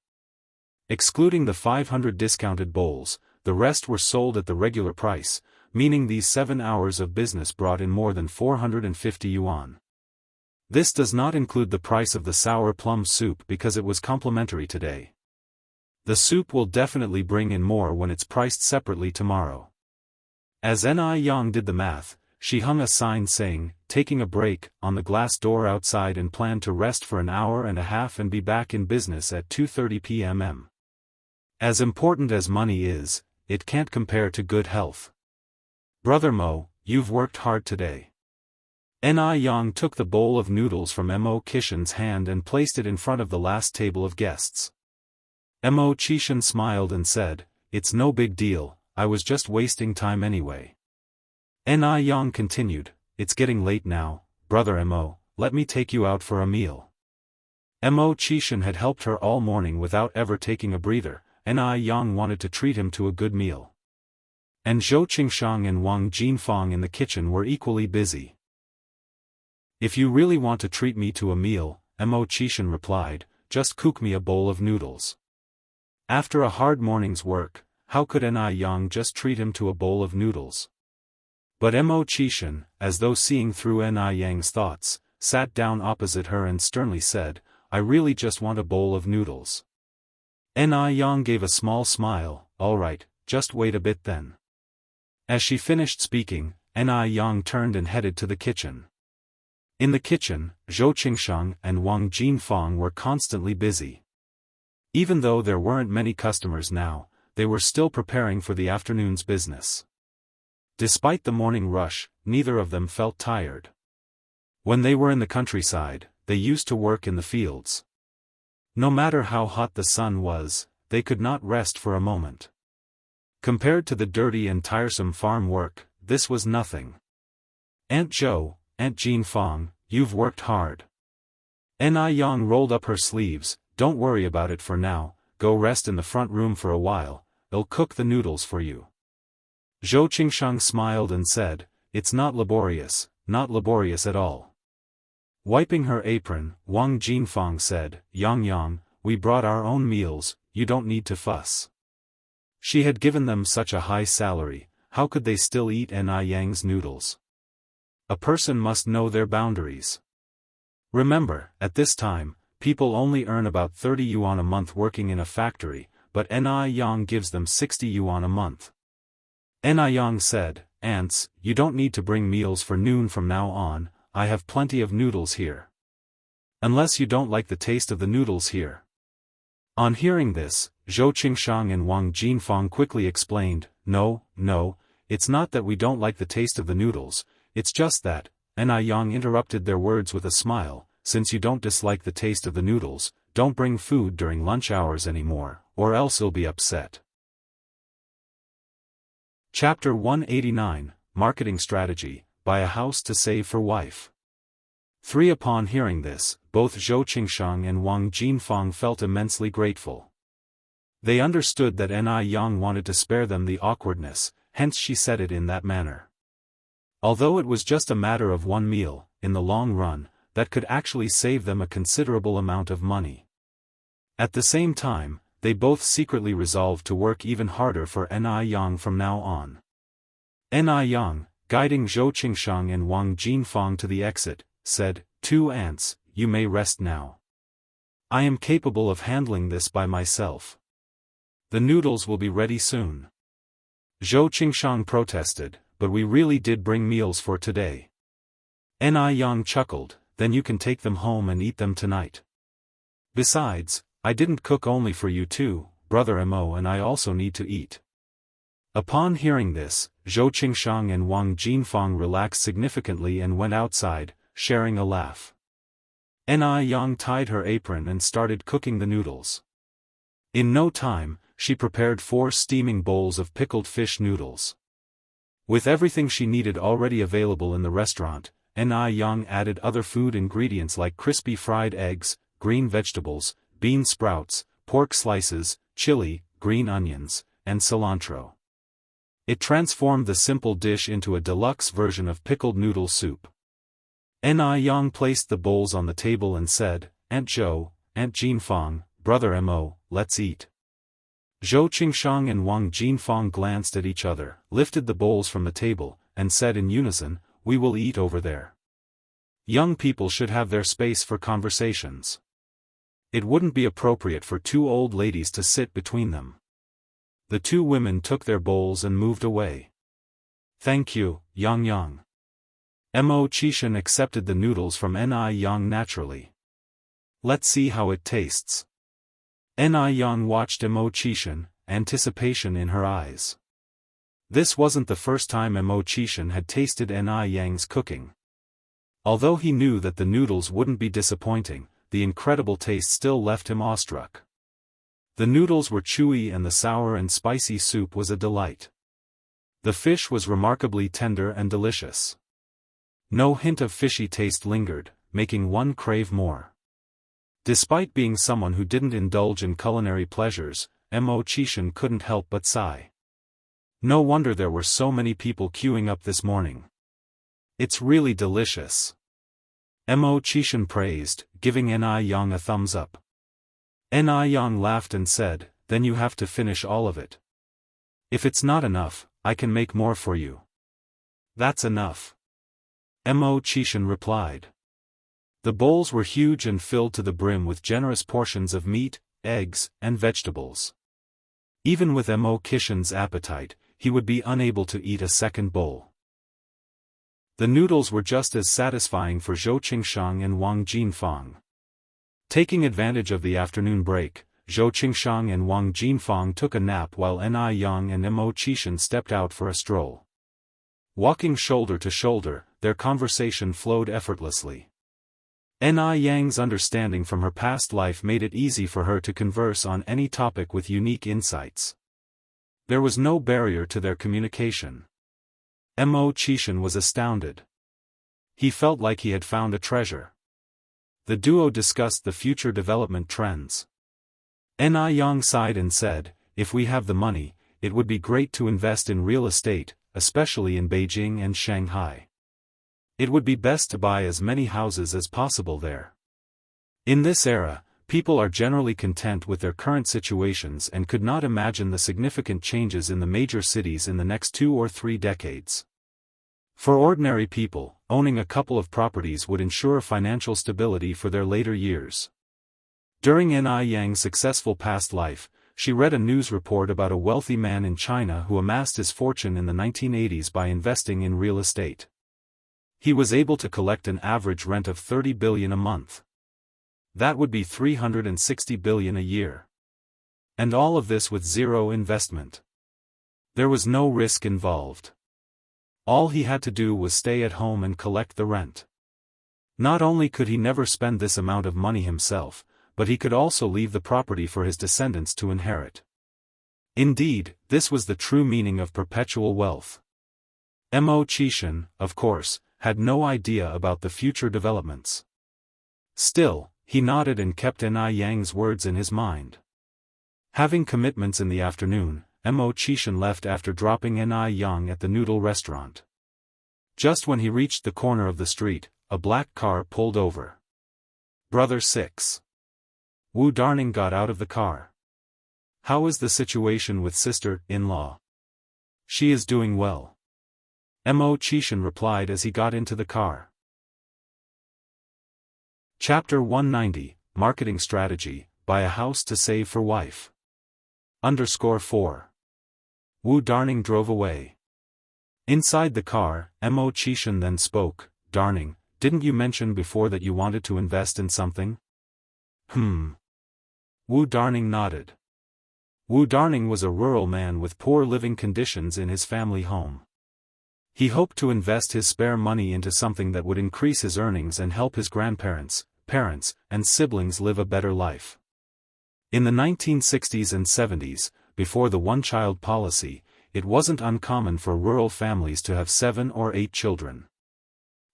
Excluding the 500 discounted bowls, the rest were sold at the regular price, meaning these 7 hours of business brought in more than 450 yuan. This does not include the price of the sour plum soup because it was complimentary today. The soup will definitely bring in more when it's priced separately tomorrow. As Ni Yang did the math, she hung a sign saying, taking a break, on the glass door outside and planned to rest for an hour and a half and be back in business at 2:30 p.m. As important as money is, it can't compare to good health. Brother Mo, you've worked hard today. Ni Yang took the bowl of noodles from Mo Qishan's hand and placed it in front of the last table of guests. Mo Qishan smiled and said, it's no big deal, I was just wasting time anyway. Ni Yang continued, it's getting late now, brother Mo, let me take you out for a meal. Mo Qishan had helped her all morning without ever taking a breather, Ni Yang wanted to treat him to a good meal. And Zhou Qingshang and Wang Jinfang in the kitchen were equally busy. If you really want to treat me to a meal, Mo Qishan replied, just cook me a bowl of noodles. After a hard morning's work, how could Ni Yang just treat him to a bowl of noodles? But Mo Qishan, as though seeing through Ni Yang's thoughts, sat down opposite her and sternly said, I really just want a bowl of noodles. Ni Yang gave a small smile, all right, just wait a bit then. As she finished speaking, Ni Yang turned and headed to the kitchen. In the kitchen, Zhou Qingshang and Wang Jinfang were constantly busy. Even though there weren't many customers now, they were still preparing for the afternoon's business. Despite the morning rush, neither of them felt tired. When they were in the countryside, they used to work in the fields. No matter how hot the sun was, they could not rest for a moment. Compared to the dirty and tiresome farm work, this was nothing. Aunt Zhou, Aunt Jinfang, you've worked hard. Ni Yang rolled up her sleeves, don't worry about it for now, go rest in the front room for a while, I'll cook the noodles for you. Zhou Qingshang smiled and said, it's not laborious at all. Wiping her apron, Wang Jinfang said, Yang, we brought our own meals, you don't need to fuss. She had given them such a high salary, how could they still eat Niyang's noodles? A person must know their boundaries. Remember, at this time, people only earn about 30 yuan a month working in a factory, but Niyang gives them 60 yuan a month. Niyang said, Ants, you don't need to bring meals for noon from now on, I have plenty of noodles here. Unless you don't like the taste of the noodles here. On hearing this, Zhou Qingshang and Wang Jinfang quickly explained, No, it's not that we don't like the taste of the noodles, it's just that, Niyang interrupted their words with a smile, since you don't dislike the taste of the noodles, don't bring food during lunch hours anymore, or else you'll be upset. Chapter 189, Marketing Strategy, Buy a House to Save for Wife. 3. Upon hearing this, both Zhou Qingshang and Wang Jinfang felt immensely grateful. They understood that Niyang wanted to spare them the awkwardness, hence she said it in that manner. Although it was just a matter of one meal, in the long run, that could actually save them a considerable amount of money. At the same time, they both secretly resolved to work even harder for Niyang from now on. Niyang, guiding Zhou Qingshang and Wang Jinfang to the exit, said, 2 ants, you may rest now. I am capable of handling this by myself. The noodles will be ready soon. Zhou Qingshang protested, but we really did bring meals for today. Niyang chuckled, then you can take them home and eat them tonight. Besides, I didn't cook only for you too, brother Mo, and I also need to eat. Upon hearing this, Zhou Qingshang and Wang Jinfang relaxed significantly and went outside, sharing a laugh. Niyang tied her apron and started cooking the noodles. In no time, she prepared 4 steaming bowls of pickled fish noodles. With everything she needed already available in the restaurant, Niyang added other food ingredients like crispy fried eggs, green vegetables, bean sprouts, pork slices, chili, green onions, and cilantro. It transformed the simple dish into a deluxe version of pickled noodle soup. Niyang placed the bowls on the table and said, Aunt Zhou, Aunt Jinfang, brother Mo, let's eat. Zhou Qingshang and Wang Jinfang glanced at each other, lifted the bowls from the table, and said in unison, we will eat over there. Young people should have their space for conversations. It wouldn't be appropriate for 2 old ladies to sit between them. The 2 women took their bowls and moved away. Thank you, Yang. Mo Qishan accepted the noodles from Niyang naturally. Let's see how it tastes. Niyang watched Mo Qishan, anticipation in her eyes. This wasn't the first time Mo Qishan had tasted Niyang's cooking. Although he knew that the noodles wouldn't be disappointing, the incredible taste still left him awestruck. The noodles were chewy and the sour and spicy soup was a delight. The fish was remarkably tender and delicious. No hint of fishy taste lingered, making one crave more. Despite being someone who didn't indulge in culinary pleasures, Mo Qishan couldn't help but sigh. No wonder there were so many people queuing up this morning. It's really delicious. Mo Qishan praised, giving Niyang a thumbs up. Niyang laughed and said, then you have to finish all of it. If it's not enough, I can make more for you. That's enough. Mo Qishan replied. The bowls were huge and filled to the brim with generous portions of meat, eggs, and vegetables. Even with Mo Qishan's appetite, he would be unable to eat a second bowl. The noodles were just as satisfying for Zhou Qingshang and Wang Jinfang. Taking advantage of the afternoon break, Zhou Qingshang and Wang Jinfang took a nap while Niyang and Mo Qishan stepped out for a stroll. Walking shoulder to shoulder, their conversation flowed effortlessly. Niyang's understanding from her past life made it easy for her to converse on any topic with unique insights. There was no barrier to their communication. Mo Qishan was astounded. He felt like he had found a treasure. The duo discussed the future development trends. Ni Yang sighed and said, if we have the money, it would be great to invest in real estate, especially in Beijing and Shanghai. It would be best to buy as many houses as possible there. In this era, people are generally content with their current situations and could not imagine the significant changes in the major cities in the next 2 or 3 decades. For ordinary people, owning a couple of properties would ensure financial stability for their later years. During Ni Yang's successful past life, she read a news report about a wealthy man in China who amassed his fortune in the 1980s by investing in real estate. He was able to collect an average rent of 30 billion a month. That would be 360 billion a year. And all of this with zero investment. There was no risk involved. All he had to do was stay at home and collect the rent. Not only could he never spend this amount of money himself, but he could also leave the property for his descendants to inherit. Indeed, this was the true meaning of perpetual wealth. Mo Qishan, of course, had no idea about the future developments. Still, he nodded and kept Ni Yang's words in his mind. Having commitments in the afternoon, Mo Qishan left after dropping Ni Yang at the noodle restaurant. Just when he reached the corner of the street, a black car pulled over. Brother 6. Wu Darning got out of the car. How is the situation with sister-in-law? She is doing well. Mo Qishan replied as he got into the car. Chapter 190, Marketing Strategy, Buy a House to Save for Wife. _4. Wu Darning drove away. Inside the car, Mo Qishan then spoke, Darning, didn't you mention before that you wanted to invest in something? Wu Darning nodded. Wu Darning was a rural man with poor living conditions in his family home. He hoped to invest his spare money into something that would increase his earnings and help his grandparents, parents, and siblings live a better life. In the 1960s and 70s, before the one-child policy, it wasn't uncommon for rural families to have 7 or 8 children.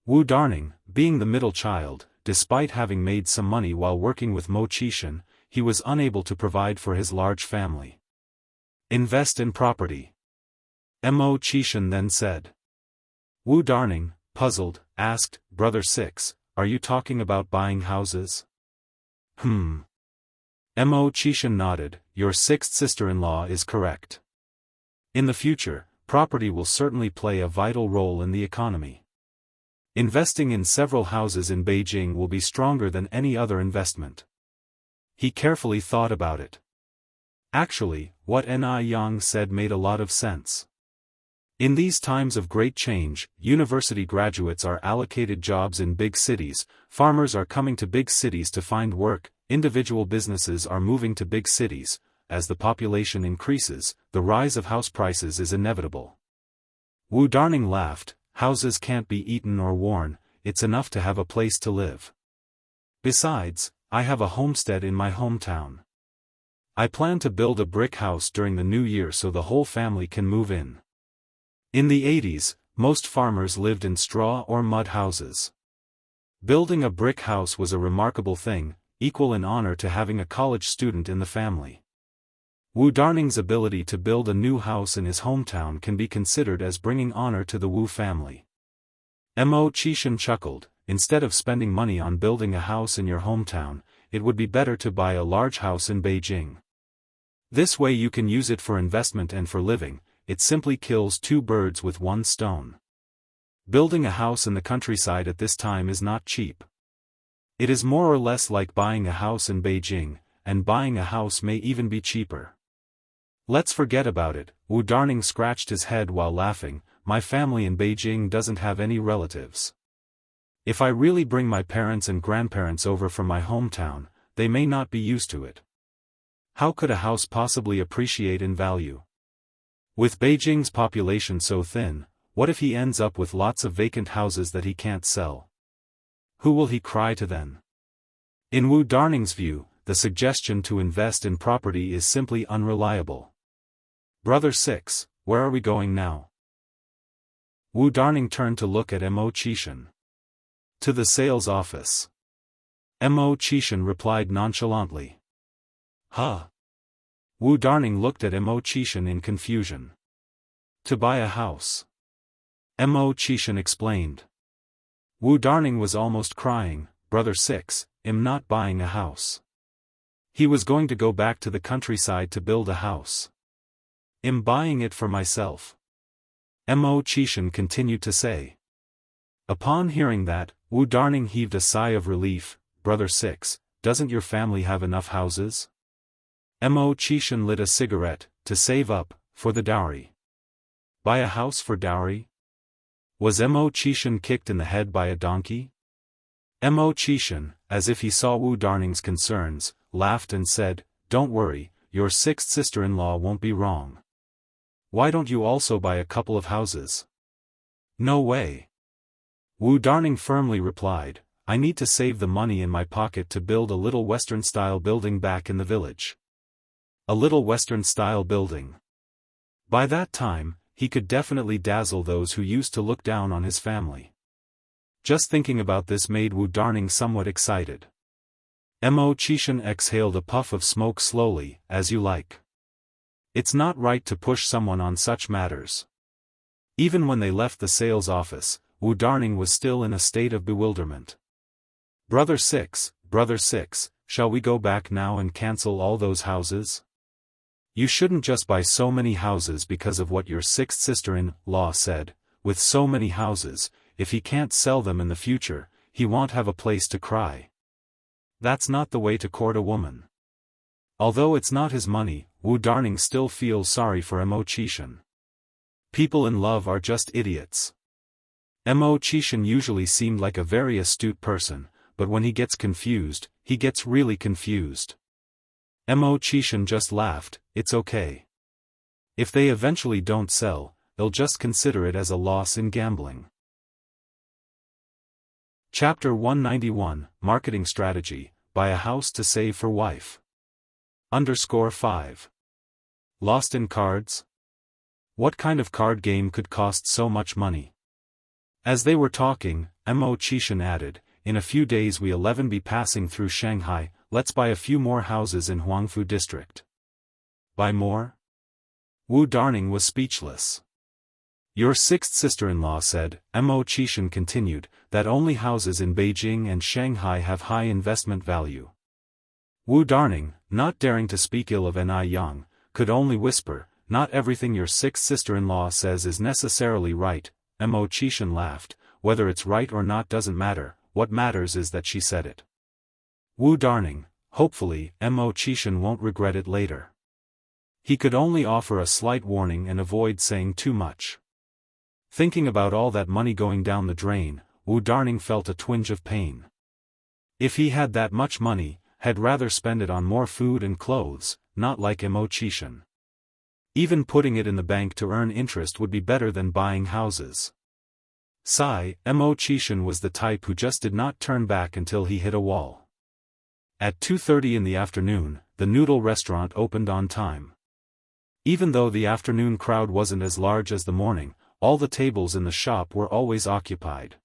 Wu Darning, being the middle child, despite having made some money while working with Mo Qishan, he was unable to provide for his large family. Invest in property. Mo Qishan then said. Wu Darning, puzzled, asked, Brother 6, are you talking about buying houses? Mo Qishan nodded, your 6th sister-in-law is correct. In the future, property will certainly play a vital role in the economy. Investing in several houses in Beijing will be stronger than any other investment. He carefully thought about it. Actually, what Ni Yang said made a lot of sense. In these times of great change, university graduates are allocated jobs in big cities, farmers are coming to big cities to find work, individual businesses are moving to big cities. As the population increases, the rise of house prices is inevitable. Wu Darning laughed, houses can't be eaten or worn, it's enough to have a place to live. Besides, I have a homestead in my hometown. I plan to build a brick house during the new year so the whole family can move in. In the 80s, most farmers lived in straw or mud houses. Building a brick house was a remarkable thing, equal in honor to having a college student in the family. Wu Darning's ability to build a new house in his hometown can be considered as bringing honor to the Wu family. Mo Qishan chuckled, instead of spending money on building a house in your hometown, it would be better to buy a large house in Beijing. This way you can use it for investment and for living, it simply kills 2 birds with 1 stone. Building a house in the countryside at this time is not cheap. It is more or less like buying a house in Beijing, and buying a house may even be cheaper. Let's forget about it, Wu Darning scratched his head while laughing, my family in Beijing doesn't have any relatives. If I really bring my parents and grandparents over from my hometown, they may not be used to it. How could a house possibly appreciate in value? With Beijing's population so thin, what if he ends up with lots of vacant houses that he can't sell? Who will he cry to then? In Wu Darning's view, the suggestion to invest in property is simply unreliable. Brother 6, where are we going now? Wu Darning turned to look at Mo Qishan. To the sales office. Mo Qishan replied nonchalantly. Huh. Wu Darning looked at Mo Qishan in confusion. To buy a house. Mo Qishan explained. Wu Darning was almost crying. Brother Six, I'm not buying a house. He was going to go back to the countryside to build a house. I'm buying it for myself. Mo Qishan continued to say. Upon hearing that, Wu Darning heaved a sigh of relief. Brother Six, doesn't your family have enough houses? Mo Qishan lit a cigarette, to save up, for the dowry. Buy a house for dowry? Was Mo Qishan kicked in the head by a donkey? Mo Qishan, as if he saw Wu Darning's concerns, laughed and said, Don't worry, your sixth sister-in-law won't be wrong. Why don't you also buy a couple of houses? No way. Wu Darning firmly replied, I need to save the money in my pocket to build a little Western-style building back in the village. A little Western-style building. By that time, he could definitely dazzle those who used to look down on his family. Just thinking about this made Wu Darning somewhat excited. Mo Qishan exhaled a puff of smoke slowly, as you like. It's not right to push someone on such matters. Even when they left the sales office, Wu Darning was still in a state of bewilderment. Brother Six, shall we go back now and cancel all those houses? You shouldn't just buy so many houses because of what your sixth sister-in-law said. With so many houses, if he can't sell them in the future, he won't have a place to cry. That's not the way to court a woman. Although it's not his money, Wu Darning still feels sorry for Mo Qishan. People in love are just idiots. Mo Qishan usually seemed like a very astute person, but when he gets confused, he gets really confused. Mo Qishan just laughed, it's okay. If they eventually don't sell, they'll just consider it as a loss in gambling. Chapter 191, Marketing Strategy, Buy a House to Save for Wife. _5. Lost in cards? What kind of card game could cost so much money? As they were talking, Mo Qishan added, in a few days we'll be passing through Shanghai, let's buy a few more houses in Huangfu district. Buy more? Wu Darning was speechless. Your sixth sister-in-law said, Mo Qishan continued, that only houses in Beijing and Shanghai have high investment value. Wu Darning, not daring to speak ill of Ni Yang, could only whisper, not everything your sixth sister-in-law says is necessarily right. Mo Qishan laughed, whether it's right or not doesn't matter, what matters is that she said it. Wu Darning, hopefully, Mo Qishan won't regret it later. He could only offer a slight warning and avoid saying too much. Thinking about all that money going down the drain, Wu Darning felt a twinge of pain. If he had that much money, had rather spend it on more food and clothes, not like Mo Qishan. Even putting it in the bank to earn interest would be better than buying houses. Mo Qishan was the type who just did not turn back until he hit a wall. At 2:30 in the afternoon, the noodle restaurant opened on time. Even though the afternoon crowd wasn't as large as the morning, all the tables in the shop were always occupied.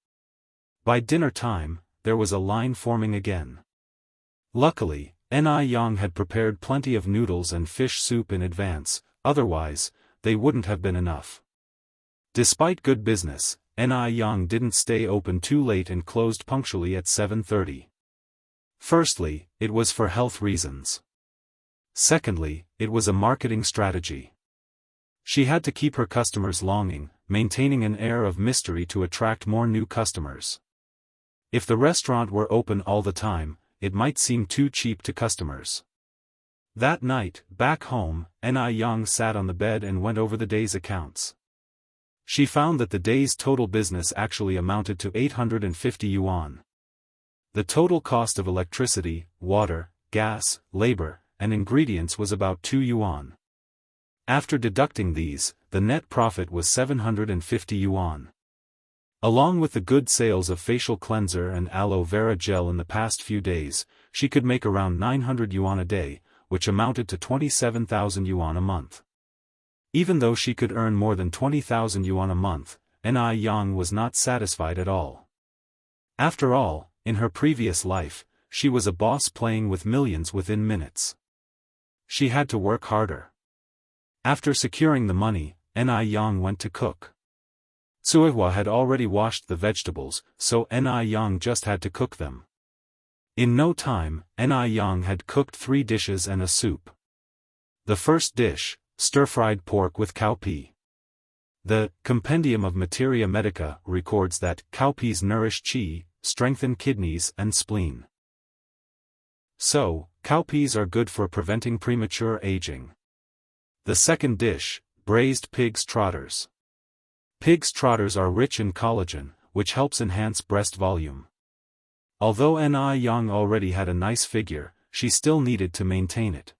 By dinner time, there was a line forming again. Luckily, Ni Yang had prepared plenty of noodles and fish soup in advance, otherwise, they wouldn't have been enough. Despite good business, Ni Yang didn't stay open too late and closed punctually at 7:30. Firstly, it was for health reasons. Secondly, it was a marketing strategy. She had to keep her customers longing, maintaining an air of mystery to attract more new customers. If the restaurant were open all the time, it might seem too cheap to customers. That night, back home, Ni Yang sat on the bed and went over the day's accounts. She found that the day's total business actually amounted to 850 yuan. The total cost of electricity, water, gas, labor, and ingredients was about 2 yuan. After deducting these, the net profit was 750 yuan. Along with the good sales of facial cleanser and aloe vera gel in the past few days, she could make around 900 yuan a day, which amounted to 27,000 yuan a month. Even though she could earn more than 20,000 yuan a month, Ni Yang was not satisfied at all. After all, in her previous life, she was a boss playing with millions within minutes. she had to work harder. After securing the money, Ni Yang went to cook. Tsuehua had already washed the vegetables, so Ni Yang just had to cook them. In no time, Ni Yang had cooked 3 dishes and a soup. The first dish, stir-fried pork with cowpea. The Compendium of Materia Medica records that cowpeas nourish qi, strengthen kidneys and spleen. So, cowpeas are good for preventing premature aging. The second dish, braised pig's trotters. Pig's trotters are rich in collagen, which helps enhance breast volume. Although Ni Yang already had a nice figure, she still needed to maintain it.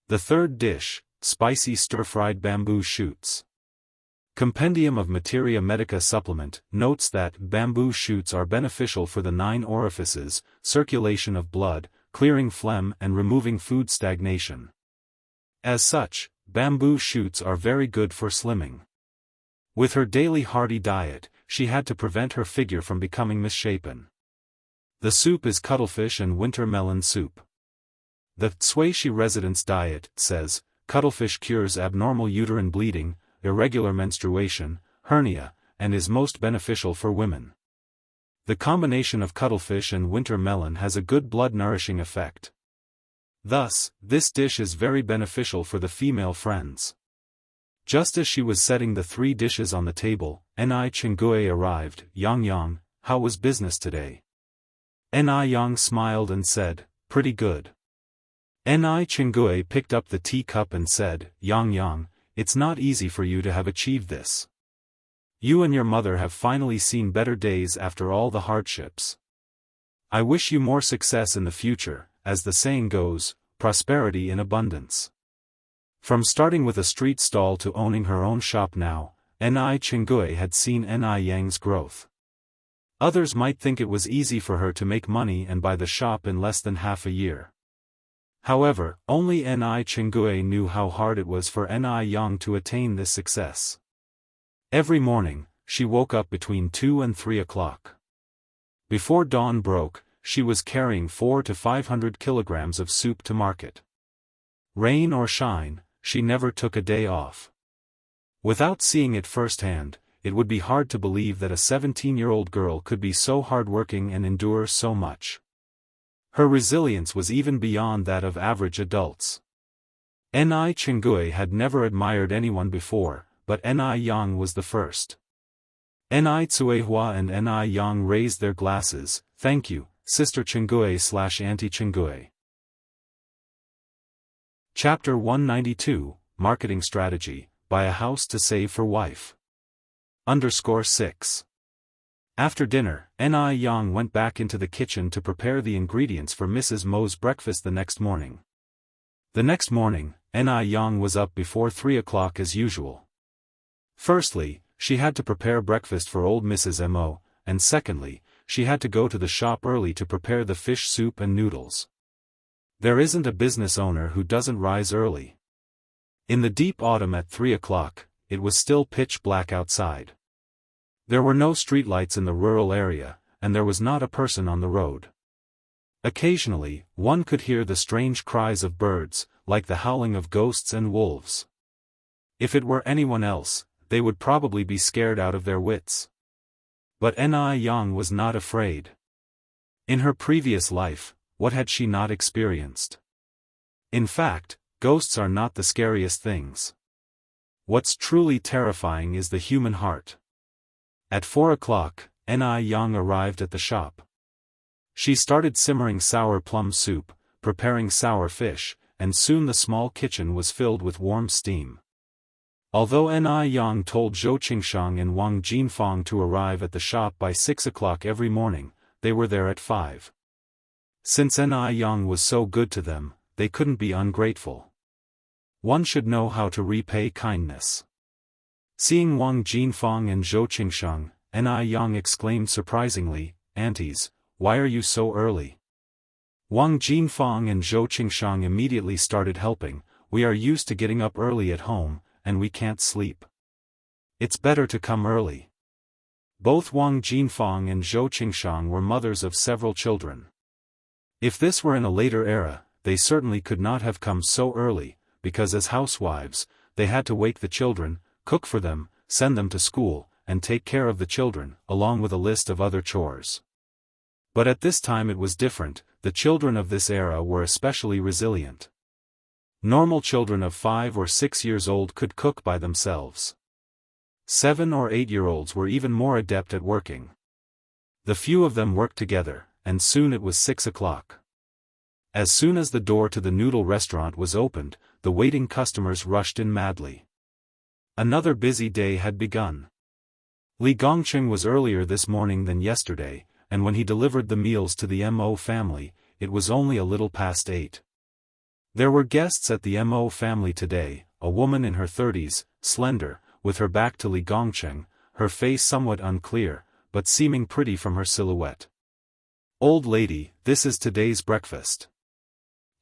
The third dish, spicy stir-fried bamboo shoots. Compendium of Materia Medica supplement notes that bamboo shoots are beneficial for the 9 orifices, circulation of blood, clearing phlegm and removing food stagnation. As such, bamboo shoots are very good for slimming. With her daily hearty diet, she had to prevent her figure from becoming misshapen. The soup is cuttlefish and winter melon soup. The Tsuishi Residence Diet says, cuttlefish cures abnormal uterine bleeding, irregular menstruation, hernia, and is most beneficial for women. The combination of cuttlefish and winter melon has a good blood-nourishing effect. Thus, this dish is very beneficial for the female friends. Just as she was setting the 3 dishes on the table, Ni Chengue arrived. Yang Yang, how was business today? Ni Yang smiled and said, pretty good. Ni Chengue picked up the teacup and said, Yang Yang, it's not easy for you to have achieved this. You and your mother have finally seen better days after all the hardships. I wish you more success in the future, as the saying goes, prosperity in abundance. From starting with a street stall to owning her own shop now, Ni Chengue had seen Ni Yang's growth. Others might think it was easy for her to make money and buy the shop in less than half a year. However, only Ni Chengue knew how hard it was for Ni Yang to attain this success. Every morning, she woke up between 2 and 3 o'clock. Before dawn broke, she was carrying 400 to 500 kilograms of soup to market. Rain or shine, she never took a day off. Without seeing it firsthand, it would be hard to believe that a 17-year-old girl could be so hardworking and endure so much. Her resilience was even beyond that of average adults. Ni Chengue had never admired anyone before, but Ni Yang was the first. Ni Tsuehua and Ni Yang raised their glasses. Thank you, Sister Chengue/Auntie Chengue. Chapter 192, Marketing Strategy, Buy a House to Save for Wife. _6. After dinner, Ni Yang went back into the kitchen to prepare the ingredients for Mrs. Mo's breakfast the next morning. The next morning, Ni Yang was up before 3 o'clock as usual. Firstly, she had to prepare breakfast for old Mrs. Mo, and secondly, she had to go to the shop early to prepare the fish soup and noodles. There isn't a business owner who doesn't rise early. In the deep autumn at 3 o'clock, it was still pitch black outside. There were no streetlights in the rural area, and there was not a person on the road. Occasionally, one could hear the strange cries of birds, like the howling of ghosts and wolves. If it were anyone else, they would probably be scared out of their wits. But Ni Yang was not afraid. In her previous life, what had she not experienced? In fact, ghosts are not the scariest things. What's truly terrifying is the human heart. At 4 o'clock, Ni Yang arrived at the shop. She started simmering sour plum soup, preparing sour fish, and soon the small kitchen was filled with warm steam. Although Ni Yang told Zhou Qingshang and Wang Jinfang to arrive at the shop by 6 o'clock every morning, they were there at 5. Since Ni Yang was so good to them, they couldn't be ungrateful. One should know how to repay kindness. Seeing Wang Jinfang and Zhou Qingshang, Ni Yang exclaimed surprisingly, "Aunties, why are you so early?" Wang Jinfang and Zhou Qingshang immediately started helping. "We are used to getting up early at home, and we can't sleep. It's better to come early." Both Wang Jinfang and Zhou Qingshang were mothers of several children. If this were in a later era, they certainly could not have come so early, because as housewives, they had to wake the children, cook for them, send them to school, and take care of the children, along with a list of other chores. But at this time it was different. The children of this era were especially resilient. Normal children of 5 or 6 years old could cook by themselves. 7 or 8-year-olds were even more adept at working. The few of them worked together, and soon it was 6 o'clock. As soon as the door to the noodle restaurant was opened, the waiting customers rushed in madly. Another busy day had begun. Li Gongqing was earlier this morning than yesterday, and when he delivered the meals to the Mo family, it was only a little past 8. There were guests at the Mo family today, a woman in her 30s, slender, with her back to Li Gongqing, her face somewhat unclear, but seeming pretty from her silhouette. "Old lady, this is today's breakfast."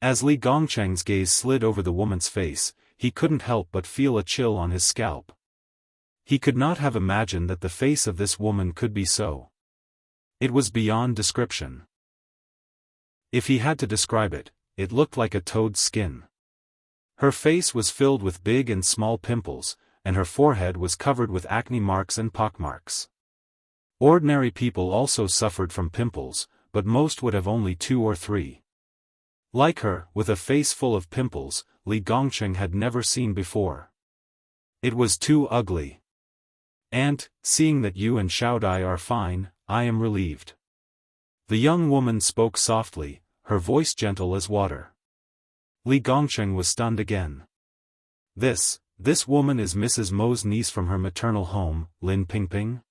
As Li Gongqing's gaze slid over the woman's face, he couldn't help but feel a chill on his scalp. He could not have imagined that the face of this woman could be so. It was beyond description. If he had to describe it, it looked like a toad's skin. Her face was filled with big and small pimples, and her forehead was covered with acne marks and pockmarks. Ordinary people also suffered from pimples, but most would have only 2 or 3. Like her, with a face full of pimples, Li Gongqing had never seen before. It was too ugly. "Aunt, seeing that you and Xiaodai are fine, I am relieved." The young woman spoke softly, her voice gentle as water. Li Gongqing was stunned again. This woman is Mrs. Mo's niece from her maternal home, Lin Pingping?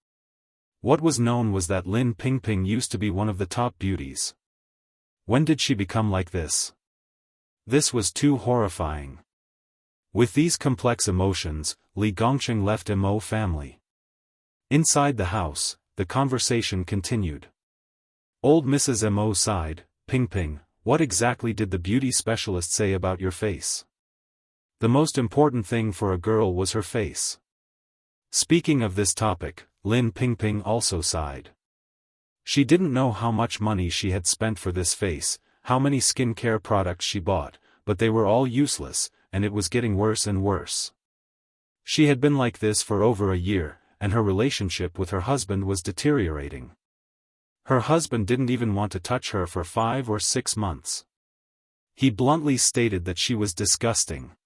What was known was that Lin Pingping used to be one of the top beauties. When did she become like this? This was too horrifying. With these complex emotions, Li Gongqing left Mo family. Inside the house, the conversation continued. Old Mrs. Mo sighed. "Pingping, what exactly did the beauty specialist say about your face?" The most important thing for a girl was her face. Speaking of this topic, Lin Pingping also sighed. She didn't know how much money she had spent for this face, how many skincare products she bought, but they were all useless, and it was getting worse and worse. She had been like this for over a year, and her relationship with her husband was deteriorating. Her husband didn't even want to touch her for 5 or 6 months. He bluntly stated that she was disgusting.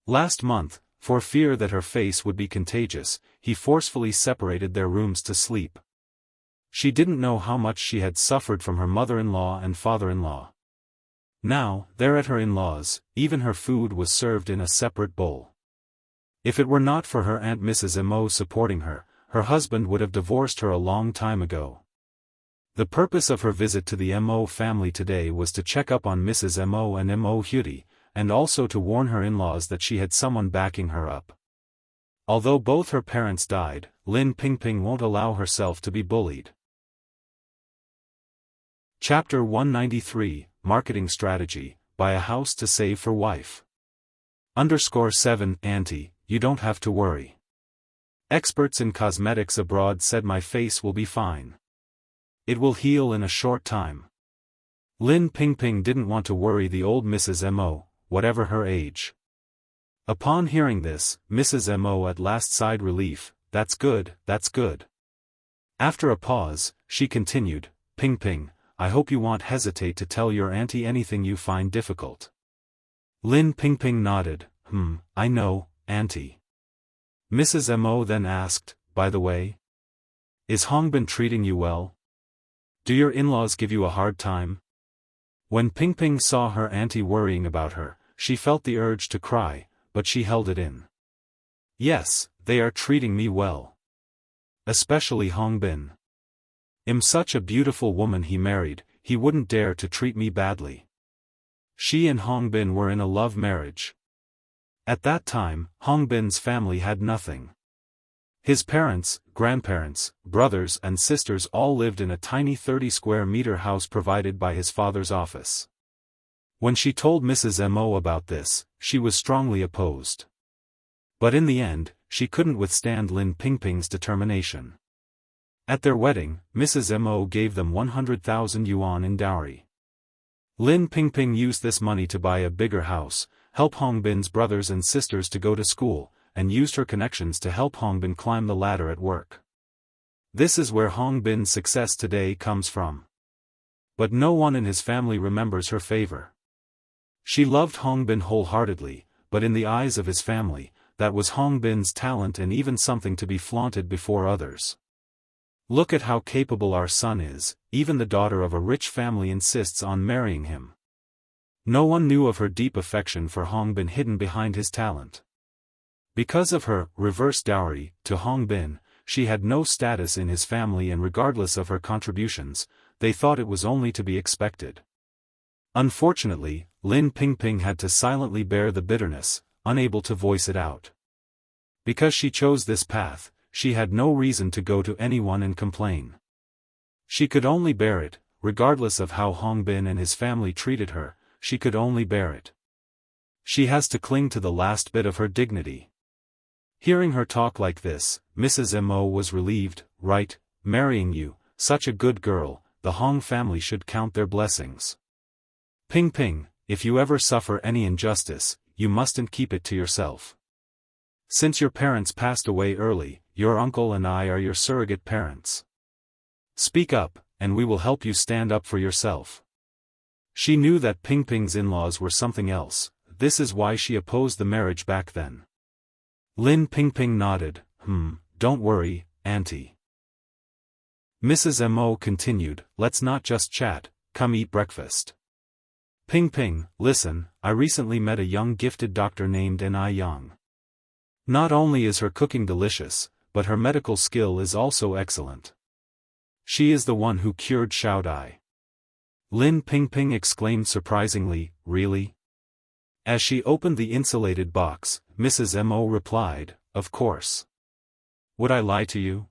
Last month, for fear that her face would be contagious, he forcefully separated their rooms to sleep. She didn't know how much she had suffered from her mother-in-law and father-in-law. Now, there at her in-laws, even her food was served in a separate bowl. If it were not for her Aunt Mrs. Mo supporting her, her husband would have divorced her a long time ago. The purpose of her visit to the Mo family today was to check up on Mrs. Mo and Mo Huti, and also to warn her in-laws that she had someone backing her up. Although both her parents died, Lin Pingping won't allow herself to be bullied. Chapter 193, Marketing Strategy, Buy a House to Save for Wife. _7 Auntie, you don't have to worry. Experts in cosmetics abroad said my face will be fine. It will heal in a short time. Lin Pingping didn't want to worry the old Mrs. Mo, whatever her age. Upon hearing this, Mrs. Mo at last sighed relief. That's good, that's good. After a pause, she continued, Pingping, I hope you won't hesitate to tell your auntie anything you find difficult. Lin Pingping nodded. I know, auntie. Mrs. Mo then asked, by the way, is Hongbin treating you well? Do your in-laws give you a hard time? When Pingping saw her auntie worrying about her, she felt the urge to cry, but she held it in. Yes, they are treating me well. Especially Hongbin. I'm such a beautiful woman he married, he wouldn't dare to treat me badly. She and Hongbin were in a love marriage. At that time, Hongbin's family had nothing. His parents, grandparents, brothers and sisters all lived in a tiny 30-square-meter house provided by his father's office. When she told Mrs. Mo about this, she was strongly opposed. But in the end, she couldn't withstand Lin Pingping's determination. At their wedding, Mrs. Mo gave them 100,000 yuan in dowry. Lin Pingping used this money to buy a bigger house, help Hongbin's brothers and sisters to go to school, and used her connections to help Hongbin climb the ladder at work. This is where Hongbin's success today comes from. But no one in his family remembers her favor. She loved Hongbin wholeheartedly, but in the eyes of his family, that was Hongbin's talent and even something to be flaunted before others. Look at how capable our son is, even the daughter of a rich family insists on marrying him. No one knew of her deep affection for Hongbin hidden behind his talent. Because of her reverse dowry to Hongbin, she had no status in his family, and regardless of her contributions, they thought it was only to be expected. Unfortunately, Lin Pingping had to silently bear the bitterness, unable to voice it out. Because she chose this path, she had no reason to go to anyone and complain. She could only bear it, regardless of how Hongbin and his family treated her, she could only bear it. She has to cling to the last bit of her dignity. Hearing her talk like this, Mrs. Mo was relieved. Right, marrying you, such a good girl, the Hong family should count their blessings. Ping, if you ever suffer any injustice, you mustn't keep it to yourself. Since your parents passed away early, your uncle and I are your surrogate parents. Speak up, and we will help you stand up for yourself. She knew that Ping's in-laws were something else. This is why she opposed the marriage back then. Lin Pingping nodded. Don't worry, Auntie. Mrs. Mo continued, let's not just chat, come eat breakfast. Ping, listen, I recently met a young gifted doctor named Ni Yang. Not only is her cooking delicious, but her medical skill is also excellent. She is the one who cured Xiao Dai. Lin Pingping exclaimed surprisingly, really? As she opened the insulated box, Mrs. Mo replied, of course. Would I lie to you?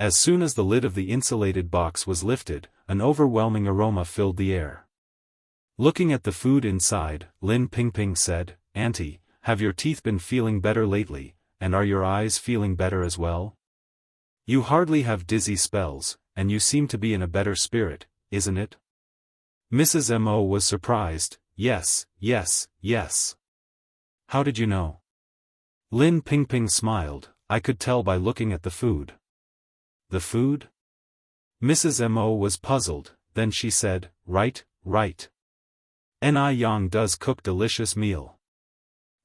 As soon as the lid of the insulated box was lifted, an overwhelming aroma filled the air. Looking at the food inside, Lin Pingping said, Auntie, have your teeth been feeling better lately, and are your eyes feeling better as well? You hardly have dizzy spells, and you seem to be in a better spirit, isn't it? Mrs. Mo was surprised. Yes. How did you know? Lin Pingping smiled, I could tell by looking at the food. The food? Mrs. Mo was puzzled, then she said, right. Ni Yang does cook delicious meal.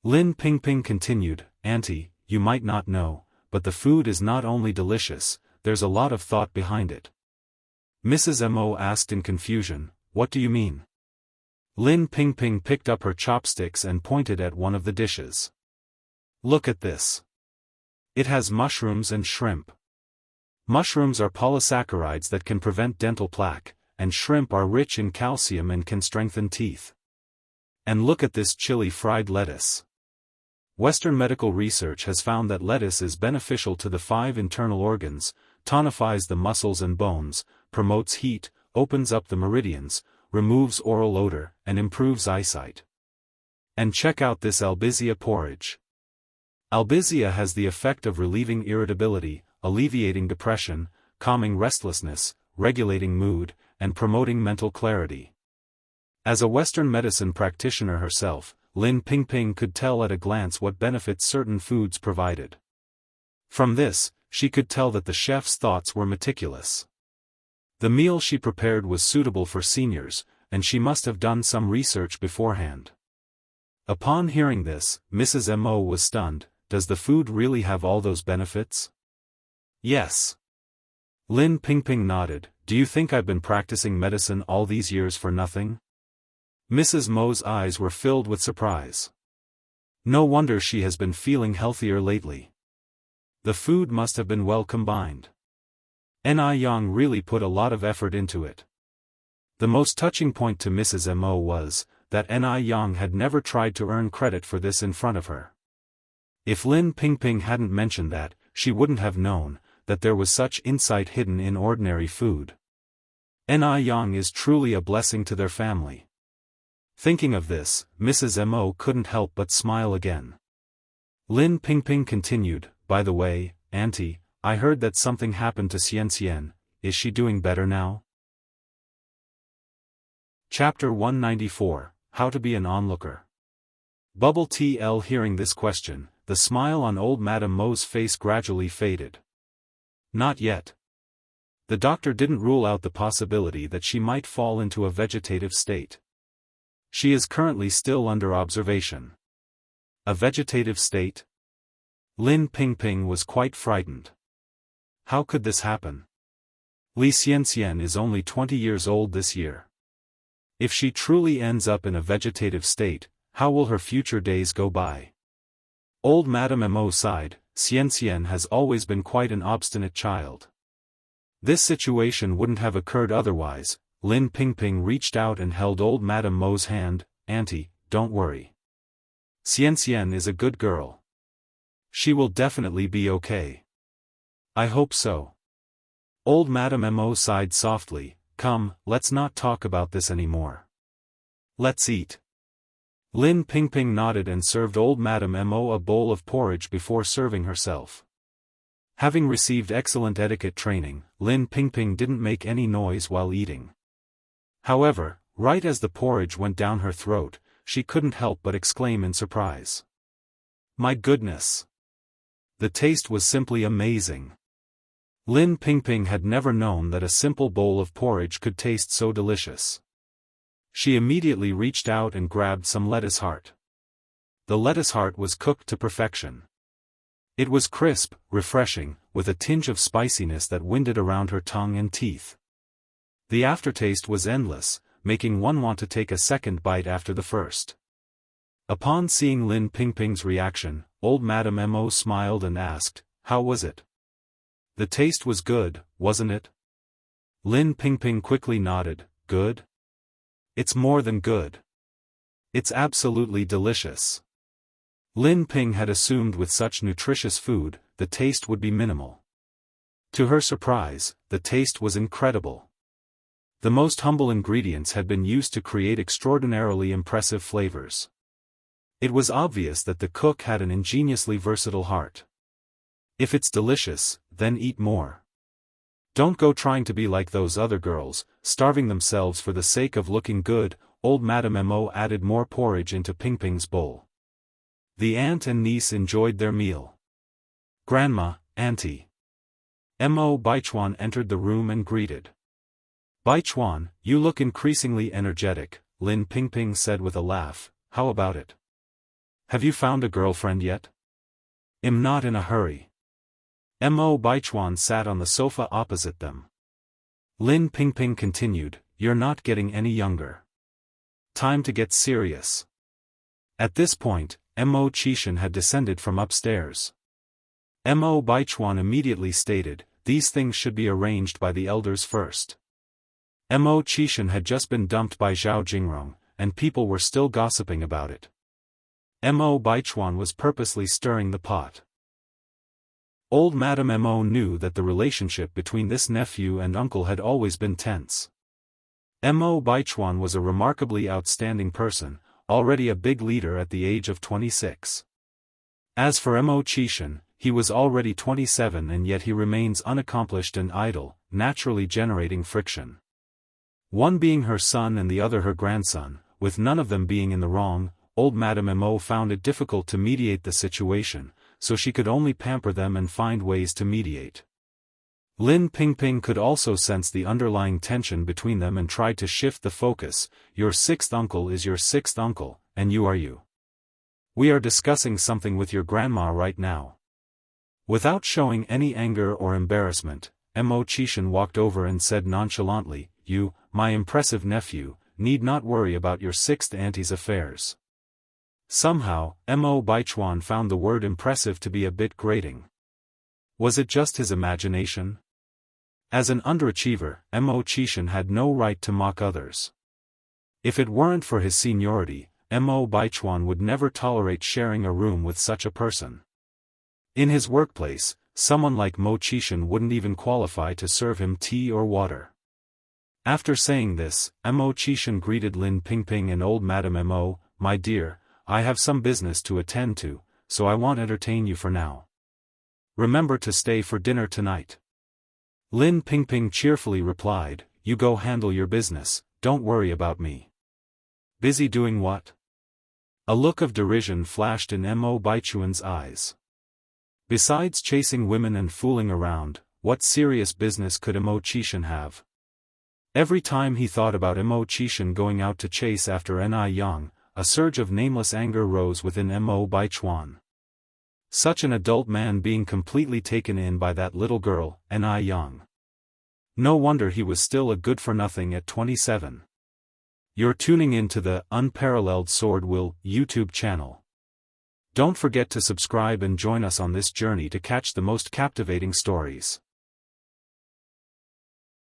Lin Pingping continued, Auntie, you might not know, but the food is not only delicious, there's a lot of thought behind it. Mrs. Mo asked in confusion, what do you mean? Lin Pingping picked up her chopsticks and pointed at one of the dishes. Look at this. It has mushrooms and shrimp. Mushrooms are polysaccharides that can prevent dental plaque, and shrimp are rich in calcium and can strengthen teeth. And look at this chili fried lettuce. Western medical research has found that lettuce is beneficial to the 5 internal organs, tonifies the muscles and bones, promotes heat, opens up the meridians, removes oral odor, and improves eyesight. And check out this albizia porridge. Albizia has the effect of relieving irritability, alleviating depression, calming restlessness, regulating mood, and promoting mental clarity. As a Western medicine practitioner herself, Lin Pingping could tell at a glance what benefits certain foods provided. From this, she could tell that the chef's thoughts were meticulous. The meal she prepared was suitable for seniors, and she must have done some research beforehand. Upon hearing this, Mrs. Mo was stunned. Does the food really have all those benefits? Yes. Lin Pingping nodded. Do you think I've been practicing medicine all these years for nothing? Mrs. Mo's eyes were filled with surprise. No wonder she has been feeling healthier lately. The food must have been well combined. Ni Yang really put a lot of effort into it. The most touching point to Mrs. Mo was that Ni Yang had never tried to earn credit for this in front of her. If Lin Pingping hadn't mentioned that, she wouldn't have known that there was such insight hidden in ordinary food. Ni Yang is truly a blessing to their family. Thinking of this, Mrs. Mo couldn't help but smile again. Lin Pingping continued, by the way, Auntie, I heard that something happened to Xianxian. Is she doing better now? Chapter 194, How to be an Onlooker. Bubble TL. Hearing this question, the smile on old Madame Mo's face gradually faded. Not yet. The doctor didn't rule out the possibility that she might fall into a vegetative state. She is currently still under observation. A vegetative state? Lin Pingping was quite frightened. How could this happen? Li Xianxian is only 20 years old this year. If she truly ends up in a vegetative state, how will her future days go by? Old Madame Mo sighed. Xianxian has always been quite an obstinate child. This situation wouldn't have occurred otherwise. Lin Pingping reached out and held old Madame Mo's hand. Auntie, don't worry. Xianxian is a good girl. She will definitely be okay. I hope so. Old Madame Mo sighed softly. Come, let's not talk about this anymore. Let's eat. Lin Pingping nodded and served old Madame Mo a bowl of porridge before serving herself. Having received excellent etiquette training, Lin Pingping didn't make any noise while eating. However, right as the porridge went down her throat, she couldn't help but exclaim in surprise. My goodness! The taste was simply amazing. Lin Pingping had never known that a simple bowl of porridge could taste so delicious. She immediately reached out and grabbed some lettuce heart. The lettuce heart was cooked to perfection. It was crisp, refreshing, with a tinge of spiciness that winded around her tongue and teeth. The aftertaste was endless, making one want to take a second bite after the first. Upon seeing Lin Pingping's reaction, old Madame Mo smiled and asked, "How was it?" The taste was good, wasn't it? Lin Pingping quickly nodded. Good? It's more than good. It's absolutely delicious. Lin Ping had assumed with such nutritious food, the taste would be minimal. To her surprise, the taste was incredible. The most humble ingredients had been used to create extraordinarily impressive flavors. It was obvious that the cook had an ingeniously versatile heart. If it's delicious, then eat more. Don't go trying to be like those other girls, starving themselves for the sake of looking good. Old Madame Mo added more porridge into Pingping's bowl. The aunt and niece enjoyed their meal. Grandma, Auntie. Mo Baichuan entered the room and greeted. Baichuan, you look increasingly energetic, Lin Pingping said with a laugh. How about it? Have you found a girlfriend yet? I'm not in a hurry. Mo Baichuan sat on the sofa opposite them. Lin Pingping continued, you're not getting any younger. Time to get serious. At this point, Mo Qishan had descended from upstairs. Mo Baichuan immediately stated, these things should be arranged by the elders first. Mo Qishan had just been dumped by Zhao Jingrong, and people were still gossiping about it. Mo Baichuan was purposely stirring the pot. Old Madame Mo knew that the relationship between this nephew and uncle had always been tense. Mo Baichuan was a remarkably outstanding person, already a big leader at the age of 26. As for Mo Qishan, he was already 27 and yet he remains unaccomplished and idle, naturally generating friction. One being her son and the other her grandson, with none of them being in the wrong, old Madame Mo found it difficult to mediate the situation, so she could only pamper them and find ways to mediate. Lin Pingping could also sense the underlying tension between them and tried to shift the focus. Your sixth uncle is your sixth uncle, and you are you. We are discussing something with your grandma right now. Without showing any anger or embarrassment, Mo Qishan walked over and said nonchalantly, you, my impressive nephew, need not worry about your sixth auntie's affairs. Somehow, Mo Baichuan found the word impressive to be a bit grating. Was it just his imagination? As an underachiever, Mo Qishan had no right to mock others. If it weren't for his seniority, Mo Baichuan would never tolerate sharing a room with such a person. In his workplace, someone like Mo Qishan wouldn't even qualify to serve him tea or water. After saying this, Mo Qishan greeted Lin Pingping and old Madame Mo, my dear, I have some business to attend to, so I won't entertain you for now. Remember to stay for dinner tonight. Lin Pingping cheerfully replied, you go handle your business, don't worry about me. Busy doing what? A look of derision flashed in Mo Baichuan's eyes. Besides chasing women and fooling around, what serious business could Mo Qishan have? Every time he thought about Mo Qishan going out to chase after Ni Yang, a surge of nameless anger rose within Mo Baichuan. Such an adult man being completely taken in by that little girl, Ni Yang. No wonder he was still a good-for-nothing at 27. You're tuning in to the Unparalleled SwordWill YouTube channel. Don't forget to subscribe and join us on this journey to catch the most captivating stories.